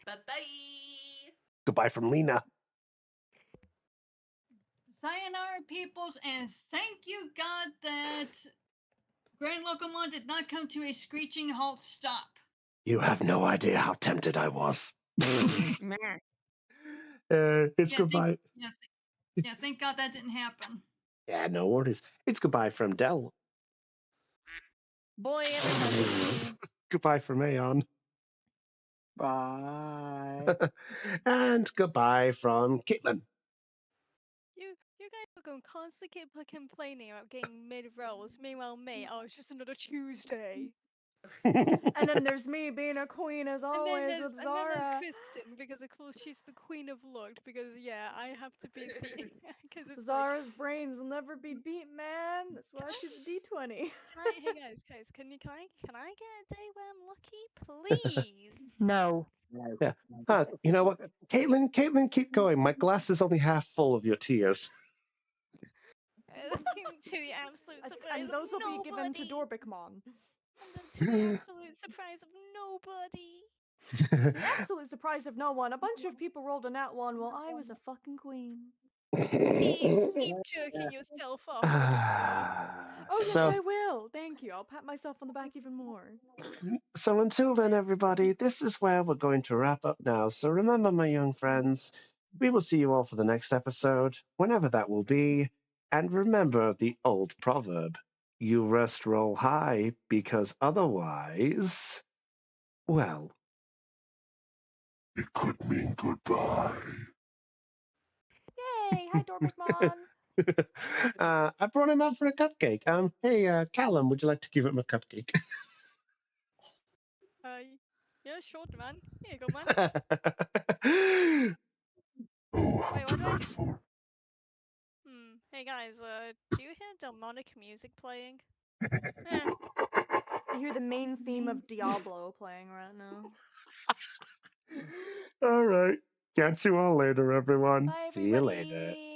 Bye-bye. Goodbye from Lena. Sayonara, peoples, and thank you, God, that Grand Locomon did not come to a screeching halt stop. You have no idea how tempted I was. It's goodbye. Thank God that didn't happen. Yeah, no worries. It's goodbye from Dell. Boy, everybody. Goodbye from Aeon. Bye. And goodbye from Caitlin. You guys are going to constantly keep complaining about getting mid rolls. Meanwhile, me, oh, it's just another Tuesday. And then there's me being a queen as always with And then there's Zara. Kristen, because of course she's the queen of luck, because yeah, I have to be the... Because it's Zara's brains will never be beat, man. That's why she's a D20. Hey guys, can I get a day where I'm lucky, please? No. Yeah. You know what? Caitlin, keep going. My glass is only half full of your tears. To the absolute surprise And those of will be given to nobody. Dorbikmon. And to the absolute surprise of nobody. To the absolute surprise of no one, a bunch of people rolled a nat 1 while I was a fucking queen. Keep jerking yourself off. Oh, yes, So- I will. Thank you. I'll pat myself on the back even more. So until then, everybody, this is where we're going to wrap up now. So remember, my young friends, we will see you all for the next episode, whenever that will be. And remember the old proverb, you rest roll high, because otherwise, well... It could mean goodbye. Yay! Hi, Dorbikmon. I brought him out for a cupcake. Hey, Callum, would you like to give him a cupcake? Yeah, sure, man. Here you go, man. Oh, how Wait, what do I... delightful. Hey guys, do you hear demonic music playing? Yeah. I hear the main theme of Diablo playing right now. All right. Catch you all later, everyone. Bye, See you later. everybody.